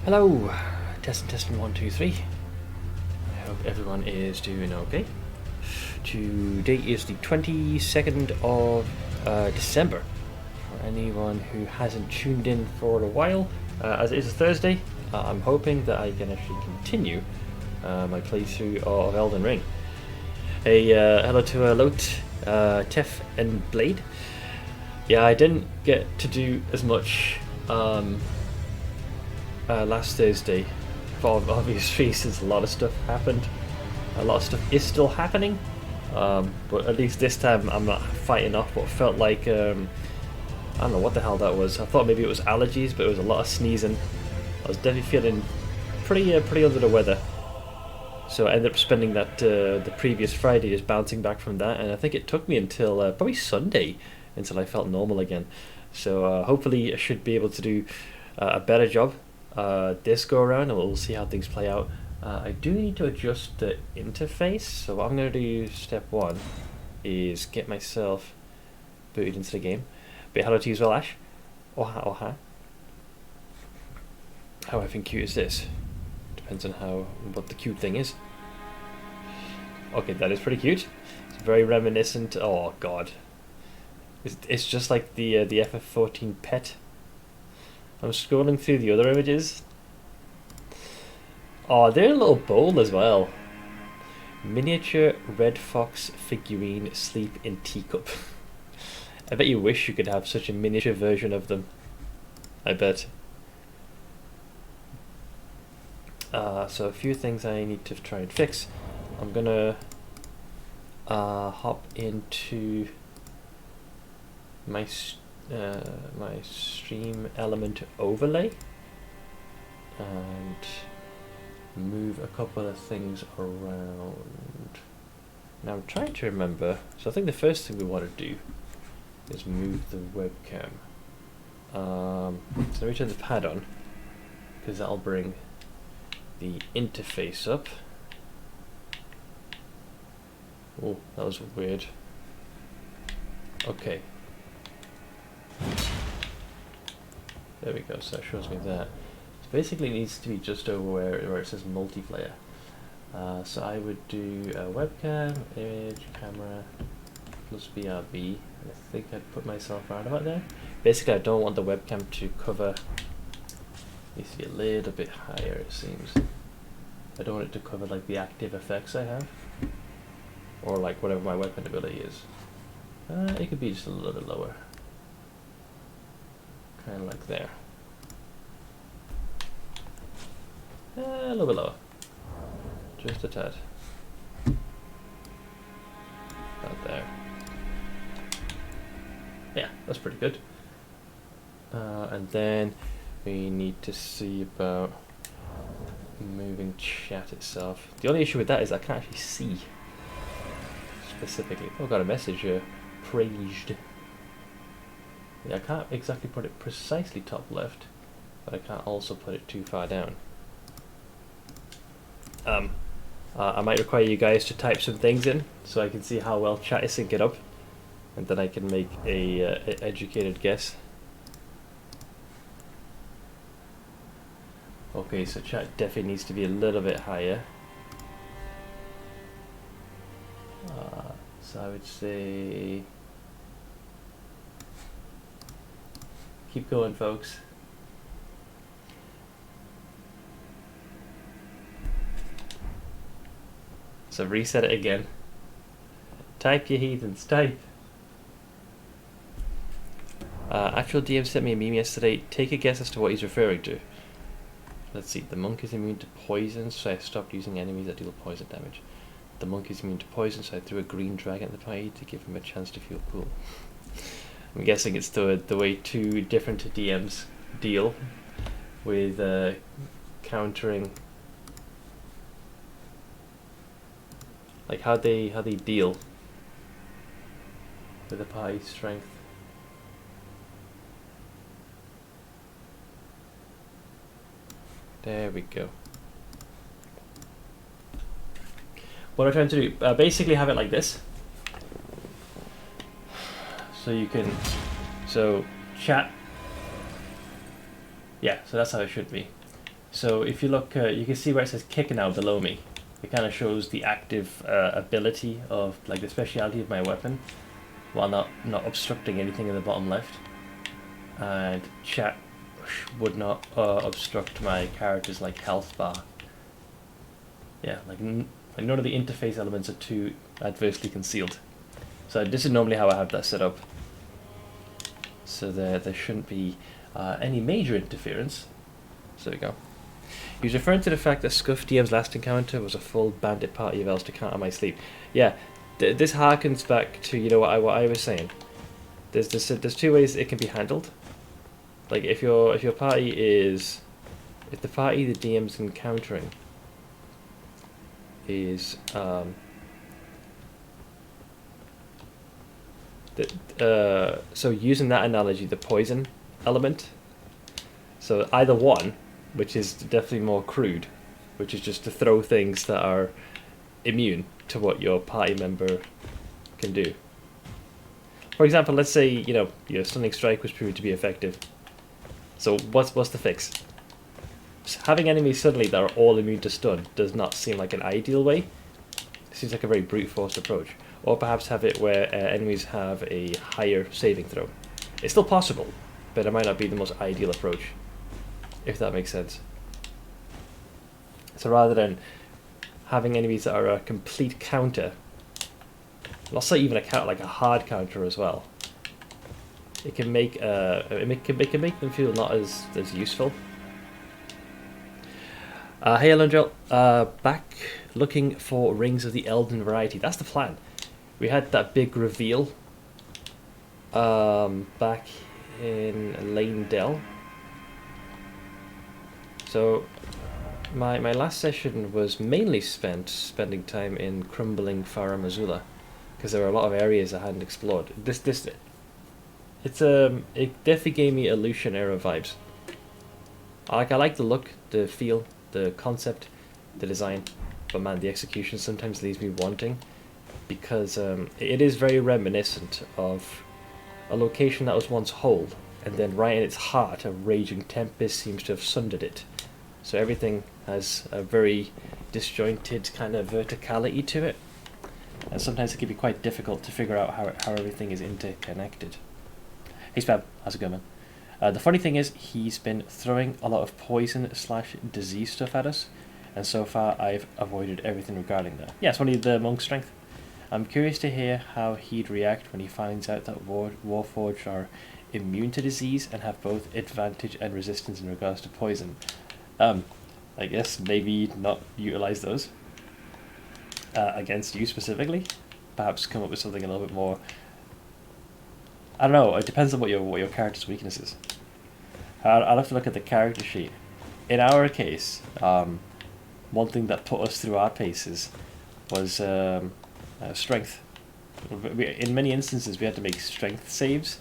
Hello, testing 1, 2, 3. I hope everyone is doing okay. Today is the 22nd of December. For anyone who hasn't tuned in for a while, as it is a Thursday, I'm hoping that I can actually continue my playthrough of Elden Ring. Hello to Lot, Tef, and Blade. Yeah, I didn't get to do as much last Thursday for obvious reasons. A lot of stuff happened. A lot of stuff is still happening. But at least this time I'm not fighting off what felt like, I don't know what the hell that was. I thought maybe it was allergies, but it was a lot of sneezing. I was definitely feeling pretty under the weather. So I ended up spending that the previous Friday just bouncing back from that, and I think it took me until probably Sunday until I felt normal again. So hopefully I should be able to do a better job this go around, and we'll see how things play out. I do need to adjust the interface, so what I'm going to do, step one, is get myself booted into the game. But hello to you as well, Ash. Oha. How effing cute is this? Depends on what the cute thing is. Okay, that is pretty cute. It's very reminiscent. Oh god, it's just like the FF14 pet. I'm scrolling through the other images. Oh, they're in a little bowl as well. Miniature red fox figurine asleep in teacup. I bet you wish you could have such a miniature version of them. I bet. So a few things I need to try and fix. I'm gonna hop into my my stream element overlay and move a couple of things around. Now I'm trying to remember, so I think the first thing we want to do is move the webcam. So let me turn the pad on, because that'll bring the interface up. Oh, that was weird. Okay. There we go, so that shows me that. So basically it needs to be just over where it says multiplayer. So I would do a webcam, image, camera, plus BRB. I think I'd put myself around about there. Basically I don't want the webcam to cover, needs to be a little bit higher it seems. I don't want it to cover like the active effects I have, or like whatever my weapon ability is. It could be just a little bit lower. Kind of like there. A little bit lower. Just a tad. About there. Yeah, that's pretty good. And then we need to see about moving chat itself. The only issue with that is I can't actually see specifically. Oh, I got a message here. Praised. Yeah, I can't exactly put it precisely top left, but I can't also put it too far down. I might require you guys to type some things in so I can see how well chat is syncing up, and then I can make a educated guess. Okay, so chat definitely needs to be a little bit higher. So I would say keep going, folks. So reset it again. Type, you heathens, type. Actual DM sent me a meme yesterday. Take a guess as to what he's referring to. Let's see. The monk is immune to poison, so I stopped using enemies that deal poison damage. The monk is immune to poison, so I threw a green dragon at the party to give him a chance to feel cool. I'm guessing it's the way two different DMs deal with countering, like how they deal with the party's strength. There we go. What I'm trying to do, basically have it like this. So you can, so chat, yeah, so that's how it should be. So if you look, you can see where it says kick now below me. It kind of shows the active ability of like the speciality of my weapon, while not obstructing anything in the bottom left. And chat would not obstruct my character's like health bar. Yeah, like none of the interface elements are too adversely concealed. So this is normally how I have that set up. So there shouldn't be any major interference. So there we go. He was referring to the fact that Scuff DM's last encounter was a full bandit party of elves to counter my sleep. Yeah, this harkens back to what I was saying. There's two ways it can be handled. Like if the party the DM's encountering is so using that analogy, the poison element. So either one, which is definitely more crude, which is just to throw things that are immune to what your party member can do. For example, let's say your stunning strike was proved to be effective. So what's the fix? Having enemies suddenly that are all immune to stun does not seem like an ideal way. It seems like a very brute force approach. Or perhaps have it where enemies have a higher saving throw. It's still possible, but it might not be the most ideal approach, if that makes sense. So rather than having enemies that are a complete counter, not say even a counter, like a hard counter as well, it can make it can make them feel not as useful. Hey Elendril, back looking for rings of the Elden variety. That's the plan. We had that big reveal back in Lane Dell. So my last session was mainly spending time in crumbling Farum Azula, because there were a lot of areas I hadn't explored. It definitely gave me Illusion era vibes. I like the look, the feel, the concept, the design, but man, the execution sometimes leaves me wanting, because it is very reminiscent of a location that was once whole, and then right in its heart a raging tempest seems to have sundered it. So everything has a very disjointed kind of verticality to it, and sometimes it can be quite difficult to figure out how everything is interconnected. Hey Spab, how's it going, man? The funny thing is, he's been throwing a lot of poison/disease stuff at us, and so far I've avoided everything regarding that. Yeah, it's only the monk's strength. I'm curious to hear how he'd react when he finds out that Warforged are immune to disease and have both advantage and resistance in regards to poison. I guess maybe not utilize those against you specifically. Perhaps come up with something a little bit more. I don't know. It depends on what your character's weakness is. I'll have to look at the character sheet. In our case, one thing that put us through our paces was strength. In many instances, we had to make strength saves.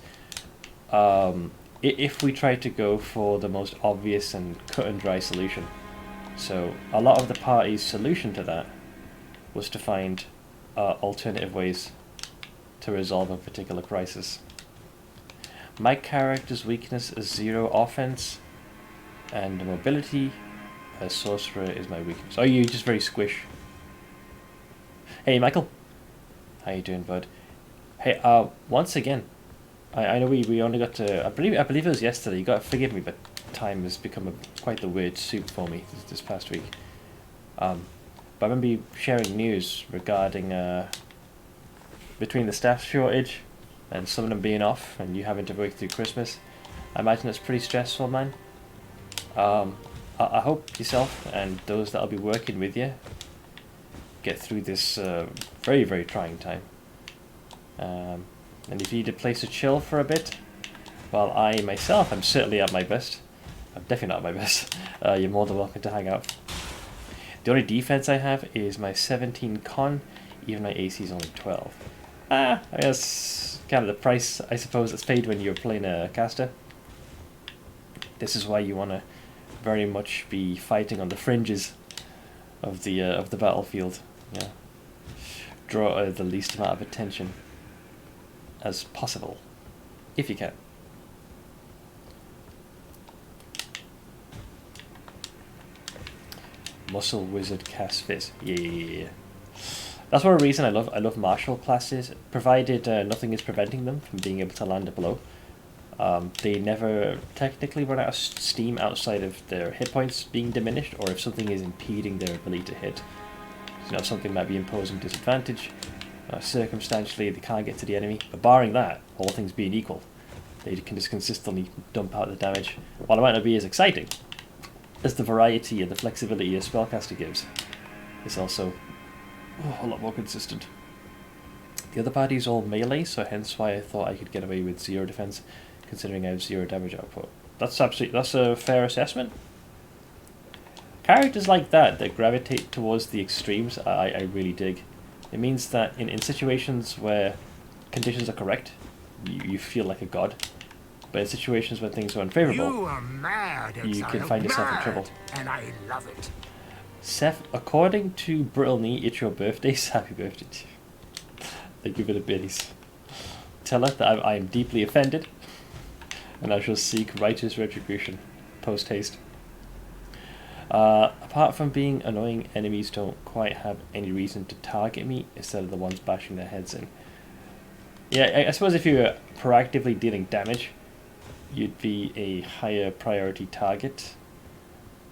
If we tried to go for the most obvious and cut and dry solution. So a lot of the party's solution to that was to find alternative ways to resolve a particular crisis. My character's weakness is 0 offense and mobility. A sorcerer is my weakness. Oh, you're just very squish. Hey Michael, how you doing, bud? Hey, once again, I know we only got to, I believe it was yesterday. You got to forgive me, but time has become quite the weird soup for me this past week. But I remember you sharing news regarding between the staff shortage and some of them being off and you having to work through Christmas. I imagine it's pretty stressful, man. I hope yourself and those that'll be working with you get through this very, very trying time. And if you need a place to chill for a bit, well, I myself am certainly at my best. I'm definitely not at my best. You're more than welcome to hang out. The only defense I have is my 17 con, even my AC is only 12. I guess kind of the price, I suppose, that's paid when you're playing a caster. This is why you want to very much be fighting on the fringes of the battlefield. Yeah, draw the least amount of attention as possible, if you can. Muscle Wizard cast Fizz. Yeah. That's one reason I love martial classes, provided nothing is preventing them from being able to land a blow. They never technically run out of steam outside of their hit points being diminished, or if something is impeding their ability to hit. So, if something might be imposing disadvantage, circumstantially they can't get to the enemy, but barring that, all things being equal, they can just consistently dump out the damage. While it might not be as exciting as the variety and the flexibility a spellcaster gives, it's also a lot more consistent. The other party is all melee, so hence why I thought I could get away with 0 defense, considering I have 0 damage output. That's a fair assessment. Characters like that gravitate towards the extremes, I really dig. It means that in situations where conditions are correct, you feel like a god. But in situations where things are unfavorable, you can find yourself in trouble. And I love it. Seth, according to Brittle Knee, it's your birthday. Happy birthday to you. Thank you for the biddies. Tell her that I am deeply offended, and I shall seek righteous retribution post haste. Apart from being annoying, enemies don't quite have any reason to target me instead of the ones bashing their heads in. Yeah, I suppose if you were proactively dealing damage, you'd be a higher priority target.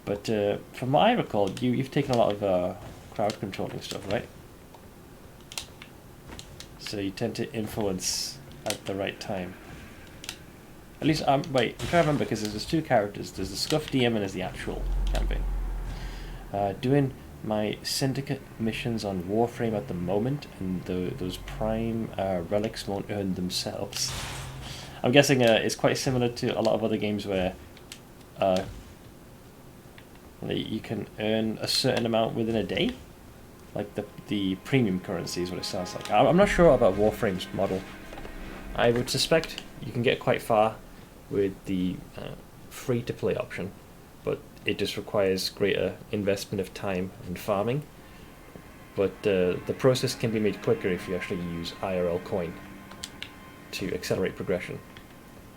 But from what I recall, you've taken a lot of crowd controlling stuff, right? So you tend to influence at the right time. At least, wait, I'm trying to remember, because there's 2 characters. There's the Scuff DM and there's the actual campaign. Doing my Syndicate missions on Warframe at the moment, and those Prime relics won't earn themselves. I'm guessing it's quite similar to a lot of other games where you can earn a certain amount within a day. Like the premium currency is what it sounds like. I'm not sure about Warframe's model. I would suspect you can get quite far with the free-to-play option, but it just requires greater investment of time and farming. But the process can be made quicker if you actually use IRL coin to accelerate progression,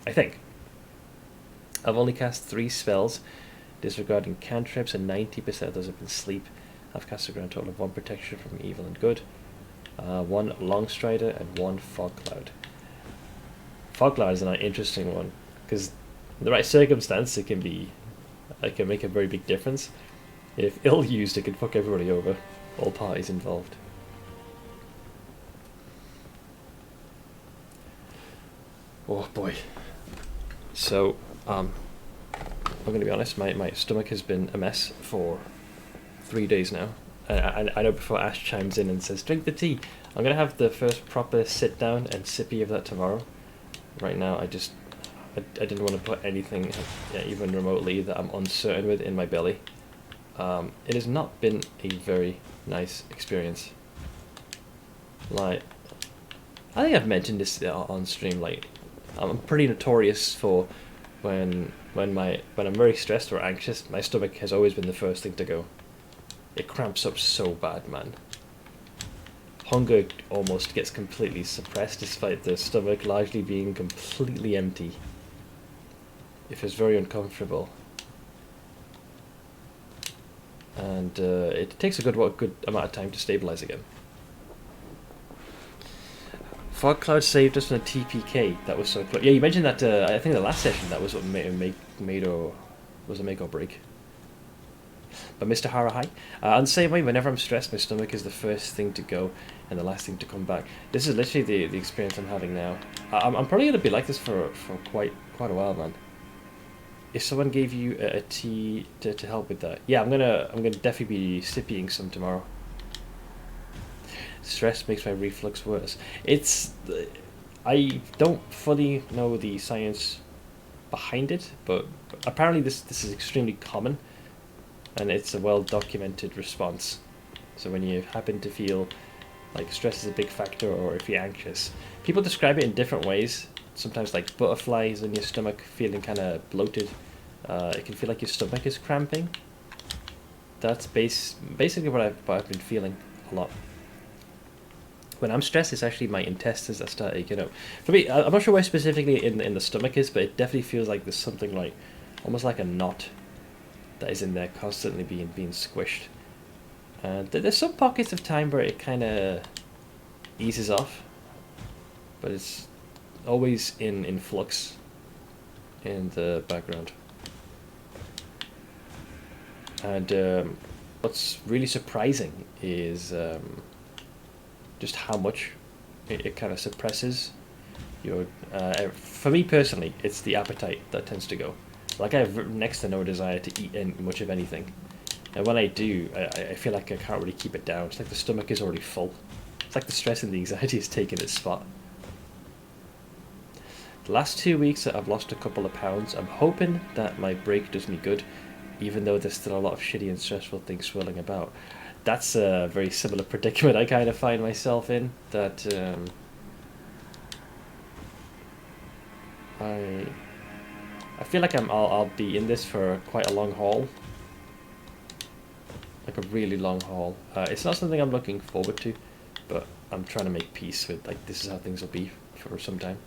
I think. I've only cast 3 spells, disregarding cantrips, and 90% of those have been sleep. I've cast a grand total of 1 protection from evil and good, 1 Longstrider, and 1 Fog Cloud. Fog Cloud is an interesting one, because in the right circumstance it can make a very big difference. If ill used, it can fuck everybody over, all parties involved. Oh boy. So, I'm going to be honest, my stomach has been a mess for 3 days now. I know before Ash chimes in and says, drink the tea, I'm going to have the first proper sit down and sippy of that tomorrow. Right now, I didn't want to put anything, even remotely, that I'm uncertain with in my belly. It has not been a very nice experience. Like, I think I've mentioned this on stream, like, I'm pretty notorious for when I'm very stressed or anxious, my stomach has always been the first thing to go. It cramps up so bad, man. Hunger almost gets completely suppressed despite the stomach largely being completely empty. It feels very uncomfortable. And it takes a good amount of time to stabilize again. Fog Cloud saved us from a TPK. That was so close. Yeah, you mentioned that. I think the last session that was what made or was a make or break. But Mr. Harahai, on the same way, whenever I'm stressed, my stomach is the first thing to go and the last thing to come back. This is literally the experience I'm having now. I'm probably gonna be like this for quite a while, man. If someone gave you a tea to help with that, yeah, I'm gonna definitely be sipping some tomorrow. Stress makes my reflux worse. I don't fully know the science behind it, but apparently this is extremely common, and it's a well-documented response. So when you happen to feel like stress is a big factor, or if you're anxious, people describe it in different ways. Sometimes like butterflies in your stomach, feeling kind of bloated. It can feel like your stomach is cramping. That's basically what I've been feeling a lot. When I'm stressed, it's actually my intestines that start aching up. For me, I'm not sure where specifically in the stomach is, but it definitely feels like there's something like, almost like a knot that is in there constantly being squished. And there's some pockets of time where it kind of eases off, but it's always in flux in the background. And what's really surprising is just how much it kind of suppresses your. For me personally, it's the appetite that tends to go. Like I have next to no desire to eat much of anything, and when I do, I feel like I can't really keep it down. It's like the stomach is already full. It's like the stress and the anxiety is taking its spot. The last 2 weeks I've lost a couple of pounds. I'm hoping that my break does me good, even though there's still a lot of shitty and stressful things swirling about. That's a very similar predicament I kind of find myself in. That I feel like I'll be in this for quite a long haul, like a really long haul. It's not something I'm looking forward to, but I'm trying to make peace with, like, this is how things will be for some time.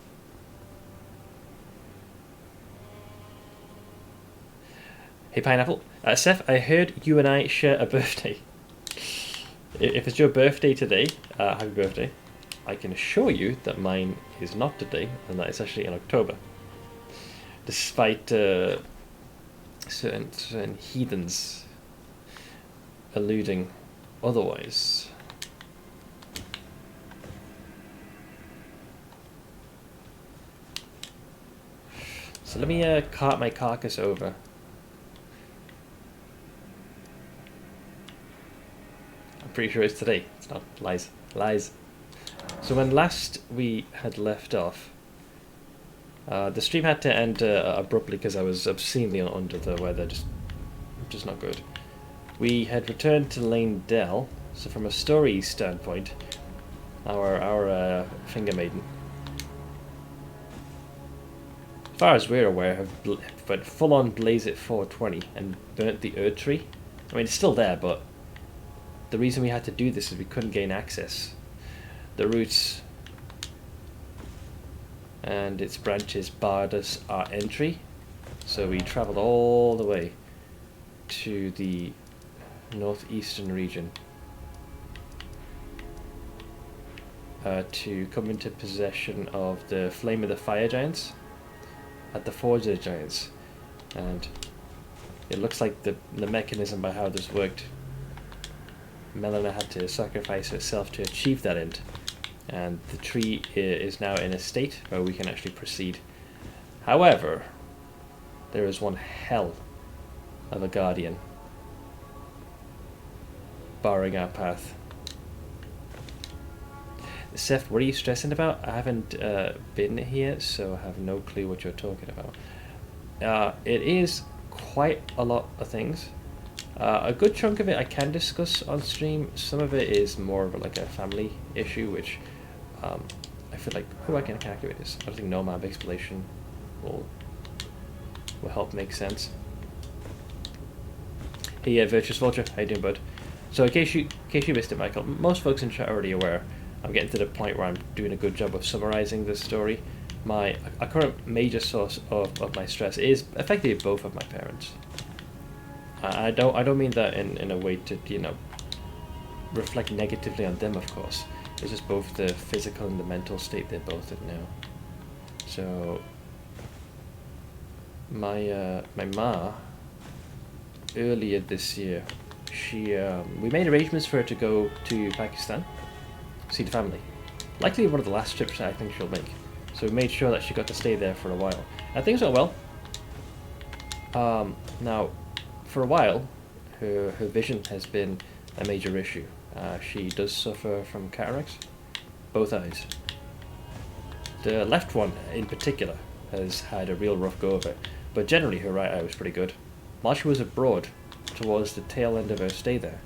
Hey Pineapple, Seth, I heard you and I share a birthday. If it's your birthday today, happy birthday. I can assure you that mine is not today, and that it's actually in October. Despite certain heathens alluding otherwise. So let me cart my carcass over. I'm pretty sure it's today. It's not. Lies. Lies. So when last we had left off, the stream had to end abruptly because I was obscenely under the weather, just not good. We had returned to Lane Dell, so from a story standpoint, our Finger Maiden, as far as we're aware, have went full on Blaze at 420 and burnt the Erd Tree. I mean, it's still there, but the reason we had to do this is we couldn't gain access. The roots and its branches barred us our entry, so we travelled all the way to the northeastern region to come into possession of the Flame of the Fire Giants at the Forge of the Giants. And it looks like the mechanism by how this worked, Melina had to sacrifice herself to achieve that end, and the tree is now in a state where we can actually proceed. However, there is one hell of a guardian barring our path. Seth, what are you stressing about? I haven't been here, so I have no clue what you're talking about. It is quite a lot of things. A good chunk of it I can discuss on stream. Some of it is more of like a family issue, which I feel like, I can calculate this. I don't think Nomad explanation will help make sense. Hey, Virtuous Vulture, how you doing, bud? So in case you missed it, Michael, most folks in chat are already aware. I'm getting to the point where I'm doing a good job of summarizing this story. A current major source of my stress is effectively both of my parents. I don't mean that in a way to, reflect negatively on them, of course. It's just both the physical and the mental state they're both in now. So my ma, earlier this year, we made arrangements for her to go to Pakistan, see the family. Likely one of the last trips I think she'll make. So we made sure that she got to stay there for a while. And things went well. Now, for a while, her vision has been a major issue. She does suffer from cataracts, both eyes. The left one, in particular, has had a real rough go of it, but generally her right eye was pretty good. While she was abroad, towards the tail end of her stay there,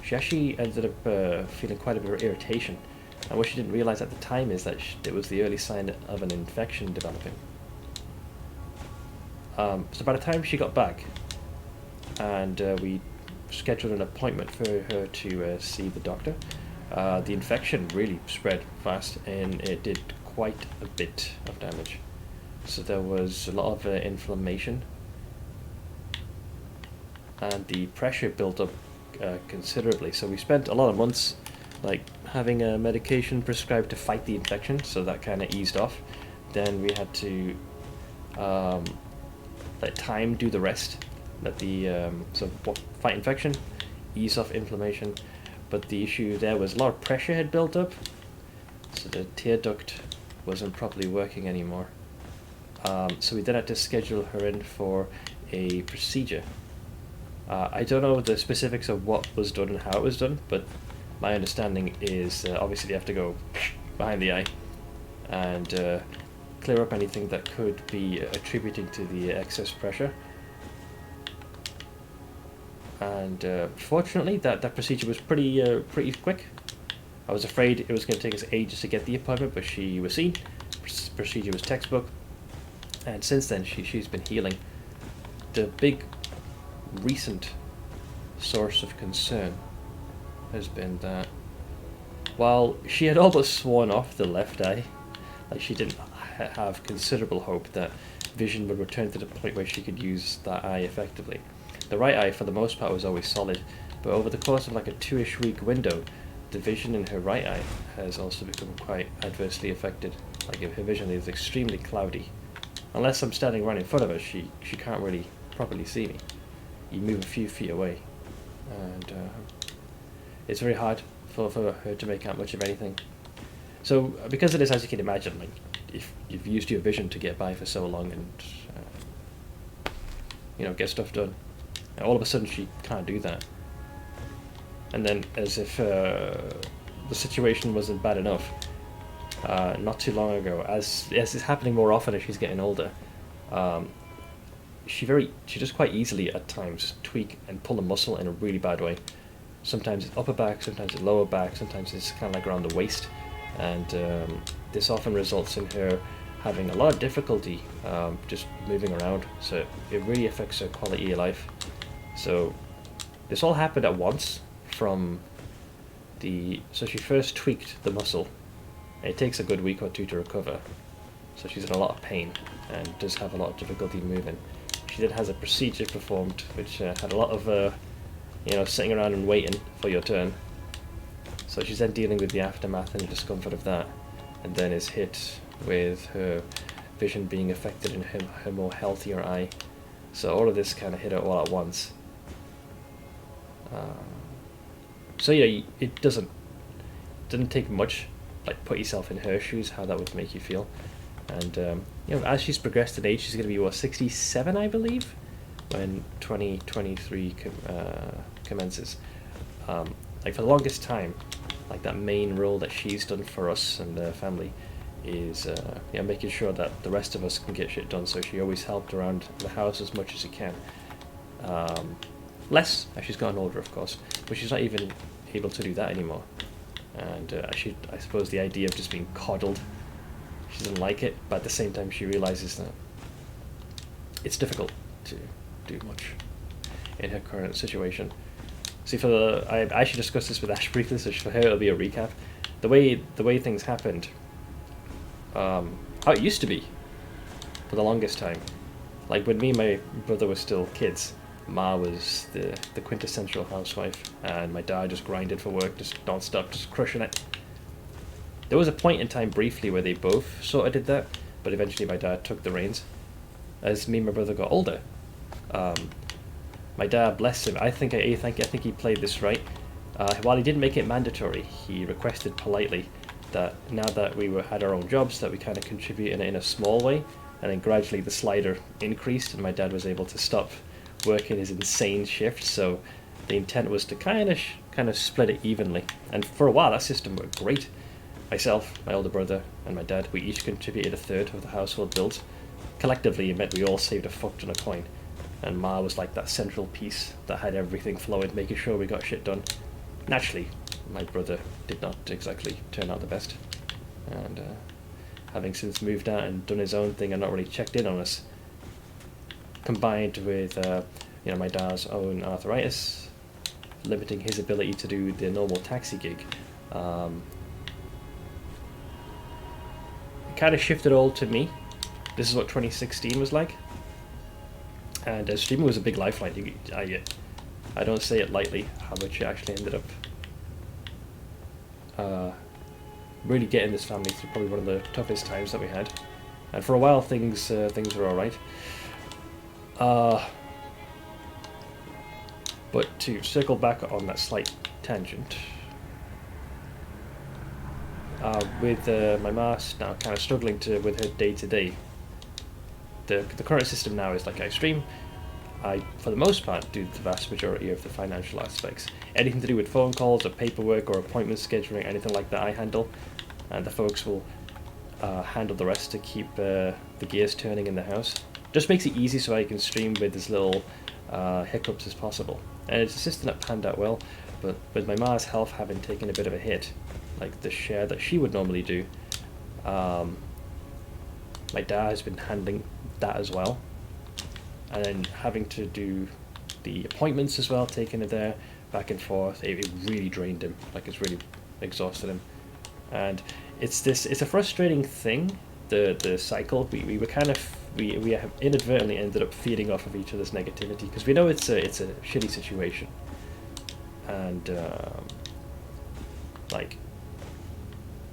she actually ended up feeling quite a bit of irritation, and what she didn't realise at the time is that it was the early sign of an infection developing. So by the time she got back, and we scheduled an appointment for her to see the doctor, the infection really spread fast and it did quite a bit of damage. So there was a lot of inflammation, and the pressure built up considerably. So we spent a lot of months like having a medication prescribed to fight the infection, so that kind of eased off. Then we had to let time do the rest. Let the fight infection, ease off inflammation. But the issue there was a lot of pressure had built up, so the tear duct wasn't properly working anymore. So we then had to schedule her in for a procedure. I don't know the specifics of what was done and how it was done, but my understanding is obviously they have to go behind the eye and clear up anything that could be attributing to the excess pressure. And fortunately that procedure was pretty quick. I was afraid it was going to take us ages to get the appointment, but she was seen. Procedure was textbook, and since then she's been healing. The big recent source of concern has been that while she had almost sworn off the left eye, like she didn't have considerable hope that vision would return to the point where she could use that eye effectively. The right eye, for the most part, was always solid, but over the course of like a 2-ish week window, the vision in her right eye has also become quite adversely affected. Like her vision is extremely cloudy. Unless I'm standing right in front of her, she can't really properly see me. You move a few feet away, and it's very hard for her to make out much of anything. So because of this, as you can imagine, like if you've used your vision to get by for so long and get stuff done, and all of a sudden she can't do that. And then, as if the situation wasn't bad enough, not too long ago, as it's happening more often as she's getting older, she just quite easily at times tweak and pull a muscle in a really bad way. Sometimes it's upper back, sometimes it's lower back, sometimes it's kind of like around the waist, and this often results in her having a lot of difficulty just moving around. So it really affects her quality of life. So this all happened at once. So she first tweaked the muscle. It takes a good week or two to recover, so she's in a lot of pain and does have a lot of difficulty moving. She then has a procedure performed, which had a lot of sitting around and waiting for your turn. So she's then dealing with the aftermath and the discomfort of that, and then is hit with her vision being affected in her more healthier eye. So all of this kind of hit her all at once. So it doesn't take much. Like, put yourself in her shoes, how that would make you feel. And as she's progressed in age, she's going to be 67, I believe, when 2023 commences. Like, for the longest time, like, that main role that she's done for us and the family is making sure that the rest of us can get shit done. So she always helped around the house as much as she can. Less as she's gotten older, of course, but she's not even able to do that anymore. And I suppose the idea of just being coddled, she doesn't like it, but at the same time she realizes that it's difficult to do much in her current situation. See, I actually discussed this with Ash briefly, so for her it'll be a recap. The way things happened, how it used to be for the longest time. Like, when me and my brother were still kids, Ma was the quintessential housewife, and my dad just grinded for work, just non-stop, just crushing it. There was a point in time briefly where they both sort of did that, but eventually my dad took the reins. As me and my brother got older, my dad, bless him, I think he played this right. While he didn't make it mandatory, he requested politely that now that we had our own jobs, that we kind of contribute in a small way, and then gradually the slider increased, and my dad was able to stop working his insane shift. So the intent was to kind of split it evenly, and for a while that system worked great. Myself, my older brother, and my dad, we each contributed a third of the household bills. Collectively, it meant we all saved a fuck ton of coin, and Ma was like that central piece that had everything flowing, making sure we got shit done. Naturally, my brother did not exactly turn out the best, and having since moved out and done his own thing and not really checked in on us, combined with my dad's own arthritis, limiting his ability to do the normal taxi gig, it kind of shifted all to me. This is what 2016 was like, and streaming was a big lifeline. I I don't say it lightly how much it actually ended up really getting this family through probably one of the toughest times that we had. And for a while things were alright. But to circle back on that slight tangent, with my ma's now kind of struggling with her day-to-day, the current system now is like I stream, I, for the most part, do the vast majority of the financial aspects. Anything to do with phone calls or paperwork or appointment scheduling, anything like that I handle, and the folks will handle the rest to keep the gears turning in the house. Just makes it easy so I can stream with as little hiccups as possible. And it's a system that panned out well, but with my ma's health having taken a bit of a hit, like the share that she would normally do, my dad has been handling that as well. And then having to do the appointments as well, taking it there, back and forth, it really drained him. Like, it's really exhausted him. And it's a frustrating thing, the cycle. We have inadvertently ended up feeding off of each other's negativity, because we know it's a shitty situation. And like,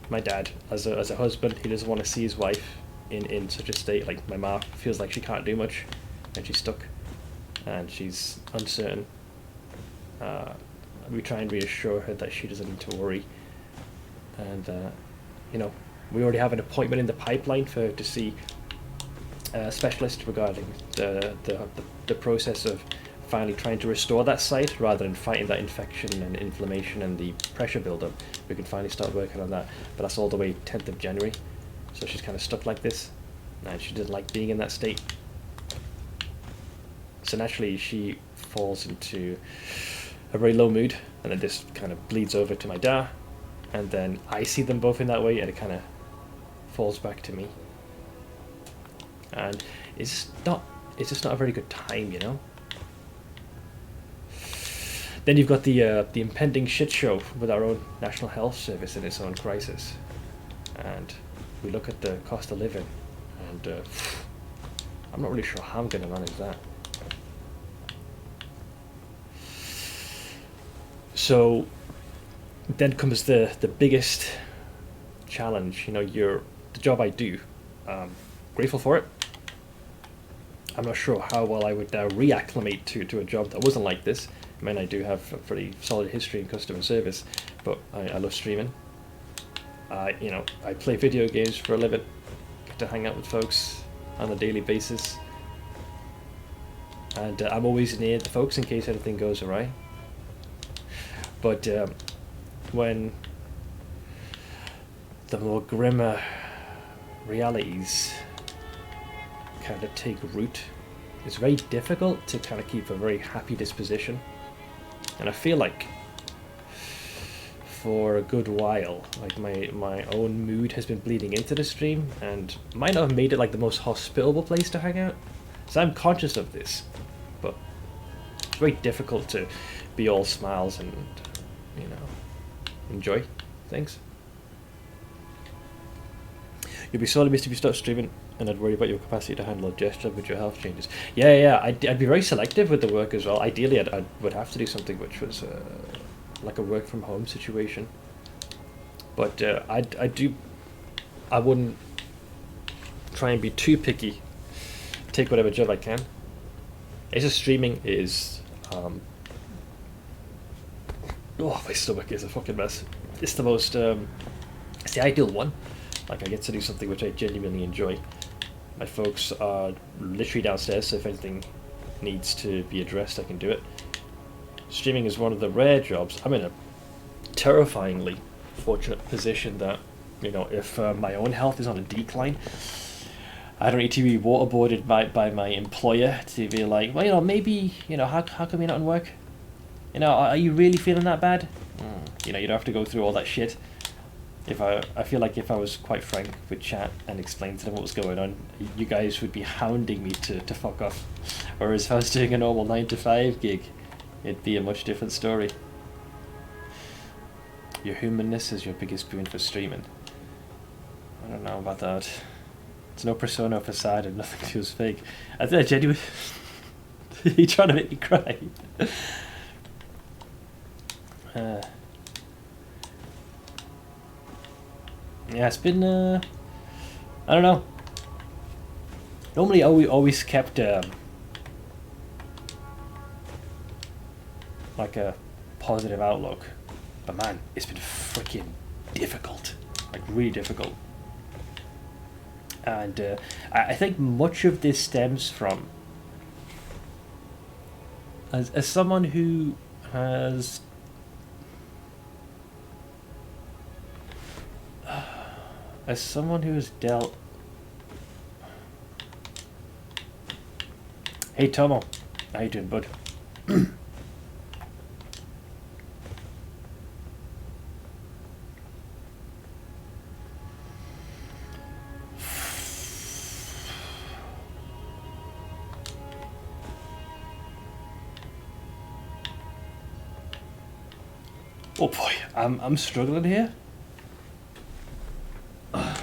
my dad, as a husband, he doesn't want to see his wife in such a state. Like, my mom feels like she can't do much, and she's stuck, and she's uncertain. We try and reassure her that she doesn't need to worry, and you know, we already have an appointment in the pipeline for her to see a specialist regarding the process of finally trying to restore that site rather than fighting that infection and inflammation and the pressure buildup. We can finally start working on that, but that's all the way 10th of January, so she's kind of stuck like this, and she doesn't like being in that state. So naturally she falls into a very low mood, and then this kind of bleeds over to my dad, and then I see them both in that way, and it kind of falls back to me. And it's just not a very good time, you know. Then you've got the impending shit show with our own National Health Service in its own crisis, and we look at the cost of living, and I'm not really sure how I'm going to manage that. So then comes the biggest challenge. You know, the job I do, grateful for it. I'm not sure how well I would now reacclimate to a job that wasn't like this. I mean, I do have a pretty solid history in customer service, but I love streaming. You know, I play video games for a living, get to hang out with folks on a daily basis, and I'm always near the folks in case anything goes awry. But when the more grimmer realities kind of take root, it's very difficult to kind of keep a very happy disposition. And I feel like for a good while, like my own mood has been bleeding into the stream, and might not have made it like the most hospitable place to hang out. So I'm conscious of this, but it's very difficult to be all smiles and, you know, enjoy things. You'd be sorely missed if you start streaming, and I'd worry about your capacity to handle a gesture with your health changes. Yeah, I'd be very selective with the work as well. Ideally, I would have to do something which was like a work from home situation. But I wouldn't try and be too picky. Take whatever job I can. It's just streaming is my stomach is a fucking mess. It's the most it's the ideal one. Like, I get to do something which I genuinely enjoy. My folks are literally downstairs, so if anything needs to be addressed, I can do it. Streaming is one of the rare jobs. I'm in a terrifyingly fortunate position that, you know, if my own health is on a decline, I don't need to be waterboarded by my employer to be like, well, you know, maybe, you know, how come you're not in work? You know, are you really feeling that bad? You know, you don't have to go through all that shit. I feel like if I was quite frank with chat and explained to them what was going on, you guys would be hounding me to fuck off. Whereas if I was doing a normal 9-to-5 gig, it'd be a much different story. Your humanness is your biggest boon for streaming. I don't know about that. It's no persona or facade and nothing feels fake. I think I genuinely... You're trying to make me cry. Yeah, it's been I don't know. Normally, I always kept like a positive outlook, but man, it's been freaking difficult, like really difficult. And I think much of this stems from as someone who has as someone who has dealt. Hey Tomo, how you doing, bud? Oh boy, I'm struggling here. Fuck.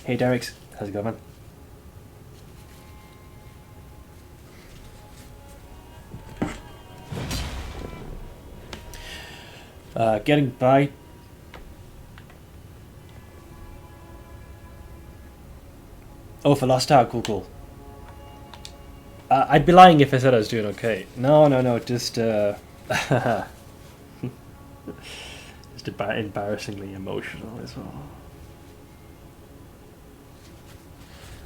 Hey Derek's, how's it going, man? Getting by. Oh, for Lost Tower, cool. I'd be lying if I said I was doing okay. No, just just embarrassingly emotional as well.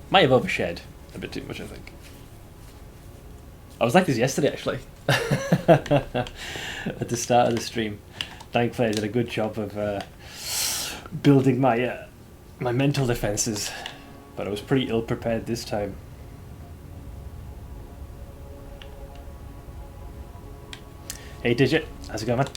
Might have overshared a bit too much, I think. I was like this yesterday, actually. At the start of the stream. Thankfully, I did a good job of building my my mental defenses, but I was pretty ill prepared this time. Hey Digit, how's it going, man?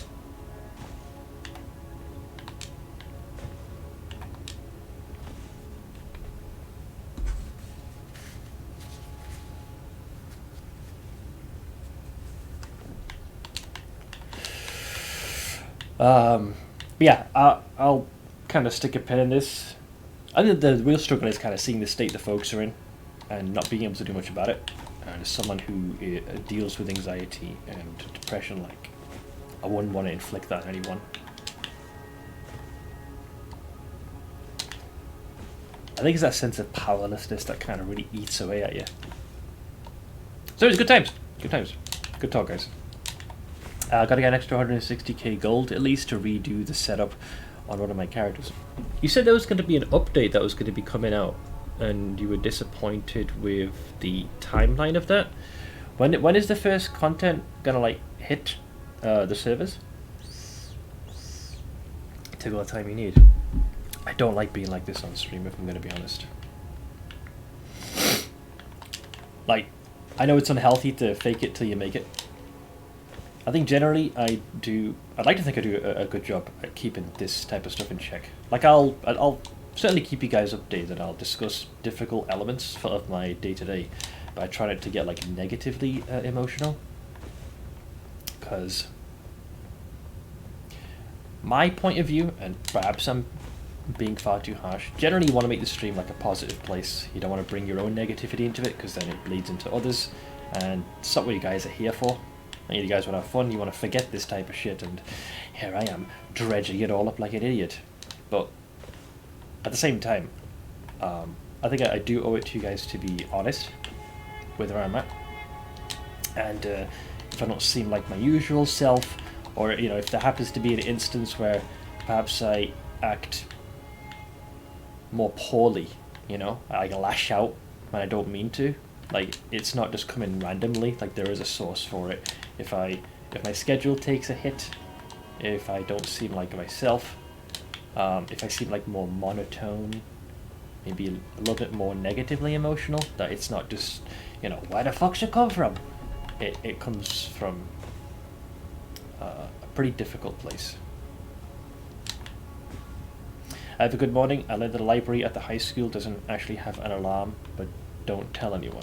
Yeah, I'll kind of stick a pin in this. I think the real struggle is kind of seeing the state the folks are in and not being able to do much about it. And as someone who deals with anxiety and depression, like, I wouldn't want to inflict that on anyone. I think it's that sense of powerlessness that kind of really eats away at you. So it's good times. Good times. Good talk, guys. Gotta get an extra 160k gold at least to redo the setup on one of my characters. You said there was going to be an update that was going to be coming out, and you were disappointed with the timeline of that. When is the first content gonna like hit the servers? Take all the time you need. I don't like being like this on stream, if I'm gonna be honest. Like, I know it's unhealthy to fake it till you make it. I think generally I'd like to think I do a good job at keeping this type of stuff in check. Like I'll certainly keep you guys updated. I'll discuss difficult elements of my day-to-day, but I try not to get like negatively emotional, because my point of view, and perhaps I'm being far too harsh, generally you want to make the stream like a positive place. You don't want to bring your own negativity into it, because then it bleeds into others, and it's not what you guys are here for. And you guys want to have fun, you want to forget this type of shit, and here I am, dredging it all up like an idiot. But at the same time, I think I do owe it to you guys to be honest with where I'm at. And if I don't seem like my usual self, or if there happens to be an instance where perhaps I act more poorly, I lash out when I don't mean to. Like, it's not just coming randomly, like there is a source for it. If my schedule takes a hit, if I don't seem like myself, if I seem like more monotone, maybe a little bit more negatively emotional, that it's not just, where the fuck's it come from? It comes from a pretty difficult place. I have a good morning. I learned that the library at the high school doesn't actually have an alarm, but don't tell anyone.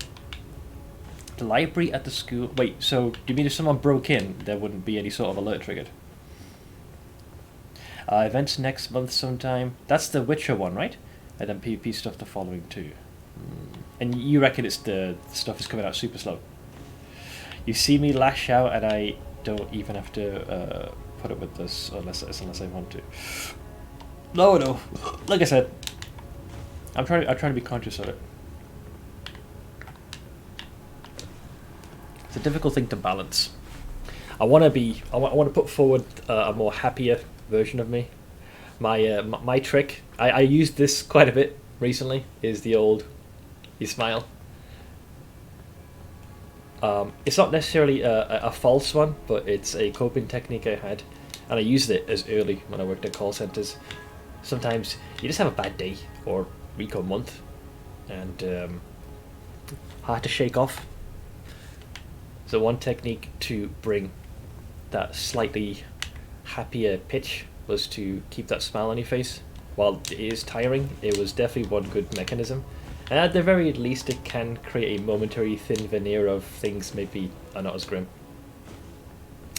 The library at the school. Wait, so do you mean if someone broke in, there wouldn't be any sort of alert triggered? Events next month sometime. That's the Witcher one, right? And then PvP stuff the following too. And you reckon it's the stuff is coming out super slow? You see me lash out, and I don't even have to put up with this unless I want to. No. Like I said, I'm trying to be conscious of it. It's a difficult thing to balance. I want to put forward a more happier version of me. My trick, I used this quite a bit recently, is the old you smile. It's not necessarily a false one, but it's a coping technique I had, and I used it as early when I worked at call centers. Sometimes you just have a bad day or week or month, and hard to shake off. So one technique to bring that slightly happier pitch was to keep that smile on your face. While it is tiring, it was definitely one good mechanism. And at the very least, it can create a momentary thin veneer of things maybe are not as grim.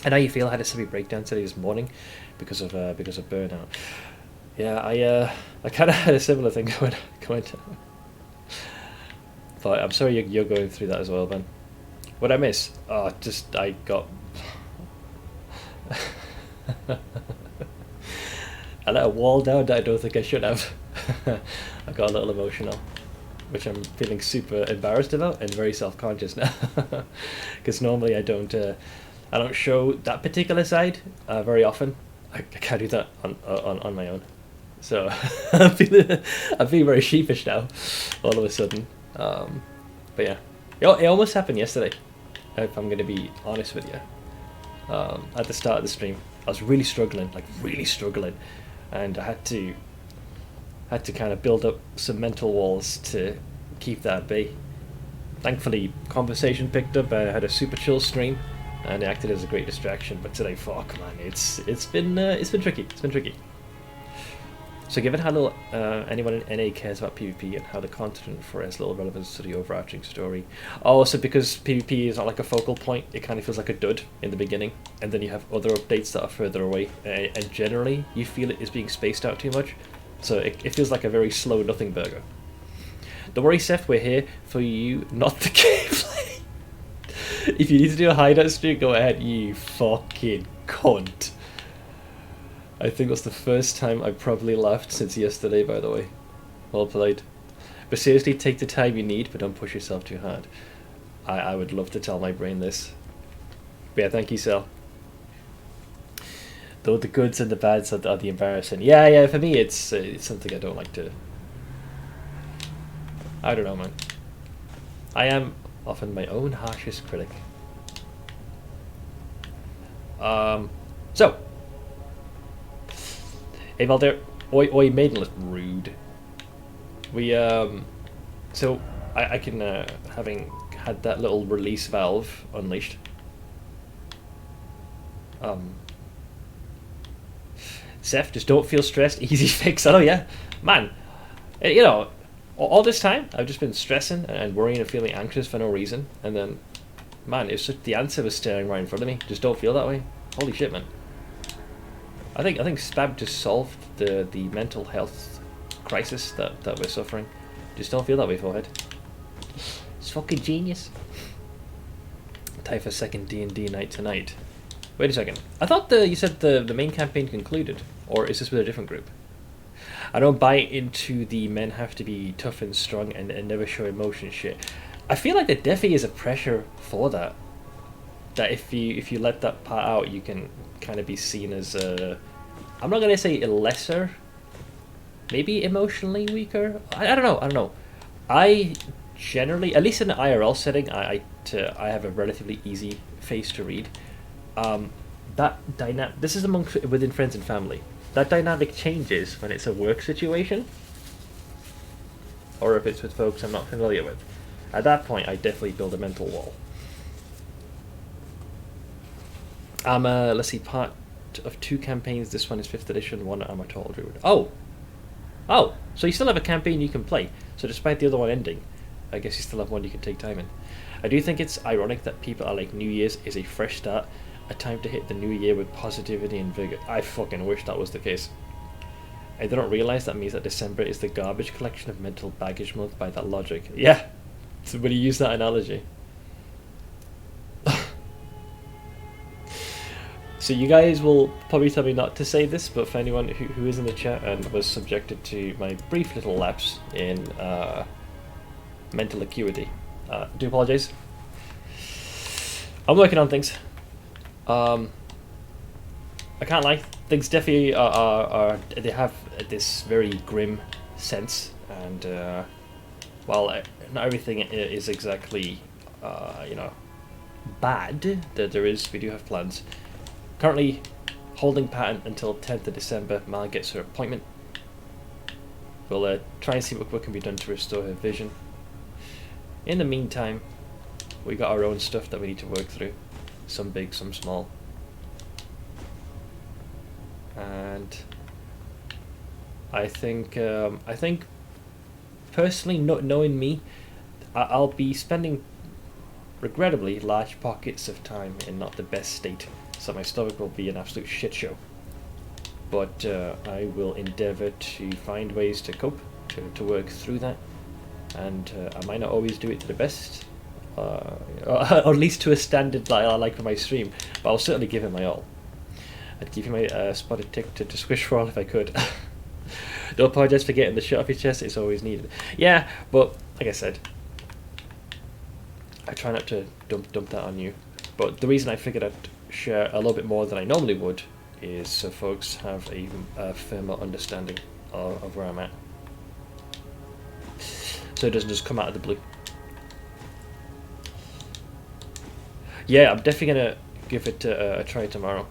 And how you feel? I had a semi breakdown today this morning because of burnout. Yeah, I kind of had a similar thing going down. But I'm sorry you're going through that as well, Ben. What I miss? Oh, just I got. I let a wall down that I don't think I should have. I got a little emotional, which I'm feeling super embarrassed about and very self-conscious now, because normally I don't show that particular side very often. I can't do that on my own, so I'm feeling very sheepish now, all of a sudden. But yeah, it almost happened yesterday, if I'm going to be honest with you. At the start of the stream, I was really struggling, and I had to kind of build up some mental walls to keep that at bay. Thankfully, conversation picked up. I had a super chill stream, and it acted as a great distraction. But today, fuck man, it's been tricky. It's been tricky. So given how little anyone in NA cares about PvP and how the content for it has little relevance to the overarching story. Also because PvP is not like a focal point, it kind of feels like a dud in the beginning, and then you have other updates that are further away, and generally you feel it is being spaced out too much, so it feels like a very slow nothing burger. Don't worry Seth, we're here for you, not the gameplay. If you need to do a hideout stream, go ahead, you fucking cunt. I think that's the first time I probably laughed since yesterday, by the way. Well played. But seriously, take the time you need, but don't push yourself too hard. I would love to tell my brain this. But yeah, thank you, Sal. Though the goods and the bads are the embarrassing. Yeah, for me it's something I don't like to... I don't know, man. I am often my own harshest critic. So... Hey Valder, oi maiden look rude. We so I can having had that little release valve unleashed. Seth, just don't feel stressed, easy fix. Oh yeah, man. You know, all this time I've just been stressing and worrying and feeling anxious for no reason, and then, man, it's just the answer was staring right in front of me. Just don't feel that way. Holy shit, man. I think Spab just solved the mental health crisis that we're suffering. Just don't feel that way, forehead. It's fucking genius. Time for second D&D night tonight. Wait a second. I thought you said the main campaign concluded, or is this with a different group? I don't buy into the men have to be tough and strong and never show emotion shit. I feel like there definitely is a pressure for that. That if you let that part out, you can kind of be seen as I'm not gonna say a lesser, maybe emotionally weaker. I don't know. I generally, at least in the IRL setting, I have a relatively easy face to read. That dynamic. This is within friends and family. That dynamic changes when it's a work situation, or if it's with folks I'm not familiar with. At that point, I definitely build a mental wall. Let's see, part of 2 campaigns. This one is 5th edition, one I'm a total druid. Oh, so you still have a campaign you can play. So despite the other one ending, I guess you still have one you can take time in. I do think it's ironic that people are like, New Year's is a fresh start, a time to hit the new year with positivity and vigor. I fucking wish that was the case. I don't realize that means that December is the garbage collection of mental baggage month by that logic. Yeah, so when you use that analogy. So you guys will probably tell me not to say this, but for anyone who is in the chat and was subjected to my brief little lapse in mental acuity, I do apologize. I'm working on things. I can't lie, things definitely are they have this very grim sense, and while not everything is exactly bad, that we do have plans. Currently holding patent until 10th of December. Mal gets her appointment. We'll try and see what can be done to restore her vision. In the meantime, we got our own stuff that we need to work through. Some big, some small. And I think personally, knowing me, I'll be spending regrettably large pockets of time in not the best state. So my stomach will be an absolute shit show. But I will endeavour to find ways to cope, to work through that. And I might not always do it to the best, or at least to a standard that I like for my stream, but I'll certainly give it my all. I'd give you my spotted tick to squish for all if I could. Don't apologise for getting the shot off your chest, it's always needed. Yeah, but like I said, I try not to dump that on you. But the reason I figured I'd share a little bit more than I normally would is so folks have a firmer understanding of where I'm at, so it doesn't just come out of the blue. Yeah, I'm definitely gonna give it a try tomorrow.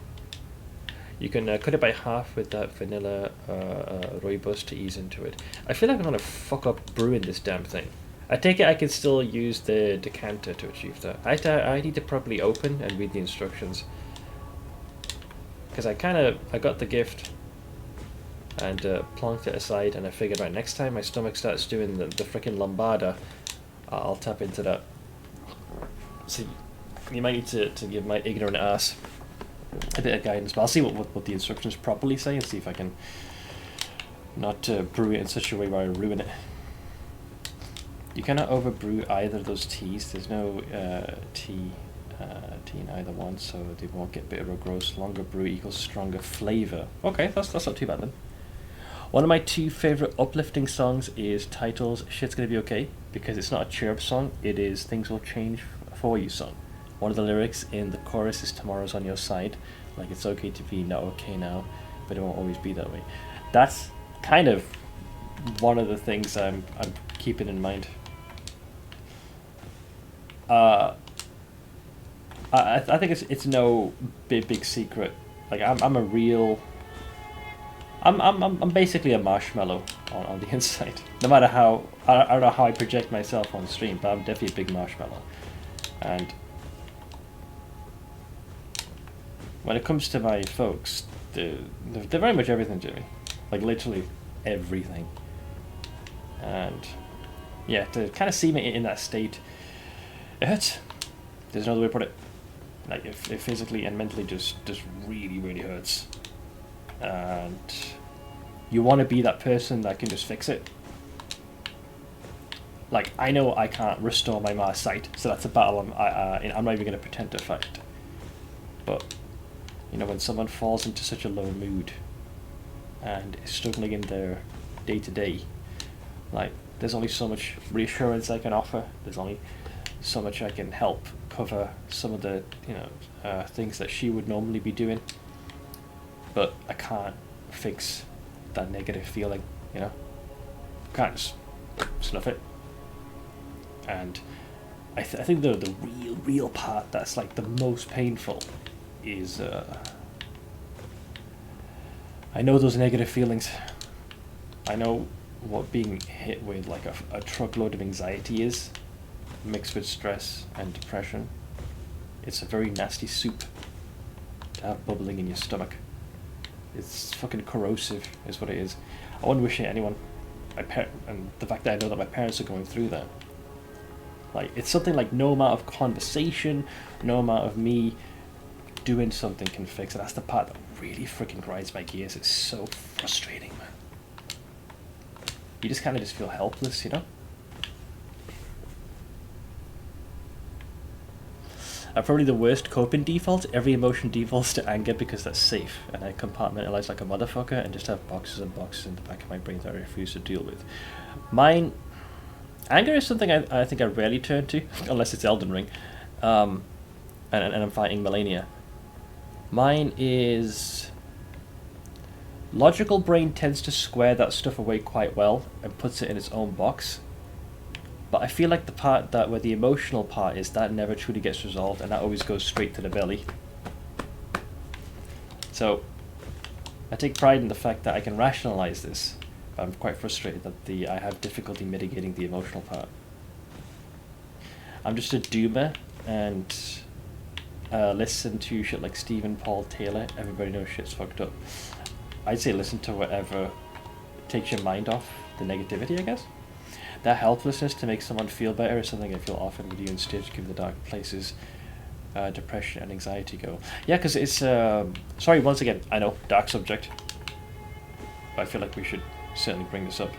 You can cut it by half with that vanilla rooibos to ease into it. I feel like I'm gonna fuck up brewing this damn thing. I take it I can still use the decanter to achieve that. I need to properly open and read the instructions. Because I got the gift and plonked it aside, and I figured, right, next time my stomach starts doing the frickin' lambada, I'll tap into that. So you might need to give my ignorant ass a bit of guidance, but I'll see what the instructions properly say and see if I can not brew it in such a way where I ruin it. You cannot overbrew either of those teas. There's no tea in either one, so they won't get bitter or gross. Longer brew equals stronger flavour. Okay, that's not too bad then. One of my two favourite uplifting songs is Title's Shit's Gonna Be Okay, because it's not a cheer up song, it is Things Will Change For You song. One of the lyrics in the chorus is Tomorrow's on your side, like it's okay to be not okay now, but it won't always be that way. That's kind of one of the things I'm keeping in mind. I think it's no big secret. Like I'm basically a marshmallow on the inside. No matter how I don't know how I project myself on stream, but I'm definitely a big marshmallow. And when it comes to my folks, they're very much everything to me, like literally everything. And yeah, to kind of see me in that state, it hurts. There's no other way to put it. Like it physically and mentally just really hurts. And you want to be that person that can just fix it. Like, I know I can't restore my Mars sight, so that's a battle I'm not even going to pretend to fight. But you know, when someone falls into such a low mood and is struggling in their day-to-day, like, there's only so much reassurance I can offer. There's only so much I can help cover some of the things that she would normally be doing, but I can't fix that negative feeling. Can't just snuff it. And I think the real part that's like the most painful is I know those negative feelings. I know what being hit with like a truckload of anxiety is, mixed with stress and depression. It's a very nasty soup to have bubbling in your stomach. It's fucking corrosive is what it is. I wouldn't wish it anyone. And the fact that I know that my parents are going through that, Like, it's something like no amount of conversation, no amount of me doing something can fix it. That's the part that really freaking grinds my gears. It's so frustrating, man. You just kind of just feel helpless, you know? Probably the worst coping default. Every emotion defaults to anger because that's safe, and I compartmentalize like a motherfucker and just have boxes and boxes in the back of my brain that I refuse to deal with. Mine, anger is something I think I rarely turn to, unless it's Elden Ring, and I'm fighting Melania. Mine is... Logical brain tends to square that stuff away quite well and puts it in its own box. But I feel like the part that where the emotional part is, that never truly gets resolved, and that always goes straight to the belly. So I take pride in the fact that I can rationalize this, but I'm quite frustrated that I have difficulty mitigating the emotional part. I'm just a doomer and listen to shit like Stephen Paul Taylor. Everybody knows shit's fucked up. I'd say listen to whatever takes your mind off the negativity, I guess. That helplessness to make someone feel better is something I feel often with you instead, to give the dark places, depression and anxiety go. Yeah, because it's, sorry, once again, I know, dark subject. But I feel like we should certainly bring this up.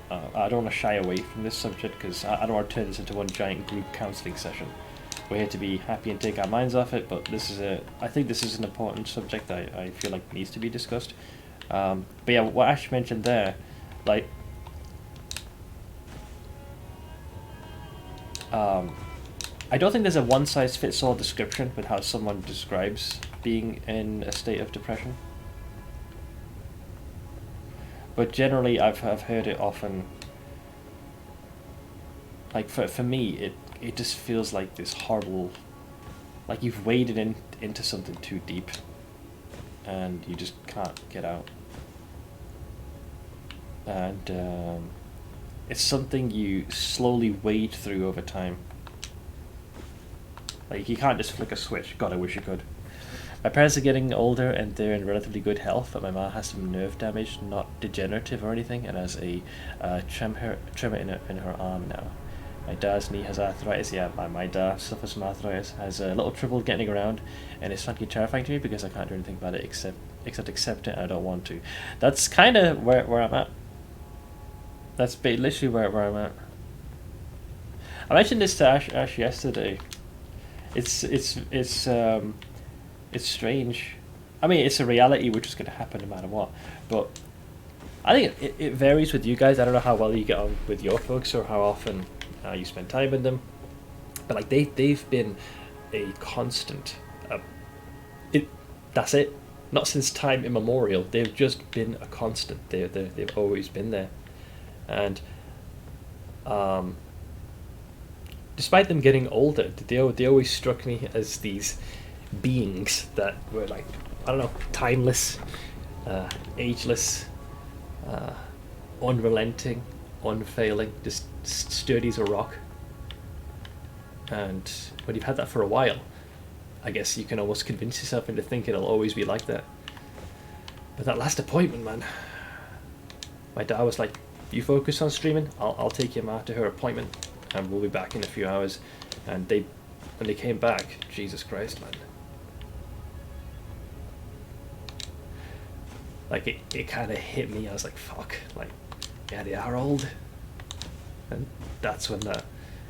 I don't want to shy away from this subject, because I don't want to turn this into one giant group counselling session. We're here to be happy and take our minds off it, but this is I think this is an important subject that I feel like needs to be discussed. But yeah, what Ash mentioned there, like, I don't think there's a one-size-fits-all description with how someone describes being in a state of depression. But generally, I've heard it often. Like, for me, it just feels like this horrible, like you've waded into something too deep, and you just can't get out. And it's something you slowly wade through over time. Like, you can't just flick a switch. God, I wish you could. My parents are getting older and they're in relatively good health, but my mom has some nerve damage, not degenerative or anything, and has a tremor in her arm now. My dad's knee has arthritis. Yeah, my dad suffers from arthritis, has a little trouble getting around, and it's frankly terrifying to me because I can't do anything about it except accept it, and I don't want to. That's kind of where I'm at. That's literally where I'm at. I mentioned this to Ash yesterday. It's strange. I mean, it's a reality which is going to happen no matter what. But I think it varies with you guys. I don't know how well you get on with your folks or how often you spend time with them. But like they've been a constant. That's it. Not since time immemorial. They've just been a constant. They've always been there. And despite them getting older, they always struck me as these beings that were like, I don't know, timeless, ageless, unrelenting, unfailing, just sturdy as a rock. And when you've had that for a while, I guess you can almost convince yourself into thinking it'll always be like that. But that last appointment, man, my dad was like, you focus on streaming, I'll take your ma to her appointment and we'll be back in a few hours. And when they came back, Jesus Christ, man. Like, it kind of hit me. I was like, fuck, like, yeah, they are old. And that's when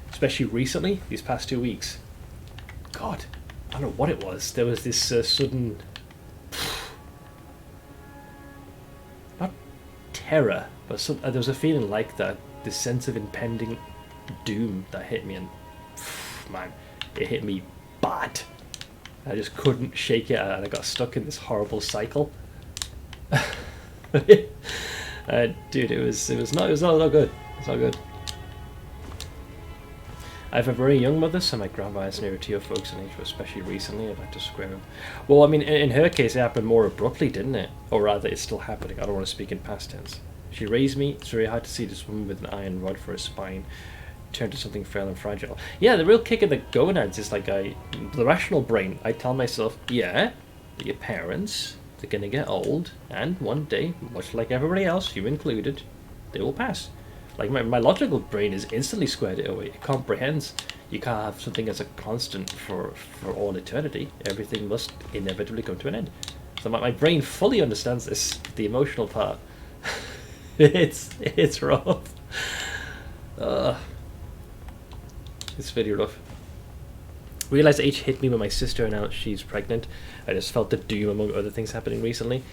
especially recently, these past 2 weeks, God, I don't know what it was. There was this sudden, not terror, but there was a feeling like that, this sense of impending doom that hit me, and man, it hit me bad. I just couldn't shake it, and I got stuck in this horrible cycle. Dude, it was not good. It's not good. I have a very young mother, so my grandma is nearer to your folks in age, but especially recently, I'd like to square up. Well, I mean, in her case, it happened more abruptly, didn't it? Or rather, it's still happening. I don't want to speak in past tense. She raised me. It's very hard to see this woman with an iron rod for a spine turn to something frail and fragile. Yeah, the real kick of the gonads is like the rational brain. I tell myself, yeah, your parents, they're going to get old, and one day, much like everybody else, you included, they will pass. Like my logical brain is instantly squared it away. It comprehends you can't have something as a constant for all eternity. Everything must inevitably come to an end. So my brain fully understands this. The emotional part, it's rough. It's very rough. Realised H hit me when my sister announced she's pregnant. I just felt the doom among other things happening recently.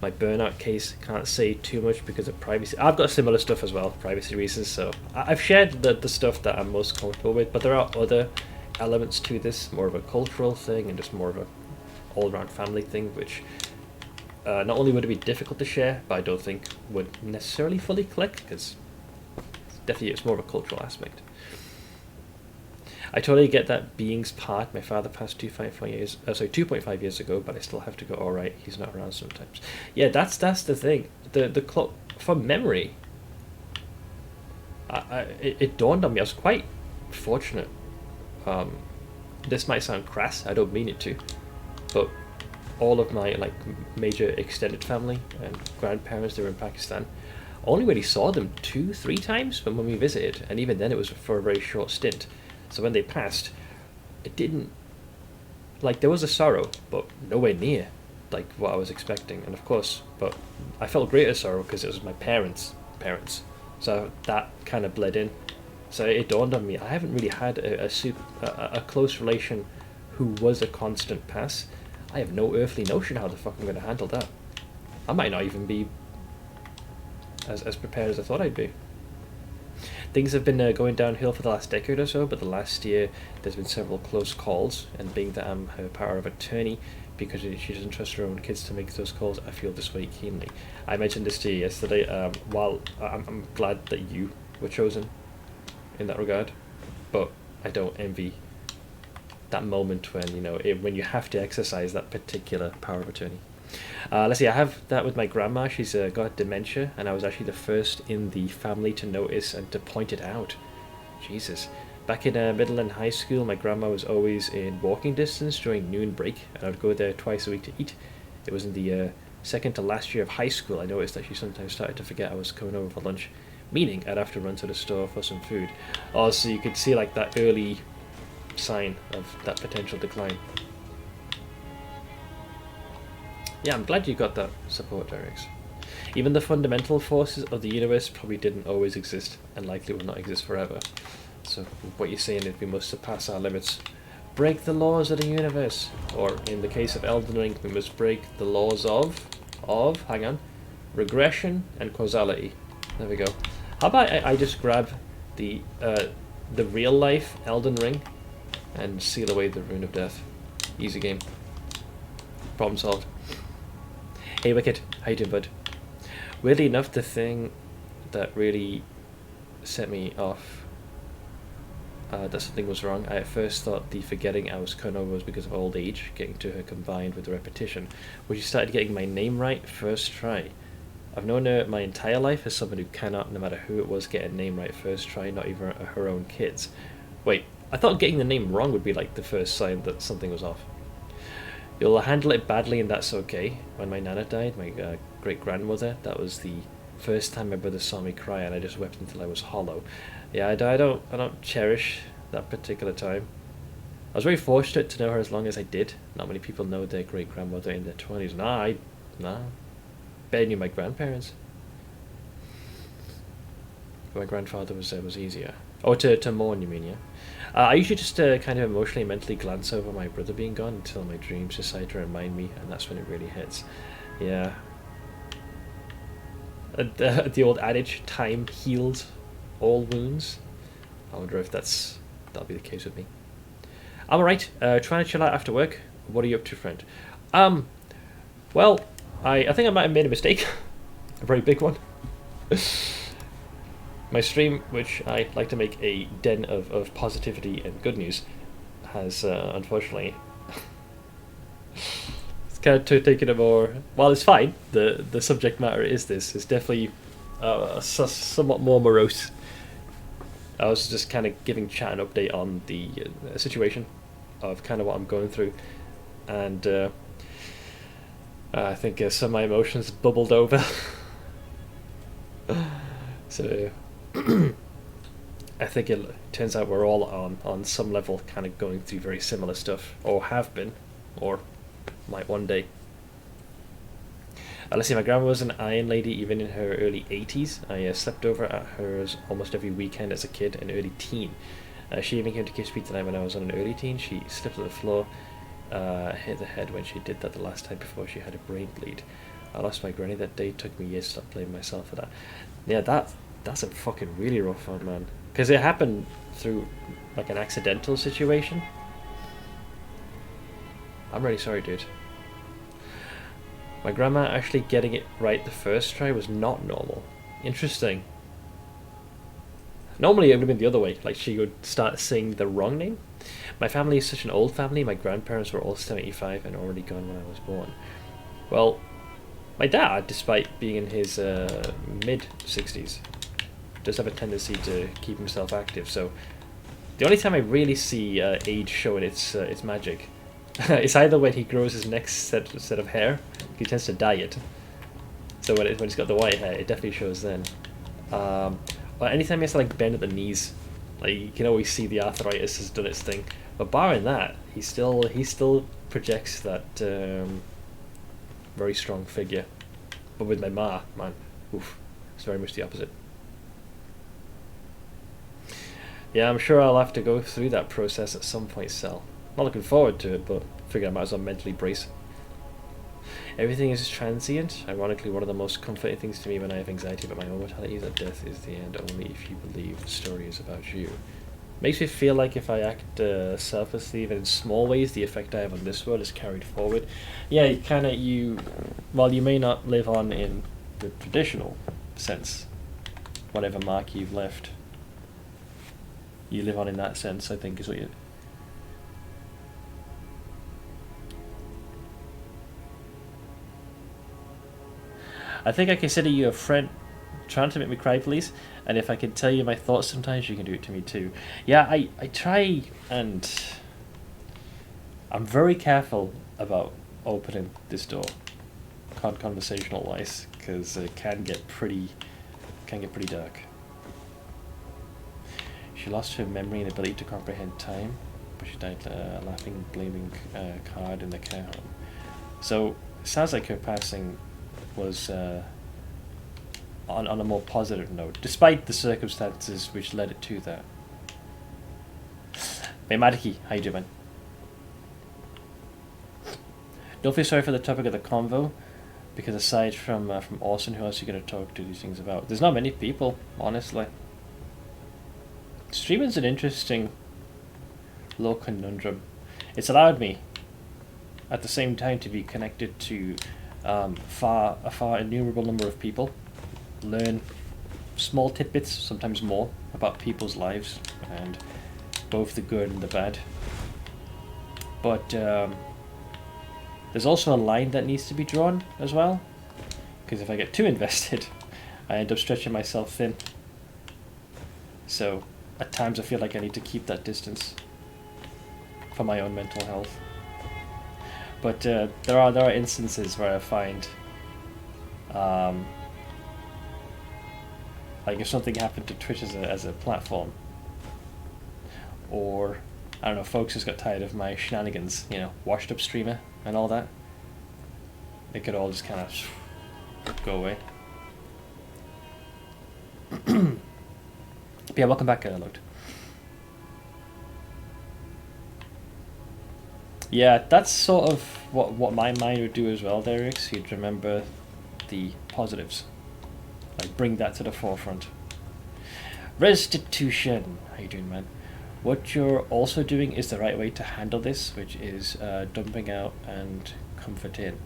My burnout case, can't say too much because of privacy. I've got similar stuff as well, privacy reasons, so I've shared the stuff that I'm most comfortable with, but there are other elements to this, more of a cultural thing and just more of a all-around family thing, which not only would it be difficult to share, but I don't think would necessarily fully click, because definitely it's more of a cultural aspect. I totally get that being's part. My father passed 2.5 years ago, but I still have to go. All right, he's not around sometimes. Yeah, that's the thing. The from memory, it dawned on me. I was quite fortunate. This might sound crass. I don't mean it to, but all of my like major extended family and grandparents, they were in Pakistan. Only really saw them 2-3 times when we visited, and even then it was for a very short stint. So when they passed, it didn't, like, there was a sorrow, but nowhere near like what I was expecting. And of course, but I felt greater sorrow because it was my parents' so that kind of bled in. So it dawned on me, I haven't really had a close relation who was a constant pass. I have no earthly notion how the fuck I'm going to handle that. I might not even be as prepared as I thought I'd be. Things have been going downhill for the last decade or so, but the last year there's been several close calls, and being that I'm her power of attorney, because she doesn't trust her own kids to make those calls, I feel this way keenly. I mentioned this to you yesterday. While I'm glad that you were chosen in that regard, but I don't envy that moment when when you have to exercise that particular power of attorney. Let's see, I have that with my grandma. She's got dementia, and I was actually the first in the family to notice and to point it out. Jesus. Back in middle and high school, my grandma was always in walking distance during noon break, and I would go there twice a week to eat. It was in the second to last year of high school I noticed that she sometimes started to forget I was coming over for lunch, meaning I'd have to run to the store for some food. Oh, so you could see like that early sign of that potential decline. Yeah, I'm glad you got that support, Derex. Even the fundamental forces of the universe probably didn't always exist, and likely will not exist forever. So what you're saying is we must surpass our limits. Break the laws of the universe. Or in the case of Elden Ring, we must break the laws of regression and causality. There we go. How about I just grab the real life Elden Ring and seal away the rune of death. Easy game. Problem solved. Hey Wicked, how you doing, bud? Weirdly enough, the thing that really set me off that something was wrong, I at first thought the forgetting I was cut over was because of old age, getting to her combined with the repetition, when she started getting my name right first try. I've known her my entire life as someone who cannot, no matter who it was, get a name right first try, not even her own kids. Wait, I thought getting the name wrong would be like the first sign that something was off. You'll handle it badly and that's okay. When my nana died, my great-grandmother, that was the first time my brother saw me cry, and I just wept until I was hollow. Yeah, I don't cherish that particular time. I was very fortunate to know her as long as I did. Not many people know their great-grandmother in their 20s. Nah. Barely knew my grandparents. My grandfather was easier. Oh, to mourn, you mean, yeah? I usually just kind of emotionally and mentally glance over my brother being gone until my dreams decide to remind me, and that's when it really hits. Yeah. The old adage, time heals all wounds. I wonder if that'll be the case with me. I'm alright, trying to chill out after work. What are you up to, friend? Well, I think I might have made a mistake. A very big one. My stream, which I like to make a den of positivity and good news, has unfortunately it's kind of taken a more, while it's fine, the subject matter is definitely somewhat more morose. I was just kind of giving chat an update on the situation of kind of what I'm going through, and I think some of my emotions bubbled over. So I think it turns out we're all on some level kind of going through very similar stuff, or have been, or might one day. Let's see, my grandma was an iron lady even in her early 80s. I slept over at hers almost every weekend as a kid and early teen. She even came to kiss me tonight when I was on an early teen. She slipped on the floor, hit the head when she did that the last time before she had a brain bleed. I lost my granny that day. It took me years to stop blaming myself for that. Yeah, that's a fucking really rough one, man. Because it happened through like an accidental situation. I'm really sorry, dude. My grandma actually getting it right the first try was not normal. Interesting. Normally it would have been the other way, like she would start saying the wrong name. My family is such an old family. My grandparents were all 75 and already gone when I was born. Well, my dad, despite being in his mid-60s, does have a tendency to keep himself active, so the only time I really see age showing its magic is either when he grows his next set of hair. He tends to dye it, so when he's got the white hair, it definitely shows then. Or anytime he has to like bend at the knees, like you can always see the arthritis has done its thing. But barring that, he still projects that very strong figure. But with my ma, man, oof, it's very much the opposite. Yeah, I'm sure I'll have to go through that process at some point, Sal. Not looking forward to it, but figure I might as well mentally brace. Everything is transient. Ironically, one of the most comforting things to me when I have anxiety about my own mortality is that death is the end only if you believe the story is about you. Makes me feel like if I act selflessly, even in small ways, the effect I have on this world is carried forward. Yeah, while you may not live on in the traditional sense, whatever mark you've left, you live on in that sense, I think is what you... I think I consider you a friend trying to make me cry, please. And if I can tell you my thoughts sometimes, you can do it to me too. Yeah, I try, and I'm very careful about opening this door, conversational wise, because it can get pretty dark. She lost her memory and ability to comprehend time, but she died laughing, blaming card in the care home. So it sounds like her passing was on a more positive note, despite the circumstances which led it to that. Hey Madiki, how you doing, man? Don't feel sorry for the topic of the convo, because aside from Orson, who else are you going to talk to these things about? There's not many people, honestly. Streaming's an interesting low conundrum. It's allowed me, at the same time, to be connected to a far innumerable number of people, learn small tidbits, sometimes more, about people's lives, and both the good and the bad. But there's also a line that needs to be drawn as well, because if I get too invested, I end up stretching myself thin. So at times I feel like I need to keep that distance for my own mental health. But there are instances where I find, like if something happened to Twitch as a platform, or I don't know, folks just got tired of my shenanigans, washed up streamer and all that, it could all just kind of go away. But yeah, welcome back, Load. Yeah, that's sort of what my mind would do as well, Derek. You'd remember the positives. Like, bring that to the forefront. Restitution. How you doing, man? What you're also doing is the right way to handle this, which is dumping out and comfort in.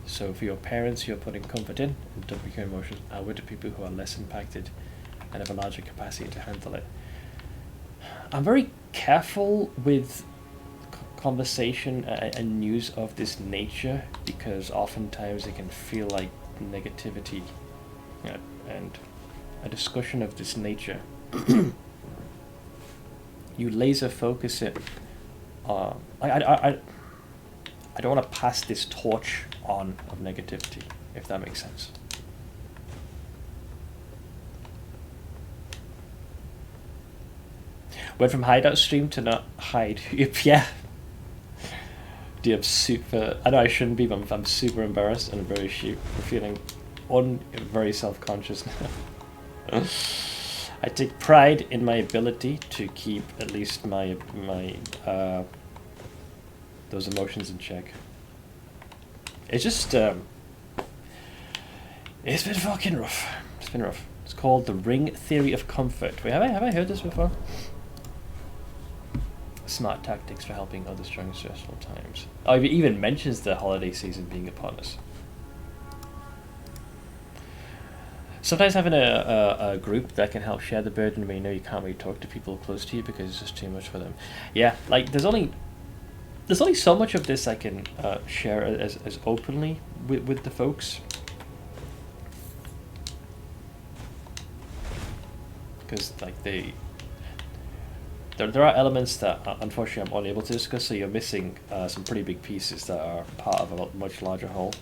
So for your parents, you're putting comfort in and dumping your emotions outward to people who are less impacted and have a larger capacity to handle it. I'm very careful with conversation and news of this nature, because oftentimes it can feel like negativity, and a discussion of this nature you laser focus it. I don't want to pass this torch on of negativity, if that makes sense. Went from hideout stream to not hide. Yeah. Dude, I'm super. I know I shouldn't be, but I'm super embarrassed and very feeling very self-conscious now. I take pride in my ability to keep at least my those emotions in check. It's just it's been fucking rough. It's been rough. It's called the Ring Theory of Comfort. Wait, have I heard this before? Smart tactics for helping others during stressful times. Oh, it even mentions the holiday season being upon us. Sometimes having a group that can help share the burden when you know you can't really talk to people close to you because it's just too much for them. Yeah, like there's only so much of this I can share as openly with the folks. Because like there are elements that unfortunately I'm unable to discuss, so you're missing some pretty big pieces that are part of a much larger whole.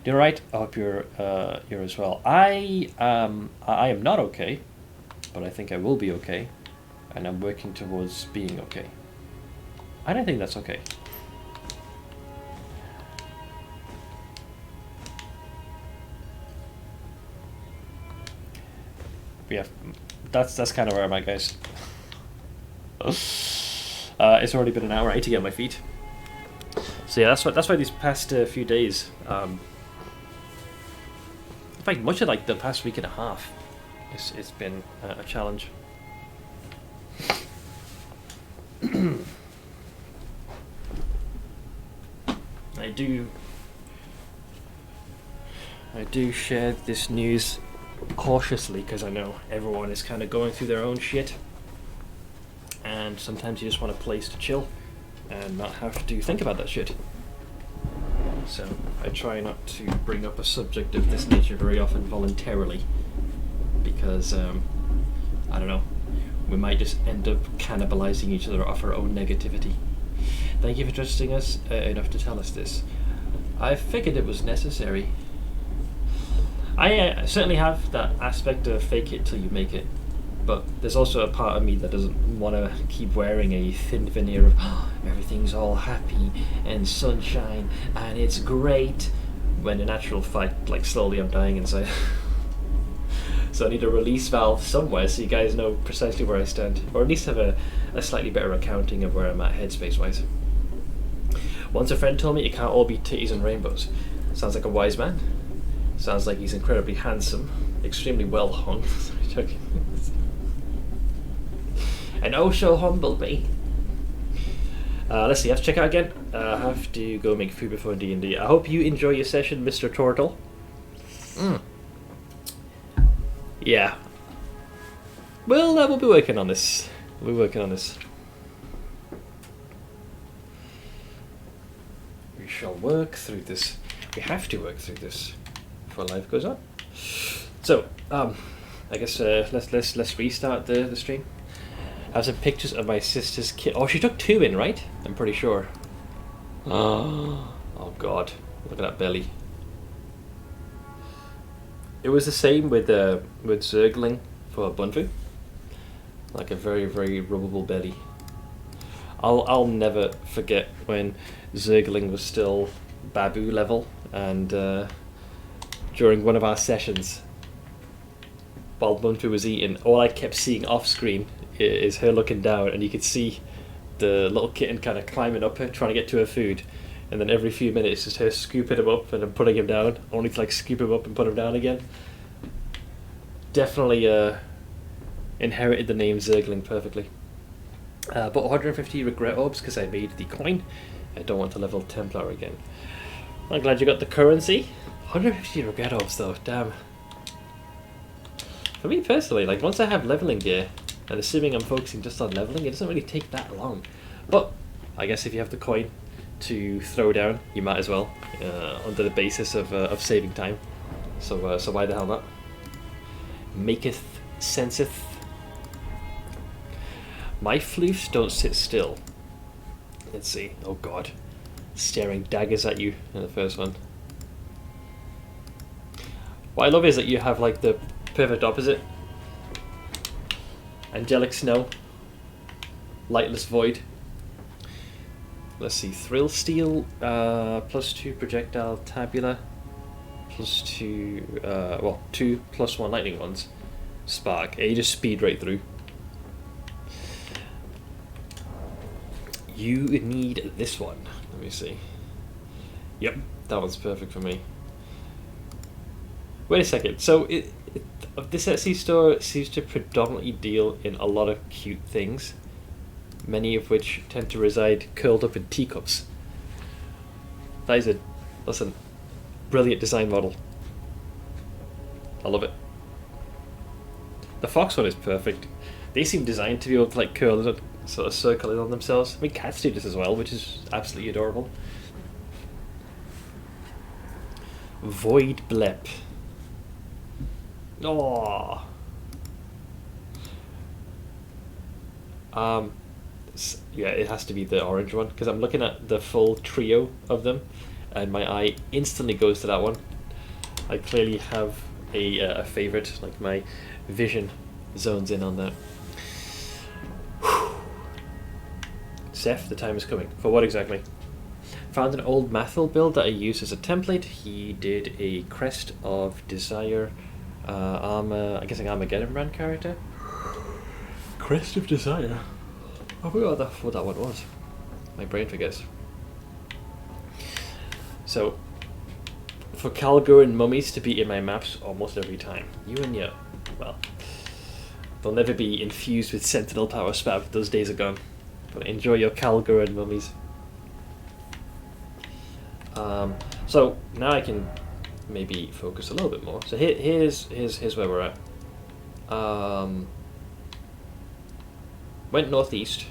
You're right. I hope you're as well. I am not okay, but I think I will be okay, and I'm working towards being okay. I don't think that's okay. Yeah, that's kind of where I'm at, guys. It's already been an hour. I need to get on my feet. So yeah, that's why these past few days. In fact, much of like the past week and a half, it's been a challenge. I do share this news cautiously because I know everyone is kind of going through their own shit, and sometimes you just want a place to chill and not have to think about that shit. So I try not to bring up a subject of this nature very often voluntarily, because I don't know, we might just end up cannibalizing each other off our own negativity. Thank you for trusting us enough to tell us this. I figured it was necessary. I certainly have that aspect of fake it till you make it, but there's also a part of me that doesn't want to keep wearing a thin veneer of everything's all happy and sunshine and it's great, when in actual fact, like, slowly I'm dying inside. So I need a release valve somewhere so you guys know precisely where I stand, or at least have a slightly better accounting of where I'm at headspace wise. Once a friend told me it can't all be titties and rainbows. Sounds like a wise man. Sounds like he's incredibly handsome, extremely well hung. Sorry, joking. And oh so humble me. Let's see, I have to check out again. I have to go make food before D&D. I hope you enjoy your session, Mr. Turtle. Yeah. Well, we'll be working on this. We'll be working on this. We shall work through this. We have to work through this before life goes on. So, I guess let's restart the stream. I have some pictures of my sister's kid. Oh, she took 2 in, right? I'm pretty sure. Oh God! Look at that belly. It was the same with Zergling for Bunfu. Like a very, very rubbable belly. I'll never forget when Zergling was still Babu level, and during one of our sessions, while Bunfu was eating, all I kept seeing off screen is her looking down, and you could see the little kitten kind of climbing up her, trying to get to her food, and then every few minutes just her scooping him up and then putting him down, only to like scoop him up and put him down again. Definitely inherited the name Zergling perfectly. But 150 regret orbs because I made the coin. I don't want to level Templar again. I'm glad you got the currency. 150 regret orbs though, damn. For me personally, like once I have leveling gear, and assuming I'm focusing just on leveling, it doesn't really take that long. But I guess if you have the coin to throw down, you might as well, under the basis of saving time. So why the hell not? Maketh senseth. My floofs don't sit still. Let's see. Oh God, staring daggers at you in the first one. What I love is that you have like the perfect opposite. Angelic Snow, Lightless Void. Let's see, Thrill Steel, +2 projectile tabula, +2, 2 +1 lightning ones. Spark, you just speed right through. You need this one. Let me see. Yep, that one's perfect for me. Wait a second. So this Etsy store seems to predominantly deal in a lot of cute things, many of which tend to reside curled up in teacups. That's a brilliant design model. I love it. The fox one is perfect. They seem designed to be able to like curl it, sort of circle it on themselves. I mean, cats do this as well, which is absolutely adorable. Void Blep. Oh. Yeah, it has to be the orange one because I'm looking at the full trio of them, and my eye instantly goes to that one. I clearly have a favorite. Like my vision zones in on that. Seth, the time is coming. For what exactly? Found an old Mathil build that I used as a template. He did a Crest of Desire I'm guessing Armageddon brand character. Crest of Desire? I forgot what that one was. My brain forgets. So, for Calgur and mummies to be in my maps almost every time. You and your... well... they'll never be infused with Sentinel power spam. Those days are gone. But enjoy your Calgur and mummies. So now I can maybe focus a little bit more. So here's where we're at. Went northeast.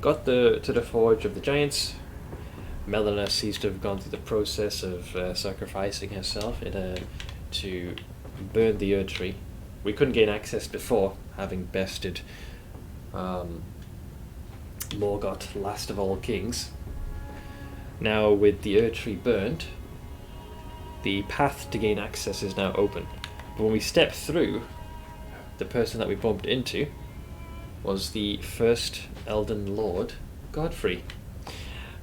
Got to the Forge of the Giants. Melina seems to have gone through the process of sacrificing herself to burn the Erd Tree. We couldn't gain access before, having bested Morgoth, last of all kings. Now with the Erd Tree burned, the path to gain access is now open. But when we stepped through, the person that we bumped into was the first Elden Lord, Godfrey.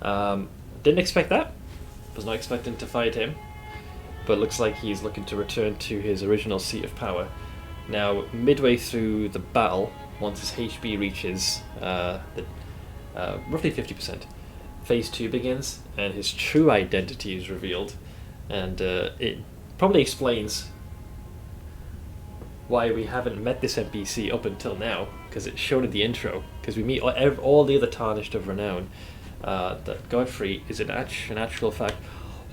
Didn't expect that. Was not expecting to fight him. But looks like he's looking to return to his original seat of power. Now, midway through the battle, once his HP reaches roughly 50%, Phase 2 begins, and his true identity is revealed. And it probably explains why we haven't met this NPC up until now, because it's shown in the intro, because we meet all the other Tarnished of renown, that Godfrey is in actual fact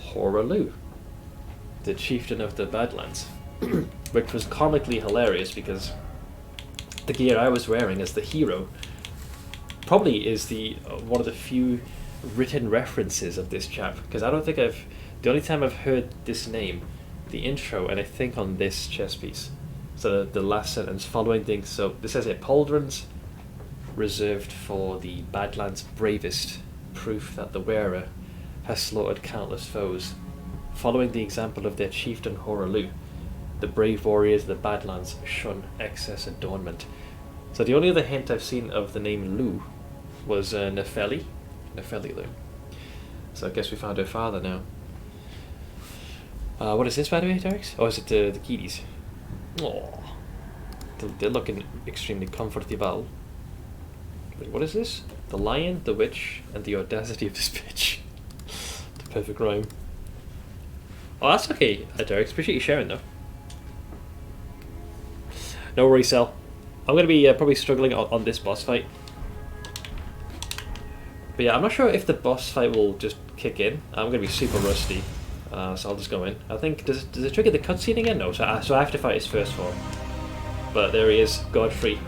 Horalu, the chieftain of the Badlands, which was comically hilarious because the gear I was wearing as the hero probably is the one of the few written references of this chap, because I don't think the only time I've heard this name, the intro, and I think on this chess piece. So the last sentence following things, so this says it, pauldrons reserved for the Badlands bravest, proof that the wearer has slaughtered countless foes. Following the example of their chieftain Horalu, the brave warriors of the Badlands shun excess adornment. So the only other hint I've seen of the name Lu was Nefeli Lu. So I guess we found her father now. What is this, by the way, Derek's? Oh, is it the kitties? Oh, they're looking extremely comfortable. Wait, what is this? The lion, the witch, and the audacity of this bitch. The perfect rhyme. Oh, that's okay, Derek. Appreciate you sharing, though. No worries, Sel. I'm going to be probably struggling on this boss fight. But yeah, I'm not sure if the boss fight will just kick in. I'm going to be super rusty, so I'll just go in. I think, does it trigger the cutscene again? No, so I have to fight his first form. But there he is, Godfrey,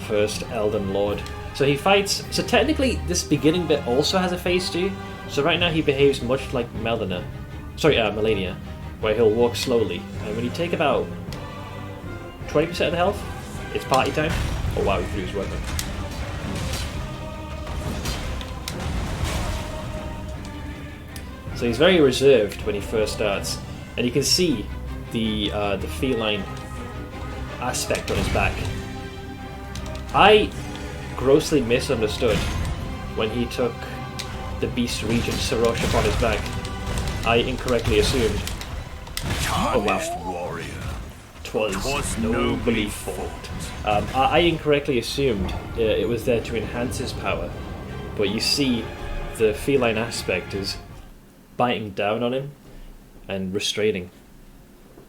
first Elden Lord. So he fights, so technically this beginning bit also has a phase 2. So right now he behaves much like Melania, where he'll walk slowly. And when you take about 20% of the health, it's party time. Oh wow, he threw his weapon. So he's very reserved when he first starts, and you can see the feline aspect on his back. I grossly misunderstood when he took the Beast Regent Sarosh upon his back. I incorrectly assumed. Tarnished warrior. 'Twas nobly fought. I incorrectly assumed it was there to enhance his power, but you see, the feline aspect is biting down on him and restraining.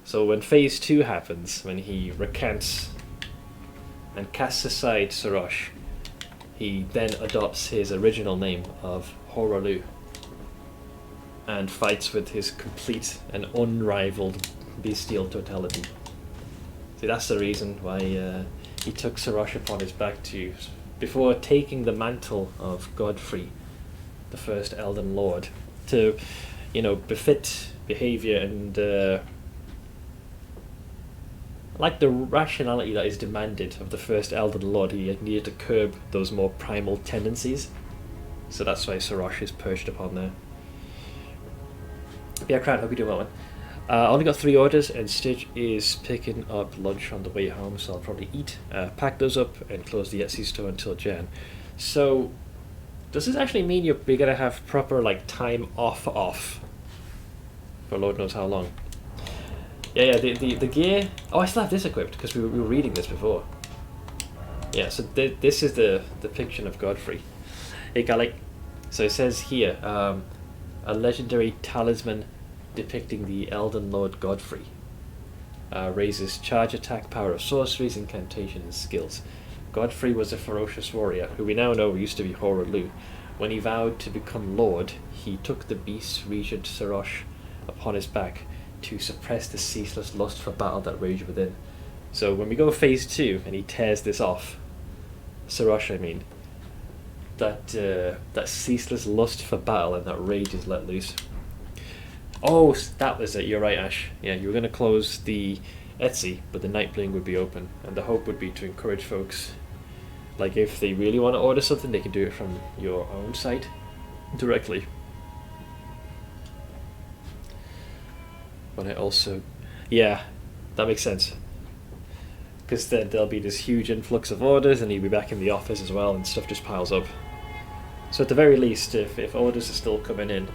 So when Phase 2 happens, when he recants and casts aside Sarosh, he then adopts his original name of Horalu and fights with his complete and unrivaled bestial totality. See, that's the reason why he took Sarosh upon his back before taking the mantle of Godfrey, the first Elden Lord, to, befit behavior and like the rationality that is demanded of the first Elden Lord. He needed to curb those more primal tendencies, so that's why Sarosh is perched upon there. But yeah, crowd, hope you're doing well, man. I only got 3 orders, and Stitch is picking up lunch on the way home, so I'll probably eat, pack those up, and close the Etsy store until Jan. So, does this actually mean you're going to have proper time off for Lord knows how long? Yeah, the gear. Oh, I still have this equipped because we were reading this before. Yeah, so this is the depiction of Godfrey. Hey, Galik. So it says here, a legendary talisman depicting the Elden Lord Godfrey. Raises charge attack power of sorceries, incantations, and skills. Godfrey was a ferocious warrior, who we now know used to be Horalu. When he vowed to become Lord, he took the Beast Regent Sarosh upon his back to suppress the ceaseless lust for battle that raged within. So when we go Phase 2 and he tears this off, Sarosh I mean, that ceaseless lust for battle and that rage is let loose. Oh, that was it, you're right, Ash. Yeah, you were going to close the Etsy, but the Nightbling would be open, and the hope would be to encourage folks, if they really want to order something, they can do it from your own site directly. But I also, yeah, that makes sense, because then there'll be this huge influx of orders and you'll be back in the office as well and stuff just piles up. So at the very least, if orders are still coming in,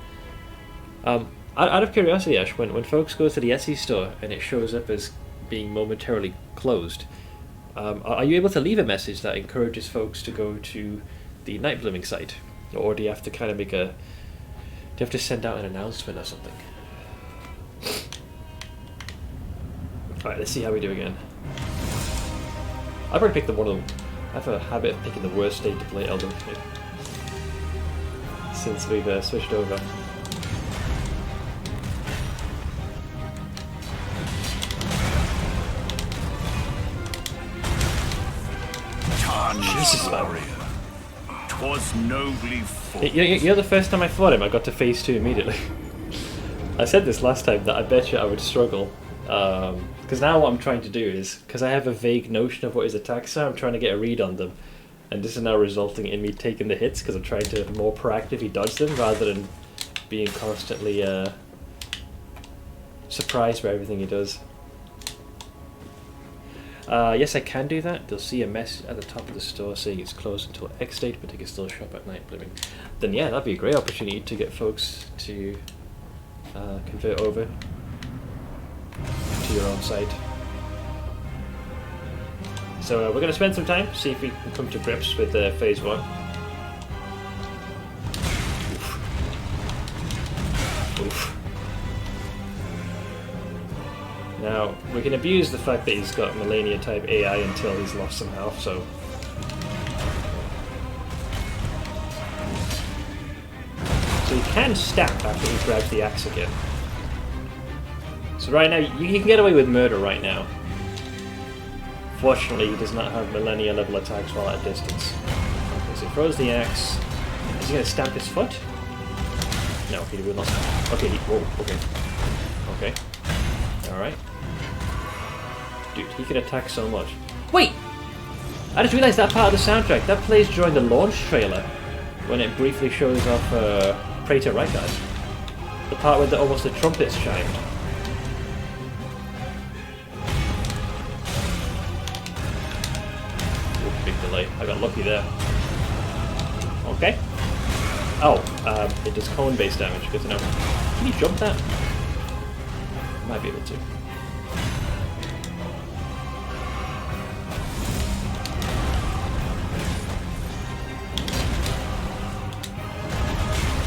out of curiosity, Ash, when folks go to the Etsy store and it shows up as being momentarily closed, are you able to leave a message that encourages folks to go to the Nightblooming site, or do you have to kind of do you have to send out an announcement or something? Alright, let's see how we do again. I've already picked one of them. I have a habit of picking the worst day to play Elden Ring since we've switched over. Jesus, man. 'Twas nobly fought. You're the first time I fought him, I got to Phase 2 immediately. I said this last time that I bet you I would struggle. Because now what I'm trying to do is, because I have a vague notion of what his attacks are, I'm trying to get a read on them. And this is now resulting in me taking the hits because I'm trying to more proactively dodge them rather than being constantly surprised by everything he does. Yes, I can do that. They'll see a message at the top of the store saying it's closed until X date, but they can still shop at Nightblooming. Then yeah, that'd be a great opportunity to get folks to convert over to your own site. So we're going to spend some time, see if we can come to grips with Phase 1. Oof. Now, we can abuse the fact that he's got Millennia type AI until he's lost some health, so... So he can stamp after he grabs the axe again. So right now, you can get away with murder right now. Fortunately, he does not have Millennia level attacks while at a distance. Okay, so he throws the axe. Is he going to stamp his foot? No, he will not. Okay, whoa, okay. Okay. Alright. Dude, he can attack so much. Wait! I just realised that part of the soundtrack, that plays during the launch trailer, when it briefly shows off Praetor Rykard. The part where almost the trumpets chimed. Ooh, big delay. way. I got lucky there. Okay. Oh, it does cone-based damage. Good to know. Can you jump that? Might be able to.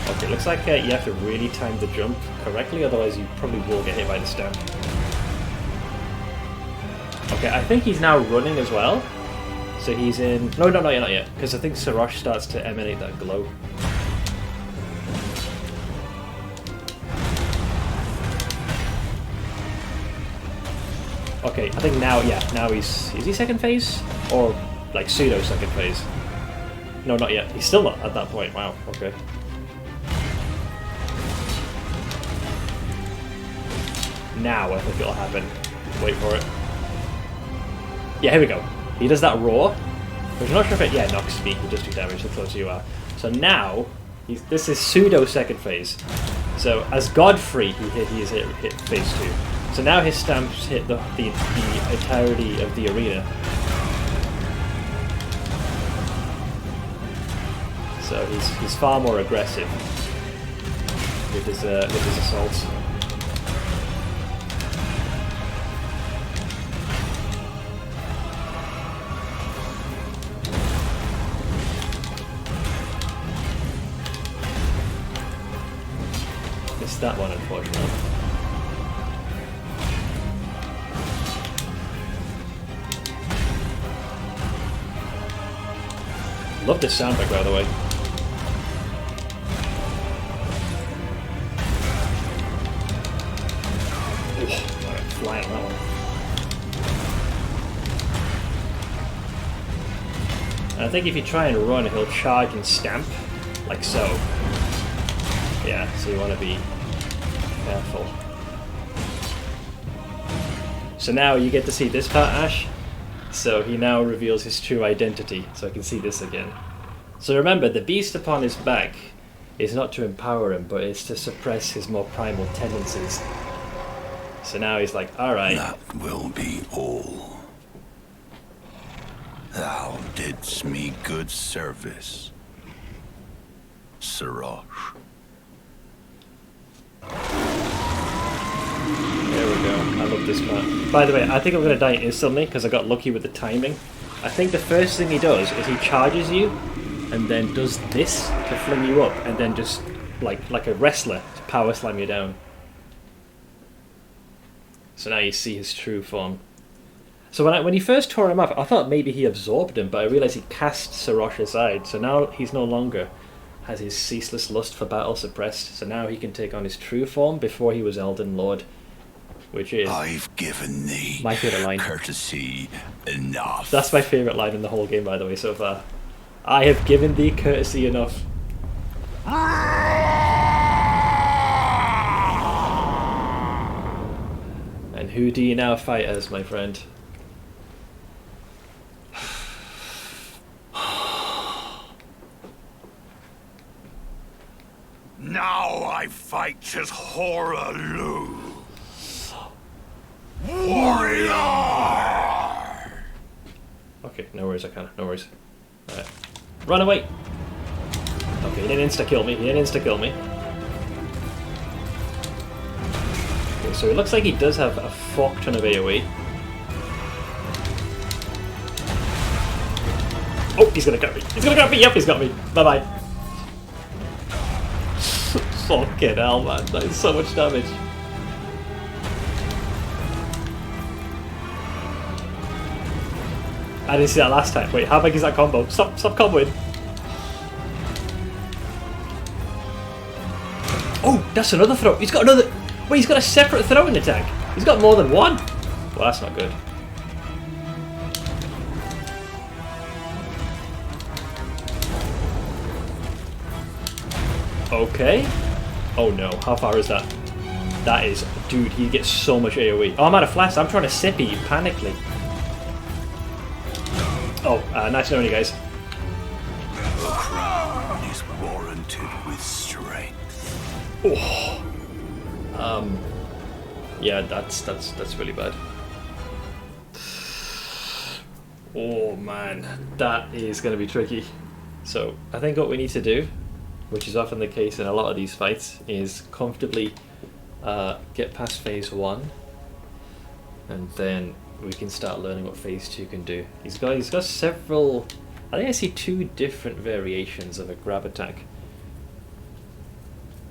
Okay, looks like you have to really time the jump correctly, otherwise you probably will get hit by the stem. Okay, I think he's now running as well. So he's in... No, not yet, because I think Sarosh starts to emanate that glow. Okay, I think now, yeah, now he's... Is he second phase? Or, like, pseudo second phase? No, not yet. He's still not at that point. Wow, okay. Now I think it'll happen. Wait for it. Yeah, here we go. He does that roar, which I'm not sure if it... Yeah, knocks me. He does do damage the closer you are. So now, this is pseudo second phase. So as Godfrey, he is hit phase 2. So now his stamps hit the entirety of the arena. So he's far more aggressive with his assaults. Missed that one, unfortunately. Love this soundtrack, by the way. Fly on that one. And I think if you try and run, he'll charge and stamp, like so. Yeah, so you want to be careful. So now you get to see this part, Ash. So he now reveals his true identity, so I can see this again. So remember, the beast upon his back is not to empower him, but it's to suppress his more primal tendencies. So now he's like, alright. That will be all. Thou didst me good service, Sarosh. There we go. I love this part. By the way, I think I'm going to die instantly because I got lucky with the timing. I think the first thing he does is he charges you and then does this to fling you up and then just, like a wrestler, to power slam you down. So now you see his true form. So when he first tore him up, I thought maybe he absorbed him, but I realised he cast Sarosh aside. So now he's no longer has his ceaseless lust for battle suppressed. So now he can take on his true form before he was Elden Lord. Which is I've given thee my favourite line. Courtesy enough. That's my favourite line in the whole game, by the way, so far. I have given thee courtesy enough. And who do you now fight as, my friend? Now I fight as Horalu. Warrior! Okay, no worries, I can't. No worries. Alright. Run away! Okay, he didn't insta-kill me. Okay, so it looks like he does have a fuck ton of AoE. Oh, he's gonna cut me. Yep, he's got me. Bye-bye. Fucking hell, man. That is so much damage. I didn't see that last time. Wait, how big is that combo? Stop comboing. Oh, that's another throw. He's got another... Wait, he's got a separate throwing attack. He's got more than one. Well, that's not good. Okay. Oh no, how far is that? That is... Dude, he gets so much AoE. Oh, I'm out of flash. I'm trying to sip you panically. Oh, nice knowing you guys. The crown is warranted with strength. Oh. Yeah, that's really bad. Oh man, that is going to be tricky. So I think what we need to do, which is often the case in a lot of these fights, is comfortably get past phase 1, and then we can start learning what phase 2 can do. He's got several. I think I see 2 different variations of a grab attack.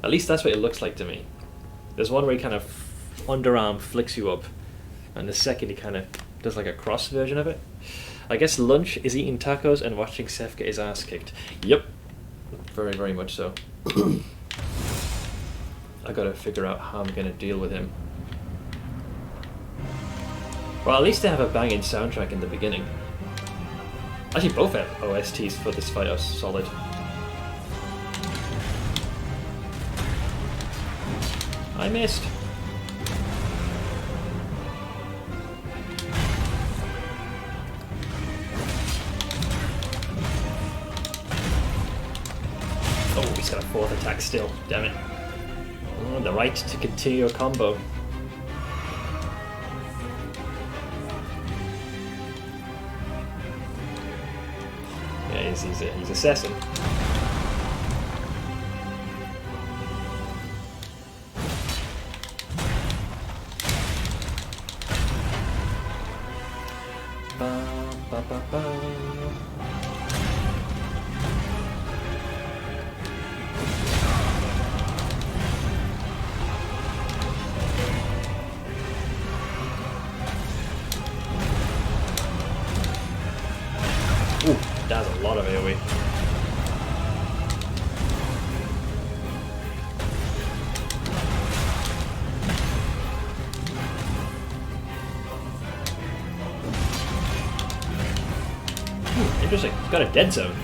At least that's what it looks like to me. There's one where he kind of underarm flicks you up, and the second he kind of does like a cross version of it. I guess lunch is eating tacos and watching Seth get his ass kicked. Yep, very, very much so. I gotta figure out how I'm gonna deal with him. Well, at least they have a banging soundtrack in the beginning. Actually, both have OSTs for this fight are solid. I missed. Oh, he's got a 4th attack still. Damn it. Oh, the right to continue your combo. Yeah, he's assessing. Ooh, that's a lot of AoE. Interesting. He's got a dead zone.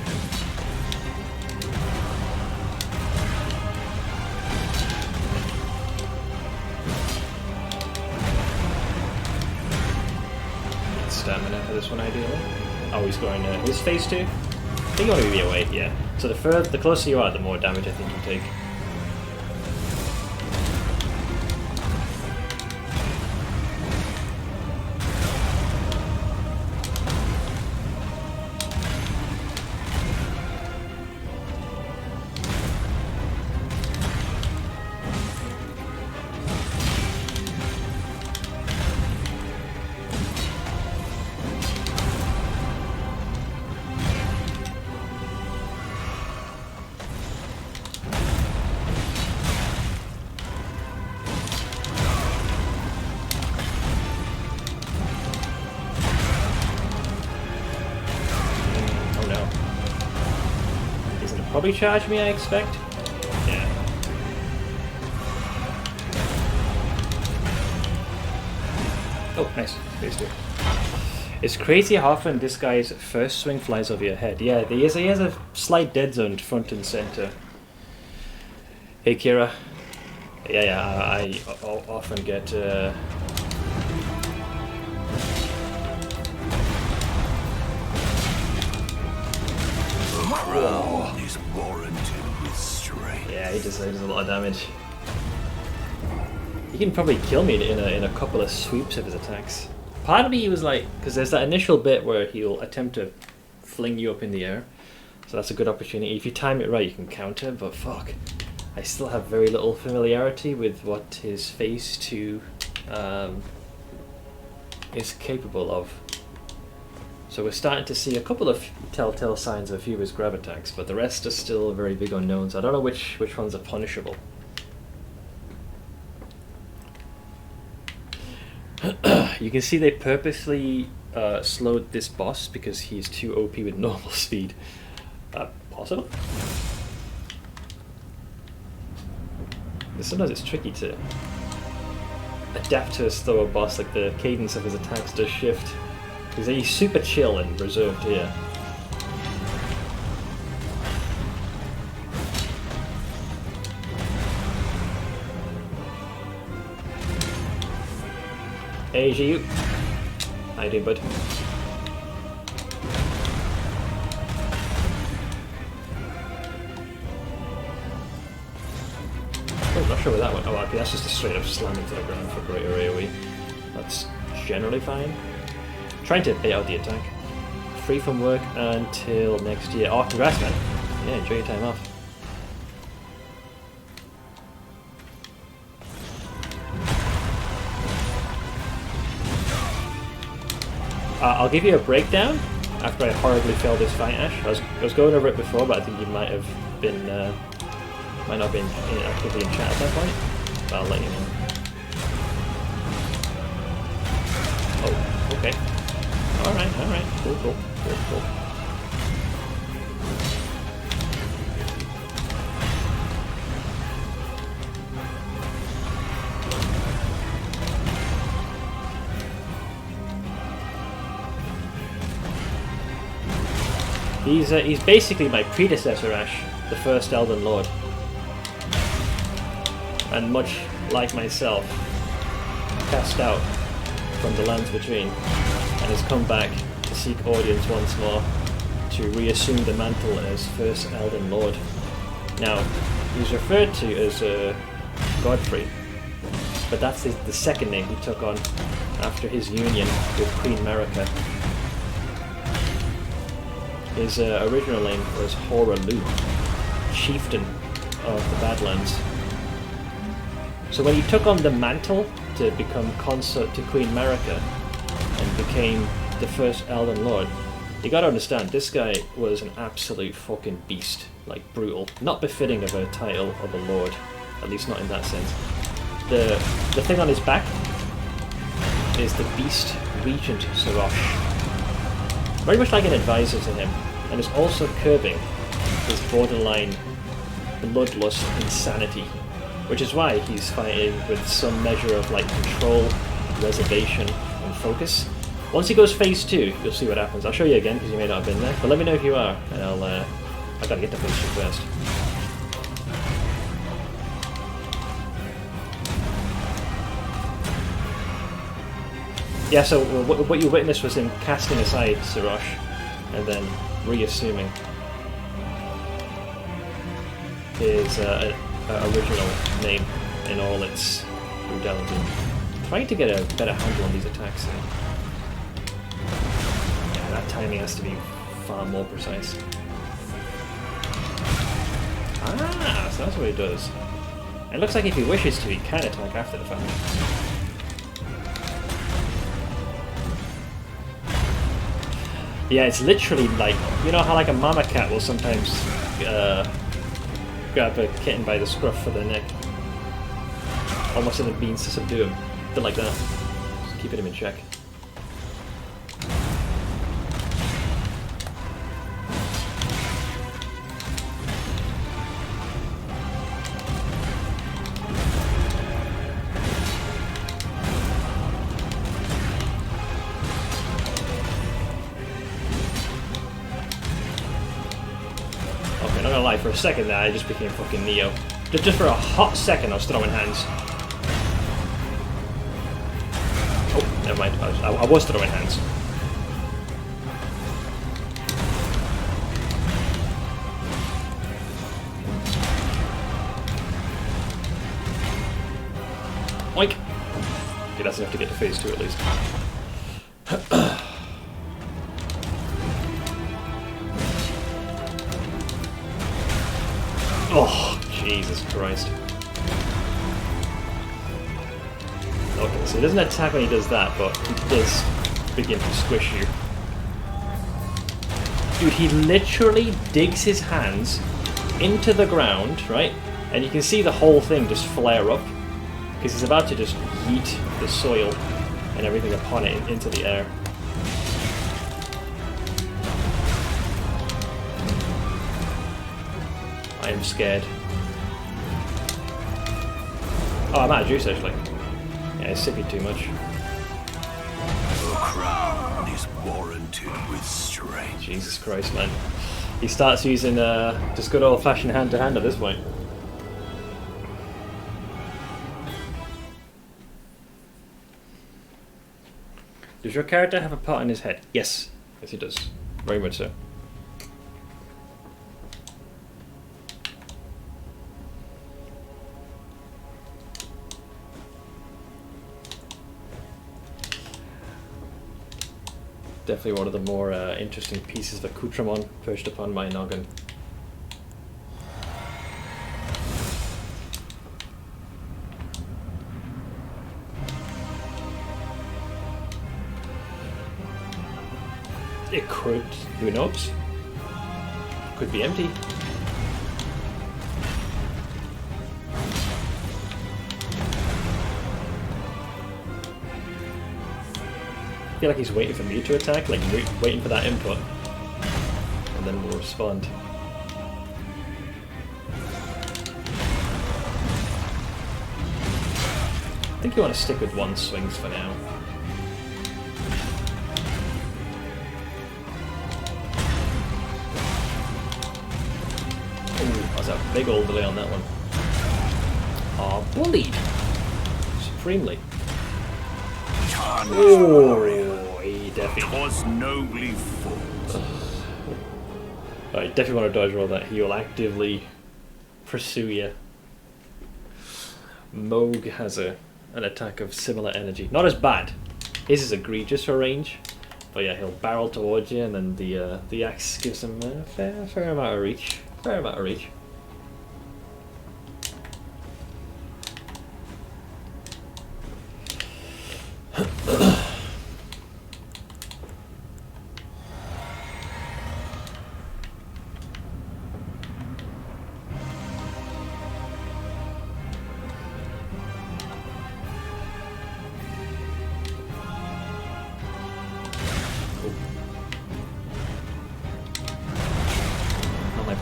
Need stamina for this one, ideally. Oh, he's going his phase 2? I think you want to be away, yeah. So the closer you are, the more damage I think you take. Probably charge me, I expect. Yeah. Oh, nice. Phase 2. It's crazy how often this guy's first swing flies over your head. Yeah, he has a slight dead zone front and center. Hey, Kira. Yeah, I often get... Crown is warranted with strength. Yeah, he does a lot of damage. He can probably kill me in a couple of sweeps of his attacks. Part of me was like, because there's that initial bit where he'll attempt to fling you up in the air, so that's a good opportunity. If you time it right, you can counter. But fuck, I still have very little familiarity with what his phase 2 is capable of. So we're starting to see a couple of telltale signs of a few of his grab attacks, but the rest are still very big unknowns. I don't know which ones are punishable. You can see they purposely slowed this boss because he's too OP with normal speed. Possible? Sometimes it's tricky to adapt to a slower boss, like the cadence of his attacks does shift. Because he's super chill and reserved here. Hey, Jiu. How you doing, bud? Oh, not sure where that went. Oh, okay, that's just a straight up slam into the ground for greater AoE. That's generally fine. Trying to bait out the attack. free from work until next year. Oh, congrats, man. Yeah, enjoy your time off. I'll give you a breakdown after I horribly failed this fight, Ash. I was going over it before, but I think you might have been, might not have been actively in chat at that point. But I'll let you know. Oh, okay. Alright. Cool. He's basically my predecessor, Ash, the first Elden Lord. And much like myself, cast out from the lands between, and has come back to seek audience once more to reassume the mantle as first Elden Lord. Now, he's referred to as Godfrey, but that's the second name he took on after his union with Queen Marika. His original name was Horalu, chieftain of the Badlands. So when he took on the mantle to become consort to Queen Marika and became the first Elden Lord, you gotta understand, this guy was an absolute fucking beast. Like, brutal. Not befitting of a title of a lord, at least not in that sense. The thing on his back is the Beast Regent Sarosh. Very much like an advisor to him, and is also curbing his borderline bloodlust insanity, which is why he's fighting with some measure of like control, reservation, and focus. Once he goes phase 2, you'll see what happens. I'll show you again because you may not have been there, but let me know if you are, and I gotta get to phase 2 first. Yeah, so what you witnessed was him casting aside Sarosh and then reassuming his original name in all its brutality. Trying to get a better handle on these attacks. Yeah, that timing has to be far more precise. Ah, so that's what he does. It looks like if he wishes to, he can attack after the fact. Yeah, it's literally like, you know how like a mama cat will sometimes grab a kitten by the scruff of the neck, almost in the means to subdue him. A bit like that. Just keeping him in check. For a second there, I just became fucking Neo. Just for a hot second, I was throwing hands. Oh, never mind. I was throwing hands. Oink! Okay, that's enough to get to phase 2 at least. Oh, Jesus Christ. Okay, so he doesn't attack when he does that, but he does begin to squish you. Dude, he literally digs his hands into the ground, right? And you can see the whole thing just flare up, because he's about to just yeet the soil and everything upon it into the air. I am scared. Oh, I'm out of juice actually. Yeah, it's sipping too much. The crown is warranted with strength. Jesus Christ, man. He starts using just good old-fashioned hand-to-hand at this point. Does your character have a pot in his head? Yes. Yes, he does. Very much so. Definitely one of the more interesting pieces of accoutrement perched upon my noggin. It could, who knows? Could be empty. I feel like he's waiting for me to attack, like waiting for that input, and then we'll respond. I think you want to stick with one swings for now. A big old delay on that one. Oh, bullied! Supremely. Oh, he definitely was nobly fought. I definitely want to dodge roll that. He will actively pursue you. Moog has an attack of similar energy. Not as bad. His is egregious for range. But yeah, he'll barrel towards you and then the axe gives him a fair amount of reach. Fair amount of reach.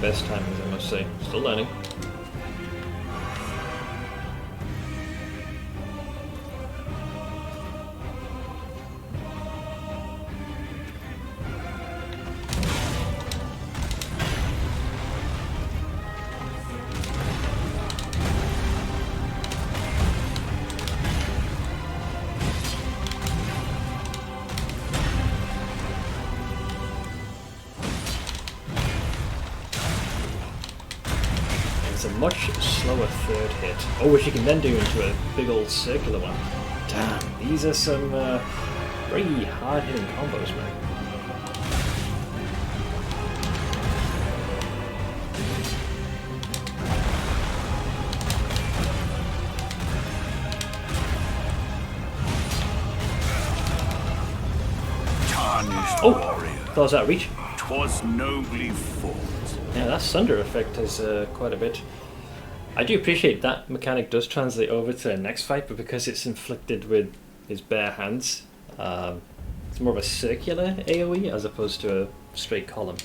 Best timings, I must say. Still learning. It's a much slower third hit. Oh, which you can then do into a big old circular one. Damn, these are some very hard-hitting combos, man. Tarnished warrior. That was out of reach. 'Twas nobly fought. Yeah, that Sunder effect has quite a bit. I do appreciate that mechanic does translate over to the next fight, but because it's inflicted with his bare hands, it's more of a circular AoE as opposed to a straight column.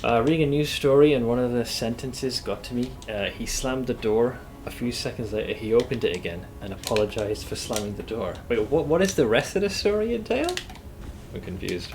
Reading a news story, and one of the sentences got to me. He slammed the door. A few seconds later, he opened it again and apologized for slamming the door. Wait, what is the rest of the story entail? I'm confused.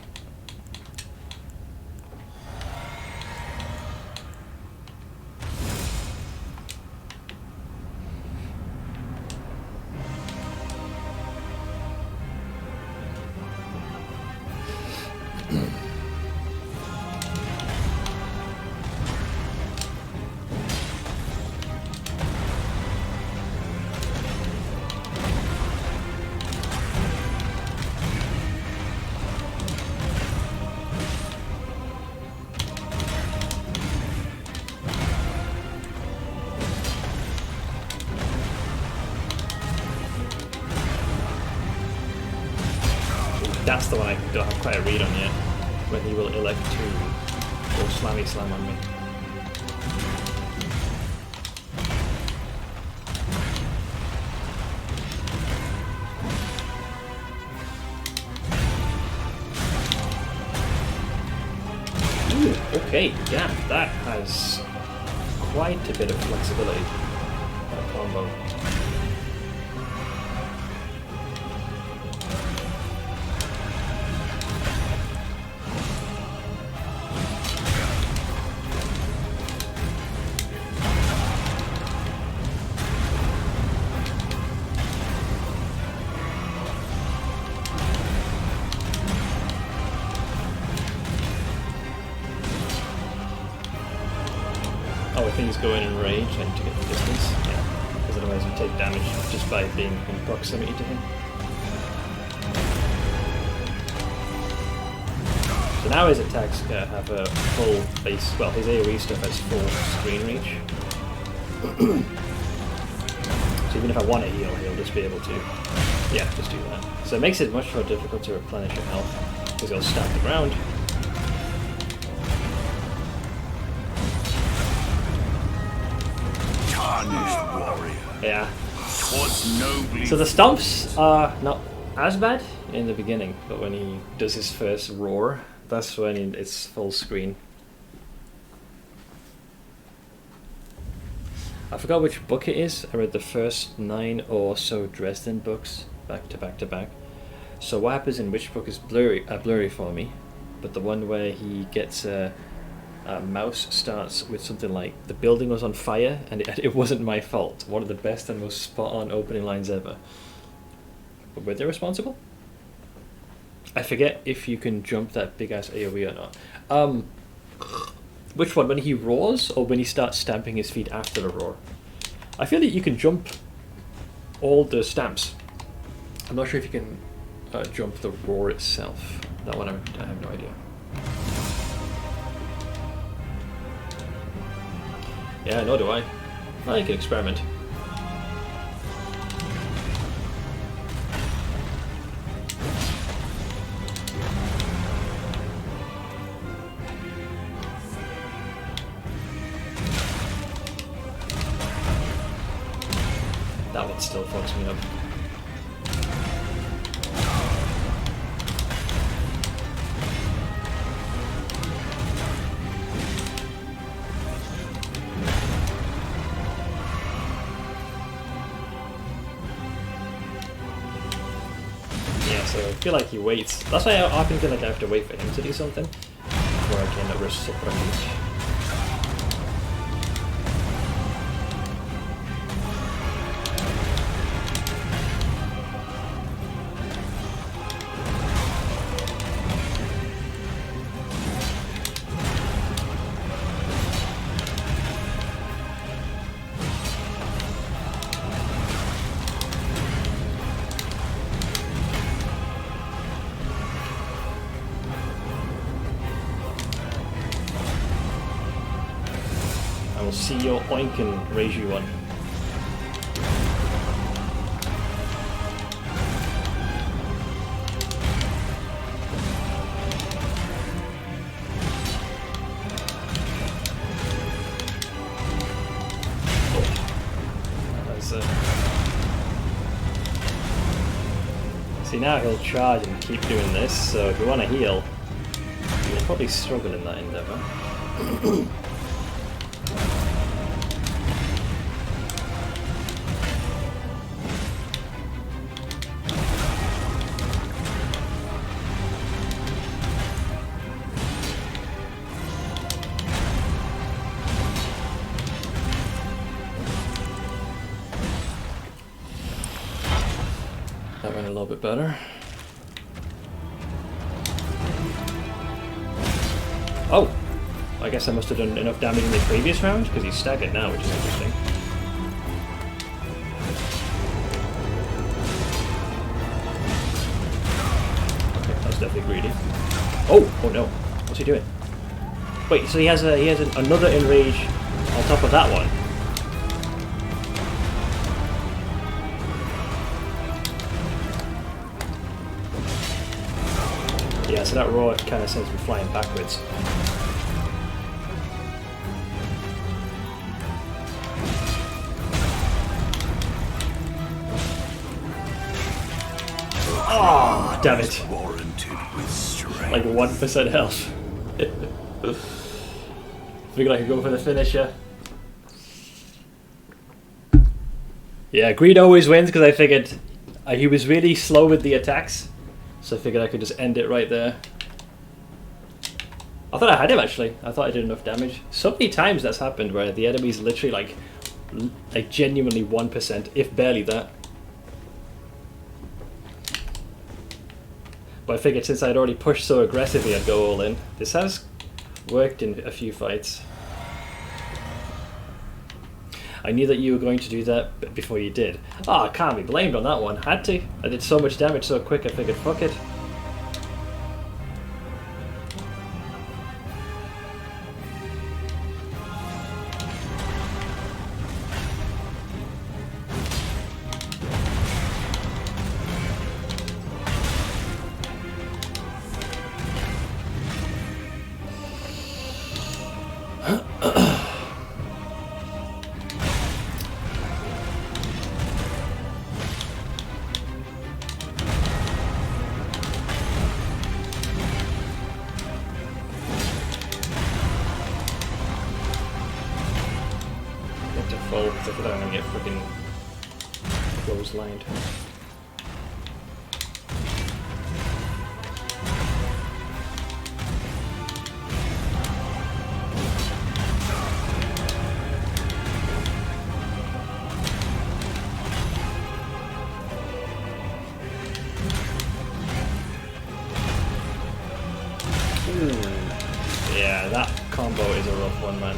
That's the one I don't have quite a read on yet, when he will elect to go slammy slam on me. Ooh, okay, yeah, that has quite a bit of flexibility. That combo. Oh, I think he's going in range and to get the distance. Yeah, because otherwise you take damage just by being in proximity to him. So now his attacks have a full base, well, his AoE stuff has full screen reach. So even if I want to heal, he'll just be able to, yeah, just do that. So it makes it much more difficult to replenish your health, because he'll stab the ground. Tarnished warrior. Yeah. 'Twas nobly So the stomps are not as bad in the beginning, but when he does his first roar, that's when it's full screen. I forgot which book it is. I read the first 9 or so Dresden books back to back to back. So what happens in which book is blurry for me, but the one where he gets Mouse starts with something like, the building was on fire and it wasn't my fault. One of the best and most spot on opening lines ever. But were they responsible? I forget if you can jump that big ass AoE or not. Which one, when he roars or when he starts stamping his feet after the roar? I feel that you can jump all the stamps. I'm not sure if you can jump the roar itself. That one I have no idea. Yeah, nor do I. Well, you can experiment. That one still fucks me up. So I feel like he waits. That's why I often feel like I have to wait for him to do something before I can reciprocate. I will see your oink and raise you one. See, now he'll charge and keep doing this, so if you want to heal, you'll probably struggle in that endeavor. That went a little bit better. Oh! I guess I must have done enough damage in the previous round, because he's staggered now, which is interesting. Okay, that's definitely greedy. Oh! Oh no! What's he doing? Wait, so he has another enrage on top of that one. Yeah, so that roar kind of sends me flying backwards. Oh, damn it. Like 1% health. Figured I could go for the finisher. Yeah, greed always wins because I figured he was really slow with the attacks. So I figured I could just end it right there. I thought I had him actually. I thought I did enough damage. So many times that's happened where the enemy's literally like genuinely 1%, if barely that. But I figured since I'd already pushed so aggressively, I'd go all in. This has worked in a few fights. I knew that you were going to do that before you did. Oh, I can't be blamed on that one. Had to. I did so much damage so quick, I figured, fuck it. careful, because I feel like I'm gonna get freaking clotheslined. Yeah, that combo is a rough one, man.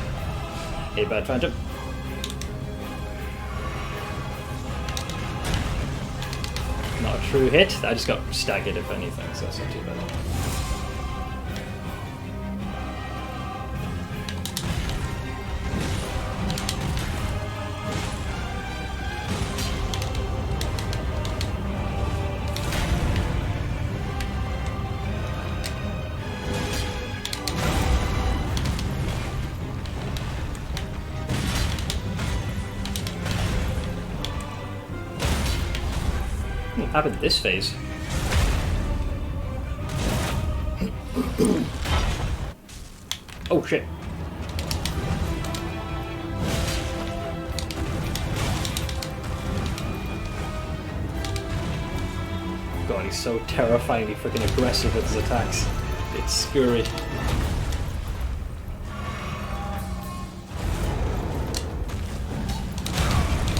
Hey, bad phantom. Not a true hit. I just got staggered, if anything, so that's not too bad. What happened to this phase? Oh shit. God, he's so terrifyingly freaking aggressive with his attacks. It's scary.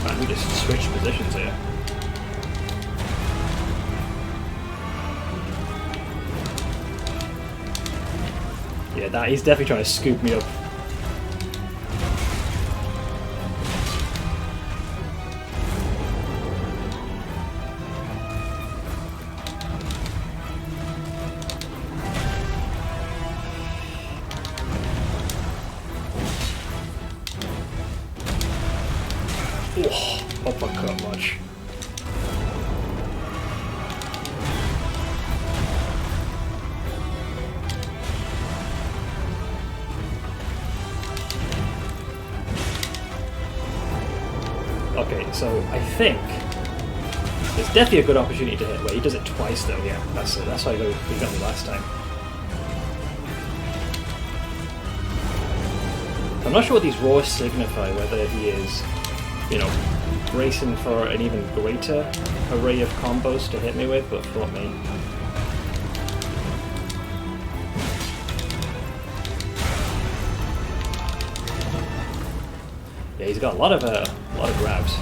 Man, we just switched positions here. Yeah, that he's definitely trying to scoop me up. Oh, uppercut much. Okay, so I think there's definitely a good opportunity to hit. Wait, he does it twice though. Yeah, that's why he got me last time. I'm not sure what these roars signify. Whether he is, you know, bracing for an even greater array of combos to hit me with, but fuck me. Yeah, he's got a lot of grabs.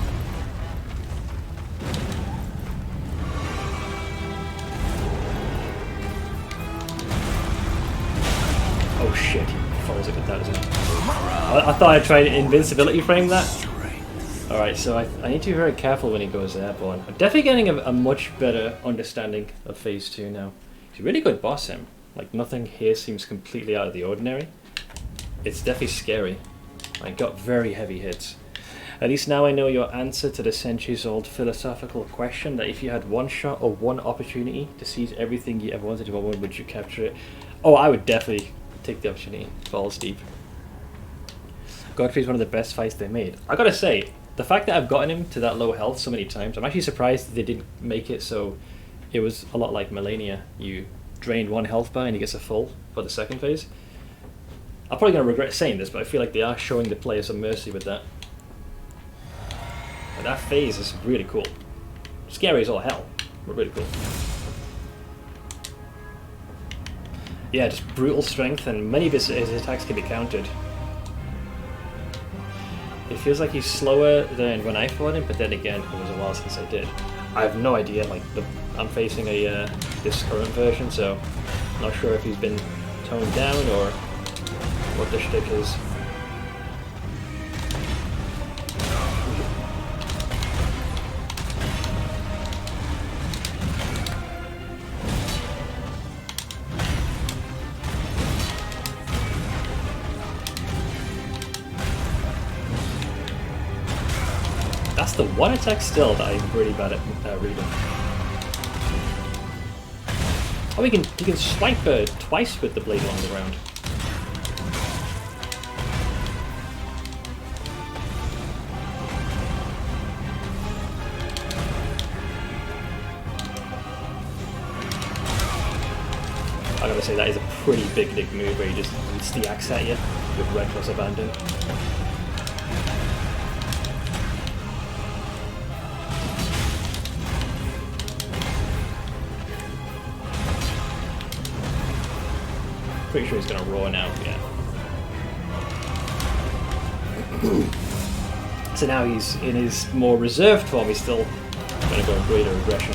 Oh shit, he follows it with that, doesn't he? I thought I'd try invincibility frame that. Alright, so I need to be very careful when he goes airborne. I'm definitely getting a much better understanding of Phase 2 now. He's a really good boss, him. Like, nothing here seems completely out of the ordinary. It's definitely scary. I got very heavy hits. At least now I know your answer to the centuries-old philosophical question that if you had one shot or one opportunity to seize everything you ever wanted to, when would you capture it? Oh, I would definitely take the opportunity. Balls deep. Godfrey's one of the best fights they made. I gotta say, the fact that I've gotten him to that low health so many times, I'm actually surprised that they didn't make it so it was a lot like Melania. You drain one health bar and he gets a full for the second phase. I'm probably going to regret saying this, but I feel like they are showing the player some mercy with that. And that phase is really cool. Scary as all hell, but really cool. Yeah, just brutal strength, and many of his attacks can be countered. It feels like he's slower than when I fought him, but then again, it was a while since I did. I have no idea, like, I'm facing a this current version, so I'm not sure if he's been toned down or what the shtick is. That's the one attack still that I'm really bad at reading. Oh, he can swipe twice with the blade along the ground. I gotta say, that is a pretty big move where he just eats the axe at you with reckless abandon. Pretty sure he's gonna roar now, yeah. So now he's in his more reserved form, he's still gonna go greater aggression.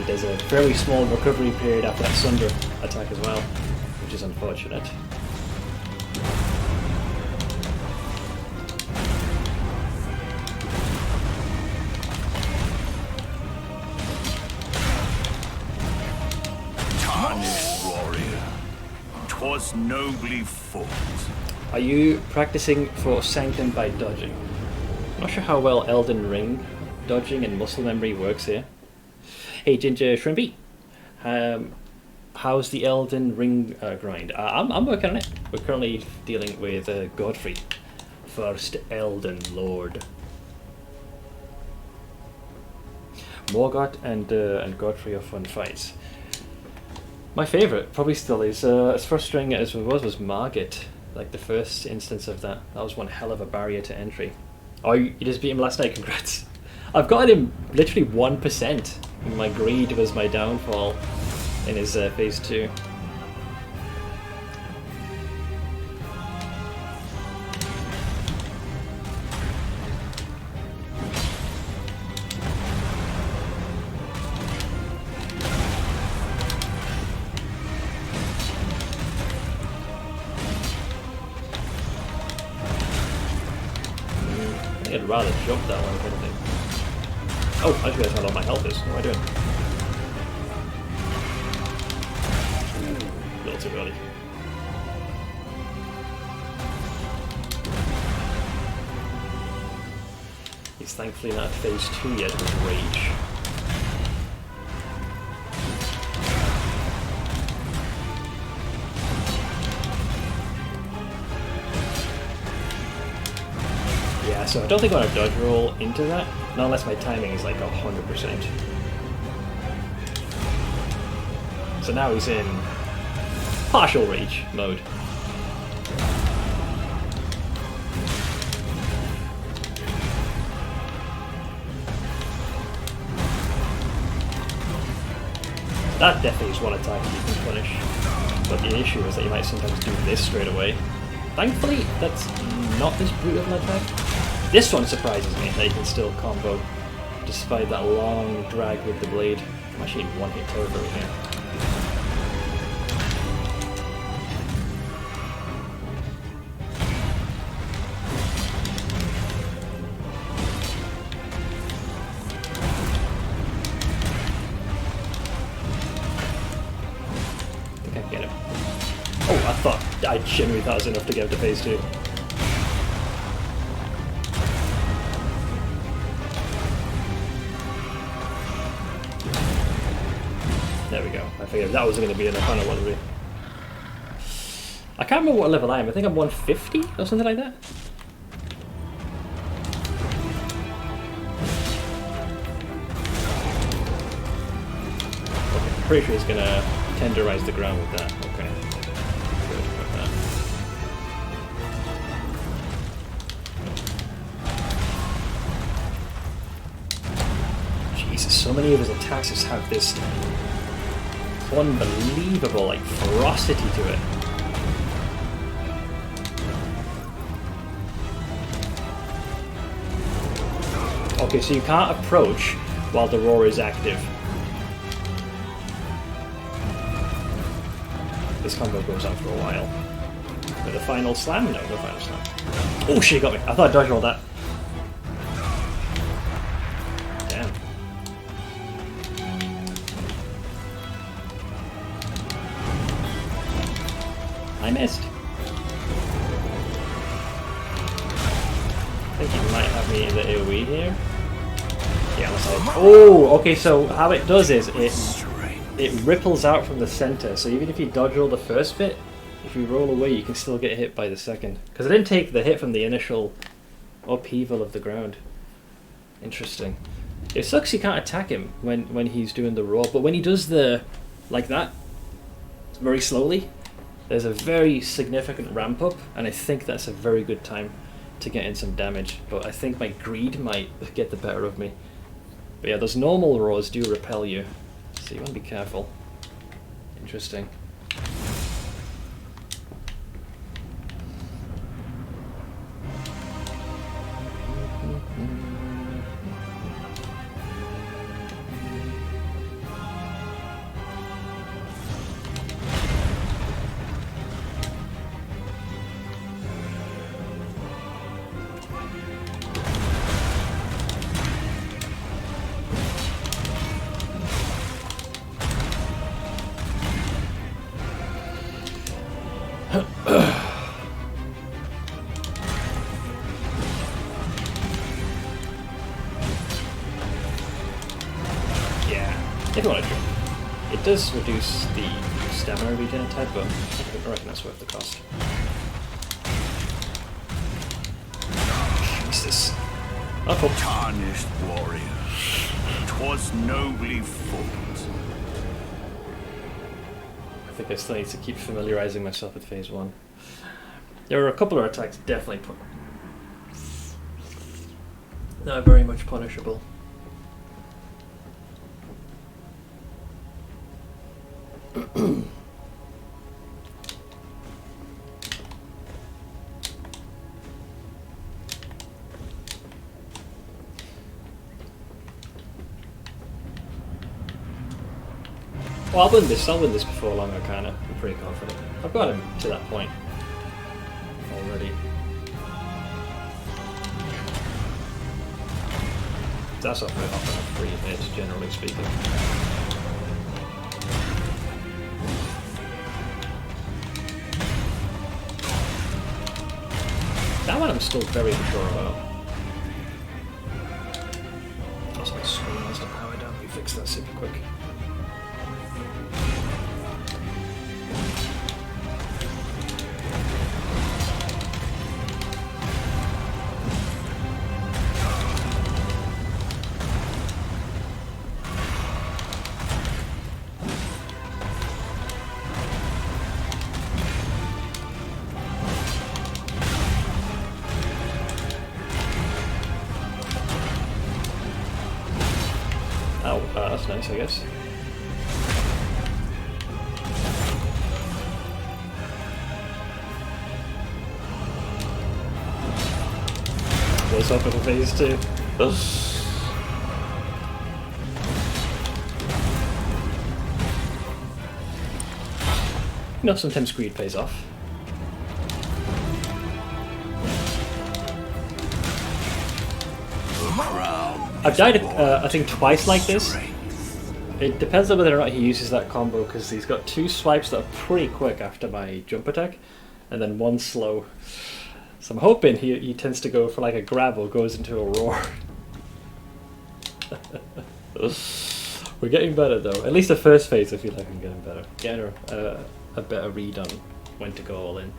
There's a fairly small recovery period after that Sunder attack as well, which is unfortunate. Tarnished warrior, 'twas nobly fought. Are you practicing for Sanctum by dodging? I'm not sure how well Elden Ring dodging and muscle memory works here. Hey Ginger Shrimpy, how's the Elden Ring grind? I'm working on it. We're currently dealing with Godfrey, first Elden Lord. Morgoth and Godfrey are fun fights. My favourite probably still is, as frustrating as it was Margit. Like the first instance of that. That was one hell of a barrier to entry. Oh, you just beat him last night, congrats. I've got him literally 1%. My greed was my downfall in his phase 2. I think I'd rather jump that one, if anything. Oh, I just realized how low my health is. What am I doing? A little too early. He's thankfully not at phase 2 yet with Rage. Yeah, so I don't think I want to dodge roll into that. Not unless my timing is like 100%. So now he's in partial rage mode. That definitely is one attack you can punish. But the issue is that you might sometimes do this straight away. Thankfully, that's not as brutal of an attack. This one surprises me that you can still combo despite that long drag with the blade. I'm actually in one hit territory here. I think I can get him. Oh, I genuinely thought it was enough to get up to phase 2. There we go. I figured that wasn't going to be enough. I don't know what to do. I can't remember what level I am. I think I'm 150 or something like that. Okay, pretty sure he's going to tenderize the ground with that. Okay. Good with that. Jesus, so many of his attacks just have this unbelievable like ferocity to it. Okay, so you can't approach while the roar is active. This combo goes on for a while. With a final slam? No, no final slam. Oh shit, got me. I thought I dodged all that. Damn. I missed. I think he might have me in the AoE here. Yeah, let's hope. Oh, okay, so how it does is it ripples out from the center, so even if you dodge roll the first bit, if you roll away you can still get hit by the second. Because I didn't take the hit from the initial upheaval of the ground. Interesting. It sucks you can't attack him when he's doing the roar, but when he does the, like that, very slowly, there's a very significant ramp up, and I think that's a very good time to get in some damage, but I think my greed might get the better of me. But yeah, those normal roars do repel you, so you want to be careful. Interesting. If you want to jump. It does reduce the stamina regen a tad, but I reckon that's worth the cost. Jesus. Oh, Tarnished warrior, 'twas nobly fought. I think I still need to keep familiarizing myself with phase 1. There are a couple of attacks definitely not very much punishable. Well, I'll win this before long, I'm pretty confident. I've got him to that point already. That's often a free hit, generally speaking. That one I'm still very unsure about. Also, my screen has to power down. We fix that super quick. That's nice, I guess. What's up with phase 2? You know, sometimes greed pays off. I've died, I think, twice like this. It depends on whether or not he uses that combo, because he's got 2 swipes that are pretty quick after my jump attack, and then 1 slow. So I'm hoping he tends to go for like a grab or goes into a roar. We're getting better though. At least the first phase I feel like I'm getting better. Getting a better read on when to go all in.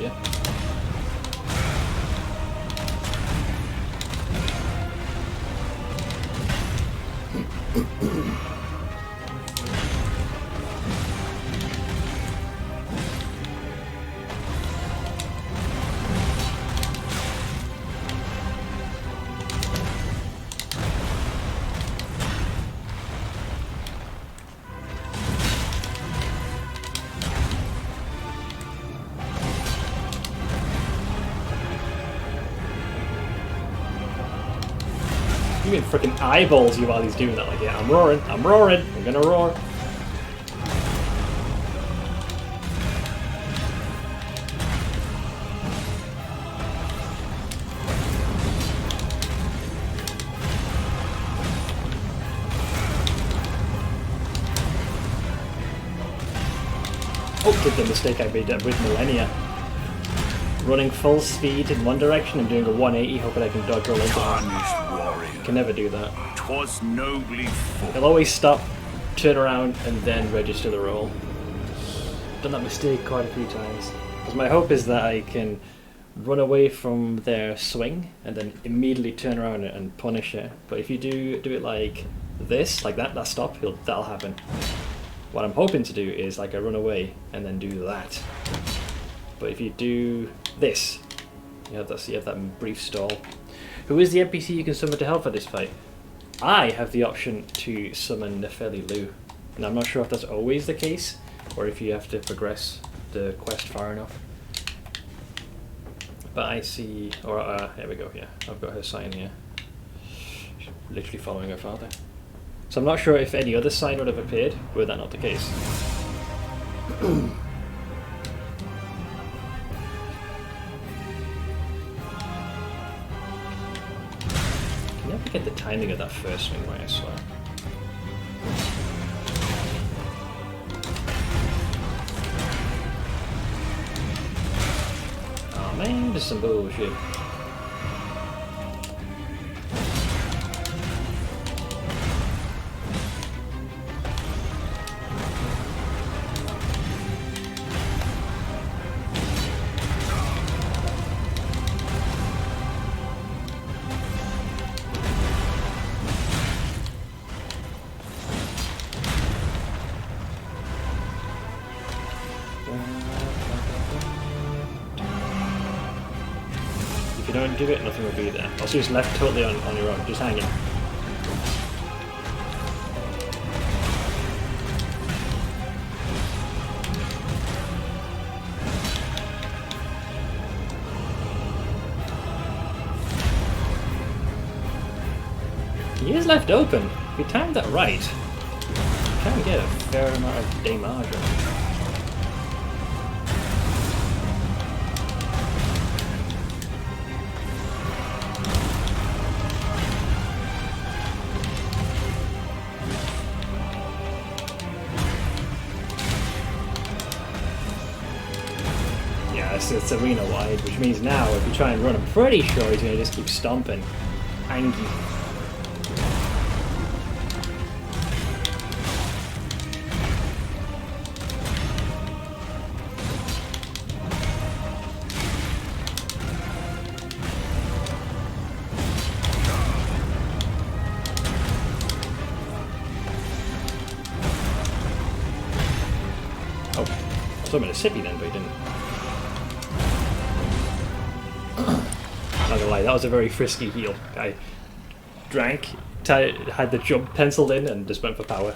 Yeah. He even freaking eyeballs you while he's doing that. Like, yeah, I'm roaring, I'm gonna roar. Oh, did the mistake I made with Millennia. running full speed in one direction and doing a 180, hoping I can dodge roll into him. Tarnished warrior. Can never do that. 'Twas nobly fought. He'll always stop, turn around, and then register the roll. Done that mistake quite a few times. Because my hope is that I can run away from their swing and then immediately turn around and punish it. But if you do it like this, like that stop, that'll happen. What I'm hoping to do is like I run away and then do that. But if you do this, you have that brief stall. Who is the NPC you can summon to help for this fight? I have the option to summon Nefeli Lu. And I'm not sure if that's always the case, or if you have to progress the quest far enough. But I see, or here we go, yeah, I've got her sign here. She's literally following her father. So I'm not sure if any other sign would have appeared, were that not the case. Can never get the timing of that first swing right, I swear. Oh man, this is some bullshit. If you don't do it, nothing will be there. Also, just left totally on your own, just hanging. He is left open. If you timed that right, you can get a fair amount of damage on it. It's arena wide, which means now if you try and run, I'm pretty sure he's going to just keep stomping. Angie. Oh, I saw him in a sippy then, but he didn't. Not gonna lie, that was a very frisky heal. I drank, had the jump penciled in, and just went for power.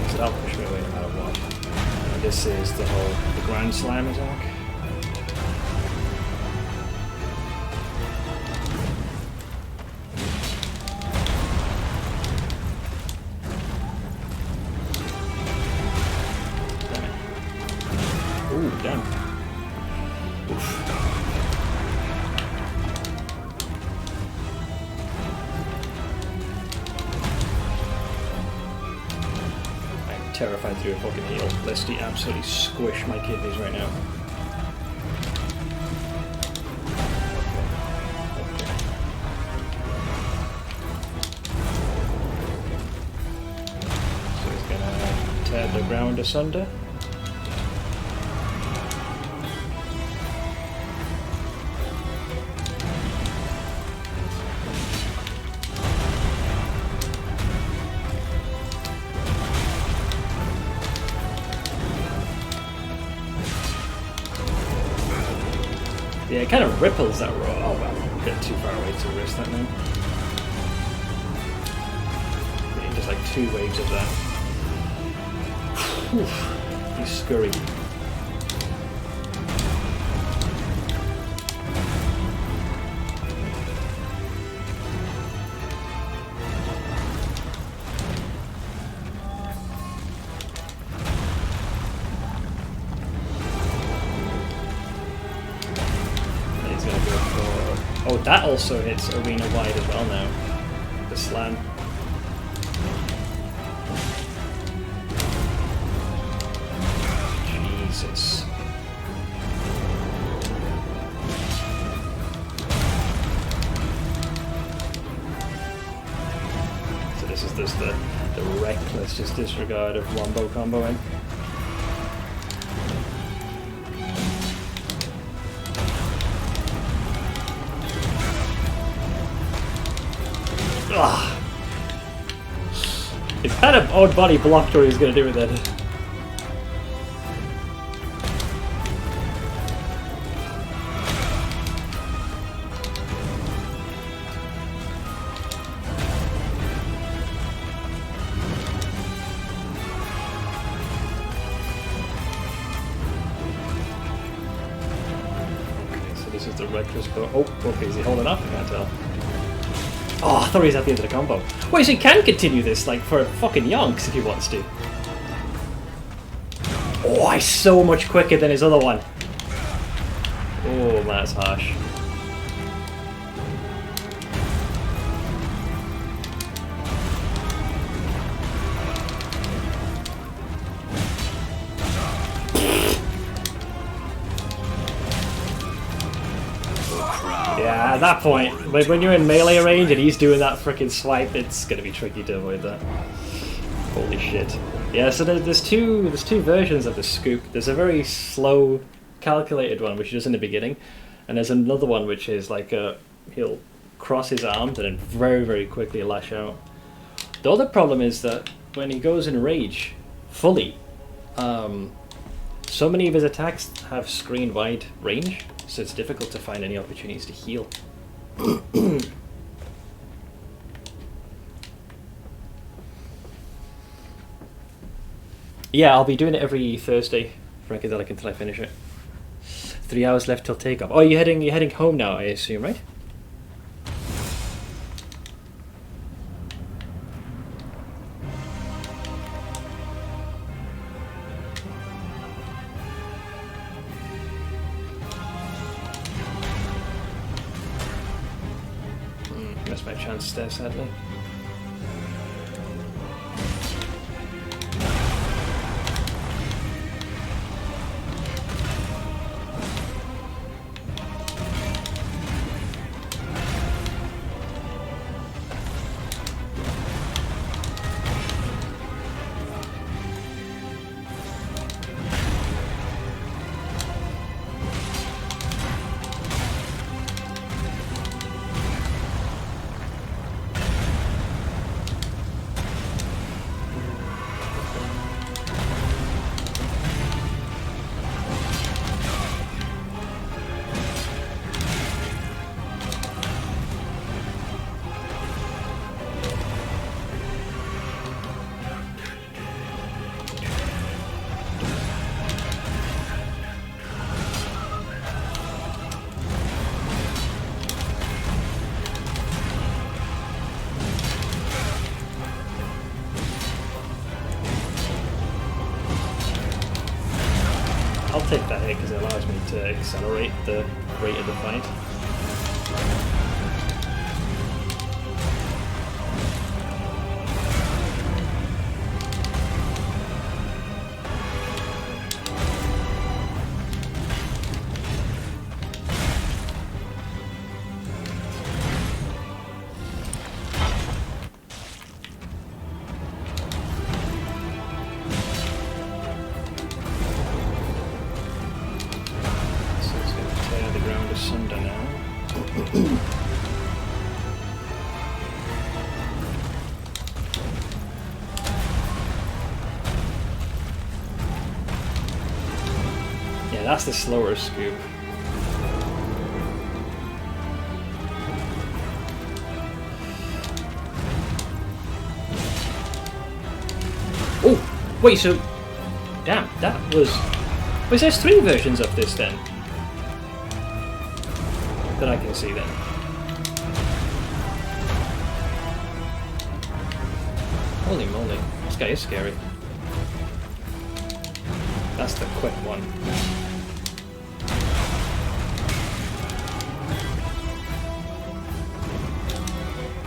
So that'll push me away no matter what. And this is the Grand Slam attack. Ooh, damn. Oof. I'm terrified to do a fucking heal, lest he absolutely squish my kidneys right now. So he's gonna tear the ground asunder. Yeah, it kind of ripples that roll. Oh well, a bit too far away to risk that now. Yeah, just like 2 waves of that. Whew, he's scurry. Oh, that also hits arena wide as well now. The slam. the reckless just disregard of wombo comboing. Ugh. It's kind of odd body blocked what he's going to do with it. Okay, so this is the reckless go. Oh, okay, is he holding up? I can't tell. Oh, I thought he was at the end of the combo. Wait, so he can continue this, like, for fucking yonks if he wants to. Oh, he's so much quicker than his other one. Oh, man, that's harsh. Yeah, at that point, when you're in melee range and he's doing that freaking swipe, it's gonna be tricky to avoid that. Holy shit. Yeah, so there's two versions of the scoop. There's a very slow, calculated one, which he does in the beginning, and there's another one which is like he'll cross his arms and then very, very quickly lash out. The other problem is that when he goes in rage fully, so many of his attacks have screen-wide range, so it's difficult to find any opportunities to heal. Yeah, I'll be doing it every Thursday, Frankadelic, until I finish it. 3 hours left till takeoff. Oh, you're heading home now, I assume, right? That's my chance there, sadly. I'll take that hit because it allows me to accelerate the rate of the fight. Yeah, that's the slower scoop. Oh, wait, so... Damn, that was... Wait, there's 3 versions of this then? That I can see then. Holy moly, this guy is scary. That's the quick one.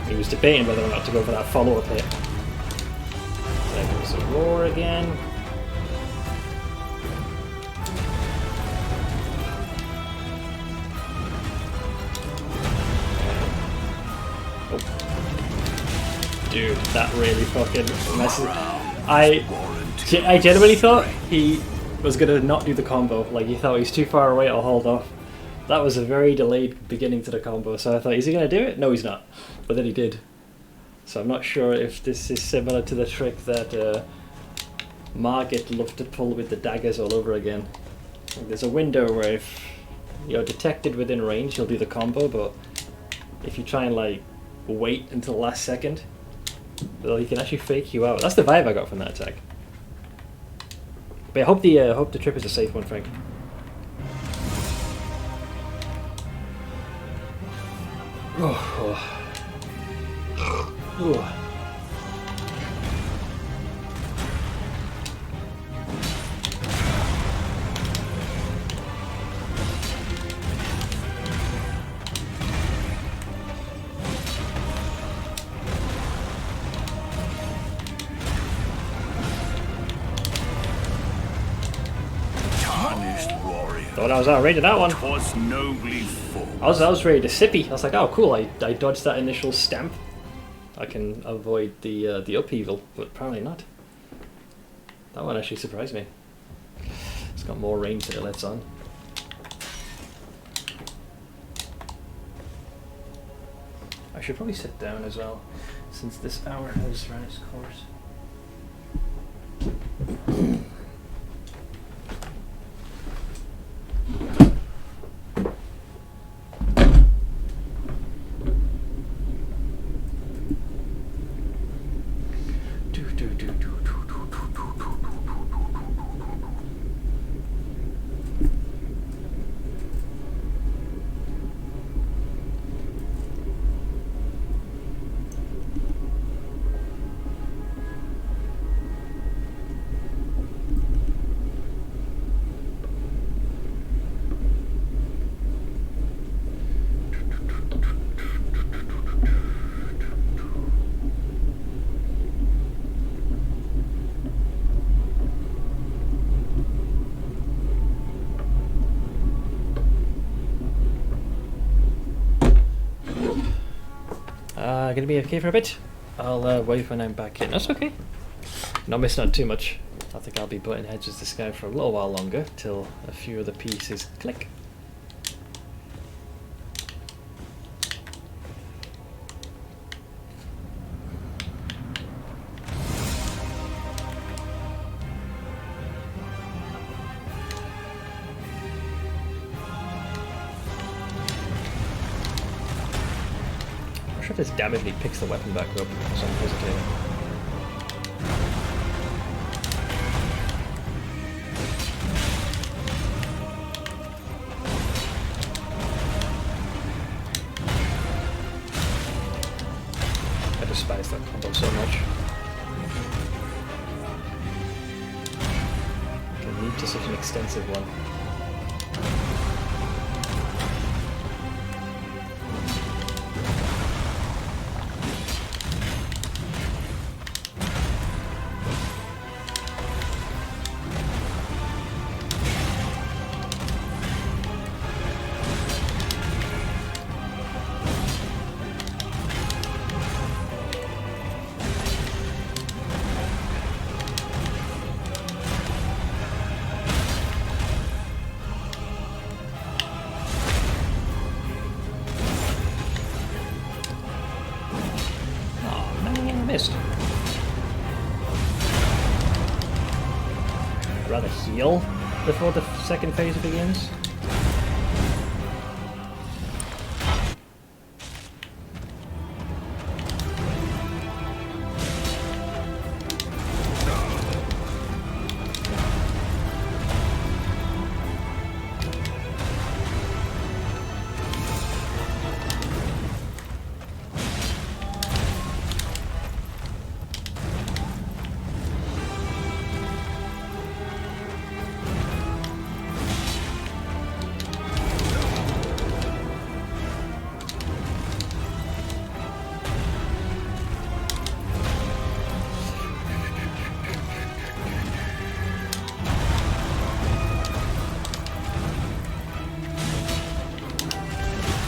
He was debating whether or not to go for that follow-up hit. There goes the roar again. Dude, that really fucking messes. I genuinely thought he was gonna not do the combo. Like he thought he's too far away to hold off. That was a very delayed beginning to the combo. So I thought, is he gonna do it? No, he's not. But then he did. So I'm not sure if this is similar to the trick that Margit loved to pull with the daggers all over again. Like there's a window where if you're detected within range, you'll do the combo, but if you try and like wait until the last second, well, he can actually fake you out. That's the vibe I got from that attack. But I hope the trip is a safe one, Frank. Oh. Oh. Tarnished warrior. Thought I was outrated that one. 'Twas nobly fought. I was ready to sippy. I was like, oh cool, I dodged that initial stamp. I can avoid the upheaval, but apparently not. That one actually surprised me. It's got more range than it lets on. I should probably sit down as well, since this hour has run its course. Gonna be okay for a bit. I'll wait when I'm back in. That's okay. Not missing out too much. I think I'll be butting heads with this guy for a little while longer, till a few of the pieces click. I'm not sure if this damage me picks the weapon back up, so I'm hesitating. I despise that combo so much. Can lead to such an extensive one. Missed. I'd rather heal before the second phase begins.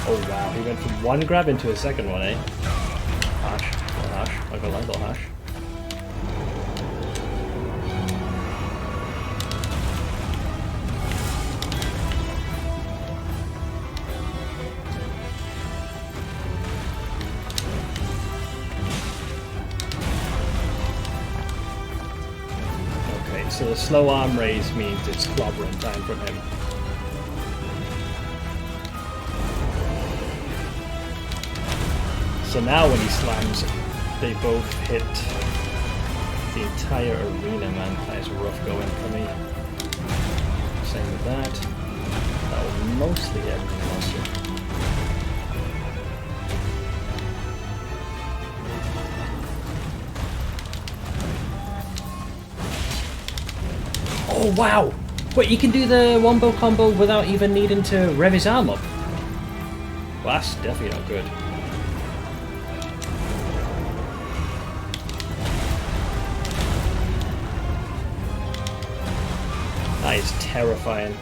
Oh wow, he went from one grab into a second one, eh? Harsh, harsh. Not gonna lie, little hash. Okay, so the slow arm raise means it's clobbering time from him. So now when he slams, they both hit the entire arena, man. That is rough going for me. Same with that. That was mostly everything else. Oh wow! Wait, you can do the wombo combo without even needing to rev his arm up? Well, that's definitely not good. That is terrifying.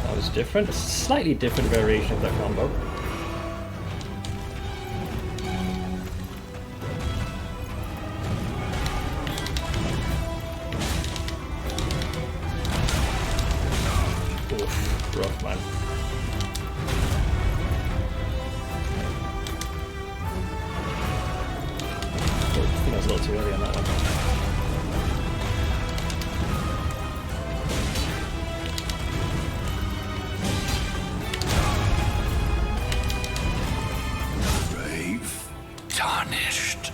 That was different. A slightly different variation of that combo. Oof, rough, man. I think I was a little too early on that one. Brave, tarnished.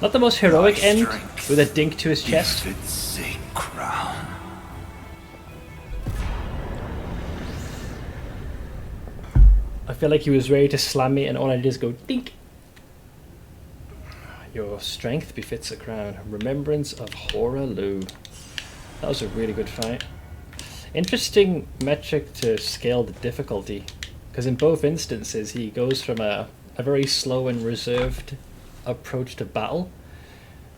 Not the most heroic end, with a dink to his chest. Befits a crown. I feel like he was ready to slam me and all I did is go dink. Your strength befits a crown. Remembrance of Horalu. That was a really good fight. Interesting metric to scale the difficulty, because in both instances he goes from a very slow and reserved approach to battle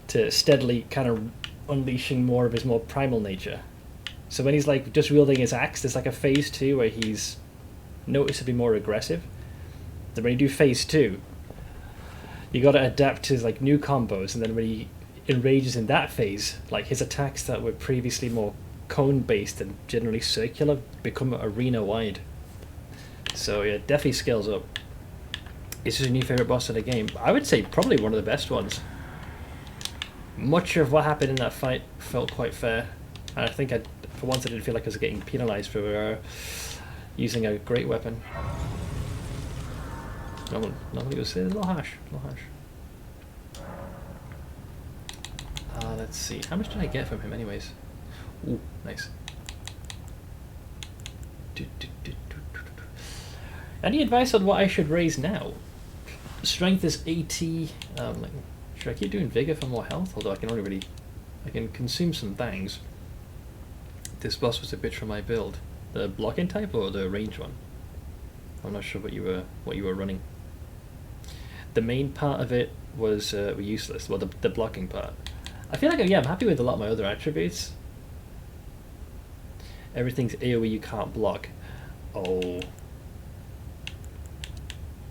to steadily kind of unleashing more of his more primal nature. So when he's like just wielding his axe, there's like a phase 2 where he's noticeably more aggressive. Then when you do phase 2, you got to adapt to like new combos, and then when he enrages in that phase, like his attacks that were previously more cone based and generally circular become arena wide. So yeah, definitely scales up. Is this a new favorite boss of the game? I would say probably one of the best ones. Much of what happened in that fight felt quite fair, and I think for once I didn't feel like I was getting penalized for using a great weapon. Normally it was a little harsh. Let's see. How much did I get from him anyways? Ooh, nice. Any advice on what I should raise now? Strength is 80. Should I keep doing Vigor for more health? Although I can consume some bangs. This boss was a bitch for my build. The blocking type or the range one? I'm not sure what you were running. The main part of it was useless. Well, the blocking part. I feel like I'm happy with a lot of my other attributes. Everything's AoE you can't block. Oh.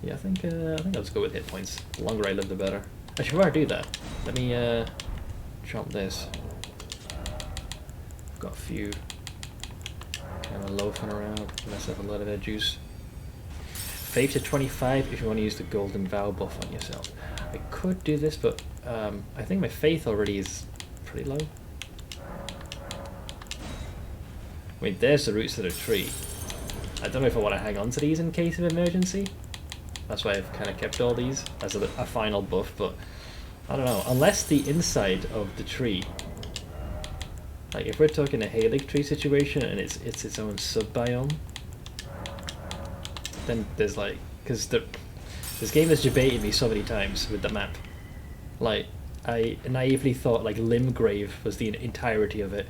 Yeah, I think I'll just go with hit points. The longer I live, the better. Actually, before I do that, let me chomp this. I've got a few kind of loafing around. Mess up a lot of their juice. Faith to 25 if you want to use the golden vow buff on yourself. I could do this, but I think my faith already is pretty low. I mean, there's the roots of the tree. I don't know if I want to hang on to these in case of emergency. That's why I've kind of kept all these as a final buff, but I don't know. Unless the inside of the tree, like if we're talking a Halig tree situation and it's its own sub-biome, then there's like, because this game has debated me so many times with the map. Like, I naively thought like Limgrave was the entirety of it,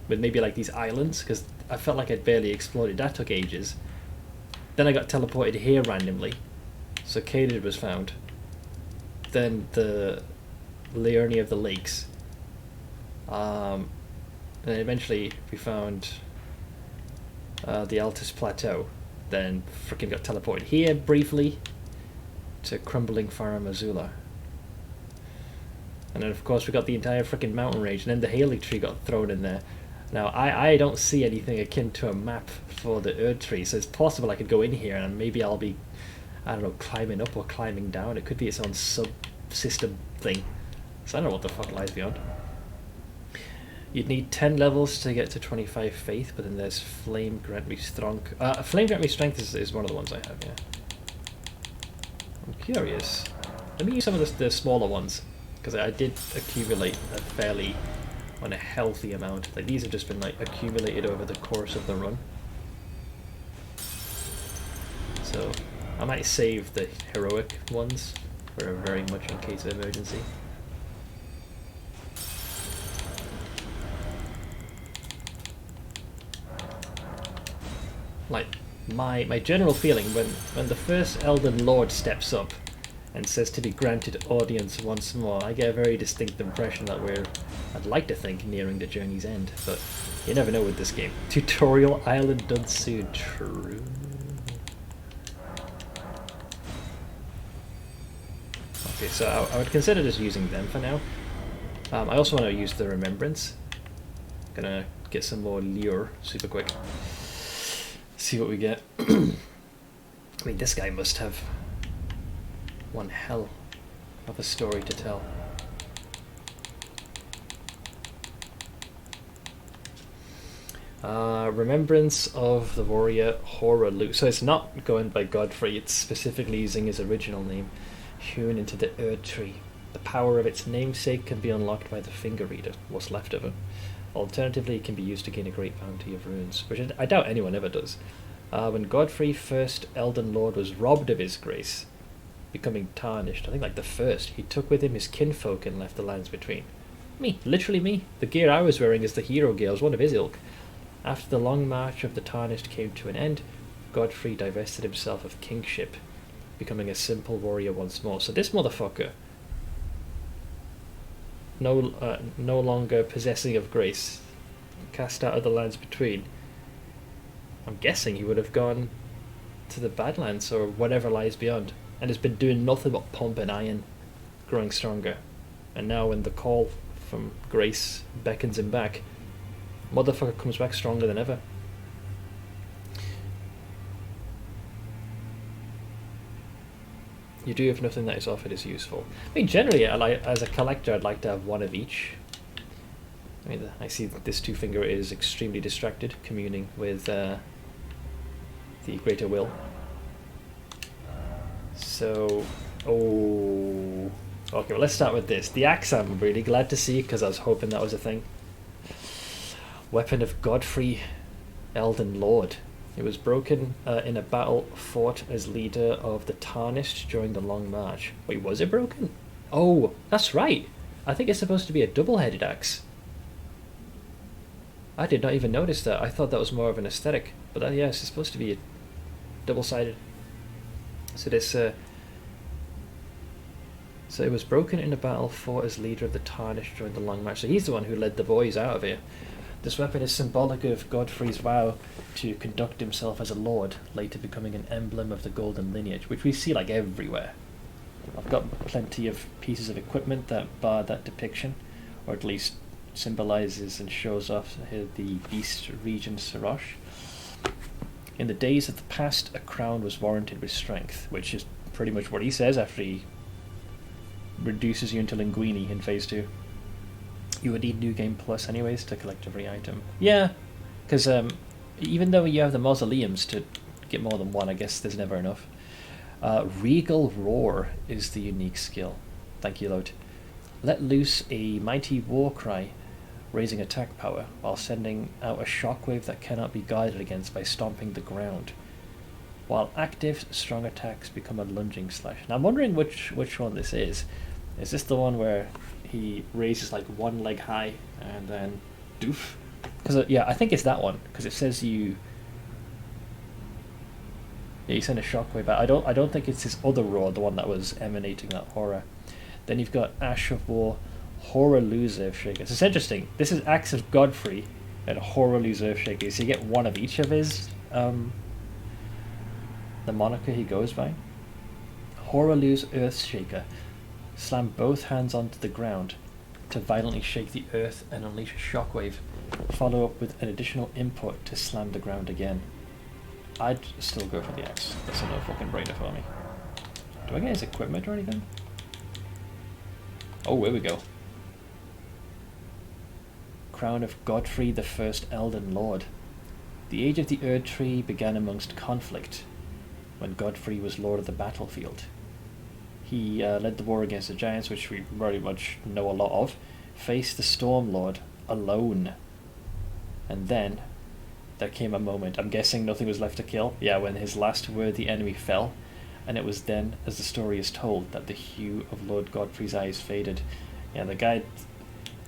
with maybe like these islands, because I felt like I'd barely explored it. That took ages. Then I got teleported here randomly, so Caelid was found. Then the Liurnia of the Lakes. And then eventually we found the Altus Plateau, then freaking got teleported here briefly to crumbling Farum Azula. And then of course we got the entire freaking mountain range, and then the Haley Tree got thrown in there. Now I don't see anything akin to a map for the Erd Tree, so it's possible I could go in here and maybe I'll be, I don't know, climbing up or climbing down. It could be its own sub-system thing. So I don't know what the fuck lies beyond. You'd need 10 levels to get to 25 faith, but then there's Flame Grant Me Strength. Flame Grant Me Strength is one of the ones I have, yeah. I'm curious. Let me use some of the smaller ones, because I did accumulate a fairly unhealthy amount. Like these have just been like accumulated over the course of the run. So I might save the heroic ones for a very much in case of emergency. Like my general feeling when the first Elden Lord steps up and says to be granted audience once more, I get a very distinct impression that we're, I'd like to think, nearing the journey's end, but you never know with this game. Tutorial Island done soon. True. Okay, so I would consider just using them for now. I also want to use the Remembrance. Gonna get some more lure super quick. See what we get. I mean, this guy must have one hell of a story to tell. Remembrance of the warrior Horror Loot. So it's not going by Godfrey, it's specifically using his original name, hewn into the Erd Tree. The power of its namesake can be unlocked by the Finger Reader, what's left of it. Alternatively, it can be used to gain a great bounty of runes, which I doubt anyone ever does. When Godfrey, first Elden Lord, was robbed of his grace, becoming tarnished, I think like the first, he took with him his kinfolk and left the lands between. Me, literally me. The gear I was wearing is the hero gear, I was one of his ilk. After the long march of the Tarnished came to an end, Godfrey divested himself of kingship, becoming a simple warrior once more. So this motherfucker, no longer possessing of grace, cast out of the lands between. I'm guessing he would have gone to the Badlands or whatever lies beyond, and has been doing nothing but pumping iron, growing stronger. And now when the call from grace beckons him back, motherfucker comes back stronger than ever. You do if nothing that is offered is useful. I mean, generally, as a collector, I'd like to have one of each. I mean, I see that this two-finger is extremely distracted, communing with the Greater Will. So, okay, well, let's start with this. The axe I'm really glad to see, because I was hoping that was a thing. Weapon of Godfrey, Elden Lord. It was broken in a battle fought as leader of the Tarnished during the Long March. Wait, was it broken? Oh, that's right. I think it's supposed to be a double-headed axe. I did not even notice that. I thought that was more of an aesthetic. But that, yes, it's supposed to be a double-sided. So this... So it was broken in a battle fought as leader of the Tarnished during the Long March. So he's the one who led the boys out of here. This weapon is symbolic of Godfrey's vow to conduct himself as a lord, later becoming an emblem of the golden lineage, which we see like everywhere. I've got plenty of pieces of equipment that bar that depiction, or at least symbolizes and shows off the beast Regent Sarosh. In the days of the past, a crown was warranted with strength, which is pretty much what he says after he reduces you into Linguini in Phase 2. You would need New Game Plus anyways to collect every item. Yeah, because even though you have the mausoleums to get more than one, I guess there's never enough. Regal Roar is the unique skill. Thank you, Lord. Let loose a mighty war cry, raising attack power, while sending out a shockwave that cannot be guarded against by stomping the ground. While active, strong attacks become a lunging slash. Now I'm wondering which one this is. Is this the one where he raises like one leg high and then doof? Because yeah, I think it's that one, because it says you send a shockwave out. I don't think it's his other roar, the one that was emanating that horror. Then you've got Ash of War, Horror Lose Earthshaker. So it's interesting. This is Axe of Godfrey and Horror Lose Earthshaker. So you get one of each of his the moniker he goes by. Horaloo's Earthshaker. Slam both hands onto the ground to violently shake the earth and unleash a shockwave. Follow up with an additional input to slam the ground again. I'd still go for the axe. That's a no fucking brainer for me. Do I get his equipment or anything? Oh, here we go. Crown of Godfrey the First Elden Lord. The age of the Erd Tree began amongst conflict, when Godfrey was lord of the battlefield. He led the war against the giants, which we very much know a lot of, faced the Storm Lord alone. And then there came a moment, I'm guessing nothing was left to kill, yeah, when his last worthy enemy fell, and it was then, as the story is told, that the hue of Lord Godfrey's eyes faded. Yeah, the guy,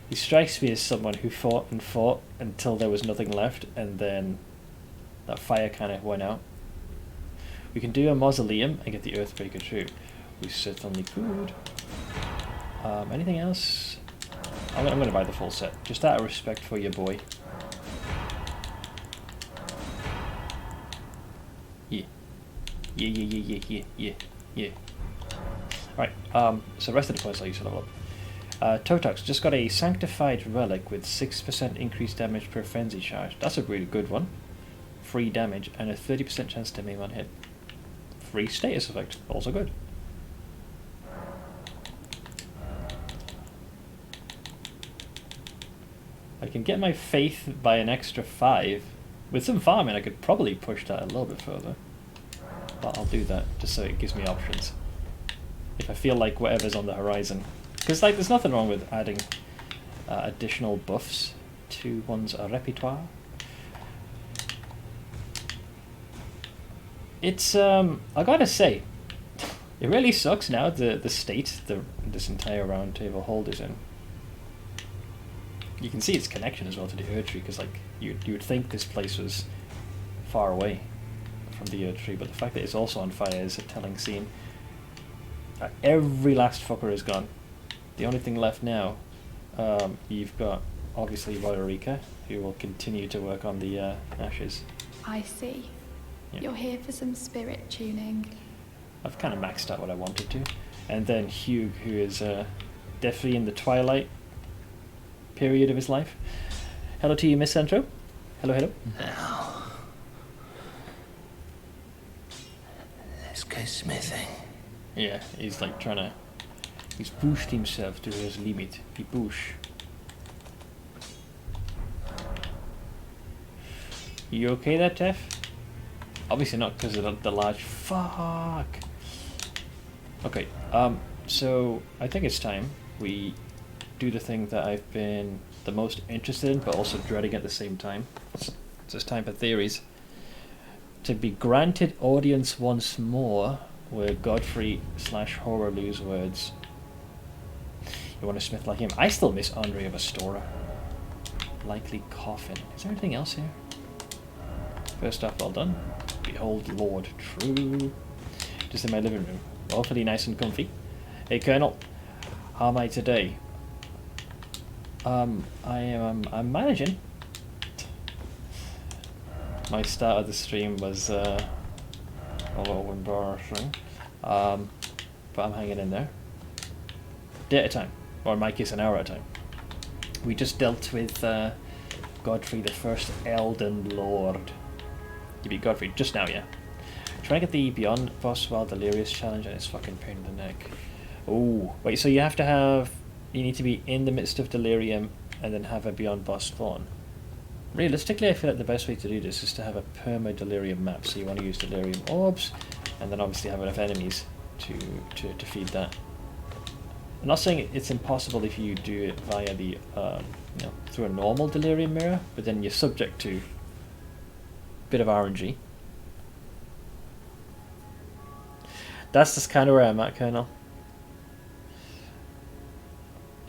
he strikes me as someone who fought and fought until there was nothing left, and then that fire kind of went out. We can do a mausoleum and get the Earthbreaker too. We certainly could. Anything else? I'm going to buy the full set, just out of respect for your boy. Yeah. Yeah. Right, so the rest of the points I'll use to level up. Totox just got a Sanctified Relic with 6% increased damage per Frenzy Charge. That's a really good one. Free damage and a 30% chance to maim on hit. Free status effect, also good. I can get my faith by an extra 5. With some farming I could probably push that a little bit further. But I'll do that just so it gives me options. If I feel like whatever's on the horizon. Because like there's nothing wrong with adding additional buffs to one's repertoire. It's I gotta say, it really sucks now the state this entire round table hold is in. You can see its connection as well to the Erd Tree, because like you would think this place was far away from the Erd Tree, but the fact that it's also on fire is a telling scene. Every last fucker is gone. The only thing left now, you've got obviously Roderica, who will continue to work on the ashes. I see. Yeah. You're here for some spirit tuning. I've kind of maxed out what I wanted to. And then Hugh, who is definitely in the twilight period of his life. Hello to you, Miss Centro. Hello. Now, let's go smithing. Yeah, he's like trying to... He's pushed himself to his limit. He push. You okay there, Tef? Obviously not because of the large... Fuck! Okay, so I think it's time we do the thing that I've been the most interested in, but also dreading at the same time. It's just time for theories. To be granted audience once more were Godfrey / Horaloo's words. You want a smith like him? I still miss Andre of Astora. Likely coffin. Is there anything else here? First off, well done. Behold Lord, true. Just in my living room. Awfully nice and comfy. Hey Colonel, how am I today? I'm managing. My start of the stream was a little embarrassing, but I'm hanging in there. Day at a time, or in my case an hour at a time. We just dealt with Godfrey the First Elden Lord. You beat Godfrey just now, yeah. Trying to get the Beyond Boss while Delirious challenge, and it's fucking pain in the neck. Oh, wait, so you have to have... You need to be in the midst of Delirium and then have a Beyond Boss spawn. Realistically, I feel like the best way to do this is to have a perma-Delirium map, so you want to use Delirium Orbs, and then obviously have enough enemies to feed that. I'm not saying it's impossible if you do it via the, through a normal Delirium mirror, but then you're subject to a bit of RNG. That's just kind of where I'm at, Colonel.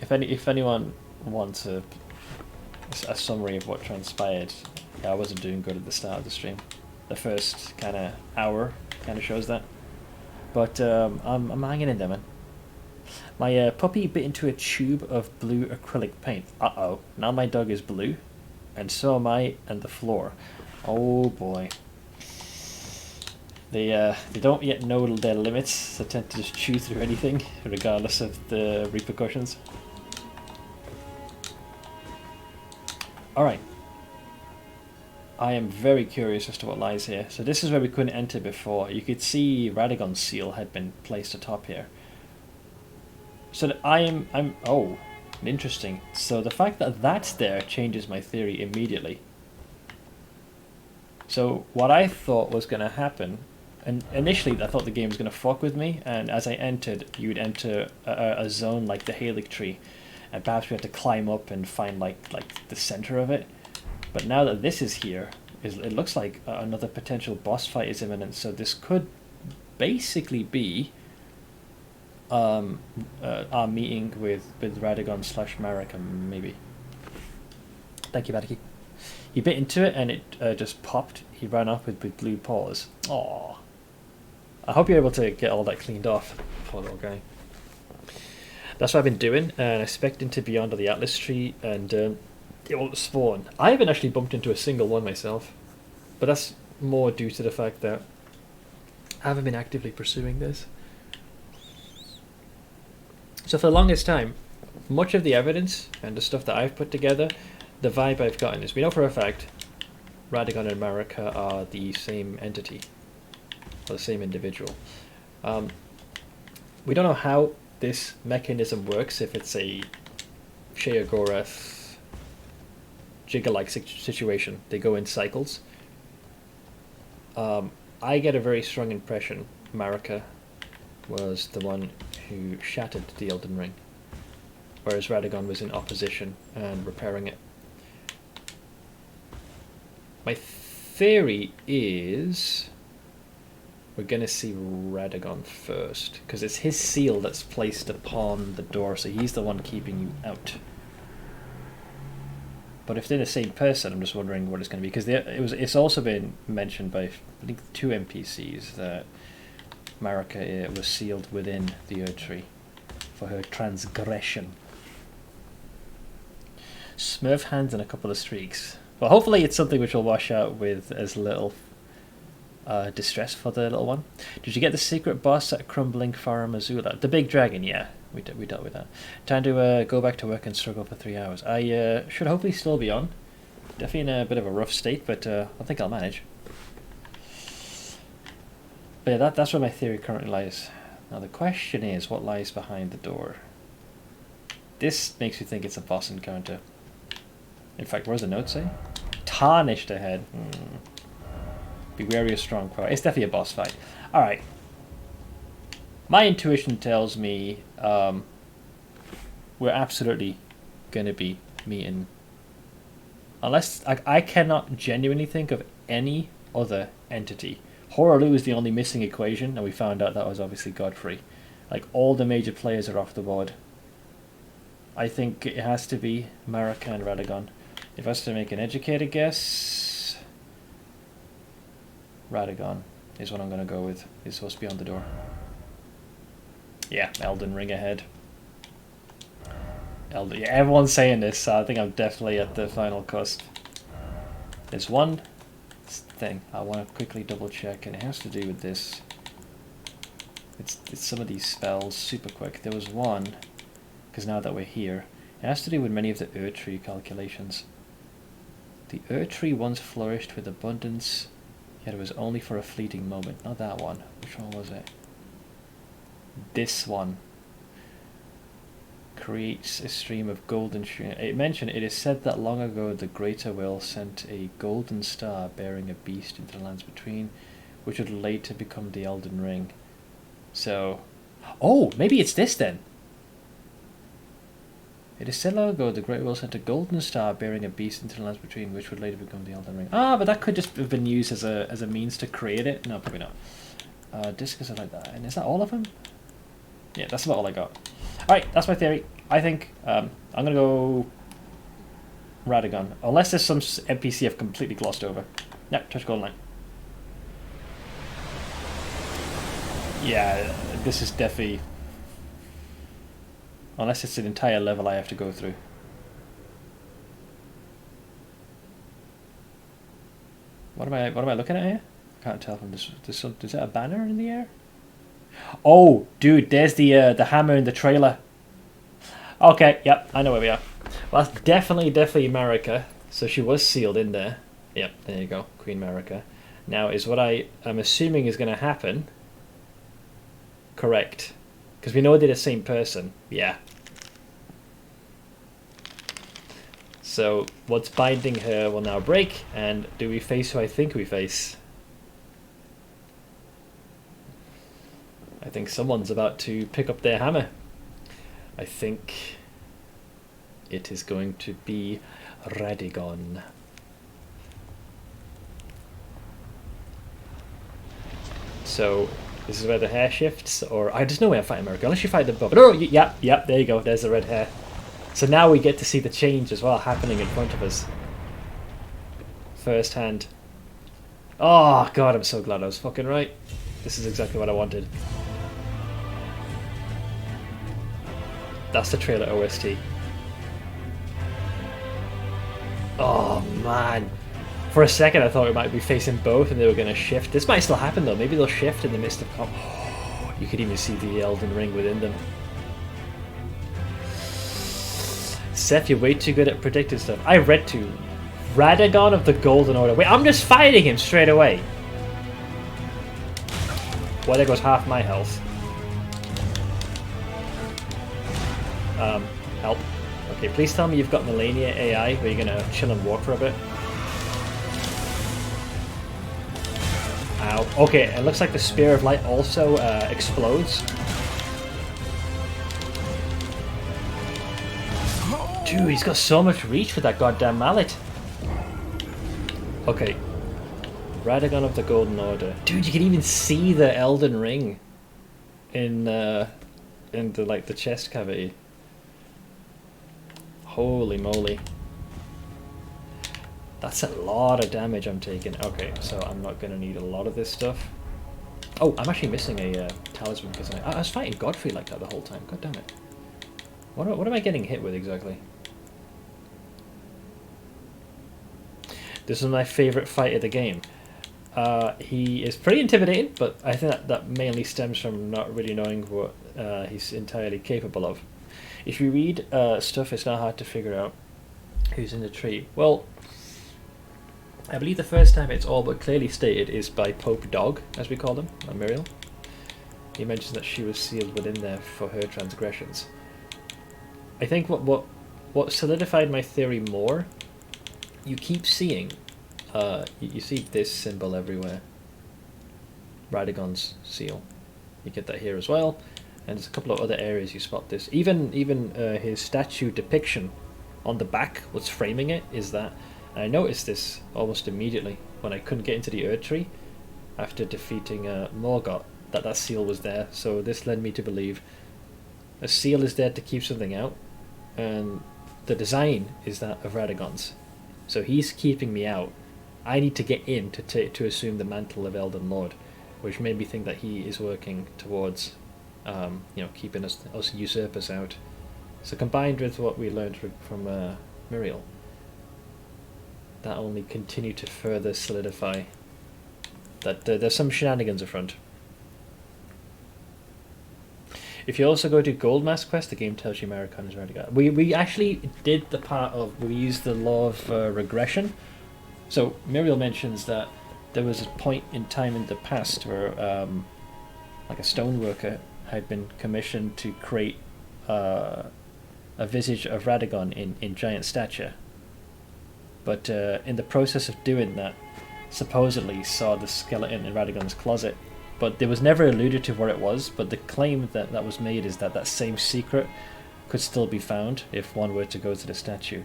If anyone wants a summary of what transpired, yeah, I wasn't doing good at the start of the stream. The first kind of hour kind of shows that. But I'm hanging in there, man. My puppy bit into a tube of blue acrylic paint. Uh-oh. Now my dog is blue. And so am I, and the floor. Oh boy. They don't yet know their limits, so tend to just chew through anything, regardless of the repercussions. Alright. I am very curious as to what lies here. So this is where we couldn't enter before. You could see Radagon's seal had been placed atop here. So that I'm oh, interesting. So the fact that that's there changes my theory immediately. So what I thought was going to happen, and initially I thought the game was going to fuck with me, and as I entered, you would enter a zone like the Halig tree, and perhaps we had to climb up and find like the center of it. But now that this is here, it looks like another potential boss fight is imminent. So this could basically be our meeting with Radagon / Marika, maybe. Thank you, Badiki. He bit into it and it just popped. He ran off with blue paws. Aww. I hope you're able to get all that cleaned off. Poor little guy. That's what I've been doing, and I expecting to be under the Atlas tree, and it won't spawn. I haven't actually bumped into a single one myself, but that's more due to the fact that I haven't been actively pursuing this. So for the longest time, much of the evidence and the stuff that I've put together, the vibe I've gotten is we know for a fact Radagon and Marika are the same entity, or the same individual. We don't know how this mechanism works, if it's a Sheogorath Jigga-like situation. They go in cycles. I get a very strong impression Marika was the one who shattered the Elden Ring, whereas Radagon was in opposition and repairing it. My theory is we're going to see Radagon first, because it's his seal that's placed upon the door, so he's the one keeping you out. But if they're the same person, I'm just wondering what it's going to be, because it's also been mentioned by, I think, 2 NPCs that Marika was sealed within the Erd Tree for her transgression. Smurf hands and a couple of streaks. Well, hopefully it's something which will wash out with as little distress for the little one. Did you get the secret boss at Crumbling Farm Azula? The big dragon, yeah. We dealt with that. Time to go back to work and struggle for 3 hours. I should hopefully still be on. Definitely in a bit of a rough state, but I think I'll manage. But yeah, that's where my theory currently lies. Now the question is, what lies behind the door? This makes me think it's a boss encounter. In fact, what does the note say? Tarnished ahead. Be wary of strong power. It's definitely a boss fight. Alright. My intuition tells me we're absolutely going to be meeting. Unless I cannot genuinely think of any other entity. Horaloo is the only missing equation, and we found out that was obviously Godfrey. Like, all the major players are off the board. I think it has to be Marika and Radagon. If I was to make an educated guess, Radagon is what I'm going to go with. He's supposed to be on the door. Yeah, Elden Ring ahead. Yeah, everyone's saying this, so I think I'm definitely at the final cusp. There's one thing I want to quickly double check, and it has to do with this. It's some of these spells, super quick. There was one, because now that we're here, it has to do with many of the Erd Tree calculations. The Erd Tree once flourished with abundance, yet it was only for a fleeting moment. Not that one. Which one was it? This one. Creates a stream of golden sheen. It mentioned, it is said that long ago the Greater Will sent a golden star bearing a beast into the lands between, which would later become the Elden Ring. So, oh, maybe it's this then. It is said long ago the Great Will sent a golden star bearing a beast into the lands between, which would later become the Elden Ring. Ah, but that could just have been used as a means to create it. No, probably not. Discus are like that. And is that all of them? Yeah, that's about all I got. Alright, that's my theory. I think I'm going to go Radagon. Unless there's some NPC I've completely glossed over. Yep, touch golden line. Yeah, this is definitely... Unless it's an entire level I have to go through. What am I looking at here? Can't tell from this. Is that a banner in the air? Oh, dude, there's the hammer in the trailer. Okay, yep, I know where we are. Well, that's definitely Marika. So she was sealed in there. Yep, there you go, Queen Marika. Now, is what I'm assuming is going to happen correct? Because we know they're the same person. Yeah. So, what's binding her will now break, and do we face who I think we face? I think someone's about to pick up their hammer. I think it is going to be Radagon. So, this is where the hair shifts, or there's no way I'm fighting America unless you fight the above. Oh, yep, there you go, there's the red hair. So now we get to see the change as well happening in front of us. First hand. Oh, God, I'm so glad I was fucking right. This is exactly what I wanted. That's the trailer OST. Oh, man. For a second, I thought we might be facing both and they were going to shift. This might still happen, though. Maybe they'll shift in the midst of... Oh, you could even see the Elden Ring within them. Seth, you're way too good at predicting stuff. I read to Radagon of the Golden Order. Wait, I'm just fighting him straight away. Well, there goes half my health. Help. Okay, please tell me you've got Melania AI where you're gonna chill and walk for a bit. Ow. Okay, it looks like the Spear of Light also explodes. Dude, he's got so much reach with that goddamn mallet. Okay. Radagon of the Golden Order. Dude, you can even see the Elden Ring in the the chest cavity. Holy moly. That's a lot of damage I'm taking. Okay, so I'm not going to need a lot of this stuff. Oh, I'm actually missing a talisman because I was fighting Godfrey like that the whole time. God damn it. What am I getting hit with exactly? This is my favourite fight of the game. He is pretty intimidating, but I think that mainly stems from not really knowing what he's entirely capable of. If you read stuff, it's not hard to figure out who's in the tree. Well, I believe the first time it's all but clearly stated is by Pope Dog, as we call him, or Muriel. He mentions that she was sealed within there for her transgressions. I think what solidified my theory more, you keep seeing, you see this symbol everywhere. Radagon's seal. You get that here as well. And there's a couple of other areas you spot this. Even his statue depiction on the back, what's framing it, is that. And I noticed this almost immediately when I couldn't get into the Erd Tree after defeating Morgoth, that seal was there. So this led me to believe a seal is there to keep something out, and the design is that of Radagon's. So he's keeping me out. I need to get in to assume the mantle of Elden Lord, which made me think that he is working towards keeping us usurpers out. So combined with what we learned from Muriel, that only continued to further solidify that there's some shenanigans in front. If you also go to Gold Mask Quest, the game tells you Marikon is ready. We actually did the part of, we used the law of regression. So Muriel mentions that there was a point in time in the past where like a stoneworker had been commissioned to create a visage of Radagon in giant stature. But in the process of doing that, supposedly saw the skeleton in Radagon's closet. But there was never alluded to where it was, but the claim that was made is that same secret could still be found if one were to go to the statue.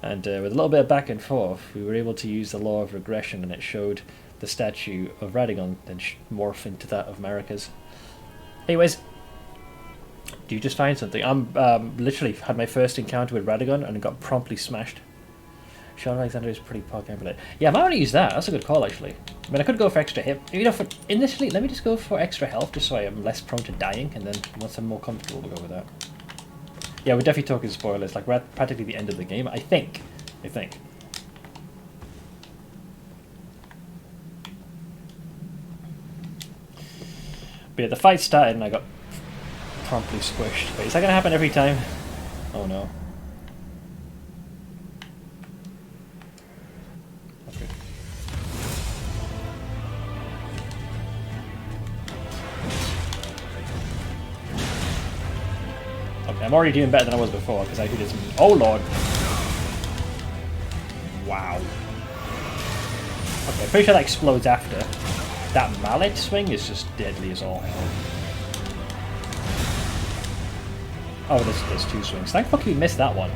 And with a little bit of back and forth, we were able to use the law of regression, and it showed the statue of Radagon then morph into that of Marika's. Anyways, do you just find something? I'm literally had my first encounter with Radagon and got promptly smashed. Sean Alexander is pretty Pokemon. Yeah, I might want to use that. That's a good call, actually. I mean, I could go for extra hit. For initially, let me just go for extra health, just so I am less prone to dying, and then once I'm more comfortable, we'll go with that. Yeah, we're definitely talking spoilers. Like, we're at practically the end of the game, I think. But yeah, the fight started and I got promptly squished. Wait, is that going to happen every time? Oh no. Okay. Okay, I'm already doing better than I was before because I do this. Oh lord! Wow. Okay, pretty sure that explodes after. That mallet swing is just deadly as all hell. Oh, there's two swings. Thank fuck you missed that one.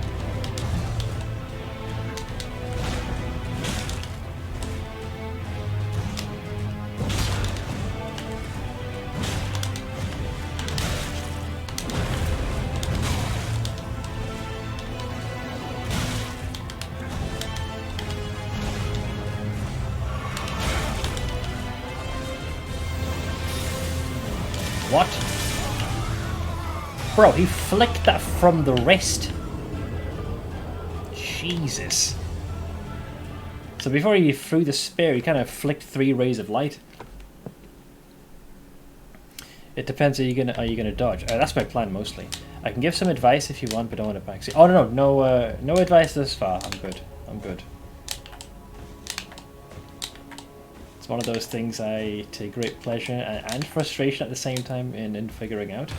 What? Bro, he flicked that from the wrist. Jesus. So before he threw the spear, he kind of flicked 3 rays of light. It depends. Are you gonna dodge? That's my plan mostly. I can give some advice if you want, but don't want to backseat. Oh no advice thus far. I'm good. I'm good. It's one of those things I take great pleasure and frustration at the same time in figuring out.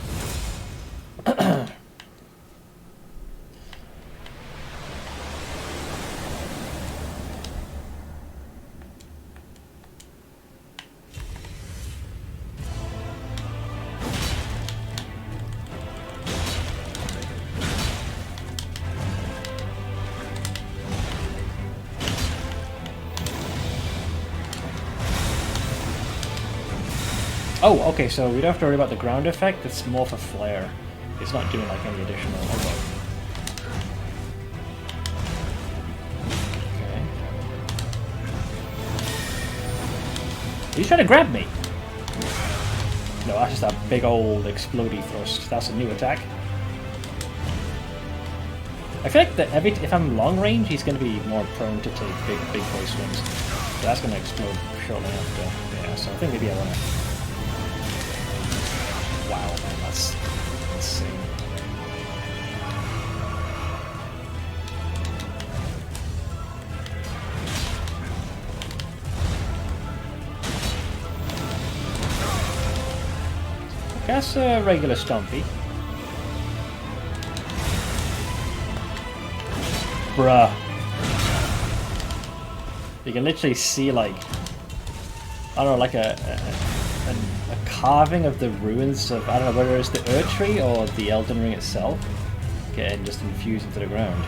Oh, okay, so we don't have to worry about the ground effect, it's more for flare. It's not doing like any additional... Okay. He's trying to grab me! No, that's just a big old explodey thrust. That's a new attack. I feel like that if I'm long range, he's going to be more prone to take big boy swings. So that's going to explode shortly after. Yeah, so I think maybe I want to... Wow, man, that's insane. That's a regular Stompy. Bruh. You can literally see, like, I don't know, like a carving of the ruins of, I don't know whether it's the Ur Tree or the Elden Ring itself, getting just infused into the ground.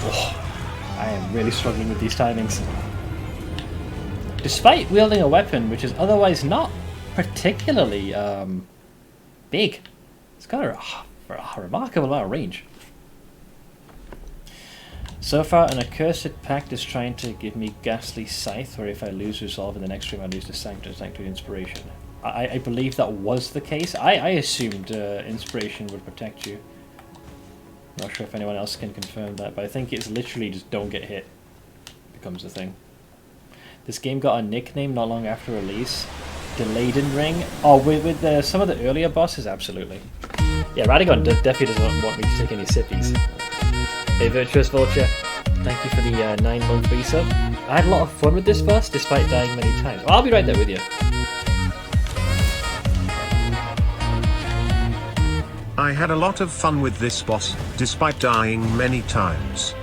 Oh, I am really struggling with these timings. Despite wielding a weapon which is otherwise not particularly big, it's got a remarkable amount of range. So far, an accursed pact is trying to give me Ghastly Scythe, where if I lose Resolve in the next stream, I lose the Sanctuary Inspiration. I believe that was the case. I assumed Inspiration would protect you. Not sure if anyone else can confirm that, but I think it's literally just don't get hit becomes the thing. This game got a nickname not long after release. Elden Ring. Oh, with some of the earlier bosses, absolutely. Yeah, Radagon definitely doesn't want me to take any sippies. Hey Virtuous Vulture, thank you for the 9-month resub. I had a lot of fun with this boss despite dying many times. Well, I'll be right there with you. I had a lot of fun with this boss, despite dying many times.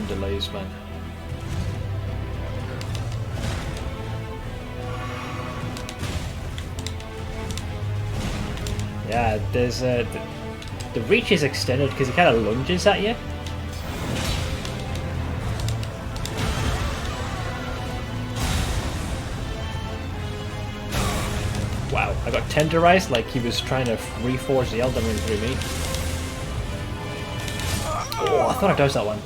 Delays, man. Yeah, there's the reach is extended because he kind of lunges at you. Wow, I got tenderized like he was trying to reforge the Elden Ring through me. Oh, I thought I dodged that one.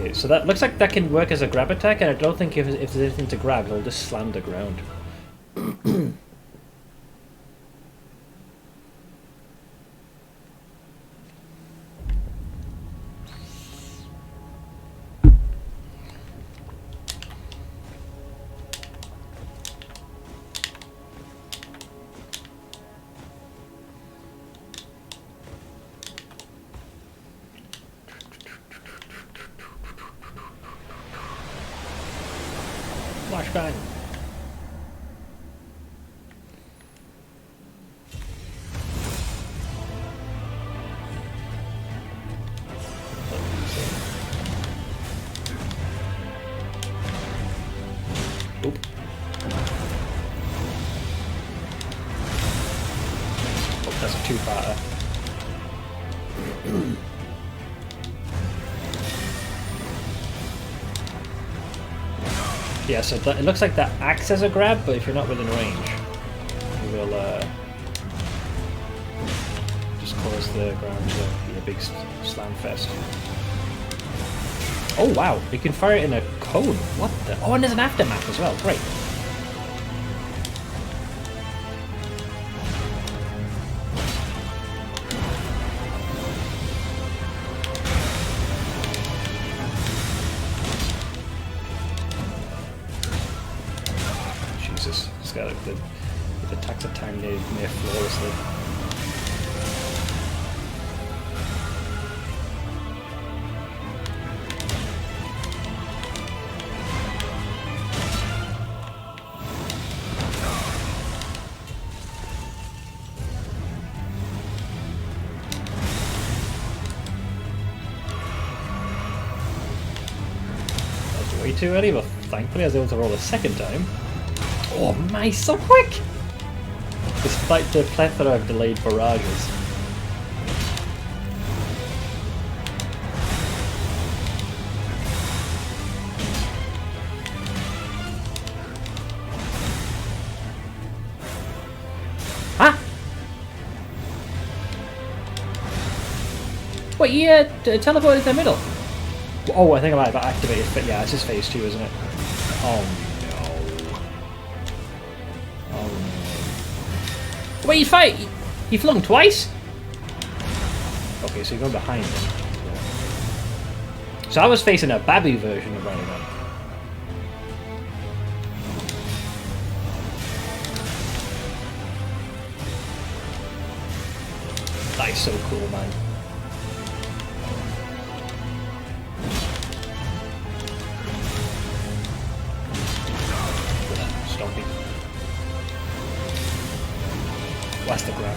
Okay, so that looks like that can work as a grab attack, and I don't think if there's anything to grab, it'll just slam the ground. Flashbang. Oop. Oh, that's a two-parter. Yeah, so it looks like that acts as a grab, but if you're not within range, you will just cause the ground to be a big slam fest. Oh wow, you can fire it in a cone. What the? Oh, and there's an aftermath as well. Great. Jesus, it's got the attacks of time near flawlessly. Way too early, but thankfully I was able to roll a second time. Oh my, so quick! Despite the plethora of delayed barrages. Huh? What, you teleported to the middle? Oh, I think I might have activated, but yeah, this is phase 2, isn't it? Oh no. Oh no. Wait, you fight? He flung twice? Okay, so you're going behind him. So I was facing a Babu version of running on. That is so cool, man. What's the grab?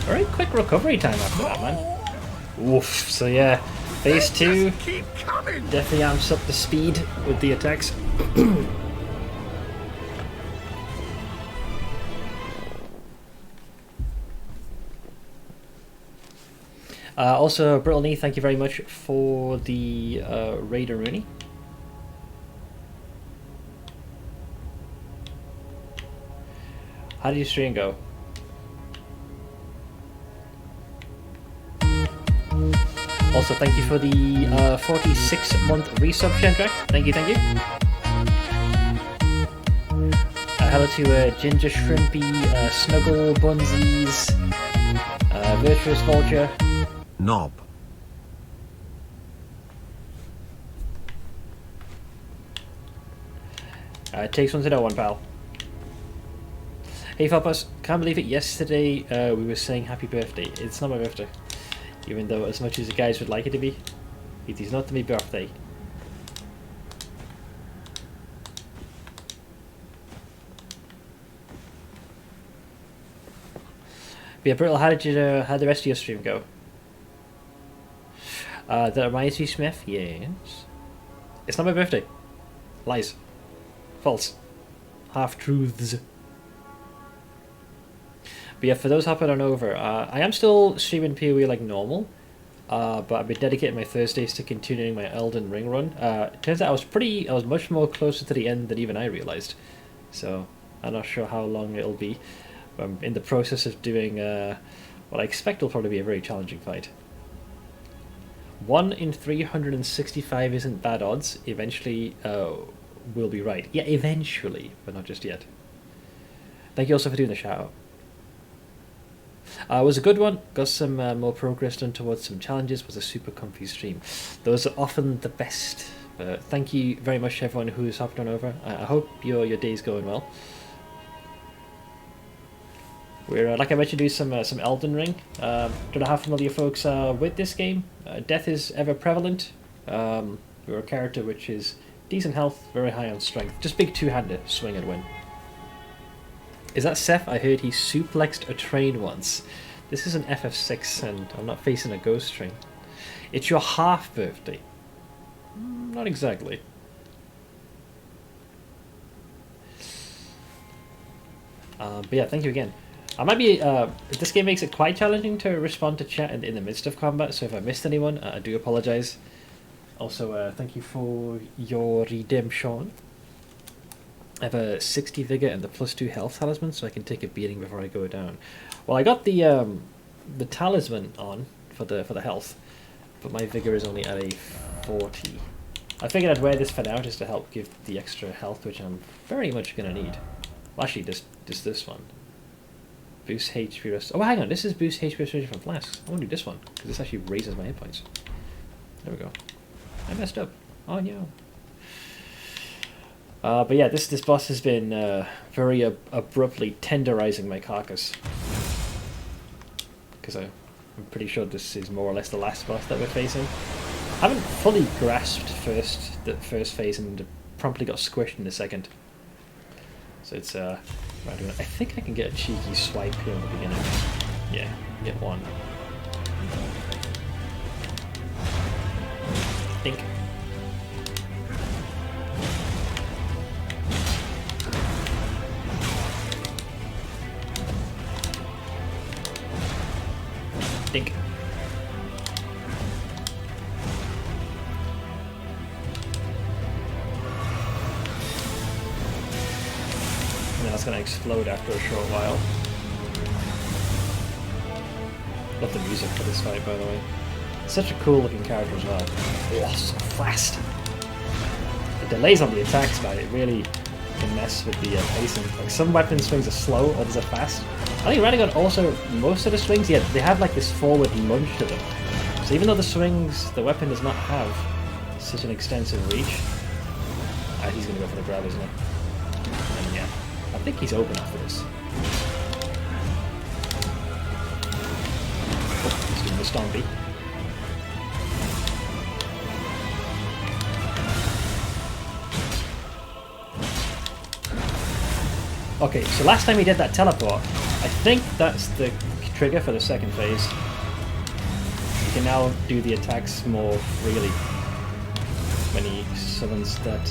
Very quick recovery time after that, man. Oof. So yeah, phase 2 definitely amps up the speed with the attacks. Also, Brittany, thank you very much for the Raider Rooney. How did your stream go? Also, thank you for the 46-month resub, Shendrak. Thank you, thank you. Hello to Ginger Shrimpy, Snuggle Bunsies, Virtuous Vulture. Knob. It takes one to know one, pal. Hey Felpas, can't believe it, yesterday we were saying happy birthday. It's not my birthday. Even though as much as the guys would like it to be, it is not my birthday. But yeah, Brittle, how did the rest of your stream go? That reminds you, Smith? Yes. It's not my birthday. Lies. False. Half-truths. But yeah, for those hopping on over, I am still streaming PoE like normal, but I've been dedicating my Thursdays to continuing my Elden Ring run. It turns out I was much more closer to the end than even I realised, so I'm not sure how long it'll be. I'm in the process of doing what I expect will probably be a very challenging fight. 1 in 365 isn't bad odds. Eventually, we'll be right. Yeah, eventually, but not just yet. Thank you also for doing the shout out. It was a good one. Got some more progress done towards some challenges. Was a super comfy stream. Those are often the best. Thank you very much to everyone who's hopped on over. I hope your day's going well. We're like I mentioned, do some Elden Ring. Don't know how familiar folks are with this game. Death is ever prevalent. We're a character which is decent health, very high on strength. Just big two-hander, swing and win. Is that Seth? I heard he suplexed a train once. This is an FF6 and I'm not facing a ghost train. It's your half birthday. Not exactly. But yeah, thank you again. I might be. This game makes it quite challenging to respond to chat in the midst of combat, so if I missed anyone, I do apologise. Also, thank you for your redemption. I have a 60 vigor and the +2 health talisman, so I can take a beating before I go down. Well, I got the talisman on for the health, but my vigor is only at a 40. I figured I'd wear this for now just to help give the extra health, which I'm very much gonna need. Well, actually, just this one. Boost HP rest. Oh, hang on, this is boost HP restoration from flasks. I want to do this one because this actually raises my hit points. There we go. I messed up. Oh no. But yeah, this boss has been very abruptly tenderizing my carcass. Because I'm pretty sure this is more or less the last boss that we're facing. I haven't fully grasped the first phase and promptly got squished in the second. So it's I think I can get a cheeky swipe here in the beginning. Yeah, get one. Think. Think. And then that's going to explode after a short while. Love the music for this fight, by the way. Such a cool looking character as well. Oh, so fast! The delays on the attacks, man, it really can mess with the pacing. Like, some weapon swings are slow, others are fast. I think Radagon also, most of the swings, yeah, they have like this forward lunge to them. So even though the swings, the weapon does not have such an extensive reach. He's going to go for the grab, isn't he? And yeah, I think he's open after this. Oh, he's doing the stompy. Okay, so last time he did that teleport, I think that's the trigger for the second phase. You can now do the attacks more freely when he summons that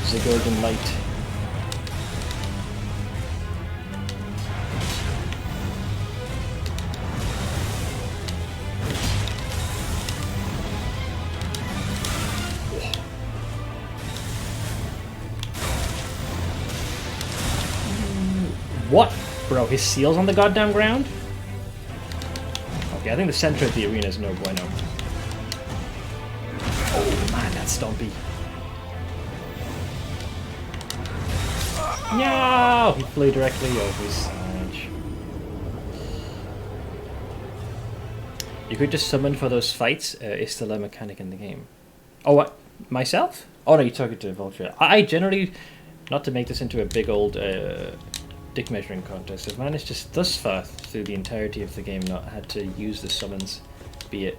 Zigurgan light. What? Bro, his seal's on the goddamn ground? Okay, I think the center of the arena is no bueno. Oh man, that's stompy. No! He flew directly over his side. You could just summon for those fights, is still a mechanic in the game. Oh, what? Myself? Oh no, you're talking to Vulture. I generally, not to make this into a big old dick measuring contest, I've managed to thus far through the entirety of the game not had to use the summons, be it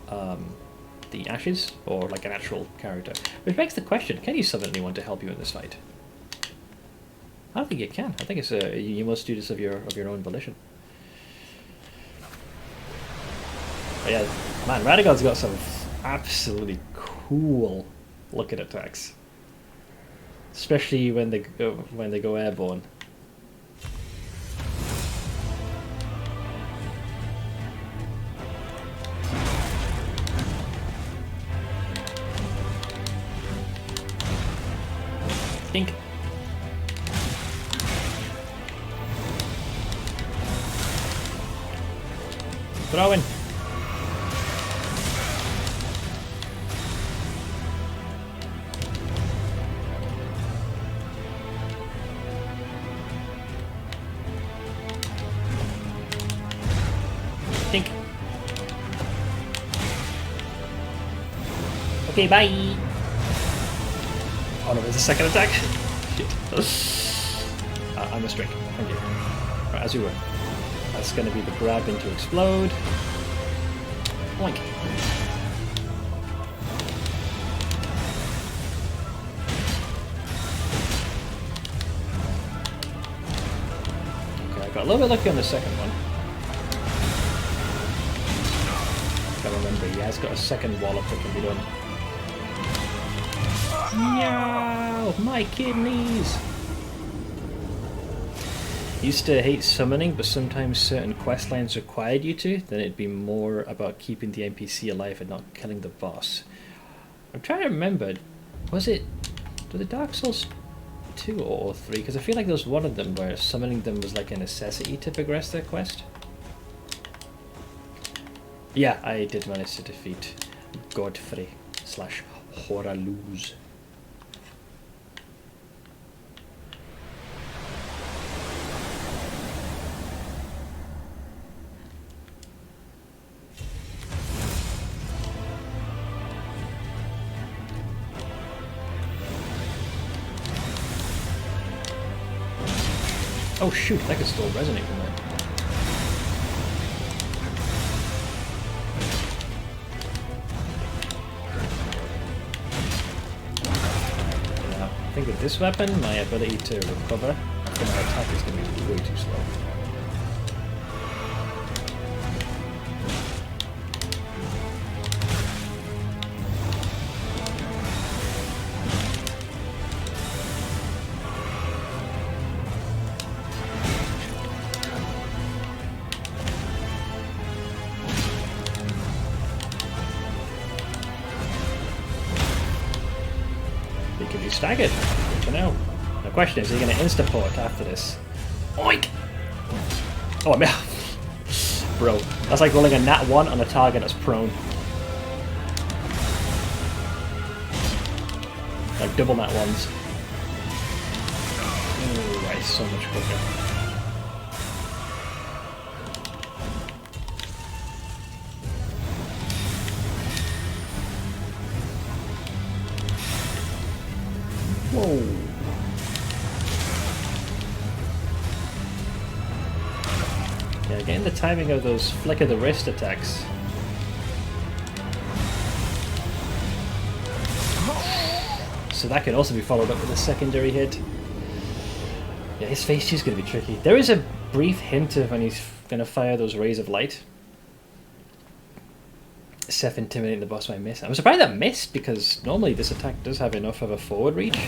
the ashes or like an actual character. Which begs the question, can you summon anyone to help you in this fight? I don't think you can. I think it's you must do this of your own volition. But yeah, man, Radagon's got some absolutely cool looking attacks. Especially when they go airborne. Think. Throwing. Think. Okay, bye. Oh no, there's a second attack. Shit. I must drink. Thank you. Right, as we were. That's going to be the grab into explode. Boink. Okay, I got a little bit lucky on the second one. Gotta remember, he has got a second wallop that can be done. No, my kidneys! Used to hate summoning, but sometimes certain quest lines required you to. Then it'd be more about keeping the NPC alive and not killing the boss. I'm trying to remember, was it Dark Souls 2 or 3? Because I feel like there was one of them where summoning them was like a necessity to progress their quest. Yeah, I did manage to defeat Godfrey / Horaluz. Oh shoot, that could still resonate from that. Now, I think with this weapon, my ability to recover after my attack is going to be way too slow. Staggered. Good to know. The question is he going to insta-port after this? Oink! Oh, I'm out. Bro, that's like rolling a nat 1 on a target that's prone. Like double nat 1s. Oh, that is so much quicker. Whoa. Yeah, getting the timing of those flick of the wrist attacks. So that could also be followed up with a secondary hit. Yeah, his face is going to be tricky. There is a brief hint of when he's going to fire those rays of light. Seth intimidating the boss by miss. I'm surprised that missed because normally this attack does have enough of a forward reach,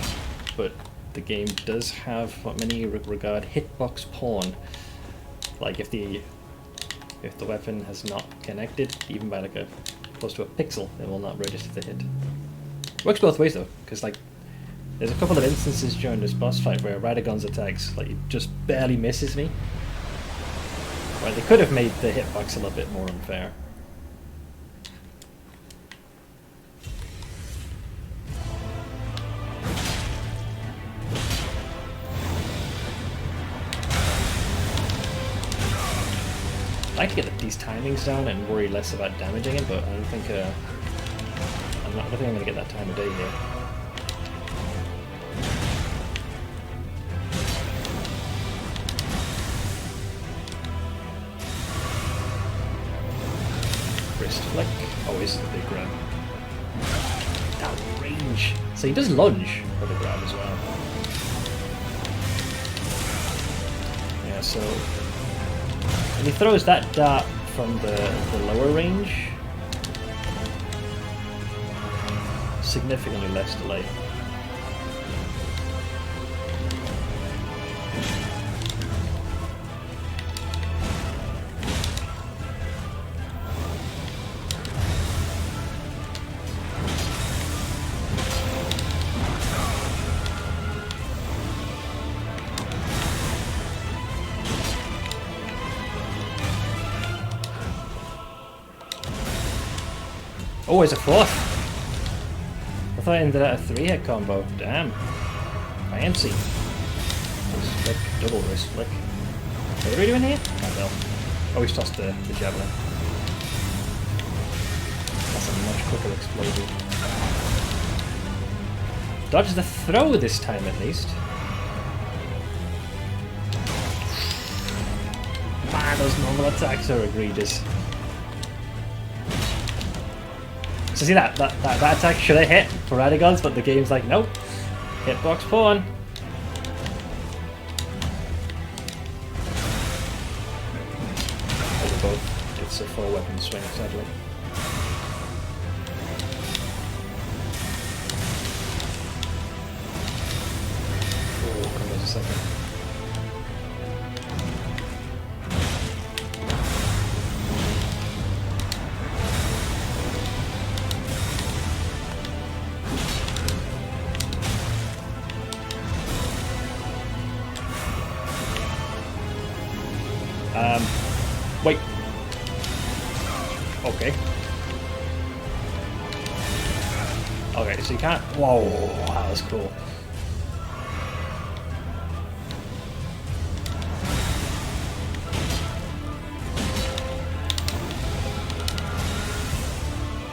but the game does have what many regard hitbox porn. Like if the weapon has not connected, even by like close to a pixel, it will not register the hit. Works both ways though, because like there's a couple of instances during this boss fight where Radagon's attacks like just barely misses me. Right, they could have made the hitbox a little bit more unfair. I like to get these timings down and worry less about damaging him, but I don't think I don't think I'm going to get that time of day here. Wrist flick. Always the big grab. That range. So he does lunge for the grab as well. Yeah, so and he throws that dart from the lower range. Significantly less delay. Oh, it's a fourth. I thought I ended at a 3-hit combo. Damn. Fancy. Wrist flick, double wrist flick. What are we doing here? Can't tell. Oh, he's tossed the javelin. That's a much quicker explosion. Dodge the throw this time at least. Man, those normal attacks are egregious. So see that attack should have hit for Radigons, but the game's like, nope. Hitbox pawn. Both. It's a 4-weapon swing, sadly. Oh, come on a second. Wait. Okay. Okay, so you can't... Whoa, that was cool.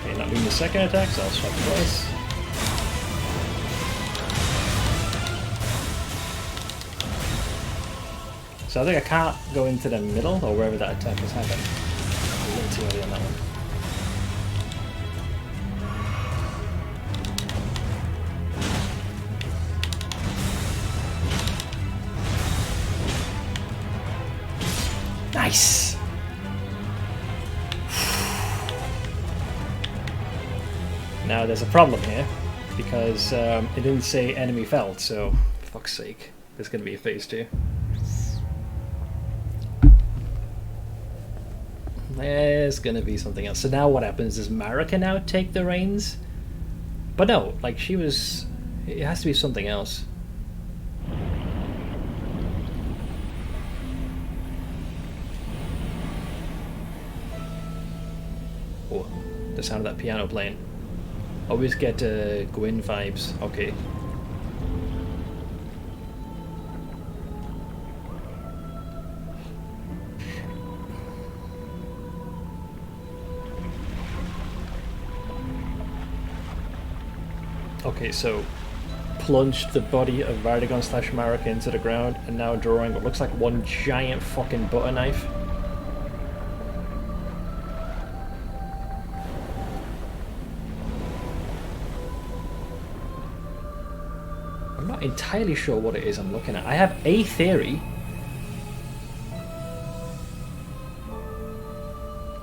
Okay, not doing the second attack, so I'll swap twice. So I think I can't go into the middle, or wherever that attack has happened. A little too early on that one. Nice! Now there's a problem here, because it didn't say enemy felled, so for fuck's sake, there's going to be a phase 2. There's gonna be something else. So now what happens? Does Marika now take the reins? But no, like she was... It has to be something else. Oh, the sound of that piano playing. Always get Gwyn vibes. Okay. Okay, so plunged the body of Vardagon / Marika into the ground and now drawing what looks like one giant fucking butter knife. I'm not entirely sure what it is I'm looking at. I have a theory.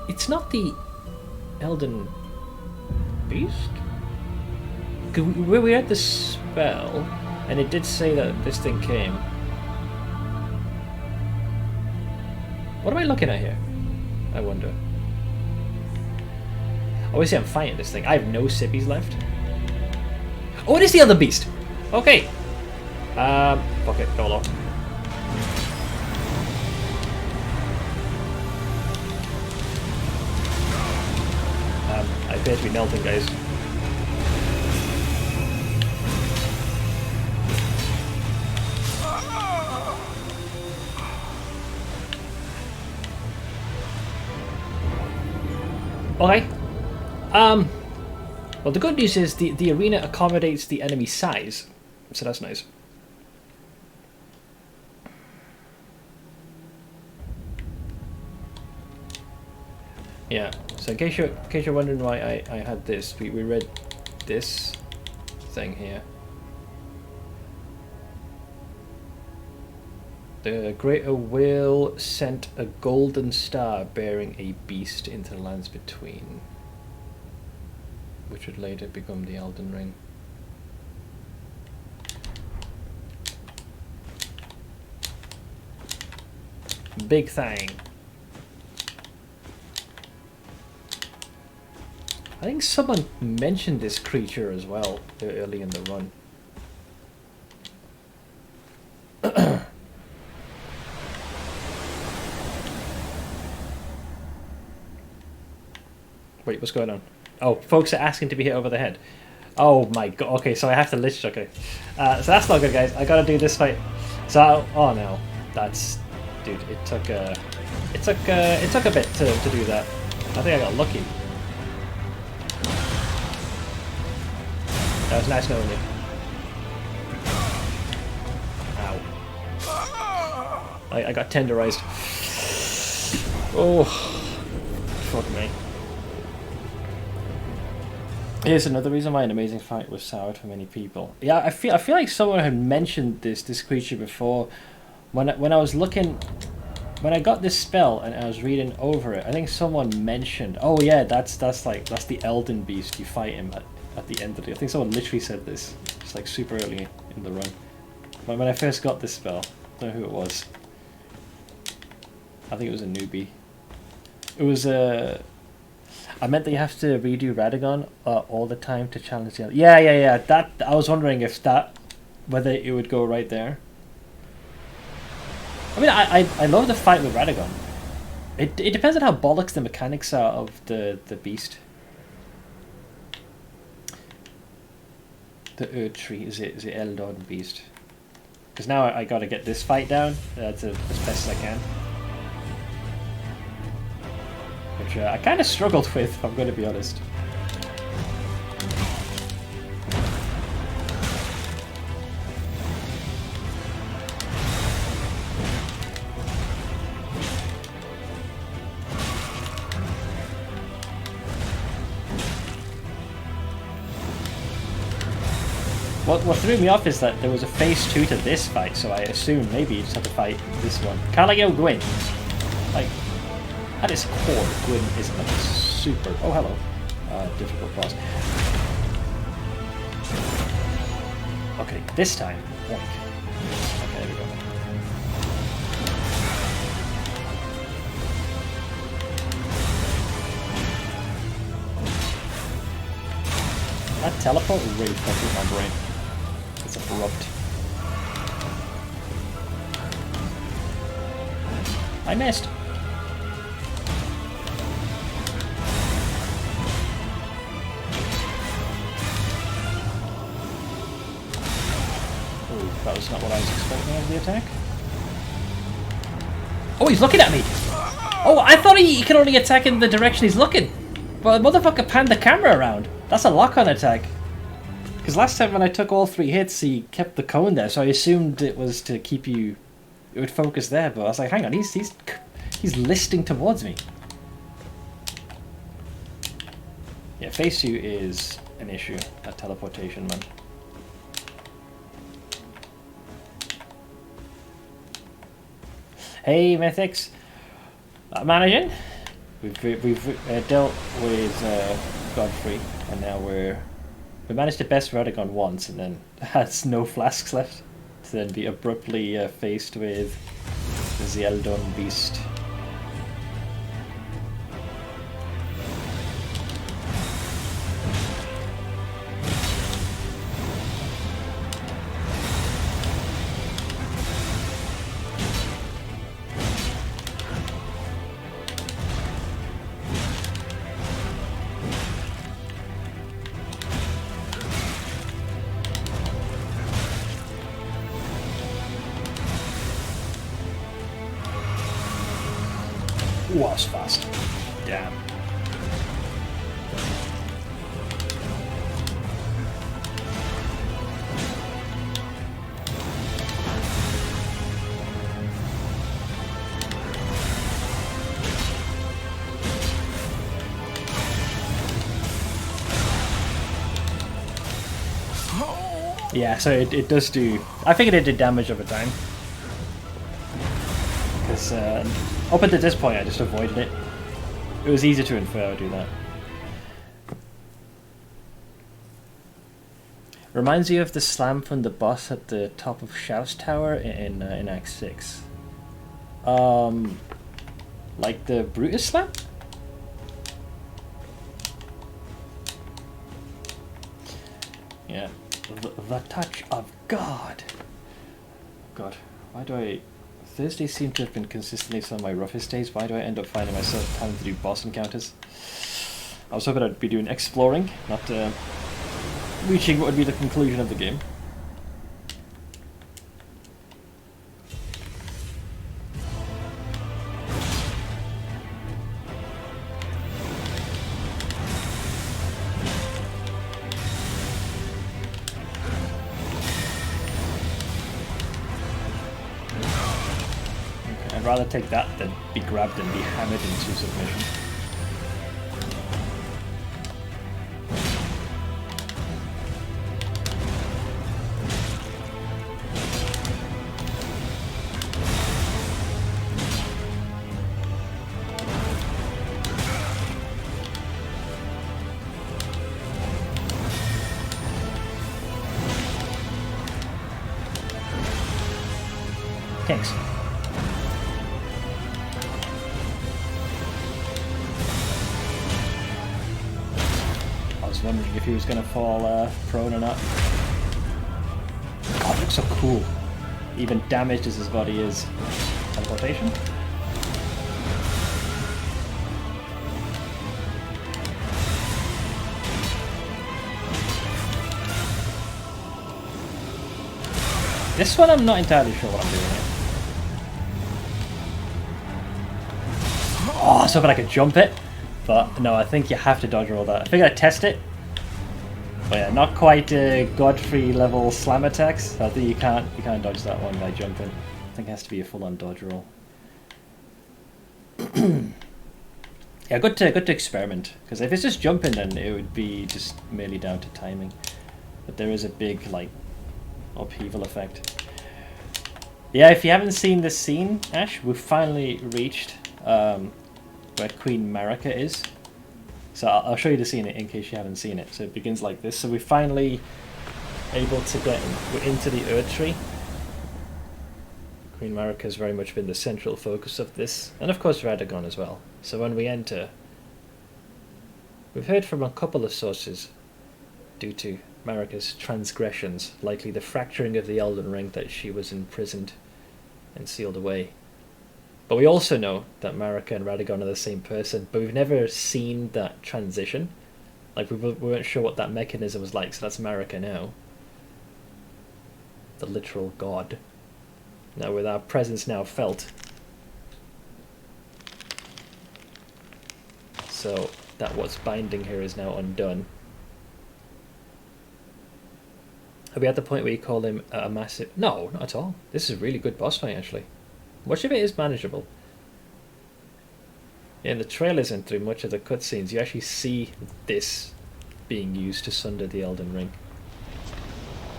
It's not the Elden Beast? We had the spell, and it did say that this thing came. What am I looking at here? I wonder. Obviously I'm fighting this thing. I have no sippies left. Oh, it is the other beast! Okay. Fuck it, go along. I appear to be melting, guys. Okay. Well, the good news is the arena accommodates the enemy size, so that's nice. Yeah. So in case you're wondering why I had this, we read this thing here. The Greater Whale sent a golden star bearing a beast into the lands between, which would later become the Elden Ring. Big thing. I think someone mentioned this creature as well early in the run. Wait, what's going on? Oh, folks are asking to be hit over the head. Oh my god. Okay, so I have to lich. Okay, so that's not good, guys. I gotta do this fight. So oh no, that's dude. It took a bit to do that. I think I got lucky. That was nice knowing you. Ow. I got tenderized. Oh, fuck me. Here's another reason why an amazing fight was soured for many people. Yeah, I feel like someone had mentioned this creature before. When I was looking, when I got this spell and I was reading over it, I think someone mentioned, oh yeah, that's the Elden beast. You fight him at the end of it. I think someone literally said this. It's like super early in the run. When I first got this spell, I don't know who it was. I think it was a newbie. It was I meant that you have to redo Radagon all the time to challenge the other. Yeah. That I was wondering if whether it would go right there. I mean, I love the fight with Radagon. It depends on how bollocks the mechanics are of the beast. The Earth Tree is it Elden beast? Because now I got to get this fight down as best as I can. Which I kind of struggled with, if I'm going to be honest. What threw me off is that there was a phase 2 to this fight, so I assumed maybe you just have to fight this one. Kind of like El Gwyn. Like, at its core, Gwyn is like a super... Oh, hello. Difficult boss. Okay, this time. Like. Okay, there we go. That teleport really fucked with my brain. It's abrupt. I missed. That was not what I was expecting out of the attack. Oh, he's looking at me! Oh, I thought he could only attack in the direction he's looking. But the motherfucker panned the camera around. That's a lock-on attack. Because last time when I took all 3 hits, he kept the cone there, so I assumed it was to keep you... It would focus there, but I was like, hang on, he's listing towards me. Yeah, phase 2 is an issue. That teleportation, man. Hey, Mythics. Managing. We've dealt with Godfrey, and now we managed to best Radagon once, and then has no flasks left, to then be abruptly faced with the Elden beast. Was fast. Damn. Yeah, so it does do... I figured it did damage over time. Because up until this point I just avoided it. It was easy to infer I would do that. Reminds you of the slam from the boss at the top of Shout's Tower in Act 6. Like the Brutus slam? Yeah. The touch of God. God, why do I... Thursdays seem to have been consistently some of my roughest days. Why do I end up finding myself having to do boss encounters? I was hoping I'd be doing exploring, not reaching what would be the conclusion of the game. Okay, I'd rather take that than be grabbed and be hammered into submission. Thanks. I was wondering if he was going to fall prone or not. God, it looks so cool. Even damaged as his body is. Teleportation? This one I'm not entirely sure what I'm doing here. Oh, I was hoping I could jump it, but no, I think you have to dodge roll that. I figured I'd test it, but yeah, not quite Godfrey level slam attacks. I think you can't dodge that one by jumping. I think it has to be a full-on dodge roll. Yeah, good to experiment, because if it's just jumping, then it would be just merely down to timing. But there is a big like upheaval effect. Yeah, if you haven't seen this scene, Ash, we've finally reached where Queen Marika is. So I'll show you the scene in case you haven't seen it. So it begins like this. So we're finally able to get into the Earth Tree. Queen Marika has very much been the central focus of this, and of course Radagon as well. So when we enter, we've heard from a couple of sources, due to Marika's transgressions, likely the fracturing of the Elden Ring, that she was imprisoned and sealed away. But we also know that Marika and Radagon are the same person, but we've never seen that transition. Like, we weren't sure what that mechanism was like, so that's Marika now. The literal god. Now, with our presence now felt. So, that what's binding her is now undone. Are we at the point where you call him a massive... No, not at all. This is a really good boss fight, actually. Much of it is manageable. Yeah, in the trailers and through much of the cutscenes, you actually see this being used to sunder the Elden Ring.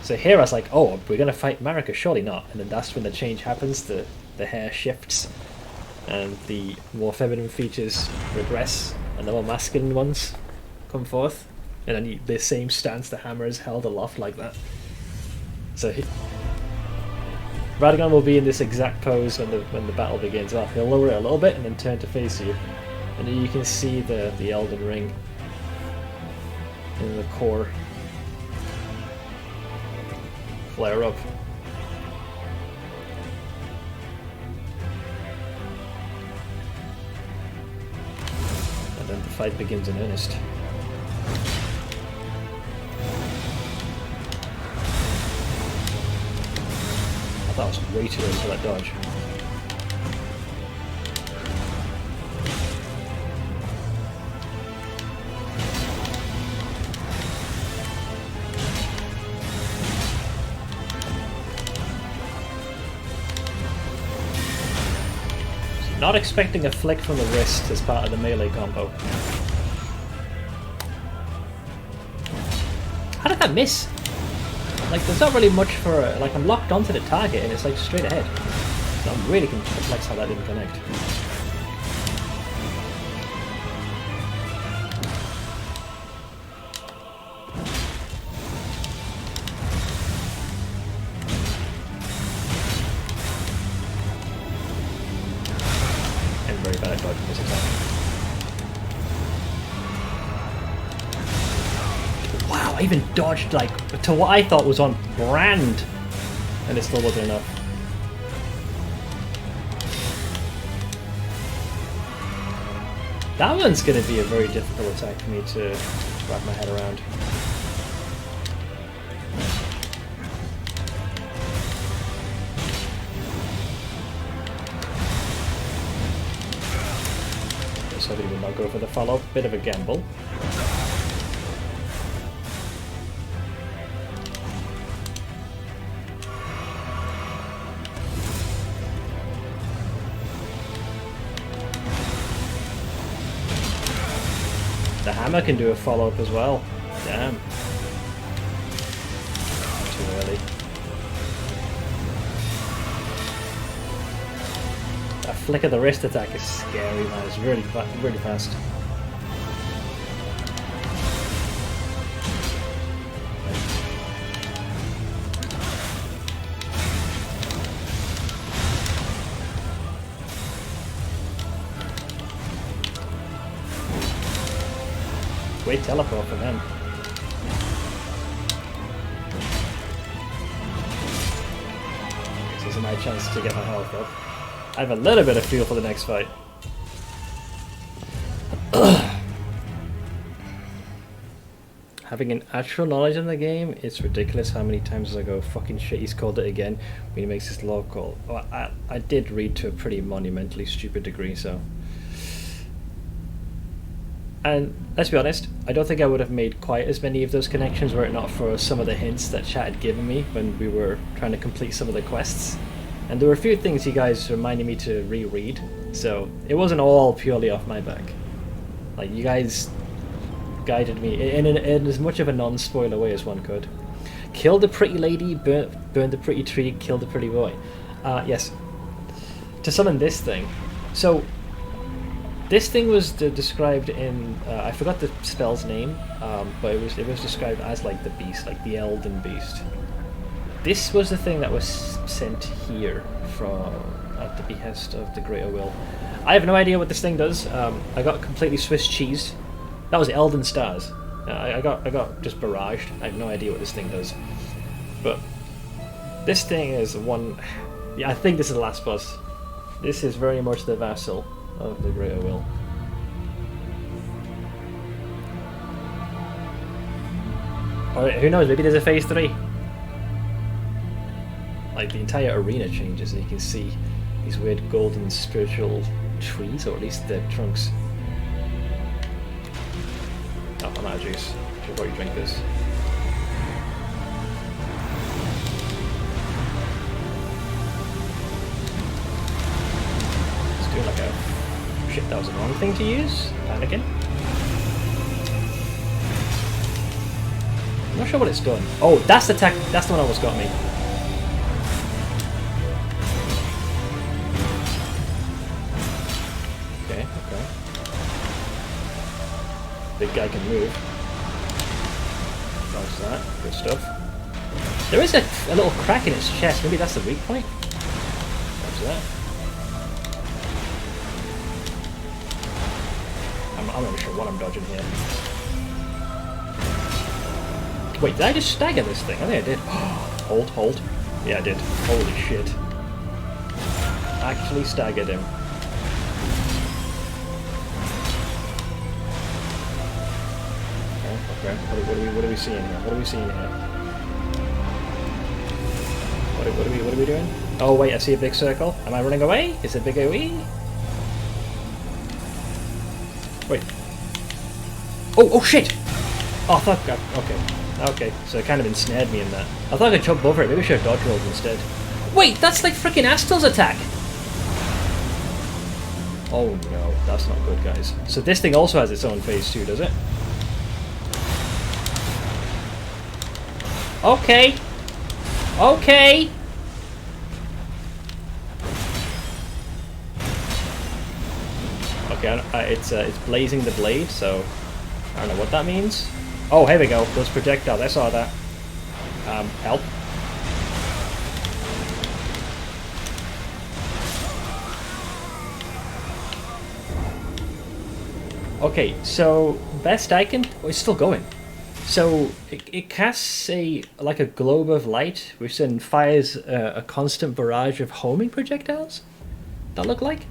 So here I was like, oh, we're going to fight Marika, surely not. And then that's when the change happens, the hair shifts, and the more feminine features regress, and the more masculine ones come forth. And then the same stance, the hammer is held aloft like that. So Radagon will be in this exact pose when the battle begins. Well, he'll lower it a little bit and then turn to face you, and then you can see the Elden Ring in the core flare up. And then the fight begins in earnest. That was way too early for that dodge. Not expecting a flick from the wrist as part of the melee combo. How did that miss? Like, there's not really much for... like, I'm locked onto the target and it's like straight ahead. So I'm really perplexed how that didn't connect. I'm very bad at dodging this attack. Wow, I even dodged, like, to what I thought was on brand, and it still wasn't enough. That one's going to be a very difficult attack for me to wrap my head around. So he will not go for the follow-up. Bit of a gamble. The hammer can do a follow-up as well. Damn. Too early. That flick of the wrist attack is scary, man. It's really fast. Great teleport from him. This is my chance to get my health up. I have a little bit of feel for the next fight. Having an actual knowledge in the game, it's ridiculous how many times I go, fucking shit, he's called it again when he makes his log call. Well, I did read to a pretty monumentally stupid degree, so... And let's be honest, I don't think I would have made quite as many of those connections were it not for some of the hints that chat had given me when we were trying to complete some of the quests. And there were a few things you guys reminded me to reread, so it wasn't all purely off my back. Like, you guys guided me in as much of a non-spoiler way as one could. Kill the pretty lady, burn the pretty tree, kill the pretty boy. Yes. To summon this thing. So, this thing was described in, I forgot the spell's name, but it was described as like the beast, like the Elden beast. This was the thing that was sent here from at the behest of the Greater Will. I have no idea what this thing does. I got completely Swiss cheese. That was Elden Stars. I got just barraged. I have no idea what this thing does. But this thing is one. Yeah, I think this is the last boss. This is very much the vassal of the Greater Will. Or who knows, maybe there's a phase 3. Like, the entire arena changes and you can see these weird golden spiritual trees, or at least the trunks. Oh, I'm out of juice. Should probably drink this. Let's do like a... Shit, that was the wrong thing to use. Panicking. I'm not sure what it's done. Oh, that's the tech. That's the one that almost got me. Okay, okay. Big guy can move. Dodge that. Good stuff. There is a little crack in its chest. Maybe that's the weak point. Dodge that. I'm not really sure what I'm dodging here. Wait, did I just stagger this thing? I think I did. Hold, hold. Yeah, I did. Holy shit. Actually staggered him. Okay. What are we seeing here? What are we seeing here? What are we doing? Oh wait, I see a big circle. Am I running away? Is it big AoE? Wait. Oh shit! Oh, I thought... Okay. Okay, so it kind of ensnared me in that. I thought I could jump over it. Maybe I should have dodge rolled instead. Wait, that's like freaking Astel's attack! Oh no, that's not good, guys. So this thing also has its own phase 2, does it? Okay! Okay! Okay, it's blazing the blade, so I don't know what that means. Oh, here we go. Those projectiles. I saw that. Help. Okay, so best I can. Oh, it's still going. So it casts like a globe of light, which then fires a constant barrage of homing projectiles. That look like.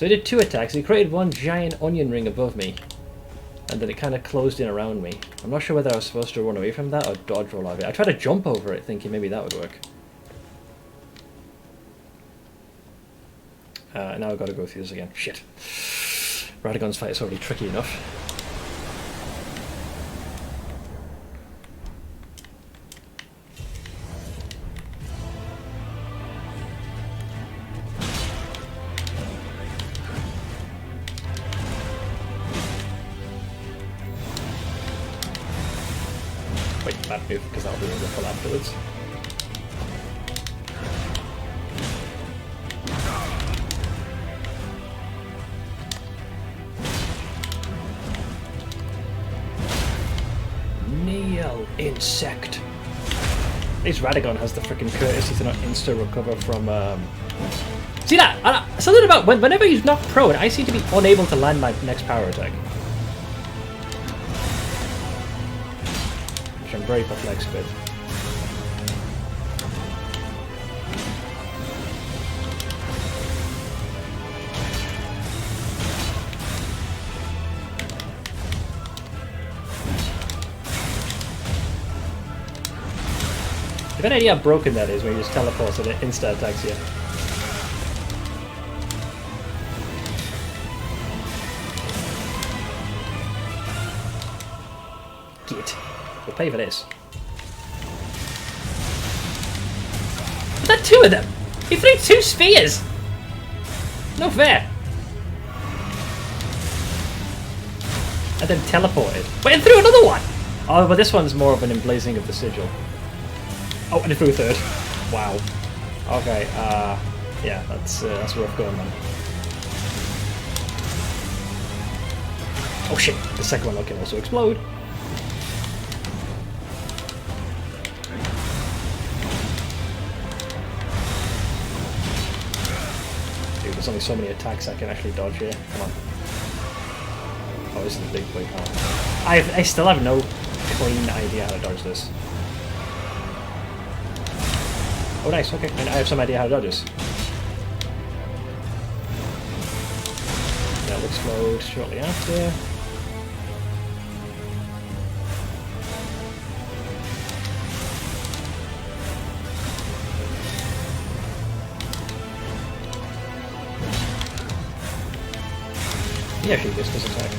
So he did 2 attacks. He created one giant onion ring above me. And then it kind of closed in around me. I'm not sure whether I was supposed to run away from that or dodge roll out of it. I tried to jump over it thinking maybe that would work. Now I've got to go through this again. Shit. Radagon's fight is already tricky enough. Wait, bad move, because that'll be a ripple afterwards. Insect. At least Radagon has the freaking courtesy to not insta-recover from, See that? Something about whenever he's knocked prone, I seem to be unable to land my next power attack. Which I'm very perplexed with. I've got an idea how broken that is when you just teleport and it insta-attacks you. Git. We'll pay for this. Is that 2 of them? He threw 2 spheres! No fair! And then teleported. Wait, and threw another one! Oh, but this one's more of an emblazing of the sigil. Oh, and it threw a 3rd. Wow. Okay, yeah, that's rough going, man. Oh shit, the second one can also explode. Dude, there's only so many attacks I can actually dodge here. Come on. Oh, this is a big boy power. I still have no clean idea how to dodge this. Oh nice, okay, and I have some idea how to dodge this. That'll explode shortly after. He actually gets this attack.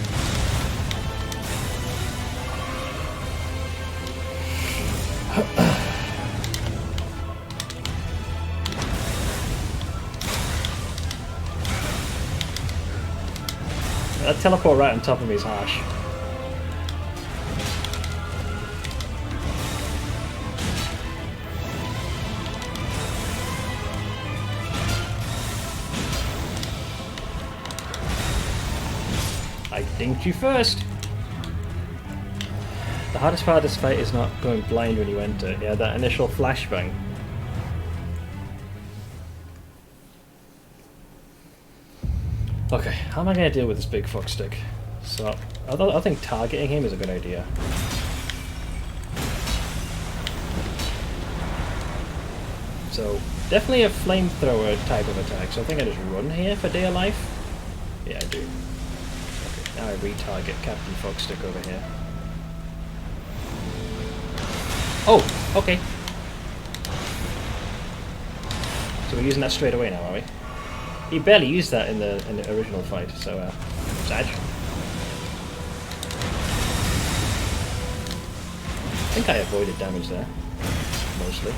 That teleport right on top of me is harsh. I dinked you first! The hardest part of this fight is not going blind when you enter. Yeah, that initial flashbang. Okay, how am I going to deal with this big fuck stick? So, I think targeting him is a good idea. So, definitely a flamethrower type of attack. So I think I just run here for dear life. Yeah, I do. Okay, now I retarget Captain Fuckstick over here. Oh, okay. So we're using that straight away now, are we? He barely used that in the original fight, so sad. I think I avoided damage there, mostly.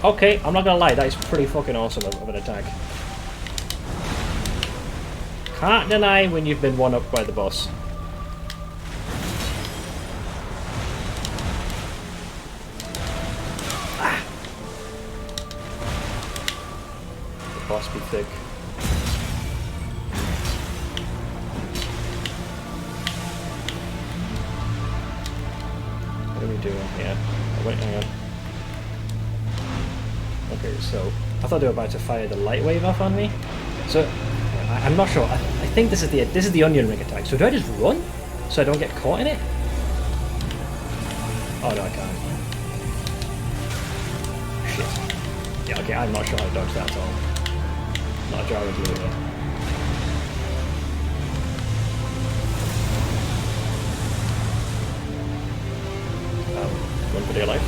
Okay, I'm not gonna lie, that is pretty fucking awesome of an attack. Can't deny when you've been one-upped by the boss. Boss be thick. What are we doing here? Oh, wait, hang on. Okay, so I thought they were about to fire the light wave off on me. So I'm not sure. I think this is the onion ring attack. So do I just run so I don't get caught in it? Oh no, I can't. Shit. Yeah, okay, I'm not sure how to dodge that at all. Not a jar of glue there. Run for dear life.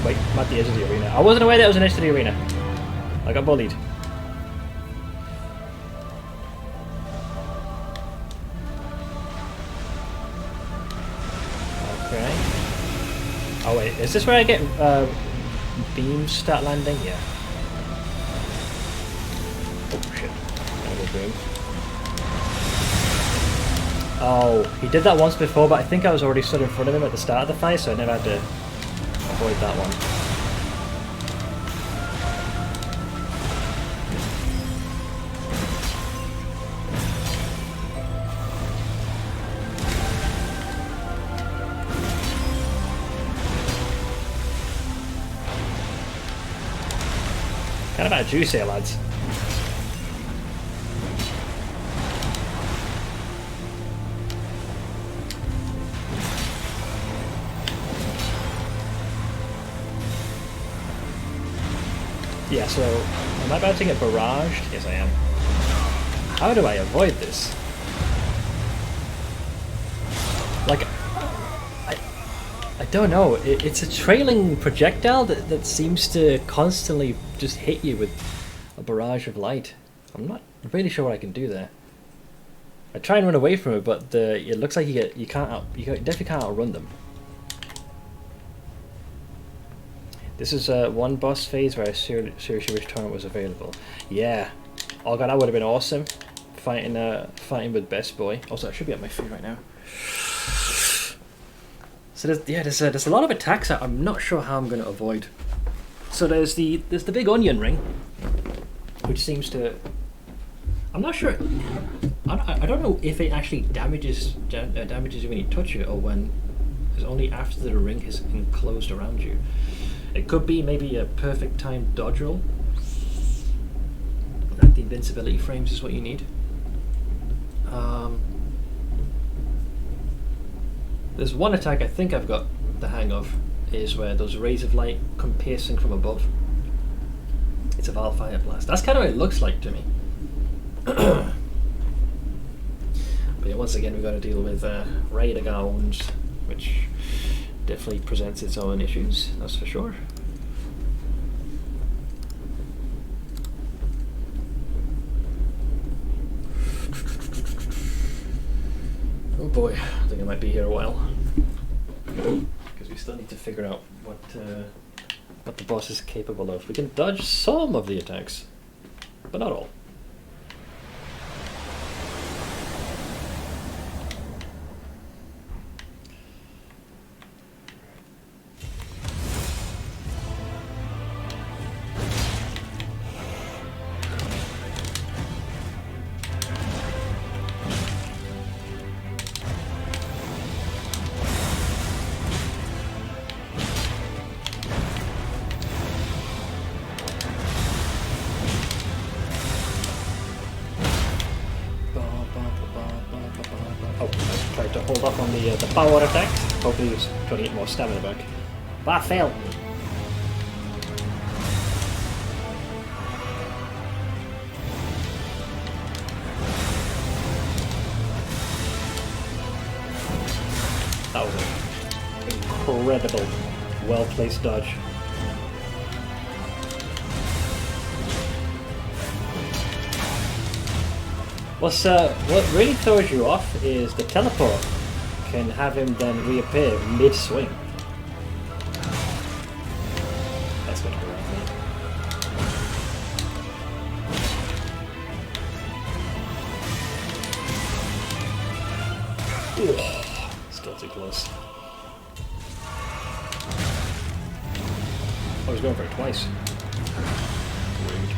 Wait, I'm at the edge of the arena. I wasn't aware that was an edge to the arena. I got bullied. Okay. Oh wait, is this where I get beams start landing? Yeah. Oh shit. Another boom. Oh, he did that once before, but I think I was already stood in front of him at the start of the fight, so I never had to avoid that one. Kind of out of juice here, lads. Yeah, so am I about to get barraged? Yes, I am. How do I avoid this? Like, I don't know. It's a trailing projectile that seems to constantly just hit you with a barrage of light. I'm not really sure what I can do there. I try and run away from it, but it looks like you definitely can't outrun them. This is one boss phase where I seriously wish Torrent was available. Yeah. Oh god, that would have been awesome. Fighting with Best Boy. Also, I should be at my feet right now. So there's a lot of attacks that I'm not sure how I'm going to avoid. So there's the big onion ring, which seems to. I'm not sure. I don't know if it actually damages you when you touch it, or when it's only after the ring is enclosed around you. It could be maybe a perfect timed dodge roll. Like the invincibility frames is what you need. There's one attack I think I've got the hang of, is where those rays of light come piercing from above. It's a Valfire Blast. That's kind of what it looks like to me. But yeah, once again we've got to deal with Raider Gowns, which definitely presents its own issues, that's for sure. Oh boy, I think I might be here a while. Because we still need to figure out what the boss is capable of. We can dodge some of the attacks, but not all. Hold off on the power attack. Hopefully he's trying to get more stamina back. But I failed. That was an incredible, well-placed dodge. What really throws you off is the teleport can have him then reappear mid-swing. That's gonna be right. Still too close. I was going for it twice. Rude.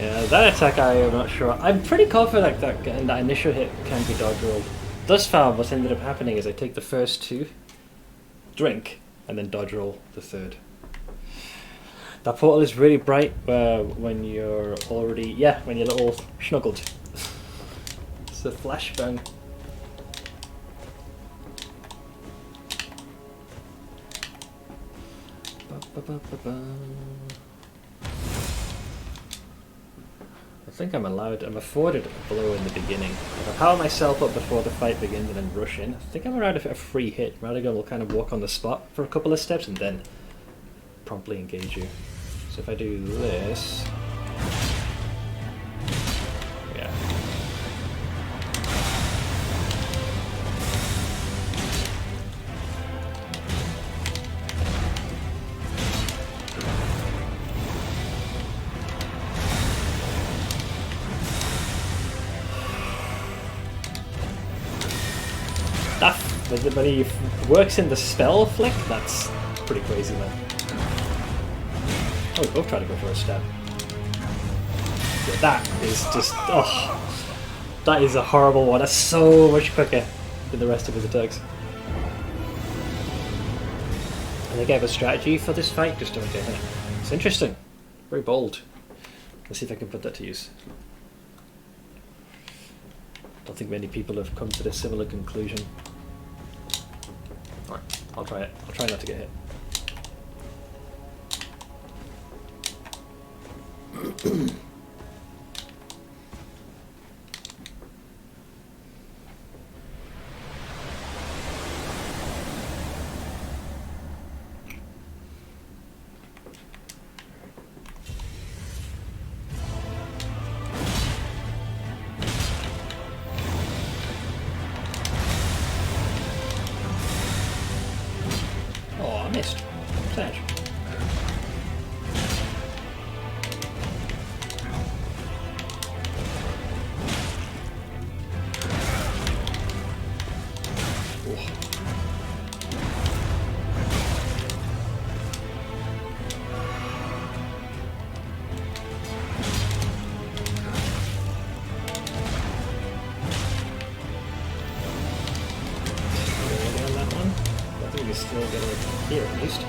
Yeah, that attack I am not sure. I'm pretty confident that getting that initial hit can be dodge rolled. Thus far, what's ended up happening is I take the first two, drink, and then dodge roll the third. That portal is really bright when you're already, when you're a little snuggled. It's a flashbang. I think I'm afforded a blow in the beginning. If I power myself up before the fight begins and then rush in, I think I'm allowed a free hit. Radagon will kind of walk on the spot for a couple of steps and then promptly engage you. So if I do this... Yeah. When he works in the spell flick, that's pretty crazy, man. Oh, we both try to go for a stab. Yeah, that is just... Oh, that is a horrible one. That's so much quicker than the rest of his attacks. I think I have a strategy for this fight, just don't get hit. It's interesting. Very bold. Let's see if I can put that to use. Don't think many people have come to this similar conclusion. Alright, I'll try it. I'll try not to get hit. Missed. Sad. Still get it here at least.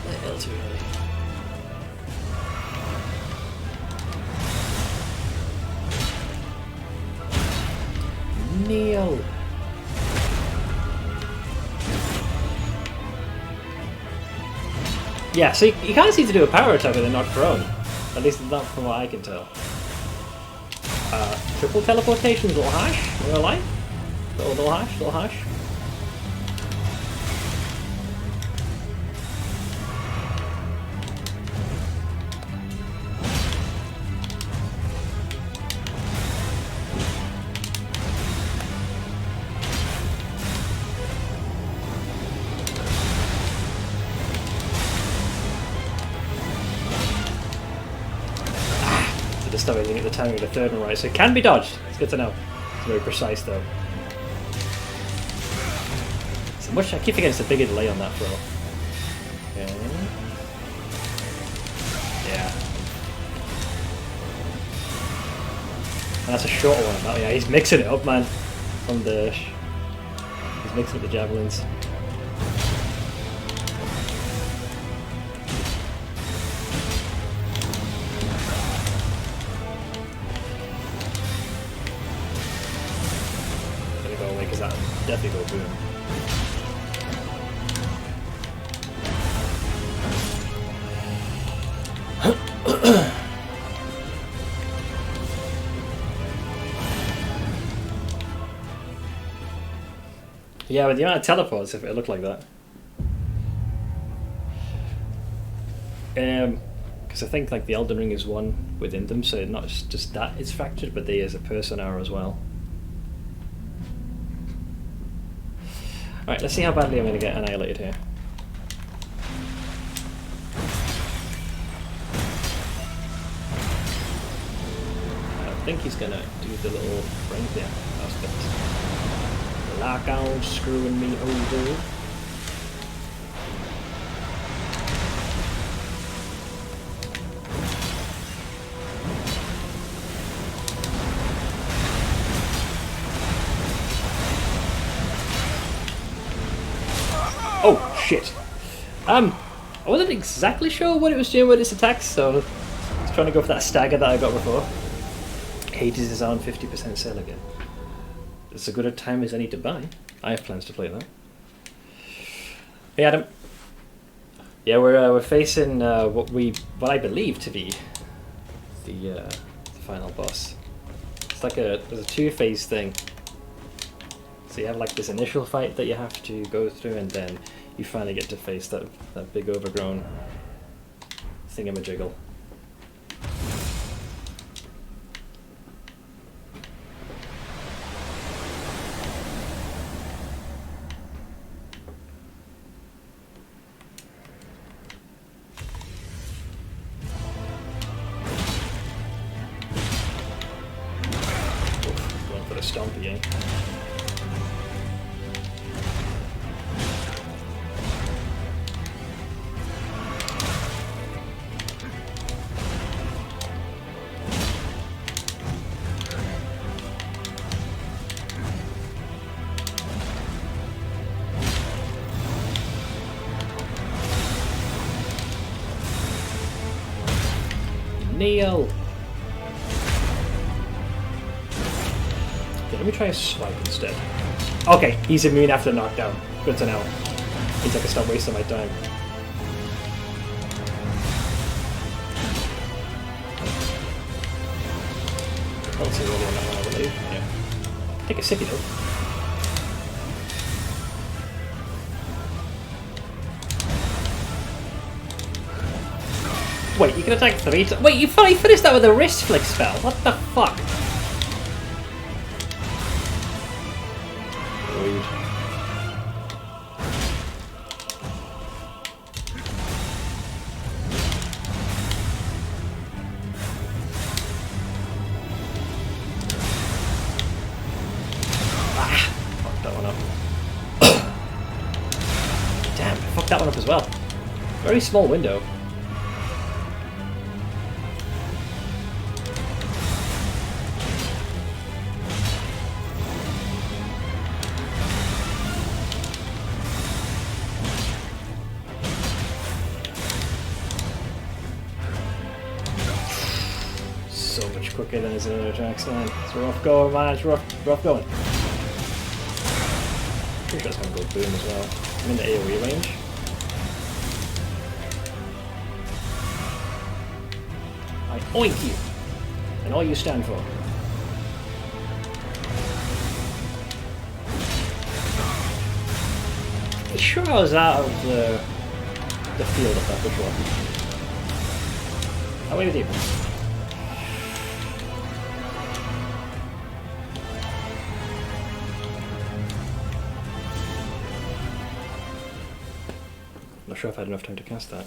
A little too early. Neil. Yeah, so you can't seem to do a power attack with a not prone. At least not from what I can tell. Triple teleportation, little hash, real life. Little hash, little hash. Just everything at the timing of the third one right, so it can be dodged. It's good to know. It's very precise though. So much I keep forgetting it's a bigger delay on that throw. Okay. Yeah. And that's a shorter one. Yeah, he's mixing it up, man. From the he's mixing up the javelins. Definitely go boom. Yeah, but the amount of teleports, if it looked like that. Because I think like the Elden Ring is one within them, so not just that is fractured, but they as a person are as well. Alright, let's see how badly I'm going to get annihilated here. I think he's going to do the little brain there aspect. Argyle screwing me over. Oh shit. I wasn't exactly sure what it was doing with its attacks, so I was trying to go for that stagger that I got before. Hades is on 50% sale again. It's as good a time as any to buy. I have plans to play that. Hey Adam. Yeah, we're facing what I believe to be the final boss. It's like there's a 2-phase thing. So you have like this initial fight that you have to go through, and then you finally get to face that big overgrown thingamajiggle. Going for the stompy, eh? Neil! Okay, let me try a swipe instead. Okay, he's immune after knockdown. Good to know. Means I can stop wasting my time. Let's see whether or not I believe. Yeah. Take a sippy though. Wait, you can attack 3 times. Wait, you finally finished that with a wrist flick spell. What the fuck? Rude. Ah, fucked that one up. Damn, I fucked that one up as well. Very small window. So much quicker than his other attacks, man. It's rough going, man. It's rough going. Pretty sure it's gonna go boom as well. I'm in the AoE range. I oink you, and all you stand for. I'm sure I was out of the field of that before. How are you with you? Not sure if I had enough time to cast that.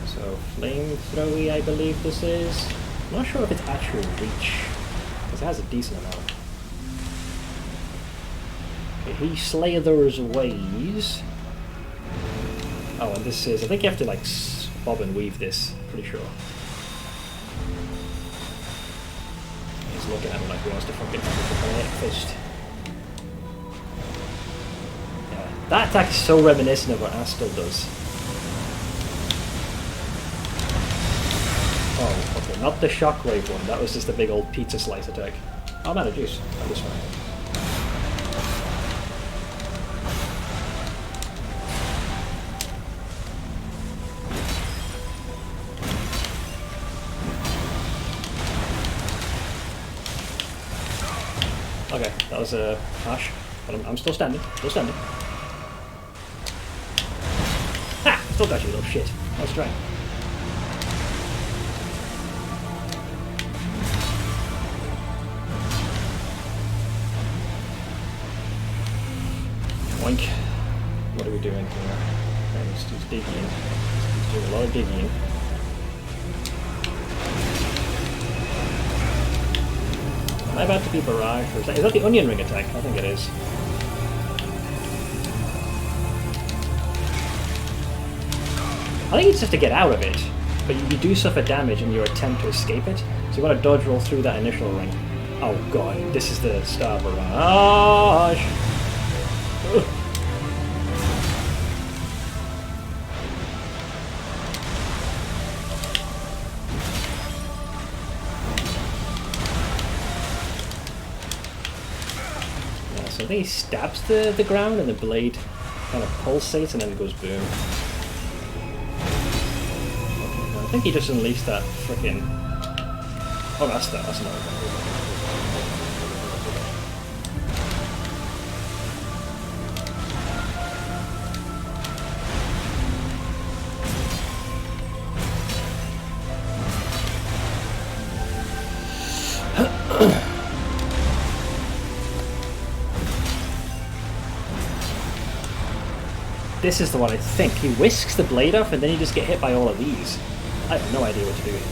So flamethrowy, I believe this is. I'm not sure if it's actual reach, because it has a decent amount. Okay, he slithers ways. Oh, and this is, I think you have to like bob and weave this, pretty sure. He's looking at me like he wants to fucking have a fist. Yeah, that attack is so reminiscent of what Astel does. Oh, okay, not the shockwave one, that was just a big old pizza slice attack. Oh, I'm out of juice. I'm just fine. Okay, that was harsh, but I'm still standing, Ha! Still got you, little shit. Let's try. Oink. What are we doing here? Okay, let's do digging. Do a lot of digging. Am I about to be barraged? Or is that the onion ring attack? I think it is. I think it's just to get out of it, but you do suffer damage in your attempt to escape it, so you want to dodge roll through that initial ring. Oh god, this is the star barrage! Ugh. Yeah, so I think he stabs the ground and the blade kind of pulsates and then it goes boom. I think he just unleashed that frickin'... Oh, that's another one. This is the one I think. He whisks the blade off and then you just get hit by all of these. I have no idea what to do here.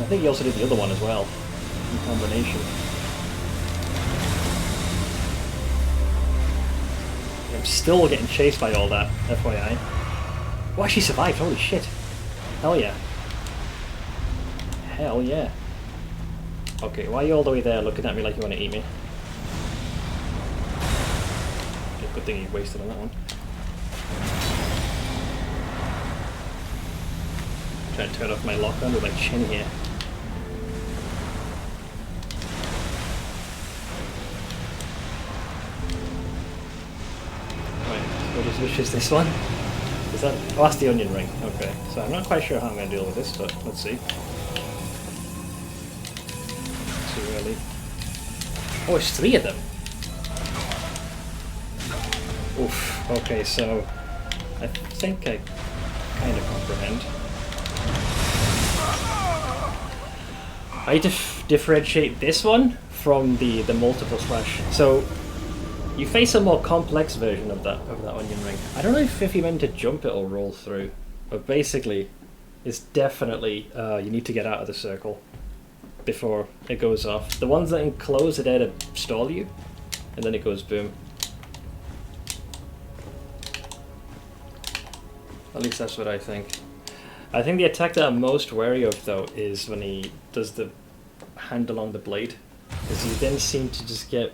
I think he also did the other one as well, in combination. I'm still getting chased by all that, FYI. Oh, she survived, holy shit. Hell yeah. Hell yeah. Okay, why are you all the way there looking at me like you want to eat me? Good thing he wasted on that one. Trying to turn off my lockdown with my chin here. Right, which is this one? Is that? Oh, that's the onion ring. Okay, so I'm not quite sure how I'm going to deal with this, but let's see. Too early. Oh, it's 3 of them. Oof, okay, so I think I kind of comprehend. I differentiate this one from the multiple slash. So you face a more complex version of that onion ring. I don't know if you meant to jump it or roll through, but basically it's definitely you need to get out of the circle before it goes off. The ones that enclose are there to stall you, and then it goes boom. At least that's what I think. I think the attack that I'm most wary of, though, is when he does the hand along the blade. Because he then seems to just get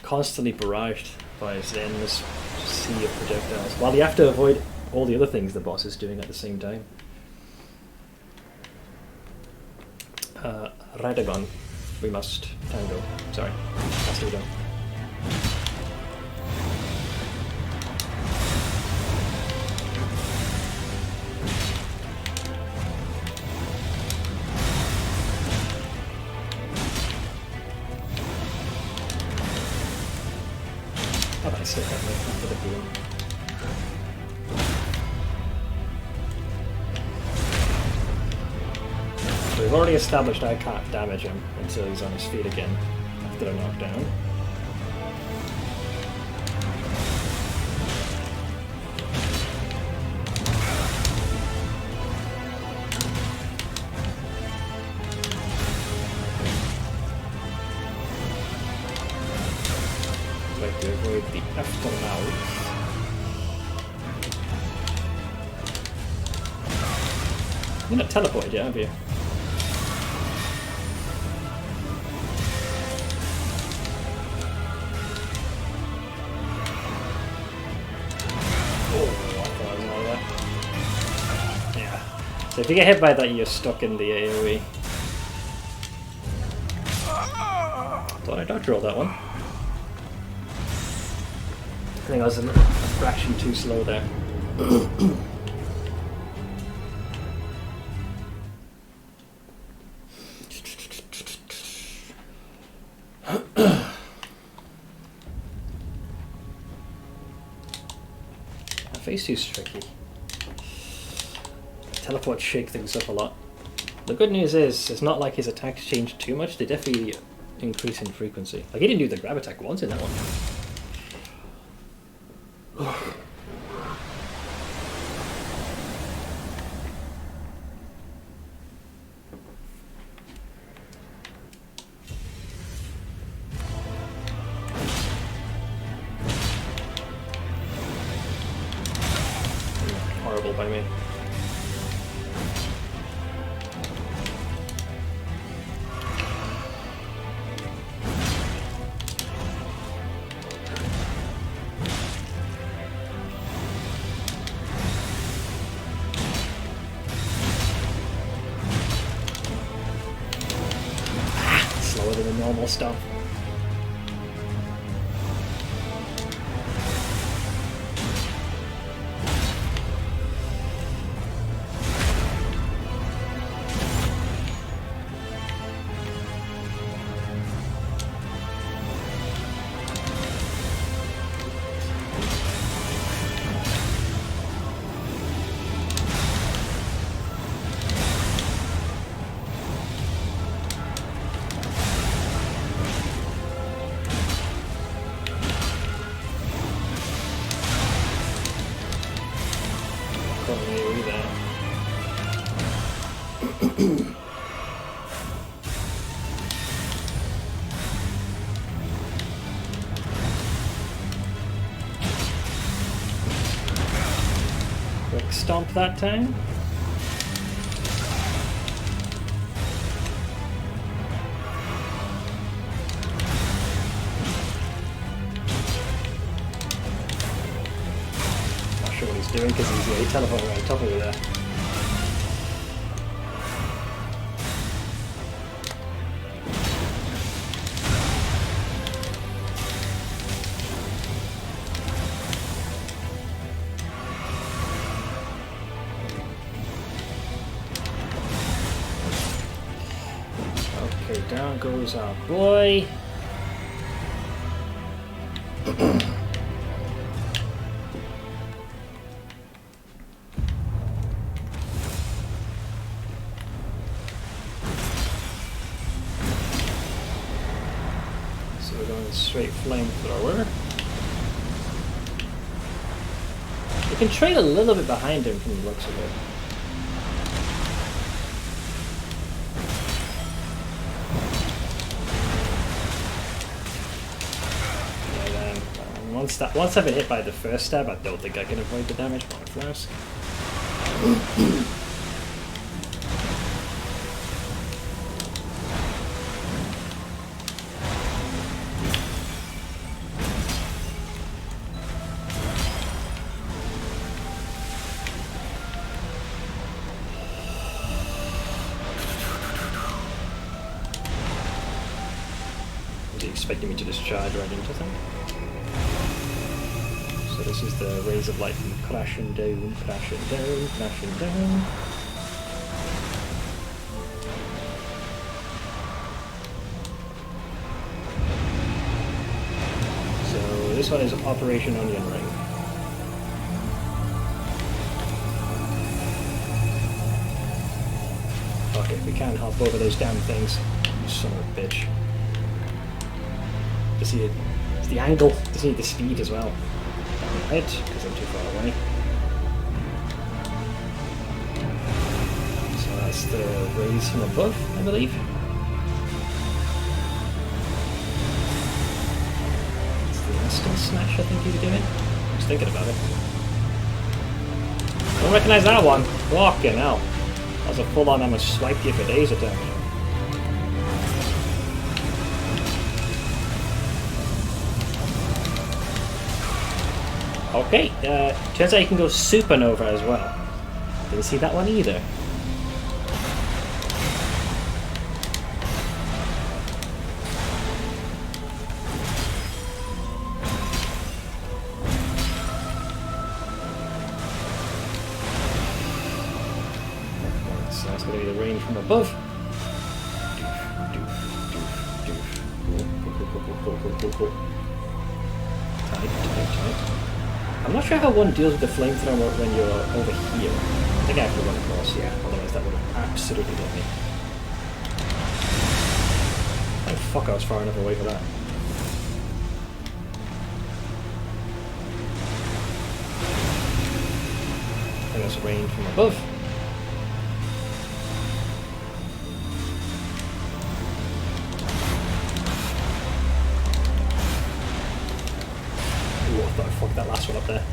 constantly barraged by his endless sea of projectiles. While you have to avoid all the other things the boss is doing at the same time. Radagon. We must tango. Sorry. Has to be done. Stick that after the boom. So we've already established I can't damage him until he's on his feet again after a knockdown. To avoid the aftermouth. You're not teleported yet, have you? Oh, I thought I was out of that. Yeah. So if you get hit by that, you're stuck in the AoE. Thought I dodge rolled that one. I think I was a fraction too slow there. Phase 2's tricky. Teleports shake things up a lot. The good news is, it's not like his attacks change too much, they definitely increase in frequency. Like, he didn't do the grab attack once in that one. by me. Slower than the normal stuff. Quick stomp that time. Not sure what he's doing because he's teleporting right on top of me there. Okay, down goes our boy. So we're going straight flamethrower. We can trade a little bit behind him from the looks of it. Once I've been hit by the first stab, I don't think I can avoid the damage from the flask. Was he expecting me to just charge right into them? So this is the rays of light from crashing down, crashing down, crashing down. So this one is Operation Onion Ring. Okay, we can't hop over those damn things. You son of a bitch. Just see it. It's the angle. Just need the speed as well. Right, because I'm too far away. So that's the rays from above, I believe. It's the instant smash I think you were doing. I was thinking about it. I don't recognise that one. Fucking hell. That was a full-on I'm gonna swipe you for days attack. Okay, turns out you can go supernova as well. Didn't see that one either. So that's going to be the rain from above. Cool. Tight. I'm not sure how one deals with the flamethrower when you're over here. I think I have to run across, yeah, otherwise that would have absolutely got me. Thank fuck I was far enough away for that. And there's rain from above. Ooh, I thought I fucked that last one up there. So this is the rays from above. Ooh, I thought I fucked that last one up there. Ooh, I thought I fucked that last one up there. Ooh, I thought I fucked that last one up there. Ooh, I thought I fucked that last one up there. Ooh, I thought I fucked that last one up there.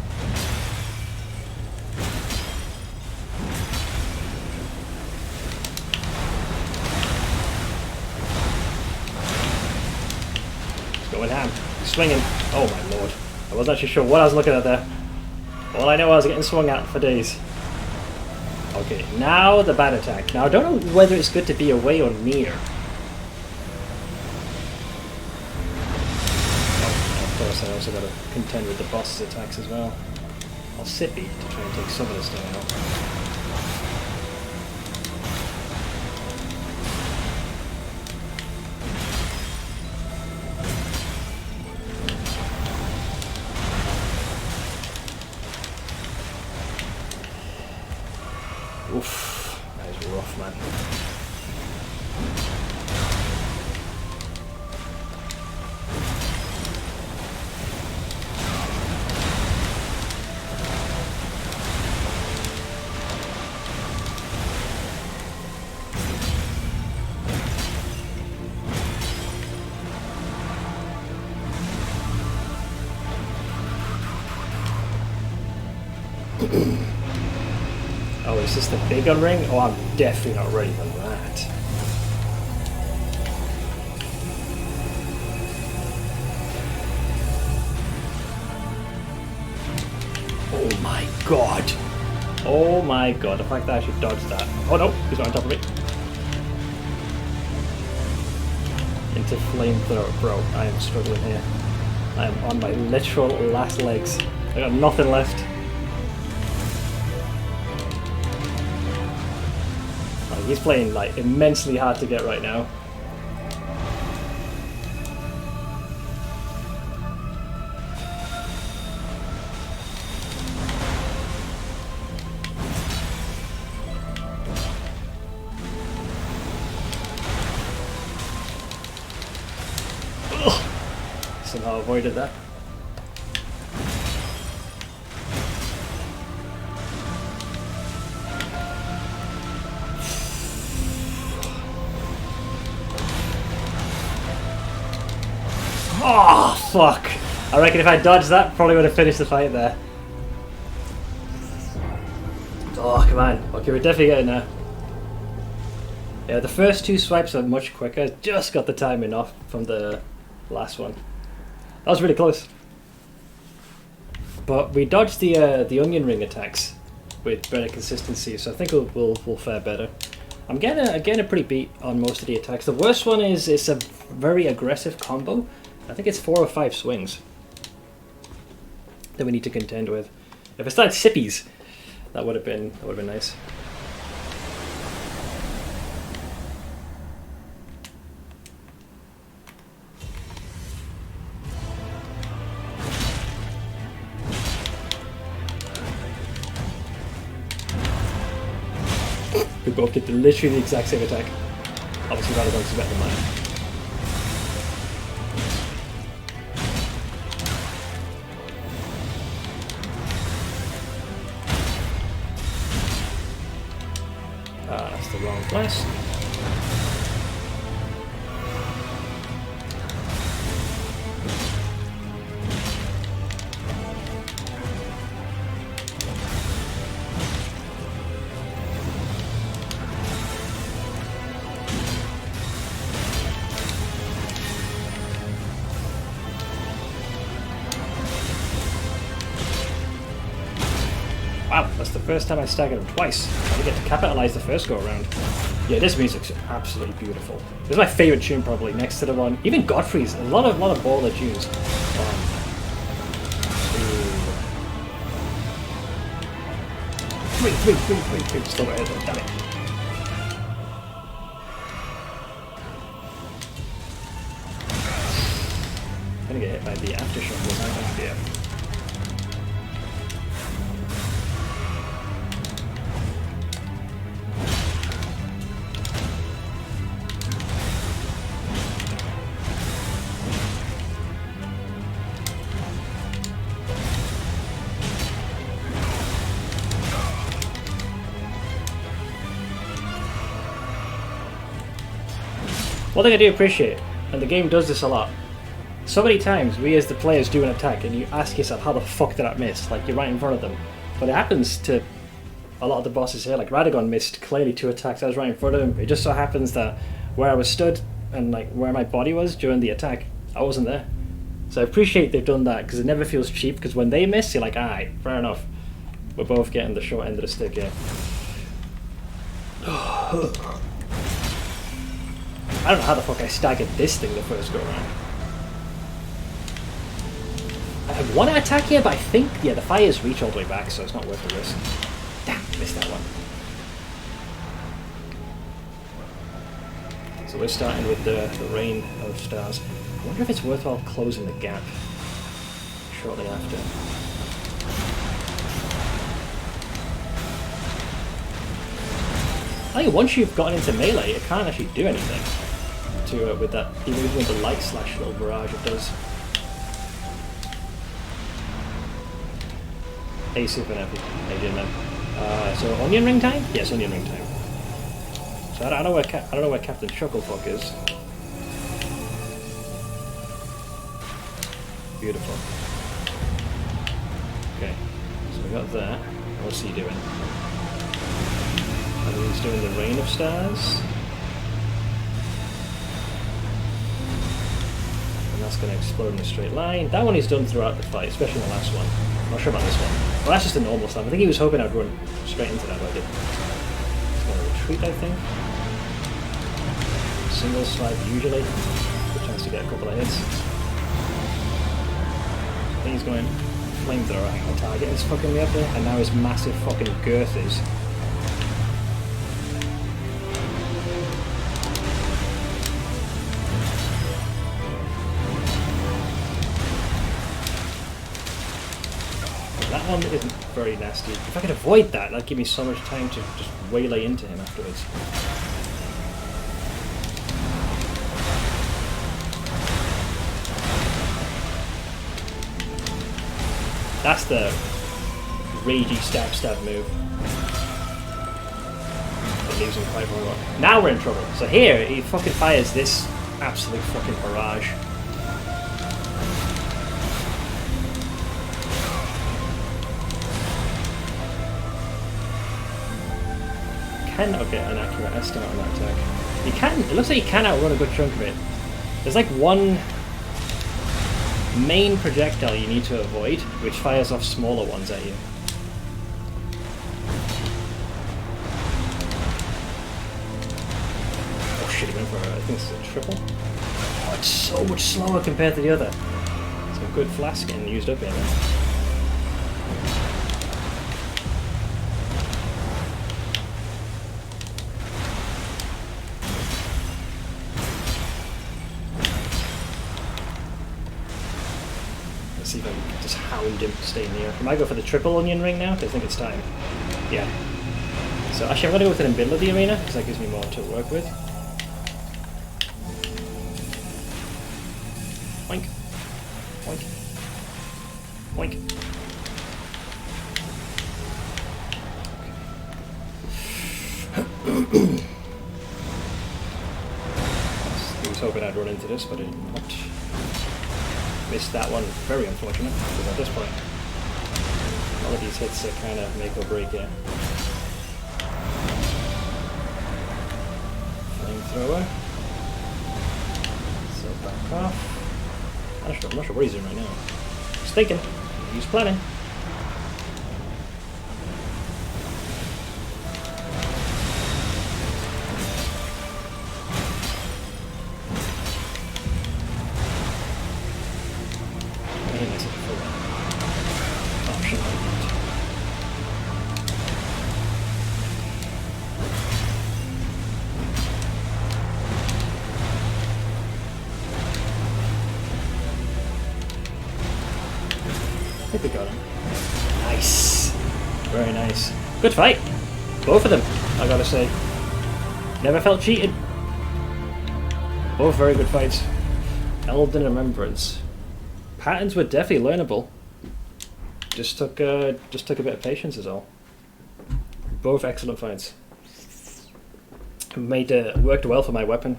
Damn. Swinging. Oh my lord. I wasn't actually sure what I was looking at there. All I know I was getting swung at for days. Okay, now the bad attack. Now I don't know whether it's good to be away or near. Oh, of course I also got to contend with the boss's attacks as well. I'll sippy to try and take some of this thing out. Oof, that is rough, man. Oh, is this the big gun ring? Oh, I'm definitely not ready for that. Oh my god. Oh my god, the fact that I actually dodged that. Oh no, he's right on top of me. Into flamethrower, bro. I am struggling here. I am on my literal last legs. I got nothing left. He's playing like immensely hard to get right now. Ugh. Somehow avoided that. Oh, fuck. I reckon if I dodged that, probably would have finished the fight there. Oh, come on. Okay, we're definitely getting there. Yeah, the first two swipes are much quicker. Just got the timing off from the last one. That was really close. But we dodged the onion ring attacks with better consistency, so I think we'll fare better. I'm getting a pretty beat on most of the attacks. The worst one is it's a very aggressive combo. I think it's 4 or 5 swings that we need to contend with. If it started sippies, that would have been nice. We both get literally the exact same attack. Obviously, Radagon's better than mine. That's the wrong place. Wow, that's the first time I staggered him twice. I didn't get to capitalize the first go around. Yeah, this music's absolutely beautiful. This is my favorite tune probably, next to the one. Even Godfrey's, a lot of baller tunes. Three. Still got hit though, damn it. I'm gonna get hit by the aftershock with my spear. One thing I do appreciate, and the game does this a lot, so many times we as the players do an attack and you ask yourself, how the fuck did that miss? Like, you're right in front of them. But it happens to a lot of the bosses here, like Radagon missed clearly 2 attacks, I was right in front of him. It just so happens that where I was stood and like where my body was during the attack, I wasn't there. So I appreciate they've done that, because it never feels cheap, because when they miss, you're like, alright, fair enough. We're both getting the short end of the stick here. I don't know how the fuck I staggered this thing the first go around. I want to attack here, but I think, yeah, the fires reach all the way back, so it's not worth the risk. Damn, missed that one. So we're starting with the rain of stars. I wonder if it's worthwhile closing the gap shortly after. I think once you've gotten into melee, it can't actually do anything to with that, even with the light slash little barrage it does. Hey, super happy. How you doing, man? So onion ring time? Yes, onion ring time. So I don't know where Captain Chucklefuck is. Beautiful. Okay, so we got that. What's he doing? And he's doing the rain of stars. And that's going to explode in a straight line. That one he's done throughout the fight, especially the last one. I'm not sure about this one. Well, that's just a normal slam. I think he was hoping I'd run straight into that, but I didn't. He's going to retreat, I think. Single slide usually. Good chance to get a couple of hits. I think he's going flamethrower. Hang on, target is fucking me up there. And now his massive fucking girth is. That one isn't very nasty. If I could avoid that, that'd give me so much time to just waylay into him afterwards. That's the ragey stab move. It leaves him quite vulnerable. Now we're in trouble. So here, he fucking fires this absolute fucking barrage. Okay, an accurate estimate on that attack. You can. It looks like you can outrun a good chunk of it. There's like one main projectile you need to avoid, which fires off smaller ones at you. Oh shit! He went for I think it's a triple. Oh, it's so much slower compared to the other. It's a good flask getting used up here then. See if I can just hound him to stay near. I might go for the triple onion ring now, because I think it's time. Yeah. So actually I'm going to go with an embody arena, because that gives me more to work with. Oink. Oink. Oink. I was hoping I'd run into this, but I did not. Missed that one, very unfortunate, because at this point, all of these hits are kind of make or break here. Flamethrower. So back off. I'm not sure what he's doing right now. Just thinking. He's planning. I think we got him. Nice. Very nice. Good fight. Both of them, I gotta say. Never felt cheated. Both very good fights. Elden Remembrance. Patterns were definitely learnable. Just took a bit of patience is all. Both excellent fights. Worked well for my weapon.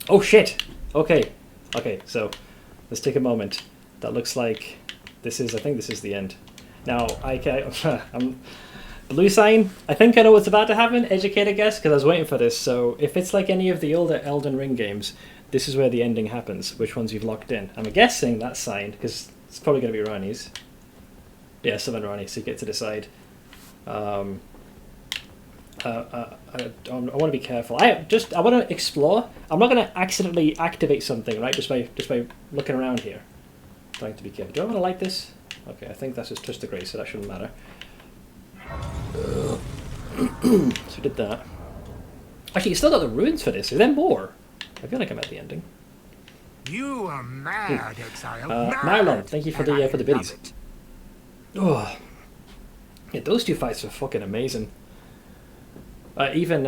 Oh shit! Okay. Okay, so let's take a moment. That looks like this is, I think this is the end. Now, I'm blue sign. I think I know what's about to happen. Educated guess, because I was waiting for this. So if it's like any of the older Elden Ring games, this is where the ending happens, which ones you've locked in. I'm guessing that's signed, because it's probably going to be Rani's. Yeah, Summon Rani, so you get to decide. I want to be careful. I want to explore. I'm not going to accidentally activate something, right? Just by looking around here. Trying to be careful. Do I want to light this? Okay, I think that's just Twist of Grace, so that shouldn't matter. So we did that. Actually, you still got the ruins for this. Is there more? I feel like I'm at the ending. You are mad, exile. Marlon, thank you for the biddies. Oh, yeah, those two fights were fucking amazing. Even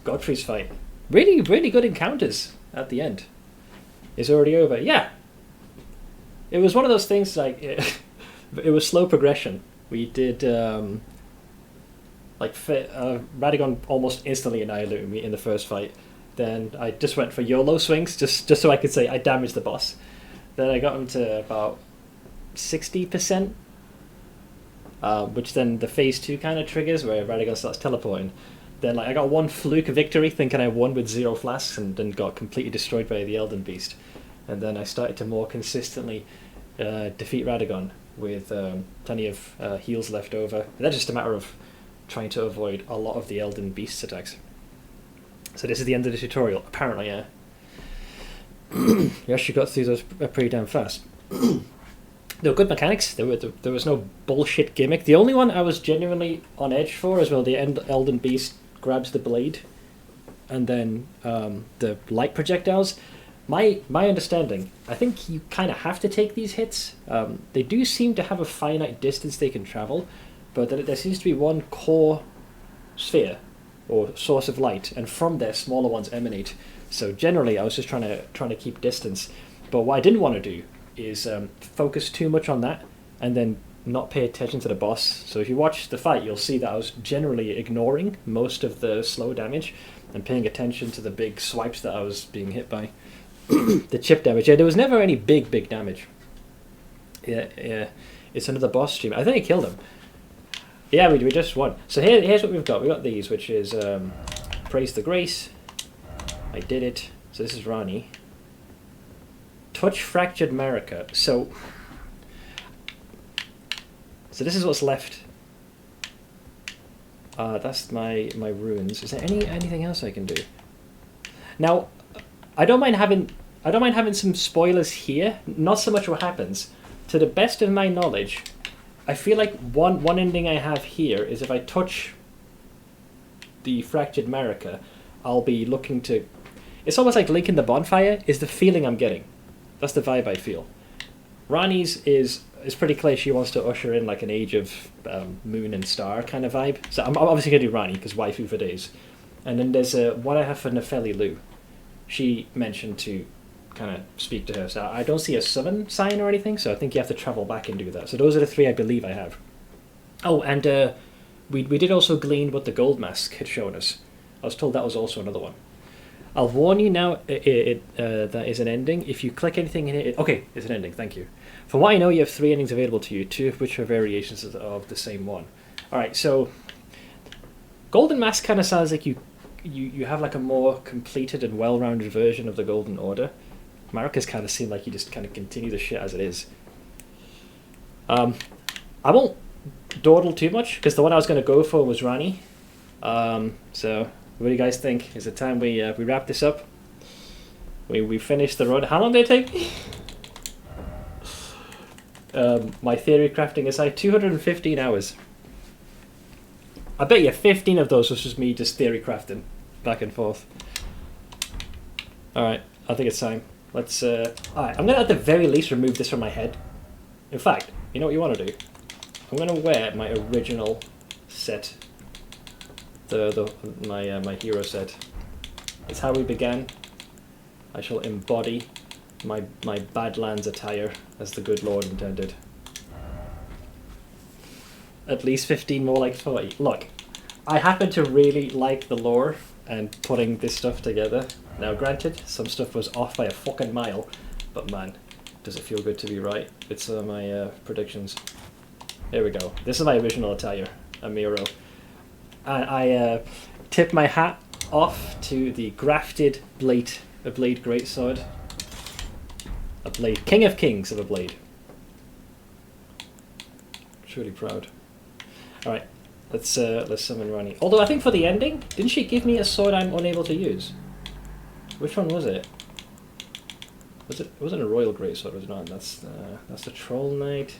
Godfrey's fight, really, really good encounters at the end. It's already over. Yeah, it was one of those things like it was slow progression. We did Radagon almost instantly annihilated me in the first fight. Then I just went for YOLO swings just so I could say I damaged the boss. Then I got him to about 60%, which then the phase 2 kind of triggers where Radagon starts teleporting. Then I got one fluke victory thinking I won with 0 flasks and then got completely destroyed by the Elden Beast. And then I started to more consistently defeat Radagon with plenty of heals left over. And that's just a matter of trying to avoid a lot of the Elden Beast's attacks. So this is the end of the tutorial, apparently, yeah. We actually got through those pretty damn fast. There were good mechanics. There was no bullshit gimmick. The only one I was genuinely on edge for as well, the Elden Beast grabs the blade, and then the light projectiles. My understanding, I think you kind of have to take these hits. They do seem to have a finite distance they can travel, but there seems to be one core sphere or source of light, and from there smaller ones emanate. So generally I was just trying to keep distance, but what I didn't want to do is focus too much on that and then not pay attention to the boss. So if you watch the fight, you'll see that I was generally ignoring most of the slow damage and paying attention to the big swipes that I was being hit by. The chip damage, yeah, there was never any big damage. Yeah, it's another boss stream. I think I killed him. Yeah, we just won. So here's what we've got. We got these, which is Praise the Grace. I did it. So this is Rani. Touch Fractured Marika. So this is what's left. That's my ruins. Is there anything else I can do? Now, I don't mind having some spoilers here. Not so much what happens. To the best of my knowledge, I feel like one ending I have here is if I touch the Fractured Marika, I'll be looking to... It's almost like Link in the Bonfire is the feeling I'm getting. That's the vibe I feel. Rani's is pretty clear she wants to usher in like an Age of Moon and Star kind of vibe. So I'm obviously going to do Rani because waifu for days. And then there's one I have for Nefeli Lu. She mentioned to kind of speak to her. So I don't see a summon sign or anything, so I think you have to travel back and do that. So those are the 3 I believe I have. Oh, and we did also glean what the gold mask had shown us. I was told that was also another one. I'll warn you now, that is an ending. If you click anything in it... Okay, it's an ending, thank you. From what I know, you have 3 endings available to you, 2 of which are variations of the same one. Alright, so... Golden Mask kind of sounds like you have like a more completed and well-rounded version of the Golden Order. Marika's kind of seemed like you just kind of continue the shit as it is. I won't dawdle too much, because the one I was going to go for was Rani. So... What do you guys think? Is it time we wrap this up? We finish the run. How long did it take me? My theory crafting is like 215 hours. I bet you 15 of those was just me just theory crafting back and forth. Alright, I think it's time. Let's alright, I'm gonna at the very least remove this from my head. In fact, you know what you want to do? I'm gonna wear my original set. My hero set. It's how we began. I shall embody my Badlands attire as the good Lord intended. At least 15, more like 40. Look, I happen to really like the lore and putting this stuff together. Now granted, some stuff was off by a fucking mile, but man, does it feel good to be right with some of my predictions. Here we go. This is my original attire, a Miro. I tip my hat off to the grafted blade a blade greatsword. A blade. King of Kings of a blade. Truly proud. Alright, let's summon Rani. Although I think for the ending, didn't she give me a sword I'm unable to use? Which one was it? Was it wasn't a royal greatsword, was it not? That's the Troll Knight.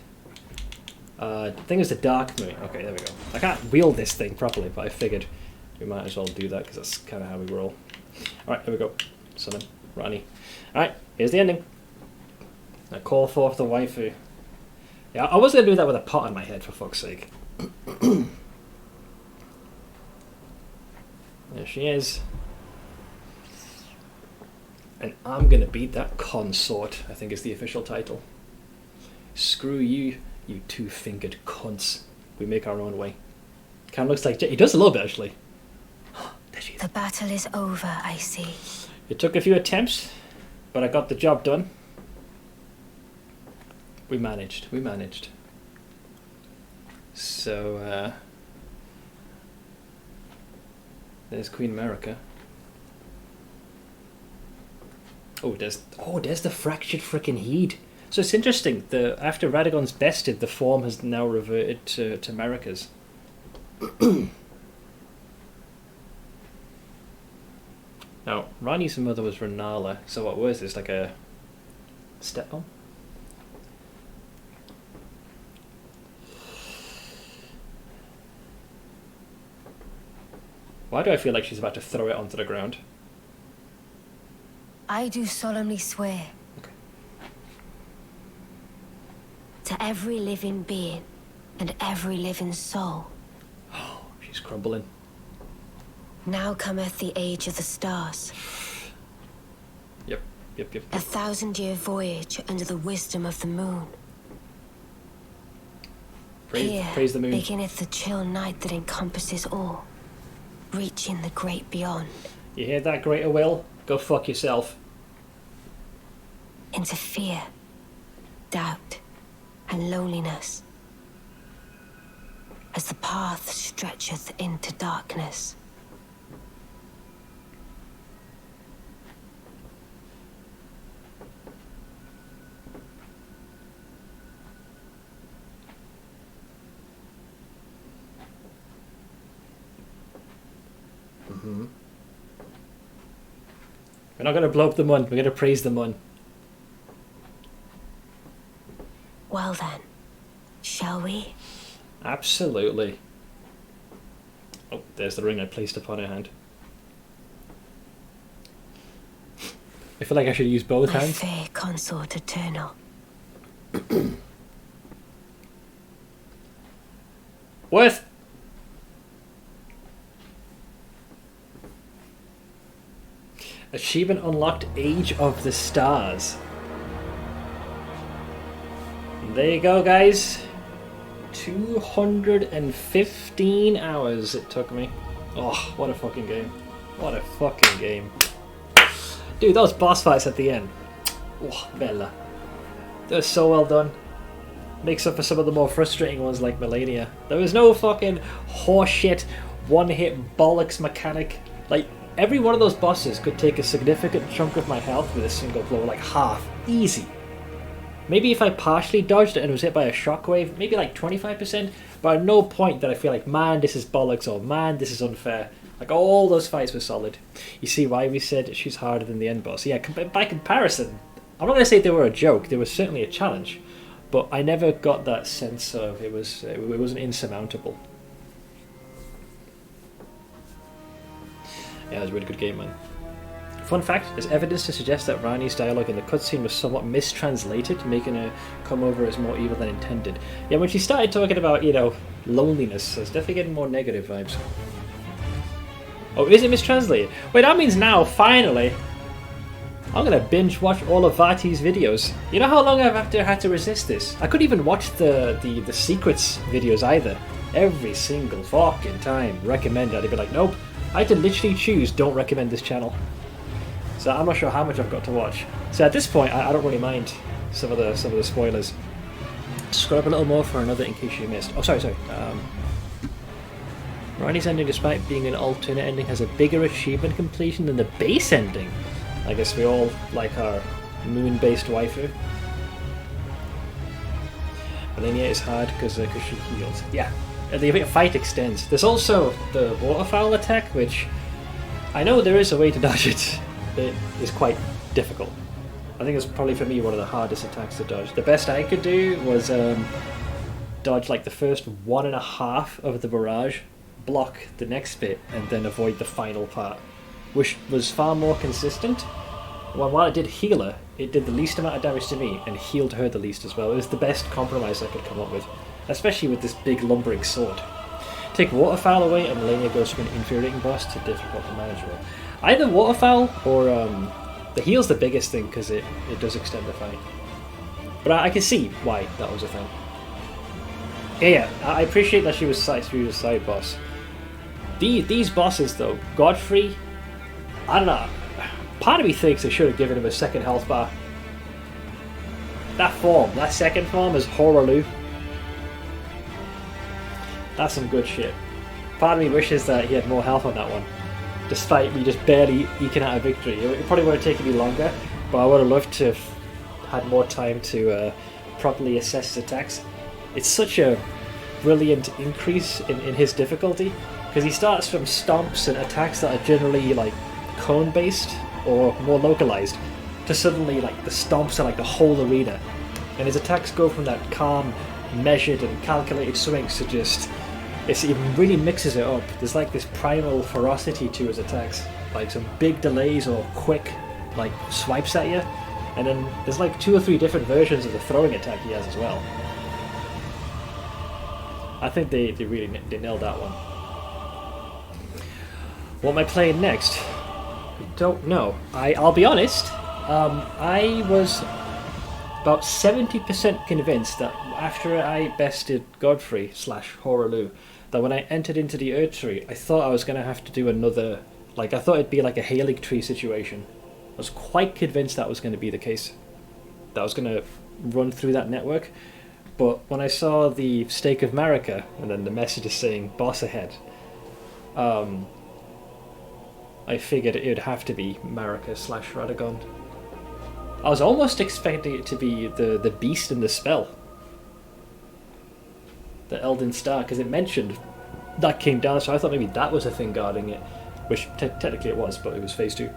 I think it's the Dark Moon. Okay, there we go. I can't wield this thing properly, but I figured we might as well do that because that's kind of how we roll. Alright, here we go. Summon Rani. Alright, here's the ending. I call forth the waifu. Yeah, I was going to do that with a pot on my head, for fuck's sake. There she is. And I'm going to beat that consort, I think is the official title. Screw you, you two-fingered cunts. We make our own way. Kind of looks like... He does a little bit, actually. There she is. The battle is over, I see. It took a few attempts, but I got the job done. We managed. So, there's Queen America. Oh, there's the fractured frickin' heed. So it's interesting. After Radagon's bested, the form has now reverted to America's. Now, Rani's mother was Renala. So what was this? Like a stepmom? Why do I feel like she's about to throw it onto the ground? I do solemnly swear. Okay. To every living being and every living soul. Oh, she's crumbling. Now cometh the age of the stars. Yep. 1,000-year voyage under the wisdom of the moon. Praise the moon. Beginneth the chill night that encompasses all, reaching the great beyond. You hear that, Greater Will? Go fuck yourself. Into fear, doubt, and loneliness. As the path stretcheth into darkness. We're not going to blow up the moon. We're going to praise the moon. Well then, shall we? Absolutely. Oh, there's the ring I placed upon her hand. I feel like I should use both My hands. fair consort eternal. Worth! Achievement unlocked, Age of the Stars. There you go, guys. 215 hours it took me. Oh, what a fucking game. What a fucking game. Dude, those boss fights at the end. Oh, bella. They're so well done. Makes up for some of the more frustrating ones like Melania. There was no fucking horseshit, one-hit bollocks mechanic. Like, every one of those bosses could take a significant chunk of my health with a single blow, like half. Easy. Maybe if I partially dodged it and was hit by a shockwave, maybe like 25%, but at no point did I feel like, man, this is bollocks, or man, this is unfair. Like, all those fights were solid. You see why we said she's harder than the end boss. Yeah, by comparison, I'm not going to say they were a joke, they were certainly a challenge, but I never got that sense of it wasn't insurmountable. Yeah, it was a really good game, man. Fun fact, there's evidence to suggest that Rani's dialogue in the cutscene was somewhat mistranslated, making her come over as more evil than intended. Yeah, when she started talking about, loneliness, I was definitely getting more negative vibes. Oh, is it mistranslated? Wait, that means now, finally, I'm gonna binge watch all of Vati's videos. You know how long I've had to resist this? I couldn't even watch the secrets videos either. Every single fucking time recommended, I'd be like, nope. I had to literally choose don't recommend this channel. So I'm not sure how much I've got to watch. So at this point, I don't really mind some of the spoilers. Scroll up a little more for another in case you missed. Oh, sorry. Rani's ending, despite being an alternate ending, has a bigger achievement completion than the base ending. I guess we all like our moon-based waifu. Linear is hard because she heals. Yeah, the fight extends. There's also the waterfowl attack, which I know there is a way to dodge it. It is quite difficult. I think it's probably for me one of the hardest attacks to dodge. The best I could do was dodge like the first 1.5 of the barrage, block the next bit, and then avoid the final part, which was far more consistent. Well, while it did heal her, it did the least amount of damage to me and healed her the least as well. It was the best compromise I could come up with, especially with this big lumbering sword. Take waterfowl away and Melania goes from an infuriating boss to difficult and manageable. Either waterfowl or the heal's the biggest thing because it does extend the fight. But I can see why that was a thing. Yeah, I appreciate that she was a side boss. These bosses though, Godfrey, I don't know. Part of me thinks they should have given him a second health bar. That second form is Horaloo. That's some good shit. Part of me wishes that he had more health on that one. Despite me just barely eking out a victory. It probably would have taken me longer, but I would have loved to have had more time to properly assess his attacks. It's such a brilliant increase in his difficulty, because he starts from stomps and attacks that are generally like cone based or more localized, to suddenly like the stomps are like the whole arena, and his attacks go from that calm, measured and calculated swings to just, it really mixes it up. There's like this primal ferocity to his attacks, like some big delays or quick like swipes at you, and then there's like 2 or 3 different versions of the throwing attack he has as well. I think they nailed that one. What am I playing next? I don't know. I'll be honest, I was about 70% convinced that after I bested Godfrey / Horaloo, that when I entered into the Earth Tree, I thought I was going to have to do another, like I thought it'd be like a Halig Tree situation. I was quite convinced that was going to be the case. That I was going to run through that network. But when I saw the Stake of Marika, and then the messages saying boss ahead, I figured it would have to be Marika / Radagon. I was almost expecting it to be the beast in the spell. The Elden Star, because it mentioned that came down, so I thought maybe that was a thing guarding it, which technically it was, but it was phase 2.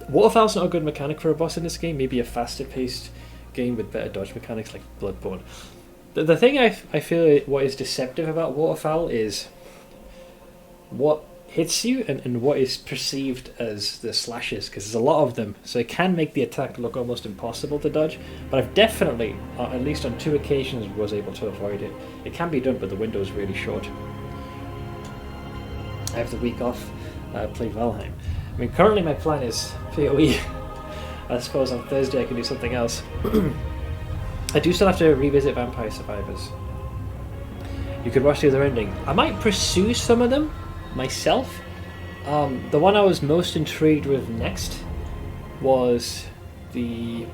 Waterfowl's not a good mechanic for a boss in this game, maybe a faster paced game with better dodge mechanics like Bloodborne. The thing I feel what is deceptive about Waterfowl is what hits you and what is perceived as the slashes, because there's a lot of them, so it can make the attack look almost impossible to dodge, but I've definitely, at least on 2 occasions, was able to avoid it. It can be done, but the window is really short. I have the week off, play Valheim. I mean, currently my plan is PoE. I suppose on Thursday I can do something else. I do still have to revisit Vampire Survivors. You could watch the other ending. I might pursue some of them myself. The one I was most intrigued with next was the...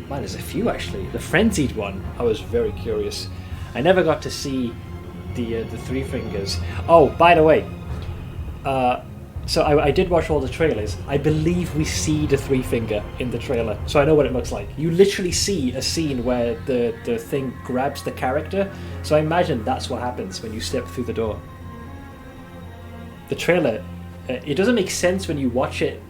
Man, there's a few actually. The Frenzied one, I was very curious. I never got to see the Three Fingers. Oh, by the way, so I did watch all the trailers. I believe we see the Three Finger in the trailer, so I know what it looks like. You literally see a scene where the thing grabs the character, so I imagine that's what happens when you step through the door. The trailer, it doesn't make sense when you watch it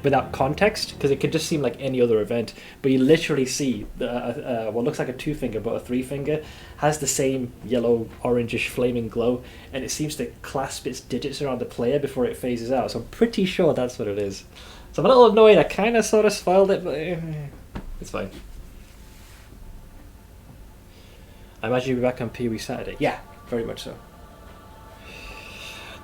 without context, because it could just seem like any other event, but you literally see what looks like a 2-finger, but a 3-finger has the same yellow orangish flaming glow, and it seems to clasp its digits around the player before it phases out, so I'm pretty sure that's what it is. So I'm a little annoyed. I kind of sort of spoiled it, but it's fine. I imagine you'll be back on PoE Saturday. Yeah, very much so.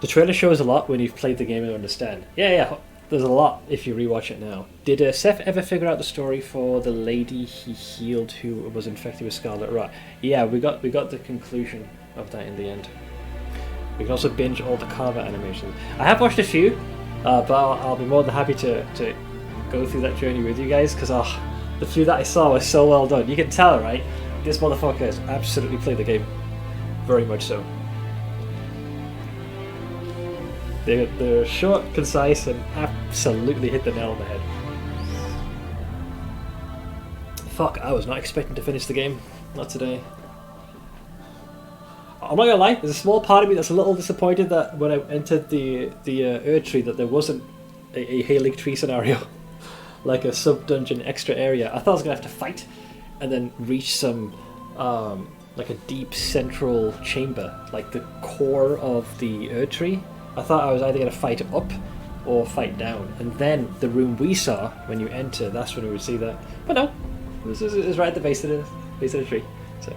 The trailer shows a lot when you've played the game and understand. Yeah, there's a lot if you rewatch it now. Did Seth ever figure out the story for the lady he healed who was infected with Scarlet Rot? Yeah, we got the conclusion of that in the end. We can also binge all the combat animations. I have watched a few, but I'll be more than happy to go through that journey with you guys, because the few that I saw were so well done. You can tell, right? This motherfucker has absolutely played the game. Very much so. They're short, concise, and absolutely hit the nail on the head. Fuck, I was not expecting to finish the game. Not today. I'm not gonna lie, there's a small part of me that's a little disappointed that when I entered the Erd tree that there wasn't a Halig tree scenario. Like a sub-dungeon extra area. I thought I was gonna have to fight and then reach some like a deep central chamber, like the core of the Erd tree. I thought I was either gonna fight up or fight down, and then the room we saw when you enter, that's when we would see that. But no, this is right at the base of the tree. So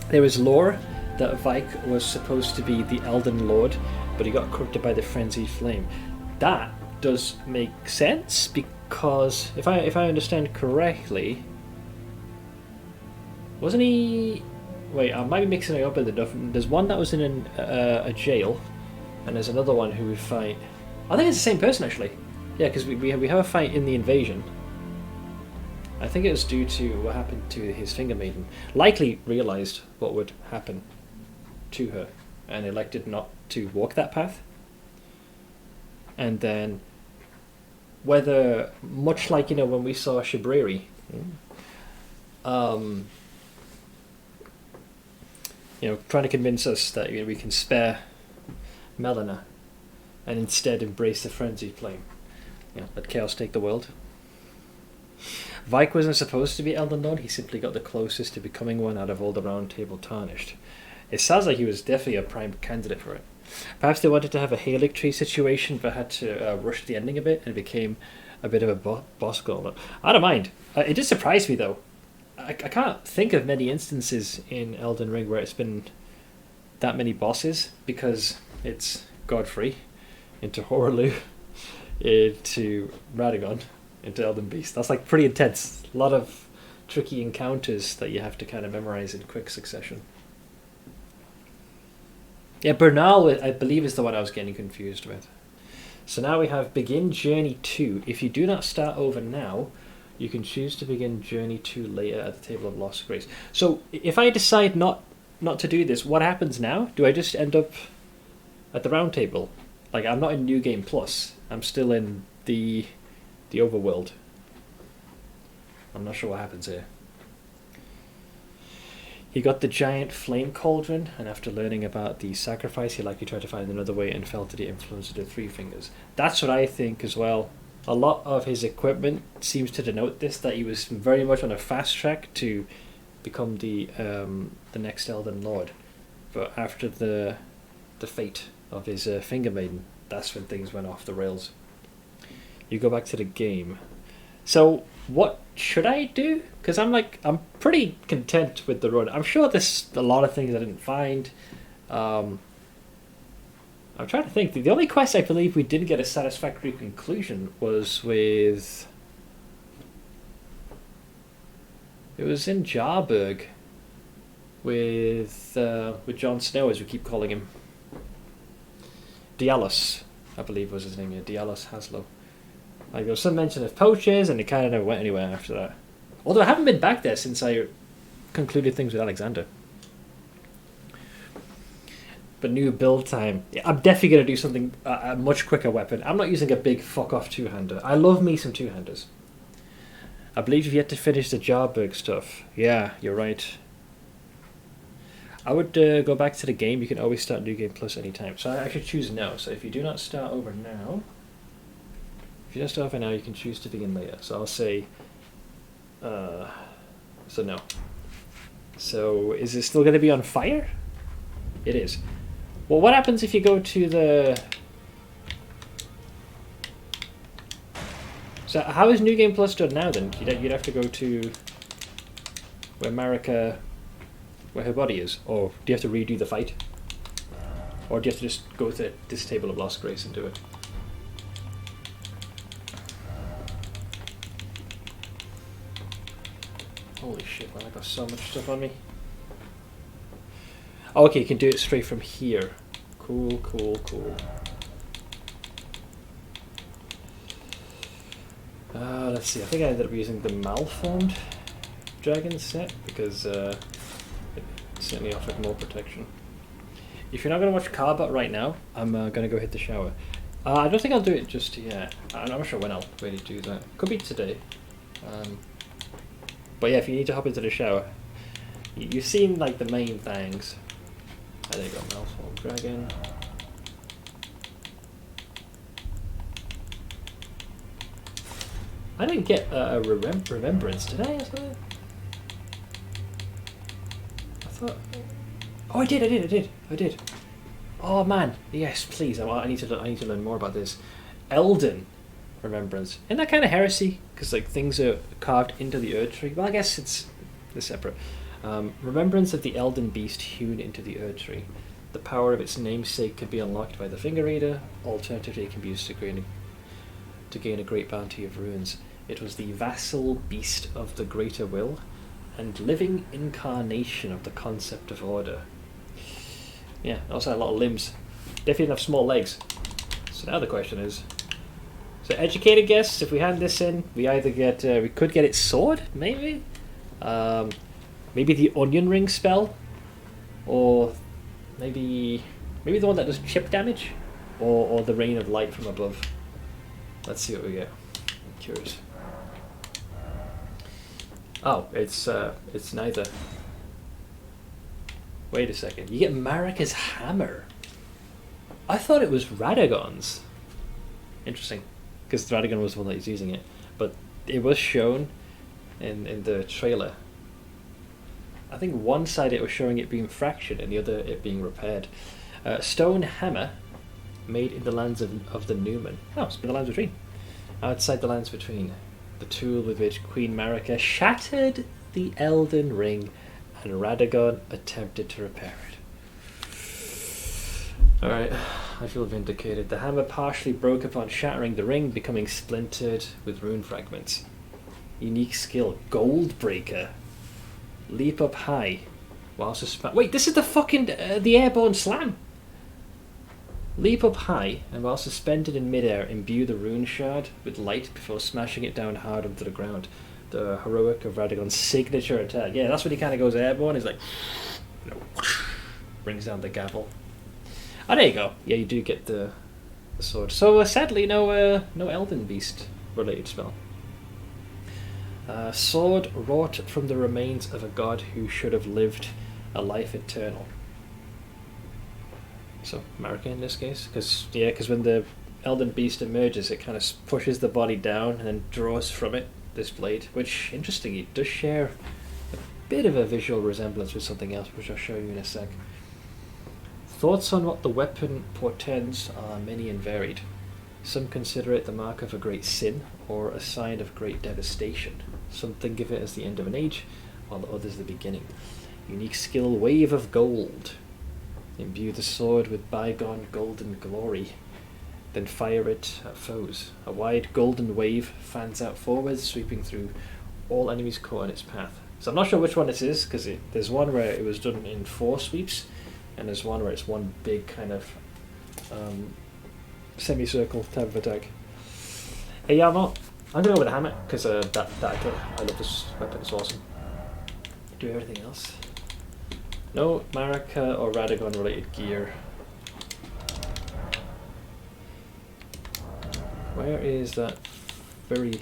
there was lore that Vike was supposed to be the Elden Lord, but he got corrupted by the frenzied flame. That does make sense because if I understand correctly, wasn't he? Wait, I might be mixing it up with enough. There's one that was in a jail, and there's another one who we fight. I think it's the same person actually. Yeah, because we have a fight in the invasion. I think it was due to what happened to his finger maiden. Likely realized what would happen to her, and elected not to walk that path. And then, whether, much like, when we saw Shibriri, trying to convince us that we can spare Melina and instead embrace the frenzied flame. Let chaos take the world. Vike wasn't supposed to be Elden Lord, he simply got the closest to becoming one out of all the Round Table Tarnished. It sounds like he was definitely a prime candidate for it. Perhaps they wanted to have a Halig tree situation, but had to rush the ending a bit, and it became a bit of a boss gauntlet. I don't mind. It did surprise me, though. I can't think of many instances in Elden Ring where it's been that many bosses, because it's Godfrey into Horaloo into Radagon into Elden Beast. That's like pretty intense. A lot of tricky encounters that you have to kind of memorize in quick succession. Yeah, Bernal, I believe, is the one I was getting confused with. So now we have Begin Journey 2. If you do not start over now, you can choose to begin Journey 2 later at the Table of Lost Grace. So if I decide not to do this, what happens now? Do I just end up at the Round Table? Like, I'm not in New Game Plus. I'm still in the overworld. I'm not sure what happens here. He got the giant flame cauldron, and after learning about the sacrifice, he likely tried to find another way and fell to the influence of the Three Fingers. That's what I think as well. A lot of his equipment seems to denote this, that he was very much on a fast track to become the next Elden Lord. But after the fate of his finger maiden, that's when things went off the rails. You go back to the game. So what should I do? Because I'm pretty content with the run. I'm sure there's a lot of things I didn't find. I'm trying to think. The only quest I believe we didn't get a satisfactory conclusion was with... It was in Jarburg with Jon Snow, as we keep calling him. Dialos, I believe was his name. Yeah, Dialos Haslo. Like, there was some mention of poachers, and it kind of never went anywhere after that. Although I haven't been back there since I concluded things with Alexander. But new build time. Yeah, I'm definitely going to do something, a much quicker weapon. I'm not using a big fuck-off two-hander. I love me some two-handers. I believe you've yet to finish the Jarburg stuff. Yeah, you're right. I would go back to the game. You can always start New Game Plus anytime. So I should choose no. So if you do not start over now... If you don't start over now, you can choose to begin later. So I'll say... so no. So is it still going to be on fire? It is. Well, what happens if you go to the... So how is New Game Plus done now then? You'd have to go to where Marika, where her body is, or do you have to redo the fight? Or do you have to just go to this Table of Lost Grace and do it? Holy shit, man, I got so much stuff on me. Oh, okay, you can do it straight from here. Cool, cool, cool. Let's see, I think I ended up using the Malformed Dragon set because it certainly offered more protection. If you're not going to watch Carbot right now, I'm going to go hit the shower. I don't think I'll do it just yet. I'm not sure when I'll really do that. Could be today. But yeah, if you need to hop into the shower, you've seen like the main things. There you go, Mouthful Dragon. I didn't get a remembrance today, is it? I thought. Oh, I did. Oh man, yes, please. I need to learn more about this. Elden remembrance. Isn't that kind of heresy? Because like things are carved into the Erd Tree. Well, I guess they're separate. Remembrance of the Elden Beast hewn into the Erd Tree. The power of its namesake can be unlocked by the Finger Reader. Alternatively, it can be used to gain a great bounty of runes. It was the vassal beast of the Greater Will, and living incarnation of the concept of order. Yeah, also had a lot of limbs. Definitely enough small legs. So now the question is, so educated guess, if we hand this in, we either get, we could get its sword, maybe? Maybe the Onion Ring spell? Or maybe the one that does chip damage? Or the Rain of Light from above? Let's see what we get. I'm curious. Oh, it's neither. Wait a second. You get Marika's hammer. I thought it was Radagon's. Interesting, because Radagon was the one that was using it, but it was shown in the trailer. I think one side it was showing it being fractured, and the other it being repaired. Stone hammer, made in the lands of the Newman. Oh, it's been the lands between. Outside the lands between, the tool with which Queen Marika shattered the Elden Ring, and Radagon attempted to repair it. Alright, I feel vindicated. The hammer partially broke upon shattering the ring, becoming splintered with rune fragments. Unique skill, Goldbreaker. Leap up high while suspended. Wait, this is the fucking the airborne slam. Leap up high and while suspended in midair, imbue the rune shard with light before smashing it down hard onto the ground. The heroic of Radagon's signature attack. Yeah, that's when he kind of goes airborne. He's like, you know, brings down the gavel. Oh, there you go. Yeah, you do get the sword. So sadly, no Elden Beast related spell. Sword wrought from the remains of a god who should have lived a life eternal. So Marika in this case, because when the Elden Beast emerges, it kind of pushes the body down and then draws from it this blade, which interestingly does share a bit of a visual resemblance with something else, which I'll show you in a sec. Thoughts on what the weapon portends are many and varied. Some consider it the mark of a great sin or a sign of great devastation. Some think of it as the end of an age, while others the beginning. Unique skill, Wave of Gold. Imbue the sword with bygone golden glory, then fire it at foes. A wide golden wave fans out forwards, sweeping through all enemies caught in its path. So I'm not sure which one this is, because there's one where it was done in 4 sweeps, and there's one where it's one big kind of semicircle type of attack. Hey, yeah, I'm going to go with the hammer, because I love this weapon, it's awesome. Do everything else. No Marika or Radagon related gear. Where is that very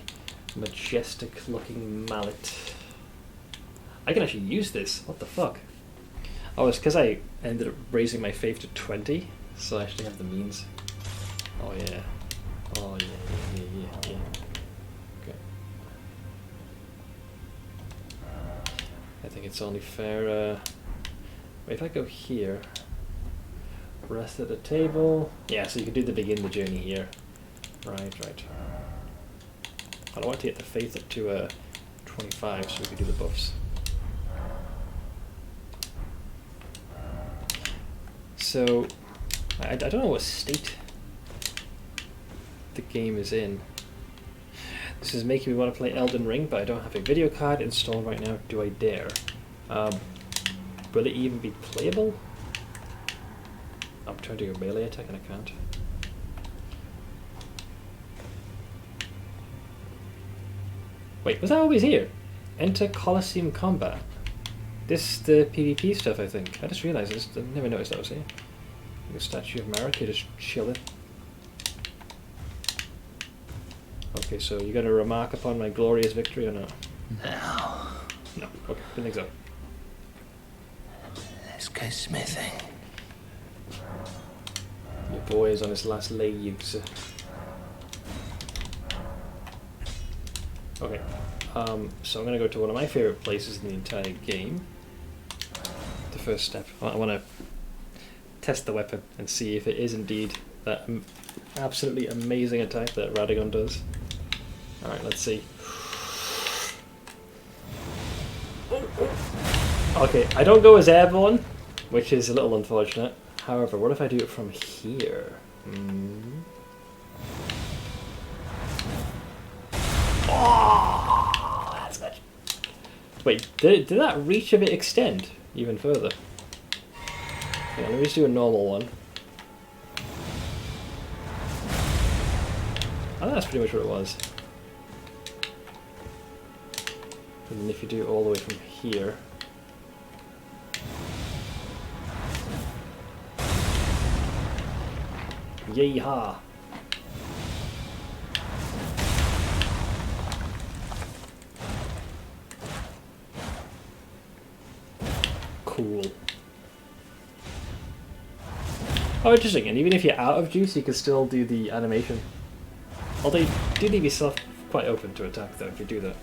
majestic looking mallet? I can actually use this. What the fuck? Oh, it's because I ended up raising my faith to 20, so I actually have the means. Oh yeah. Oh yeah. Okay. I think it's only fair. If I go here, rest at the table. Yeah, so you can do the begin the journey here. Right. I don't want to get the faith up to 25, so we can do the buffs. So, I don't know what state the game is in. This is making me want to play Elden Ring, but I don't have a video card installed right now. Do I dare? Will it even be playable? I'm trying to do a melee attack and I can't. Wait, was that always here? Enter Colosseum Combat. This the PvP stuff, I think. I just realised this. I never noticed that was here. The statue of Marika just chilling. Okay, so you're going to remark upon my glorious victory or not? Now, No. Okay, didn't think so. let's go smithing. Your boy is on his last legs. Okay, so I'm going to go to one of my favourite places in the entire game. The first step. I want to test the weapon and see if it is indeed that absolutely amazing attack that Radagon does. Alright, let's see. Okay, I don't go as airborne, which is a little unfortunate. However, what if I do it from here? Oh, that's good. Wait, did that reach of it extend even further? Yeah, let me just do a normal one. I think that's pretty much what it was. And then if you do it all the way from here. Yeehaw! Cool. Oh, interesting. And even if you're out of juice, you can still do the animation. Although you do leave yourself quite open to attack, though, if you do that.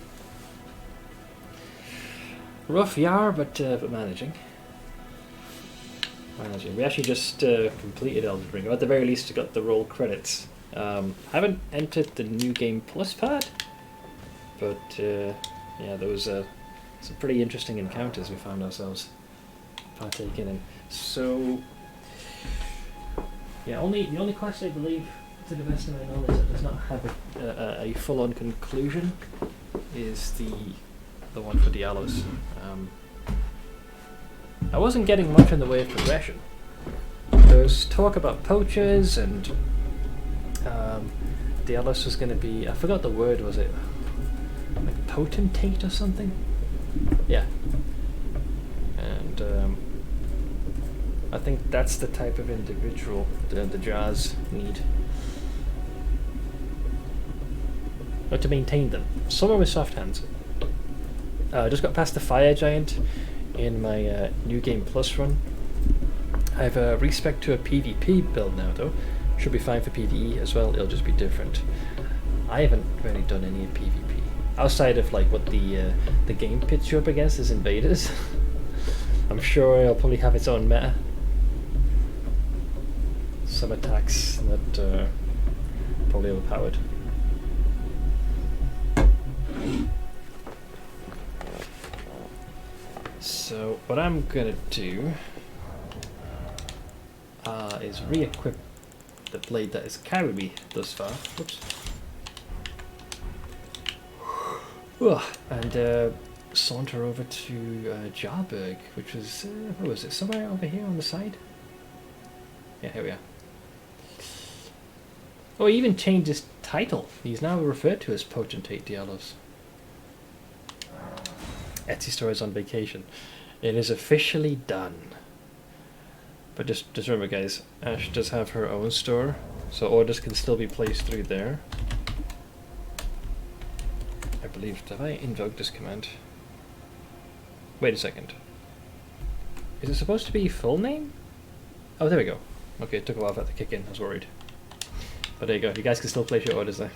Rough yar, but managing. We actually just completed Elden Ring, or at the very least got the roll credits. I haven't entered the New Game Plus part, but yeah, there was some pretty interesting encounters we found ourselves partaking in. So, yeah, the only quest I believe, to the best of my knowledge, that does not have a full-on conclusion is the one for Dialos. I wasn't getting much in the way of progression. There was talk about poachers and Dialos was going to be, I forgot the word, was it like potentate or something? Yeah. And I think that's the type of individual the Jars need. Or to maintain them. Someone with soft hands. I just got past the fire giant in my New Game Plus run. I've respec to a PvP build now though. Should be fine for PvE as well, it'll just be different. I haven't really done any PvP. Outside of like what the game pits you up against as invaders. I'm sure it'll probably have its own meta. Some attacks that probably overpowered. So what I'm gonna do is re-equip the blade that has carried me thus far. Whoops. And saunter over to Jarberg, which was where was it? Somewhere over here on the side. Yeah, here we are. Oh, he even changed his title. He's now referred to as Potentate Dialos. Etsy store is on vacation. It is officially done. But just remember guys, Ash does have her own store, so orders can still be placed through there. I believe, have I invoked this command? Wait a second. Is it supposed to be full name? Oh, there we go. Okay, it took a while for that to kick in, I was worried. But there you go, you guys can still place your orders there.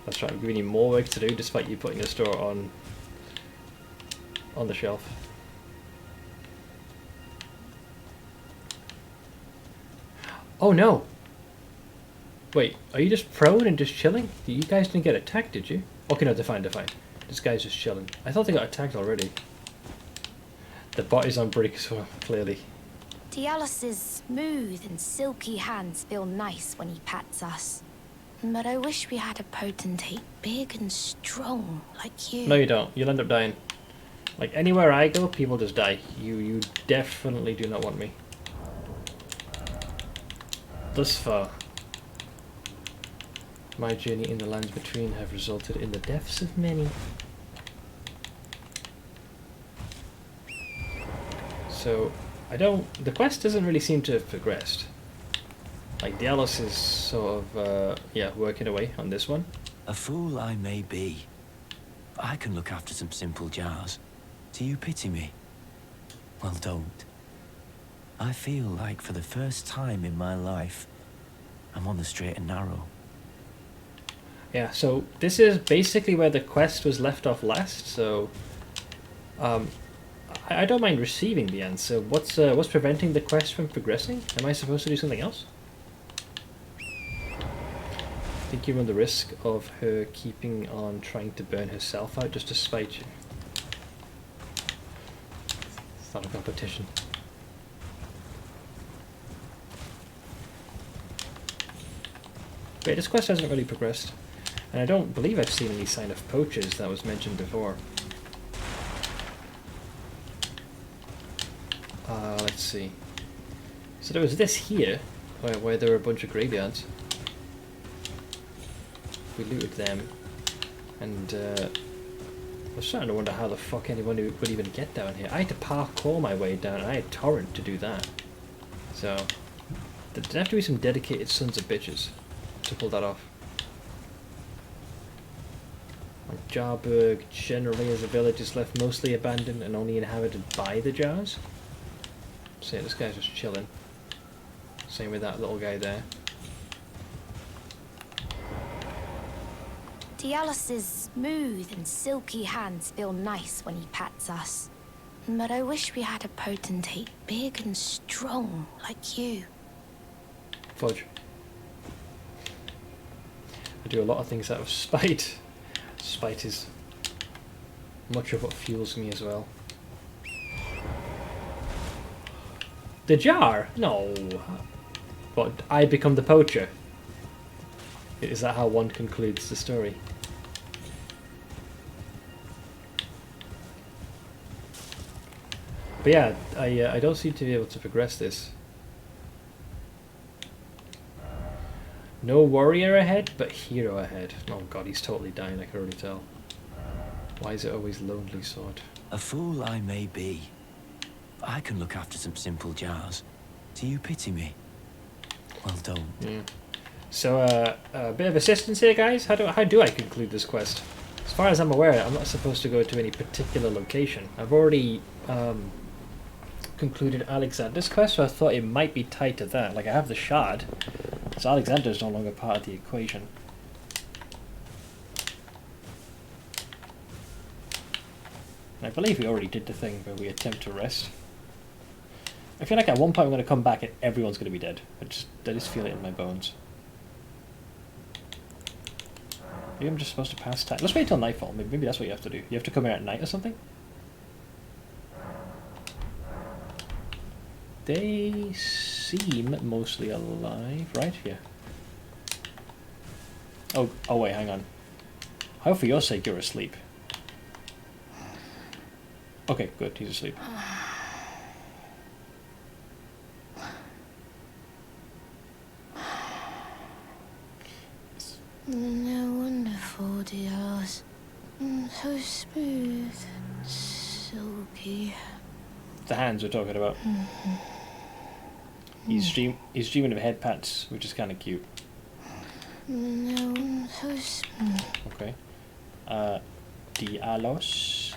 That's right, I'm giving you more work to do despite you putting your store on the shelf. Oh no! Wait, are you just prone and just chilling? You guys didn't get attacked, did you? Okay, no, they're fine. This guy's just chilling. I thought they got attacked already. The bot is on break as well, clearly. Dialos' smooth and silky hands feel nice when he pats us. But I wish we had a potentate big and strong like you. No, you don't. You'll end up dying. Like, anywhere I go, people just die. You definitely do not want me. Thus far, my journey in the lands between have resulted in the deaths of many. So, the quest doesn't really seem to have progressed. Like Dialos is sort of yeah, working away on this one. A fool I may be, but I can look after some simple jars. Do you pity me? Well, don't. I feel like for the first time in my life, I'm on the straight and narrow. Yeah, so this is basically where the quest was left off last, so I don't mind receiving the answer. What's preventing the quest from progressing? Am I supposed to do something else? I think you run the risk of her keeping on trying to burn herself out just to spite you. It's not a competition. But this quest hasn't really progressed. And I don't believe I've seen any sign of poachers that was mentioned before. Let's see. So there was this here, where there were a bunch of graveyards. We looted them. And I was starting to wonder how the fuck anyone would even get down here. I had to parkour my way down, and I had torrent to do that. So there'd have to be some dedicated sons of bitches to pull that off. Like Jarburg generally as a village is left mostly abandoned and only inhabited by the jars. So yeah, this guy's just chilling. Same with that little guy there. Dialos's smooth and silky hands feel nice when he pats us. But I wish we had a potentate big and strong like you. Fudge. I do a lot of things out of spite. Spite is much of what fuels me as well. The jar? No. What, I become the poacher? Is that how one concludes the story? But yeah, I don't seem to be able to progress this. No warrior ahead, but hero ahead. Oh god, he's totally dying, I can already tell. Why is it always lonely sword? A fool I may be, but I can look after some simple jars. Do you pity me? Well, don't. Yeah. So, a bit of assistance here, guys. How do I conclude this quest? As far as I'm aware, I'm not supposed to go to any particular location. I've already concluded Alexander's quest, so I thought it might be tied to that. Like, I have the shard, so Alexander's no longer part of the equation. And I believe we already did the thing where we attempt to rest. I feel like at one point I'm going to come back and everyone's going to be dead. I just feel it in my bones. Maybe I'm just supposed to pass time. Let's wait till nightfall. Maybe that's what you have to do. You have to come here at night or something? They seem mostly alive. Right? Yeah. Oh wait, hang on. How for your sake you're asleep. Okay, good. He's asleep. No wonderful, Dios. So smooth, silky. The hands we're talking about. He's dreaming of head pats, which is kind of cute. No, so smooth. Okay. Dialos,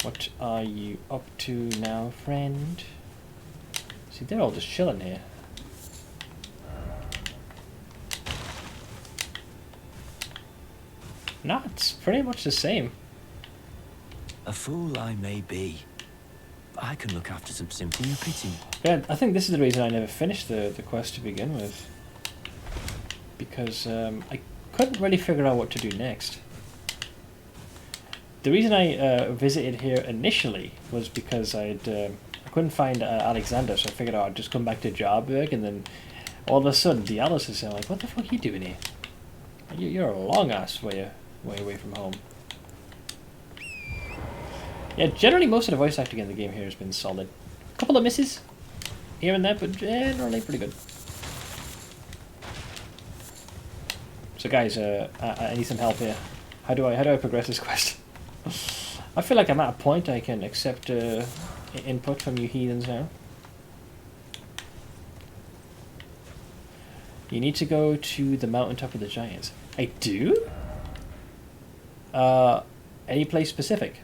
what are you up to now, friend? See, they're all just chilling here. No, it's pretty much the same. A fool I may be, but I can look after some simple pity. Yeah, I think this is the reason I never finished the quest to begin with. Because I couldn't really figure out what to do next. The reason I visited here initially was because I couldn't find Alexander, so I figured I'd just come back to Jarburg, and then all of a sudden Dialos is like, what the fuck are you doing here? You're a long ass way away from home. Yeah, generally most of the voice acting in the game here has been solid. A couple of misses here and there, but generally pretty good. So guys, I need some help here. How do I progress this quest? I feel like I'm at a point I can accept input from you heathens now. You need to go to the mountaintop of the giants. I do? Any place specific?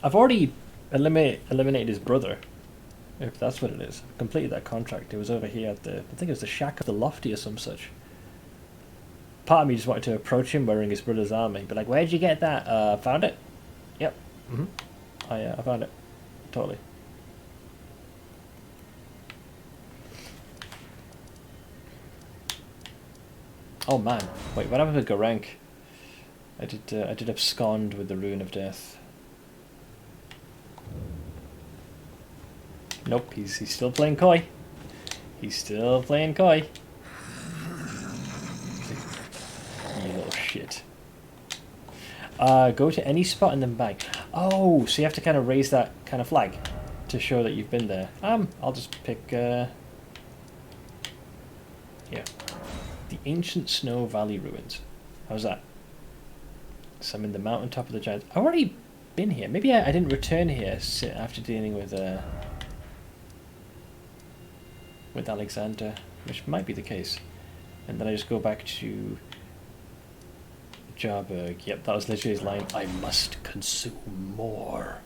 I've already eliminated his brother, if that's what it is. Completed that contract. It was over here at the, I think it was the Shack of the Lofty or some such. Part of me just wanted to approach him wearing his brother's armor. Be like, where'd you get that? Found it? Yep. I found it. Totally. Oh man, wait, what happened with Garank? I did abscond with the Rune of Death. Nope, he's still playing coy. He's still playing coy. You little shit. Go to any spot and then back. Oh, so you have to kind of raise that kind of flag to show that you've been there. I'll just pick, yeah. The Ancient Snow Valley Ruins. How's that? So I'm in the mountaintop of the giants. I've already been here. Maybe I didn't return here after dealing with Alexander, which might be the case. And then I just go back to Jarberg. Yep, that was literally his line. I must consume more.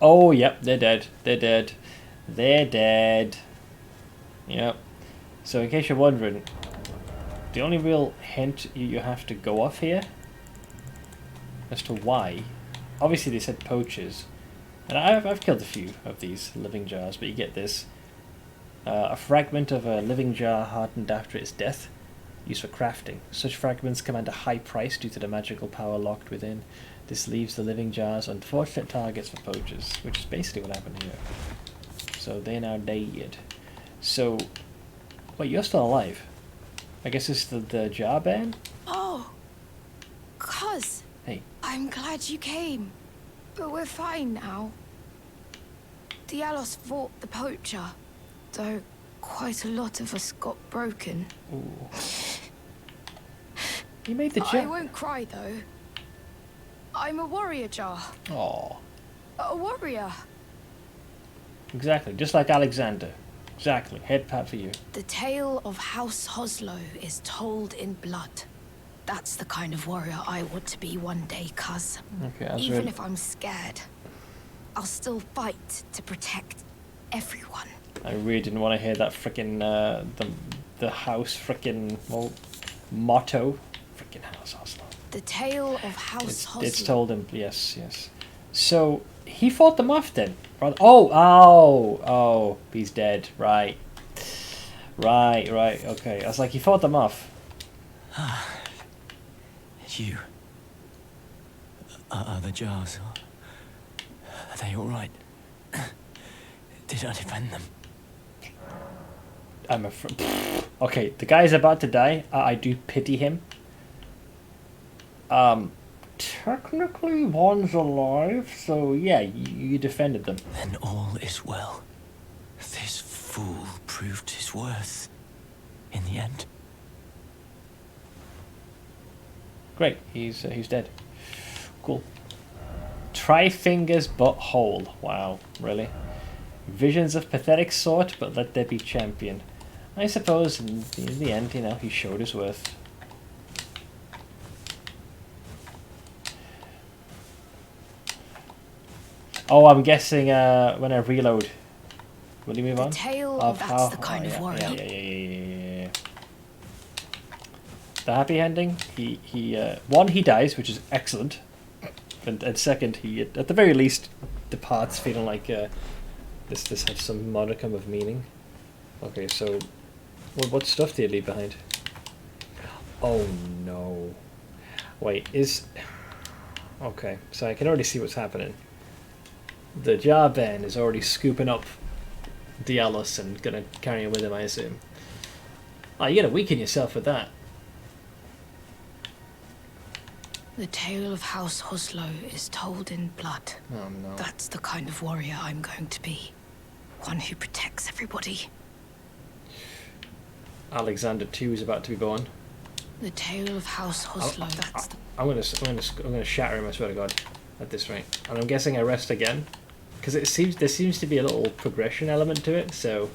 Oh, yep, they're dead. They're dead. They're dead. Yep. So in case you're wondering, the only real hint you have to go off here as to why, obviously they said poachers, and I've killed a few of these living jars, but you get this. A fragment of a living jar hardened after its death, used for crafting. Such fragments command a high price due to the magical power locked within. This leaves the living jars unfortunate targets for poachers, which is basically what happened here. So they're now dead. So, wait, you're still alive? I guess it's the jar ban? Oh, cuz. Hey. I'm glad you came. But we're fine now. Dialos fought the poacher, though quite a lot of us got broken. Ooh. You made the I jump. won't cry though. I'm a warrior jar. Aww. A warrior. Exactly, just like Alexander. Exactly, head pat for you. The tale of House Hoslow is told in blood. That's the kind of warrior I want to be one day, cuz. Okay, even if I'm scared, I'll still fight to protect everyone. I really didn't want to hear that frickin' the house frickin' motto. Frickin' House Hoslow. The tale of House Hoslow. It's told him, yes. So he fought them off then. Oh, he's dead. Right. Okay, I was like, he fought them off. You. Are the jars? Are they all right? Did I defend them? I'm afraid. Okay, the guy's about to die. I do pity him. Technically, one's alive, so yeah, you defended them. Then all is well. This fool proved his worth in the end. Great, he's dead. Cool. Try fingers but whole. Wow, really? Visions of pathetic sort, but let there be champion. I suppose in the end, he showed his worth. Oh, I'm guessing when I reload. Will you move on? The tale of that's the kind of warrior. Yeah. The happy ending. He one, he dies, which is excellent, and second, he at the very least departs feeling like this has some modicum of meaning. Okay, so what stuff do you leave behind? Oh no! Wait, okay? So I can already see what's happening. The Jarban is already scooping up Dialos and gonna carry him with him, I assume. Oh, you gotta weaken yourself with that. The tale of House Hoslow is told in blood. Oh no. That's the kind of warrior I'm going to be. One who protects everybody. Alexander II is about to be born. The tale of House Hoslow, that's the... I'm gonna shatter him. I swear to God, at this rate. And I'm guessing I rest again, because there seems to be a little progression element to it. So,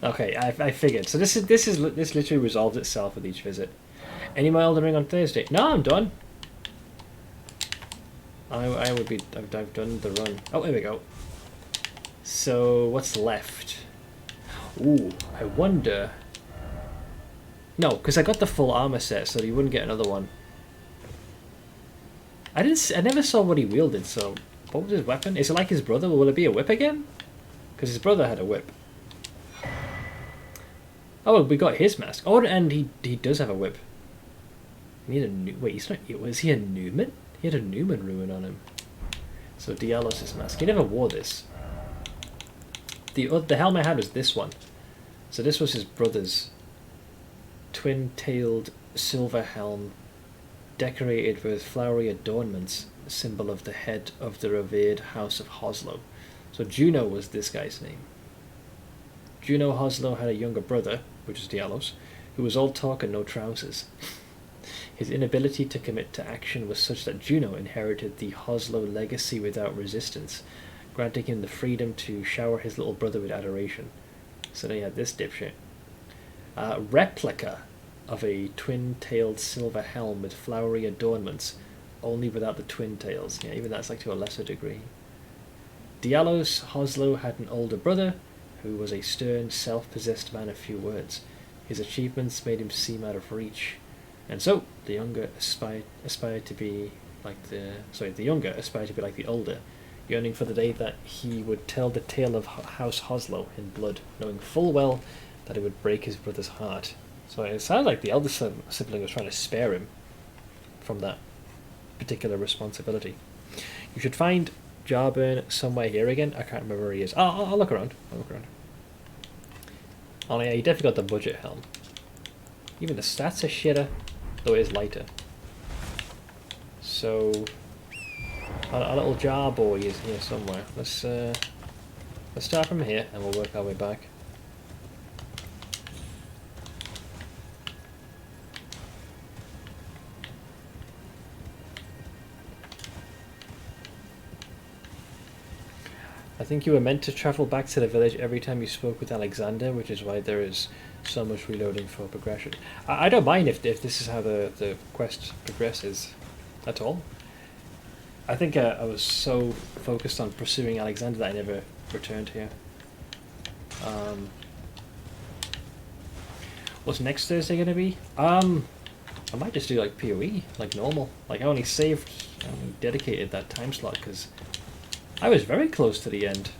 okay, I figured. So this literally resolves itself with each visit. Any more Elden Ring on Thursday? No, I'm done. I've done the run. Oh, here we go. So what's left? Ooh, I wonder. No, because I got the full armor set, so you wouldn't get another one. I never saw what he wielded. So what was his weapon? Is it like his brother? Will it be a whip again? Because his brother had a whip. Oh, we got his mask. Oh, and he does have a whip. He had a wait. He's not. Was he a Newman? He had a Newman ruin on him. So Dialos' mask. He never wore this. The helmet I had was this one. So this was his brother's twin-tailed silver helm, decorated with flowery adornments, a symbol of the head of the revered House of Hoslow. So Juno was this guy's name. Juno Hoslow had a younger brother, which is Dialos, who was all talk and no trousers. His inability to commit to action was such that Juno inherited the Hoslow legacy without resistance, granting him the freedom to shower his little brother with adoration. So then he had this dipshit. Replica of a twin-tailed silver helm with flowery adornments, only without the twin tails. Yeah, even that's like to a lesser degree. Dialos Hoslow had an older brother, who was a stern, self-possessed man of few words. His achievements made him seem out of reach. And so, the younger aspired to be like the older, yearning for the day that he would tell the tale of House Hoslow in blood, knowing full well that it would break his brother's heart. So it sounded like the elder sibling was trying to spare him from that particular responsibility. You should find Jarburn somewhere here again. I can't remember where he is. I'll look around. Oh yeah, he definitely got the budget helm. Even the stats are shitter, though it is lighter. So our little jar boy is here somewhere. Let's start from here and we'll work our way back. I think you were meant to travel back to the village every time you spoke with Alexander, which is why there is so much reloading for progression. I don't mind if this is how the quest progresses at all. I think I was so focused on pursuing Alexander that I never returned here. What's next Thursday going to be? I might just do like PoE, like normal. Like I only dedicated that time slot because I was very close to the end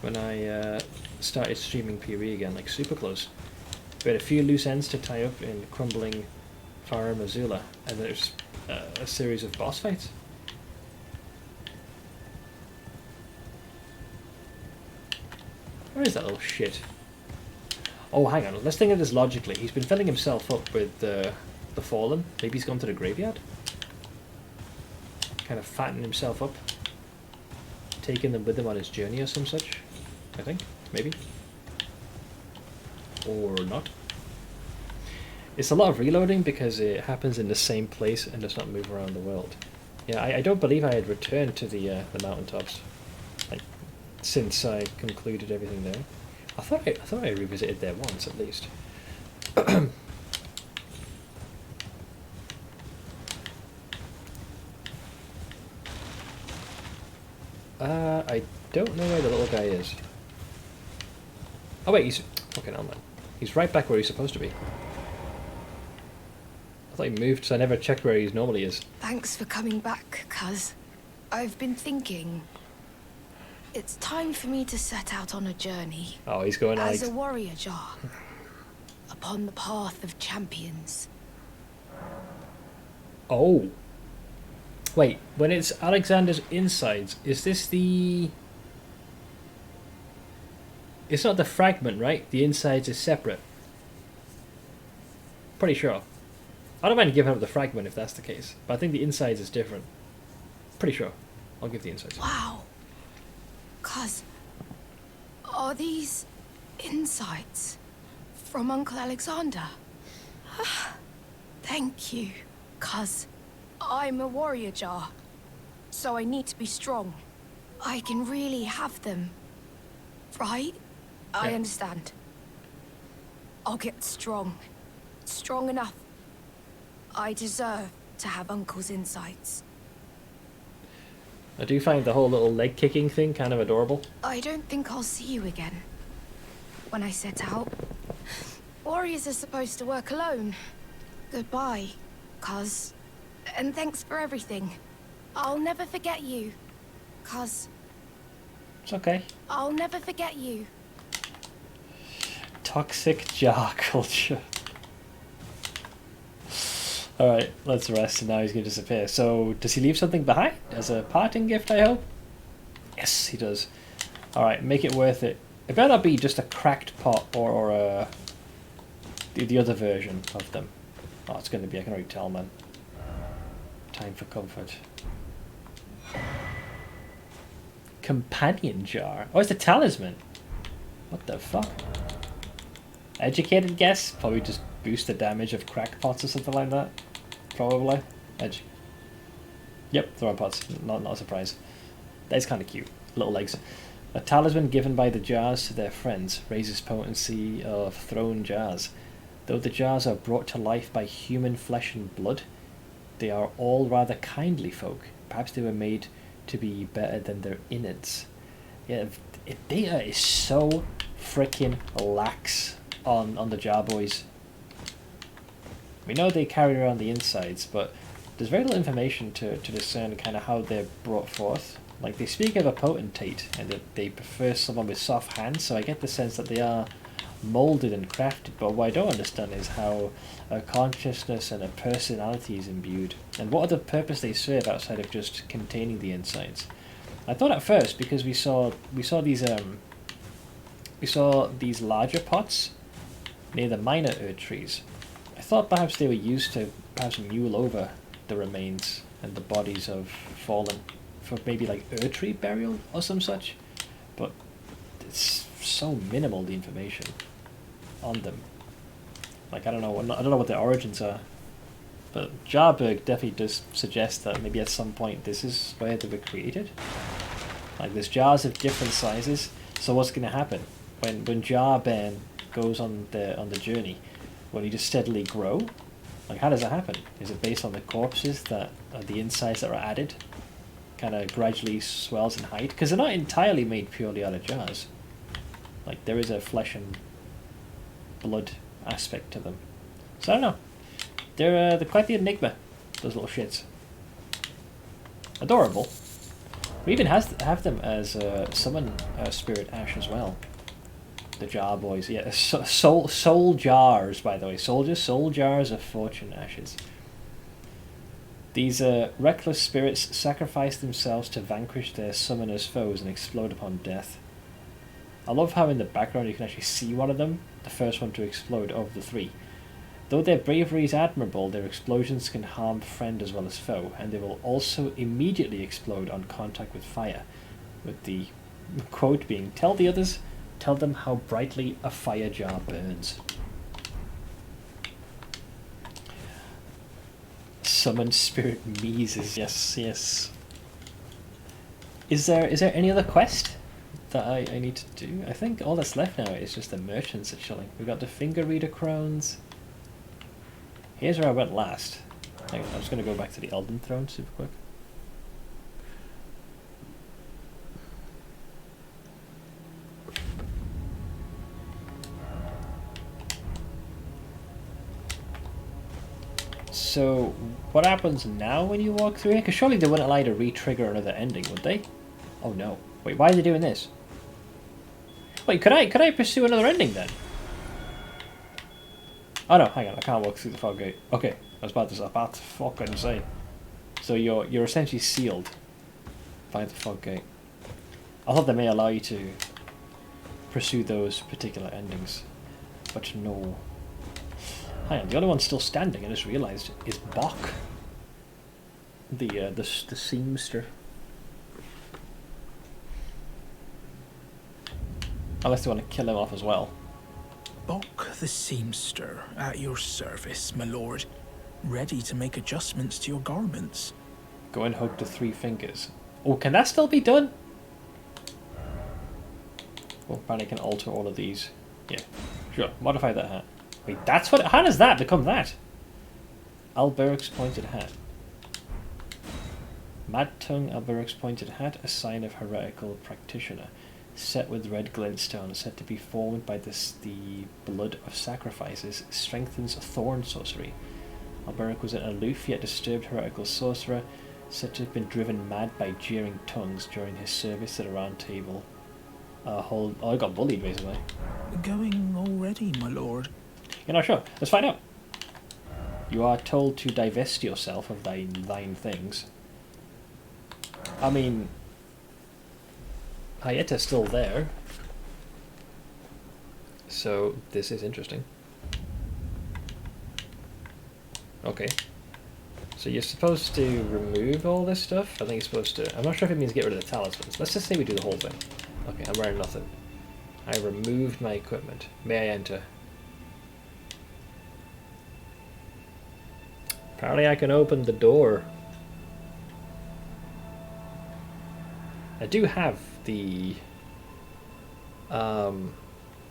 when I started streaming PoE again, like super close. We had a few loose ends to tie up in crumbling Farah Missoula, and there's a series of boss fights. Where is that little shit? Oh, hang on, let's think of this logically. He's been filling himself up with the Fallen. Maybe he's gone to the graveyard? Kind of fattening himself up. Taking them with him on his journey or some such, I think, maybe. Or not. It's a lot of reloading because it happens in the same place and does not move around the world. Yeah, I don't believe I had returned to the mountaintops, like, since I concluded everything there. I thought I revisited there once at least. I don't know where the little guy is. Oh wait, he's fucking hell, man. He's right back where he's supposed to be. I thought he moved, so I never checked where he normally is. Thanks for coming back, cuz. I've been thinking. It's time for me to set out on a journey. Oh, he's going as a warrior jar. Upon the path of champions. Oh. Wait, when it's Alexander's insides, is this the... It's not the fragment, right? The insides is separate. Pretty sure. I don't mind giving up the fragment if that's the case, but I think the insides is different. Pretty sure. I'll give the insides. Wow. Cuz, are these insights from Uncle Alexander? Thank you. 'Cause I'm a warrior jar, so I need to be strong. I can really have them, right? I Yeah. understand. I'll get strong. Strong enough. I deserve to have Uncle's insights. I do find the whole little leg kicking thing kind of adorable. I don't think I'll see you again. When I set out, warriors are supposed to work alone. Goodbye, cuz. And thanks for everything. I'll never forget you, cuz. It's okay. I'll never forget you. Toxic jar culture. Alright, let's rest, and now he's going to disappear. So, does he leave something behind as a parting gift, I hope? Yes, he does. Alright, make it worth it. It better not be just a cracked pot or the other version of them. Oh, it's going to be, I can already tell, man. Time for comfort. Companion jar. Oh, it's a talisman. What the fuck? Educated guess? Probably just boost the damage of crack pots or something like that. Probably. Yep, throwing pots. Not a surprise. That's kind of cute. Little legs. A talisman given by the jars to their friends raises potency of thrown jars. Though the jars are brought to life by human flesh and blood, they are all rather kindly folk. Perhaps they were made to be better than their innards. Yeah, data is so freaking lax on the jar boys. We know they carry around the insides, but there's very little information to discern kind of how they're brought forth. Like, they speak of a potentate, and that they prefer someone with soft hands, so I get the sense that they are moulded and crafted, but what I don't understand is how a consciousness and a personality is imbued, and what other purpose they serve outside of just containing the insides. I thought at first, because we saw these larger pots near the minor Erd trees, I thought perhaps they were used to perhaps mule over the remains and the bodies of fallen for maybe like Erd tree burial or some such, but it's so minimal, the information on them. Like, I don't know what their origins are, but Jarberg definitely does suggest that maybe at some point this is where they were created. Like, there's jars of different sizes, so what's going to happen when Jarben goes on the journey? Will he just steadily grow? Like, how does that happen? Is it based on the corpses that the insides that are added kind of gradually swells in height? Because they're not entirely made purely out of jars. Like, there is a flesh and blood aspect to them. So I don't know. They're quite the enigma, those little shits. Adorable. We even have them as summon spirit ash as well. The jar boys, yeah. Soul jars, by the way. Soul jars of fortune ashes. These reckless spirits sacrifice themselves to vanquish their summoner's foes and explode upon death. I love how in the background you can actually see one of them, the first one to explode of the three. Though their bravery is admirable, their explosions can harm friend as well as foe, and they will also immediately explode on contact with fire, with the quote being, "Tell the others, tell them how brightly a fire jar burns." Summon spirit Mises, yes. Is there any other quest that I need to do? I think all that's left now is just the merchants are chilling. We've got the finger reader crowns. Here's where I went last. Hang on, I'm just going to go back to the Elden Throne super quick. So, what happens now when you walk through here? Because surely they wouldn't allow you to re-trigger another ending, would they? Oh no. Wait, why are they doing this? Wait, could I pursue another ending then? Oh no, hang on, I can't walk through the fog gate. Okay, I was about to fucking say. So you're essentially sealed by the fog gate. I thought they may allow you to pursue those particular endings, but no. Hang on, the only one still standing, I just realised, is Bok, the seamster. Unless they want to kill him off as well. Bok the seamster, at your service, my lord. ready to make adjustments to your garments. Go and hug the 3 fingers. Oh, can that still be done? Well, apparently I can alter all of these. Yeah, sure. Modify that hat. Wait, that's what... How does that become that? Alberic's pointed hat. Mad Tongue Alberic's pointed hat, a sign of heretical practitioner. Set with red glintstone, said to be formed by the blood of sacrifices, strengthens thorn sorcery. Alberic was an aloof yet disturbed heretical sorcerer, said to have been driven mad by jeering tongues during his service at a round table. Oh, I got bullied, basically. Going already, my lord? You're not sure? Let's find out. You are told to divest yourself of thine things. I mean... Hayeta's still there. So, this is interesting. Okay. So you're supposed to remove all this stuff? I think you're supposed to... I'm not sure if it means get rid of the talismans. Let's just say we do the whole thing. Okay, I'm wearing nothing. I removed my equipment. May I enter? Apparently I can open the door. I do have the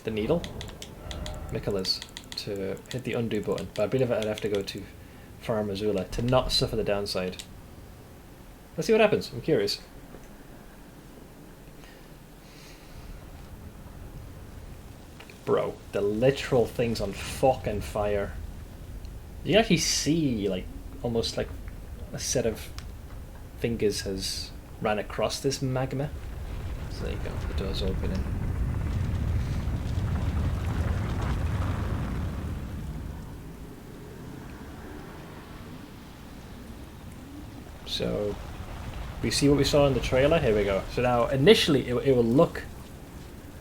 needle, Michaela's, to hit the undo button, but I believe I'd have to go to Farm Azula to not suffer the downside. Let's see what happens. I'm curious. Bro, the literal thing's on fucking fire. You can actually see, like, almost like a set of fingers has ran across this magma. So there you go, the door's opening. So, we see what we saw in the trailer? Here we go. So now, initially, it will look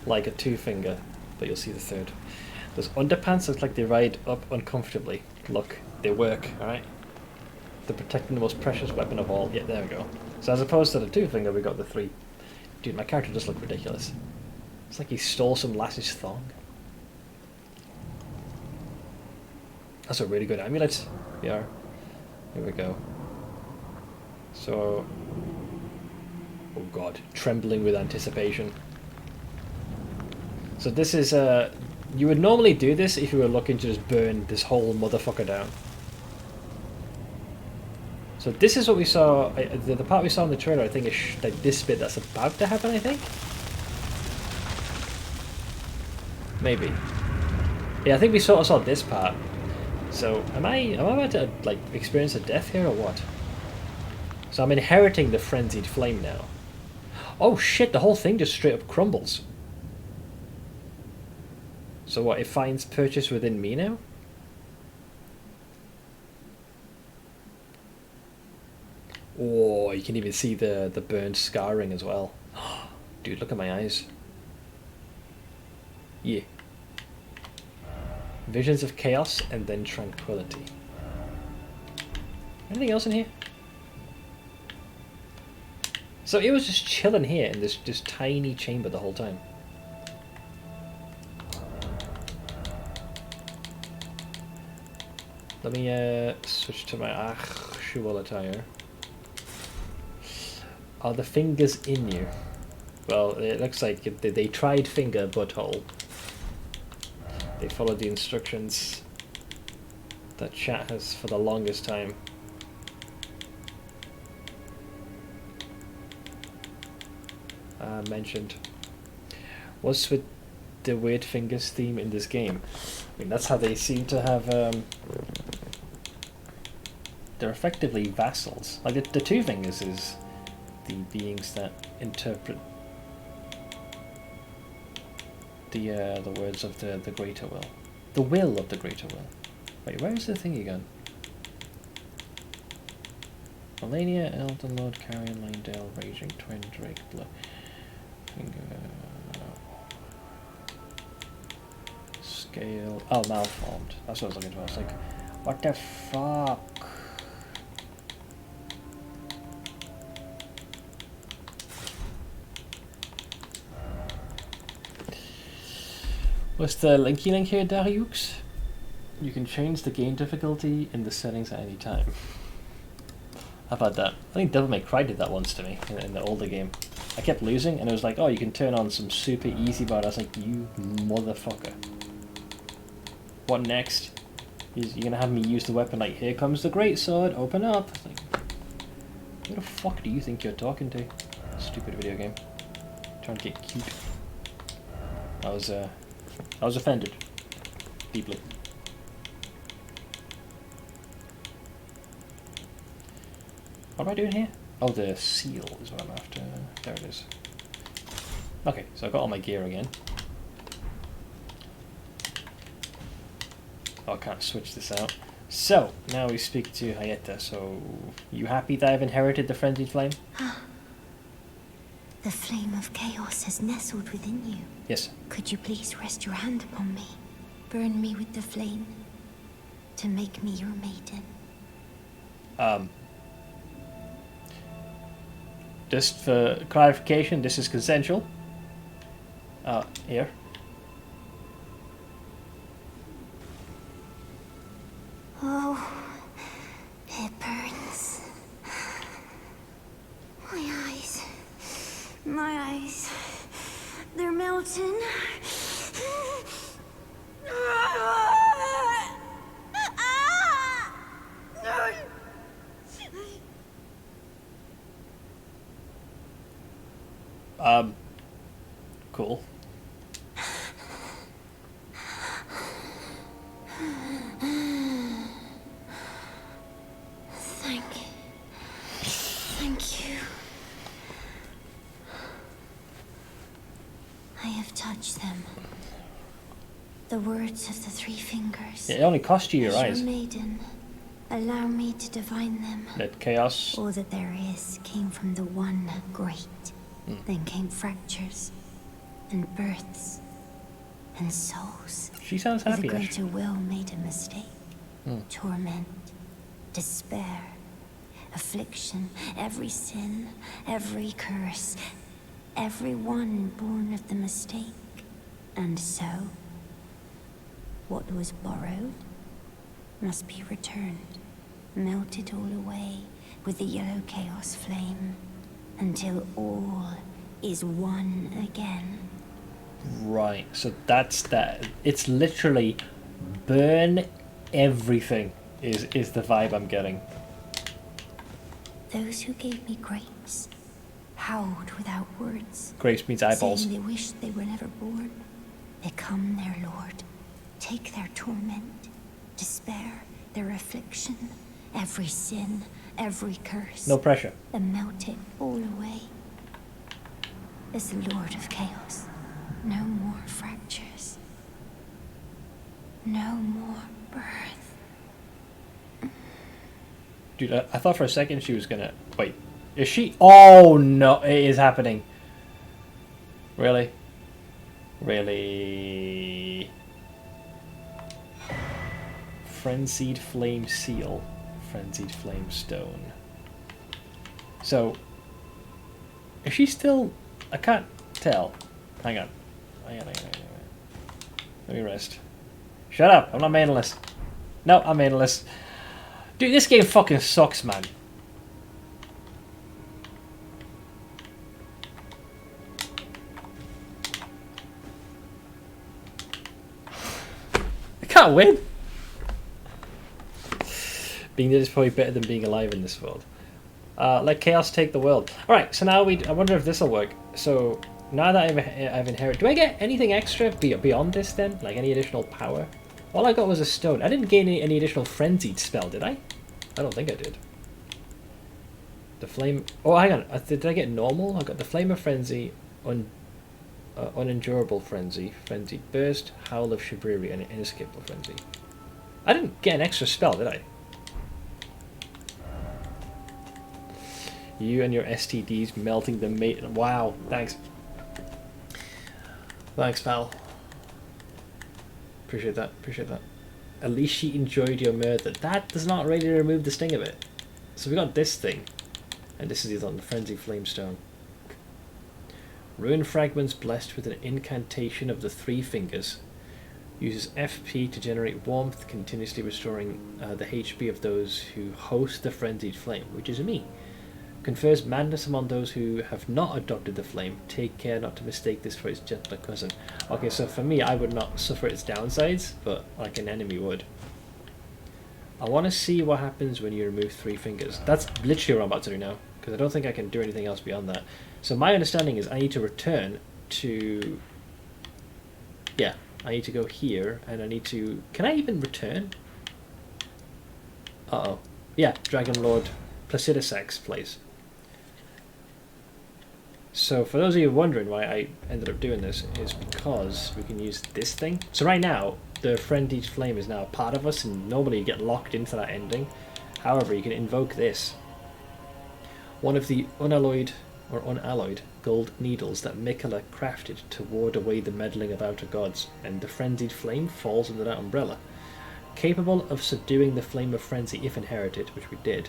like a 2-finger, but you'll see the 3rd. Those underpants look like they ride up uncomfortably. Look, they work, alright? They're protecting the most precious weapon of all. Yeah, there we go. So as opposed to the 2-finger, we got the 3. Dude, my character does look ridiculous. It's like he stole some lass's thong. That's a really good amulet. Yeah. Here we go. So... Oh god, trembling with anticipation. So this is, you would normally do this if you were looking to just burn this whole motherfucker down. So this is what we saw, the part we saw in the trailer, I think is like this bit that's about to happen, I think? Maybe. Yeah, I think we sort of saw this part. So, am I about to, like, experience a death here or what? So I'm inheriting the frenzied flame now. Oh shit, the whole thing just straight up crumbles. So what, it finds purchase within me now? Oh, you can even see the burned scarring as well. Dude, look at my eyes. Yeah. Visions of chaos and then tranquility. Anything else in here? So it was just chilling here in this tiny chamber the whole time. Let me switch to my actual attire. Are the fingers in you? Well, it looks like they tried finger butthole. They followed the instructions that chat has for the longest time. Mentioned. What's with the weird fingers theme in this game? I mean, that's how they seem to have. They're effectively vassals. Like the 2 fingers is the beings that interpret the words of the greater will. The will of the greater will. Wait, where is the thing again? Melania, Elden Lord, Carrion, Lindale, Raging Twin, Drake, Blood. Scale. Oh, malformed. That's what I was looking for. I was like, what the fuck? What's the linky link here, Dariux? You can change the game difficulty in the settings at any time. I've had that. I think Devil May Cry did that once to me in the older game. I kept losing, and it was like, oh, you can turn on some super easy mode. I was like, you motherfucker. What next? You're gonna have me use the weapon like, here comes the great sword, open up. It's like, who the fuck do you think you're talking to? Stupid video game. Trying to get cute. I was offended. Deeply. What am I doing here? Oh, the seal is what I'm after. There it is. Okay, so I got all my gear again. Oh, I can't switch this out. So, now we speak to Hayeta. So, you happy that I've inherited the frenzied flame? The flame of chaos has nestled within you. Yes. Could you please rest your hand upon me? Burn me with the flame to make me your maiden. Just for clarification, this is consensual. Here. Oh, it burns. My eyes, they're melting. Cool. Thank you. I have touched them. The words of the three fingers. It only cost you your As eyes. your maiden, allow me to divine them. That chaos. All that there is came from the one great. Then came fractures, and births, and souls. She sounds The happy. greater will made a mistake. Torment, despair, affliction, every sin, every curse, every one born of the mistake. And so, what was borrowed must be returned, melted all away with the yellow chaos flame, until all is one again. Right, so that's that. It's literally burn everything is the vibe I'm getting. Those who gave me grapes howled without words. Grapes means eyeballs. Saying they wished they were never born. Become their lord. Take their torment, despair, their affliction, every sin, every curse. No pressure. And melt it all away. As the Lord of Chaos, no more fractures. No more birth. Dude, I thought for a second she was gonna... Wait, is she... Oh no, it is happening. Really? Really? Frenzied Flame Seal. Frenzied Flame Stone. So... Is she still... I can't tell. Hang on. Hang on. Let me rest. Shut up, I'm not mainless. No, I'm mainless. Dude, this game fucking sucks, man. I can't win. Being dead is probably better than being alive in this world. Let chaos take the world. Alright, so now I wonder if this will work. So, now that I've inherited... Do I get anything extra beyond this then? Like any additional power? All I got was a stone. I didn't gain any additional frenzied spell, did I? I don't think I did. The flame... Oh, hang on. Did I get normal? I got the flame of frenzy, unendurable frenzy, frenzied burst, howl of Shibriri, and inescapable frenzy. I didn't get an extra spell, did I? You and your STDs melting the mate. Wow, thanks. Thanks, pal. Appreciate that, appreciate that. At least she enjoyed your murder. That does not really remove the sting of it. So we got this thing. And this is on the Frenzy Flamestone. Ruin fragments blessed with an incantation of the three fingers. Uses FP to generate warmth, continuously restoring the HP of those who host the frenzied flame, which is me. Confers madness among those who have not adopted the flame. Take care not to mistake this for its gentler cousin. Okay, so for me, I would not suffer its downsides, but like an enemy would. I want to see what happens when you remove 3 fingers. That's literally what I'm about to do now, because I don't think I can do anything else beyond that. So my understanding is I need to return to... Yeah, I need to go here, and I need to... Can I even return? Uh-oh. Yeah, Dragon Lord Placidusax plays. So for those of you wondering why I ended up doing this, is because we can use this thing. So right now, the frenzied flame is now a part of us, and normally you get locked into that ending. However, you can invoke this. One of the unalloyed gold needles that Mikola crafted to ward away the meddling of outer gods, and the frenzied flame falls under that umbrella. Capable of subduing the flame of frenzy if inherited, which we did,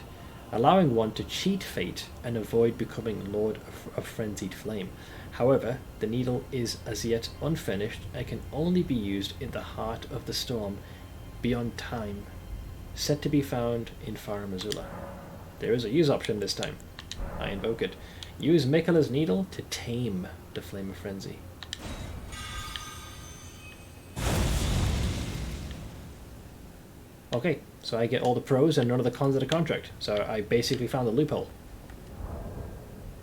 allowing one to cheat fate and avoid becoming Lord of Frenzied Flame. However, the needle is as yet unfinished and can only be used in the heart of the storm beyond time, said to be found in Farum Azula. There is a use option this time. I invoke it. Use Mikola's needle to tame the Flame of Frenzy. Okay, so I get all the pros and none of the cons of the contract. So I basically found the loophole.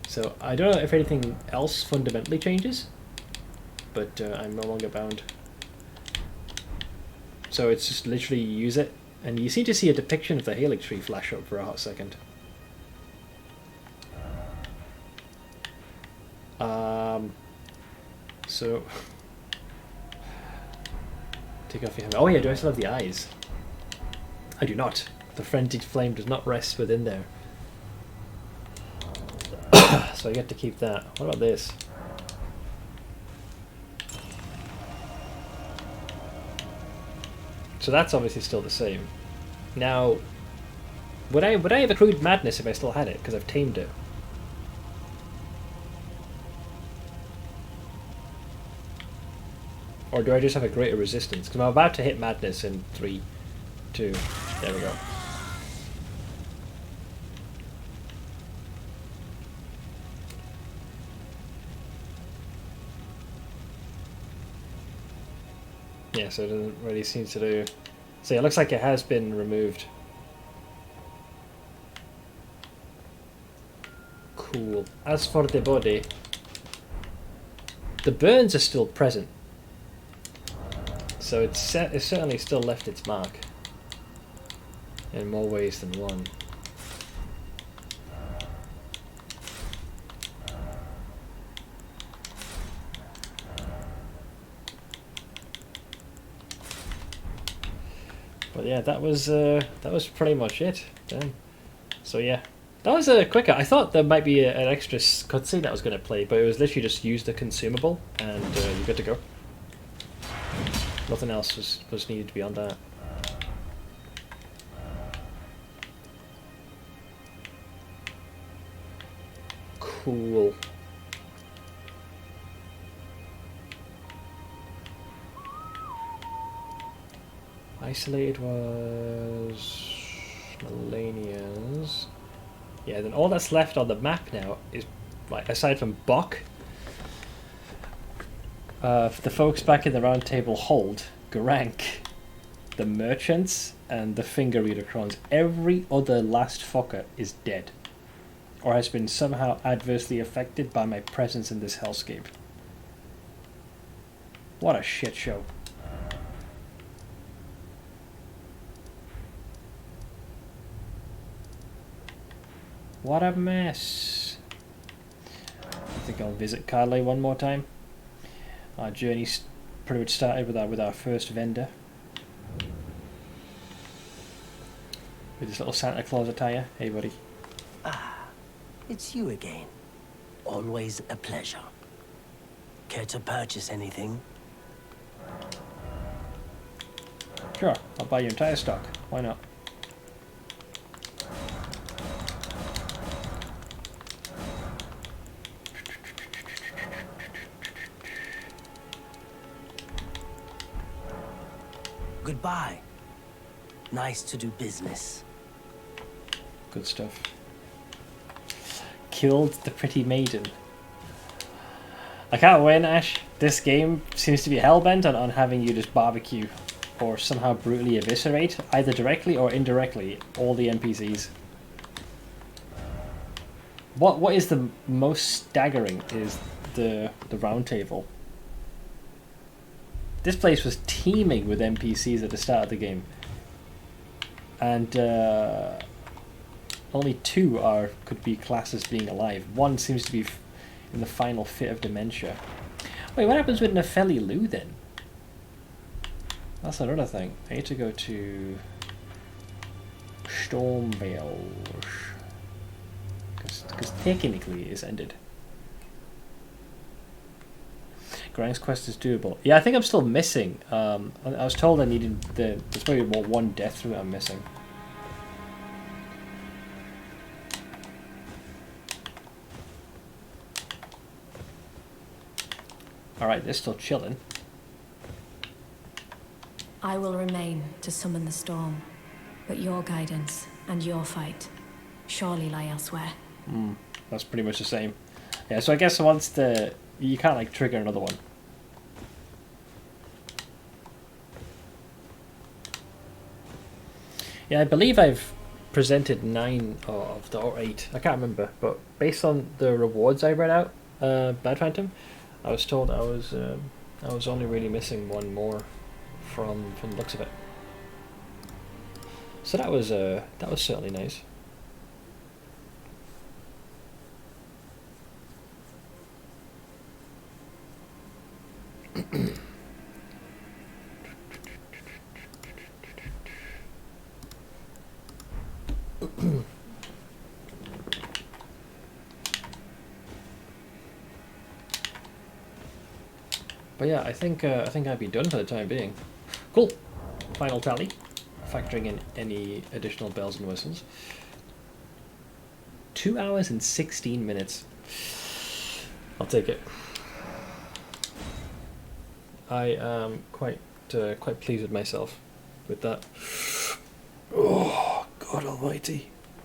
So I don't know if anything else fundamentally changes, but I'm no longer bound. So it's just literally use it, and you seem to see a depiction of the Helix tree flash up for a hot second. So take off your helmet. Oh yeah, do I still have the eyes? I do not. The frenzied flame does not rest within there. So I get to keep that. What about this? So that's obviously still the same. Now, would I have accrued madness if I still had it? Because I've tamed it. Or do I just have a greater resistance? Because I'm about to hit madness in 3, 2, there we go. Yeah, so it doesn't really seem to do... So it looks like it has been removed. Cool. As for the body, the burns are still present. So it's certainly still left its mark. In more ways than one. But yeah, that was pretty much it. Damn. So yeah, that was quicker. I thought there might be an extra cutscene that I was going to play, but it was literally just use the consumable and you're good to go. Nothing else was needed beyond that. Cool. Isolated was Millennials. Yeah, then all that's left on the map now is, like, aside from Bok, the folks back in the round table hold, Garank, the merchants, and the finger reader crons. Every other last fucker is dead, or has been somehow adversely affected by my presence in this hellscape. What a shit show. What a mess. I think I'll visit Carly one more time. Our journey's pretty much started with our first vendor. With this little Santa Claus attire. Hey buddy. Ah, it's you again. Always a pleasure. Care to purchase anything? Sure, I'll buy your entire stock. Why not? Goodbye. Nice to do business. Good stuff. Killed the pretty maiden. I can't win, Ash. This game seems to be hellbent on having you just barbecue or somehow brutally eviscerate, either directly or indirectly, all the NPCs. What is the most staggering is the round table. This place was teeming with NPCs at the start of the game. And only 2 could be classed as being alive. 1 seems to be in the final fit of dementia. Wait, what happens with Nepheli Lu then? That's another thing. I need to go to Stormvale. Because technically it's ended. Grang's quest is doable. Yeah, I think I'm still missing. I was told I needed there's probably more 1 death route I'm missing. Alright, they're still chilling. I will remain to summon the storm, but your guidance and your fight surely lie elsewhere. That's pretty much the same. Yeah, so I guess once you can't like trigger another one. Yeah, I believe I've presented 9 or 8. I can't remember, but based on the rewards I read out, Bad Phantom, I was told I was only really missing 1 more from the looks of it. So that was certainly nice. But yeah, I think I'd be done for the time being. Cool. Final tally, factoring in any additional bells and whistles. 2 hours and 16 minutes. I'll take it. I am quite pleased with myself with that. Oh, God Almighty.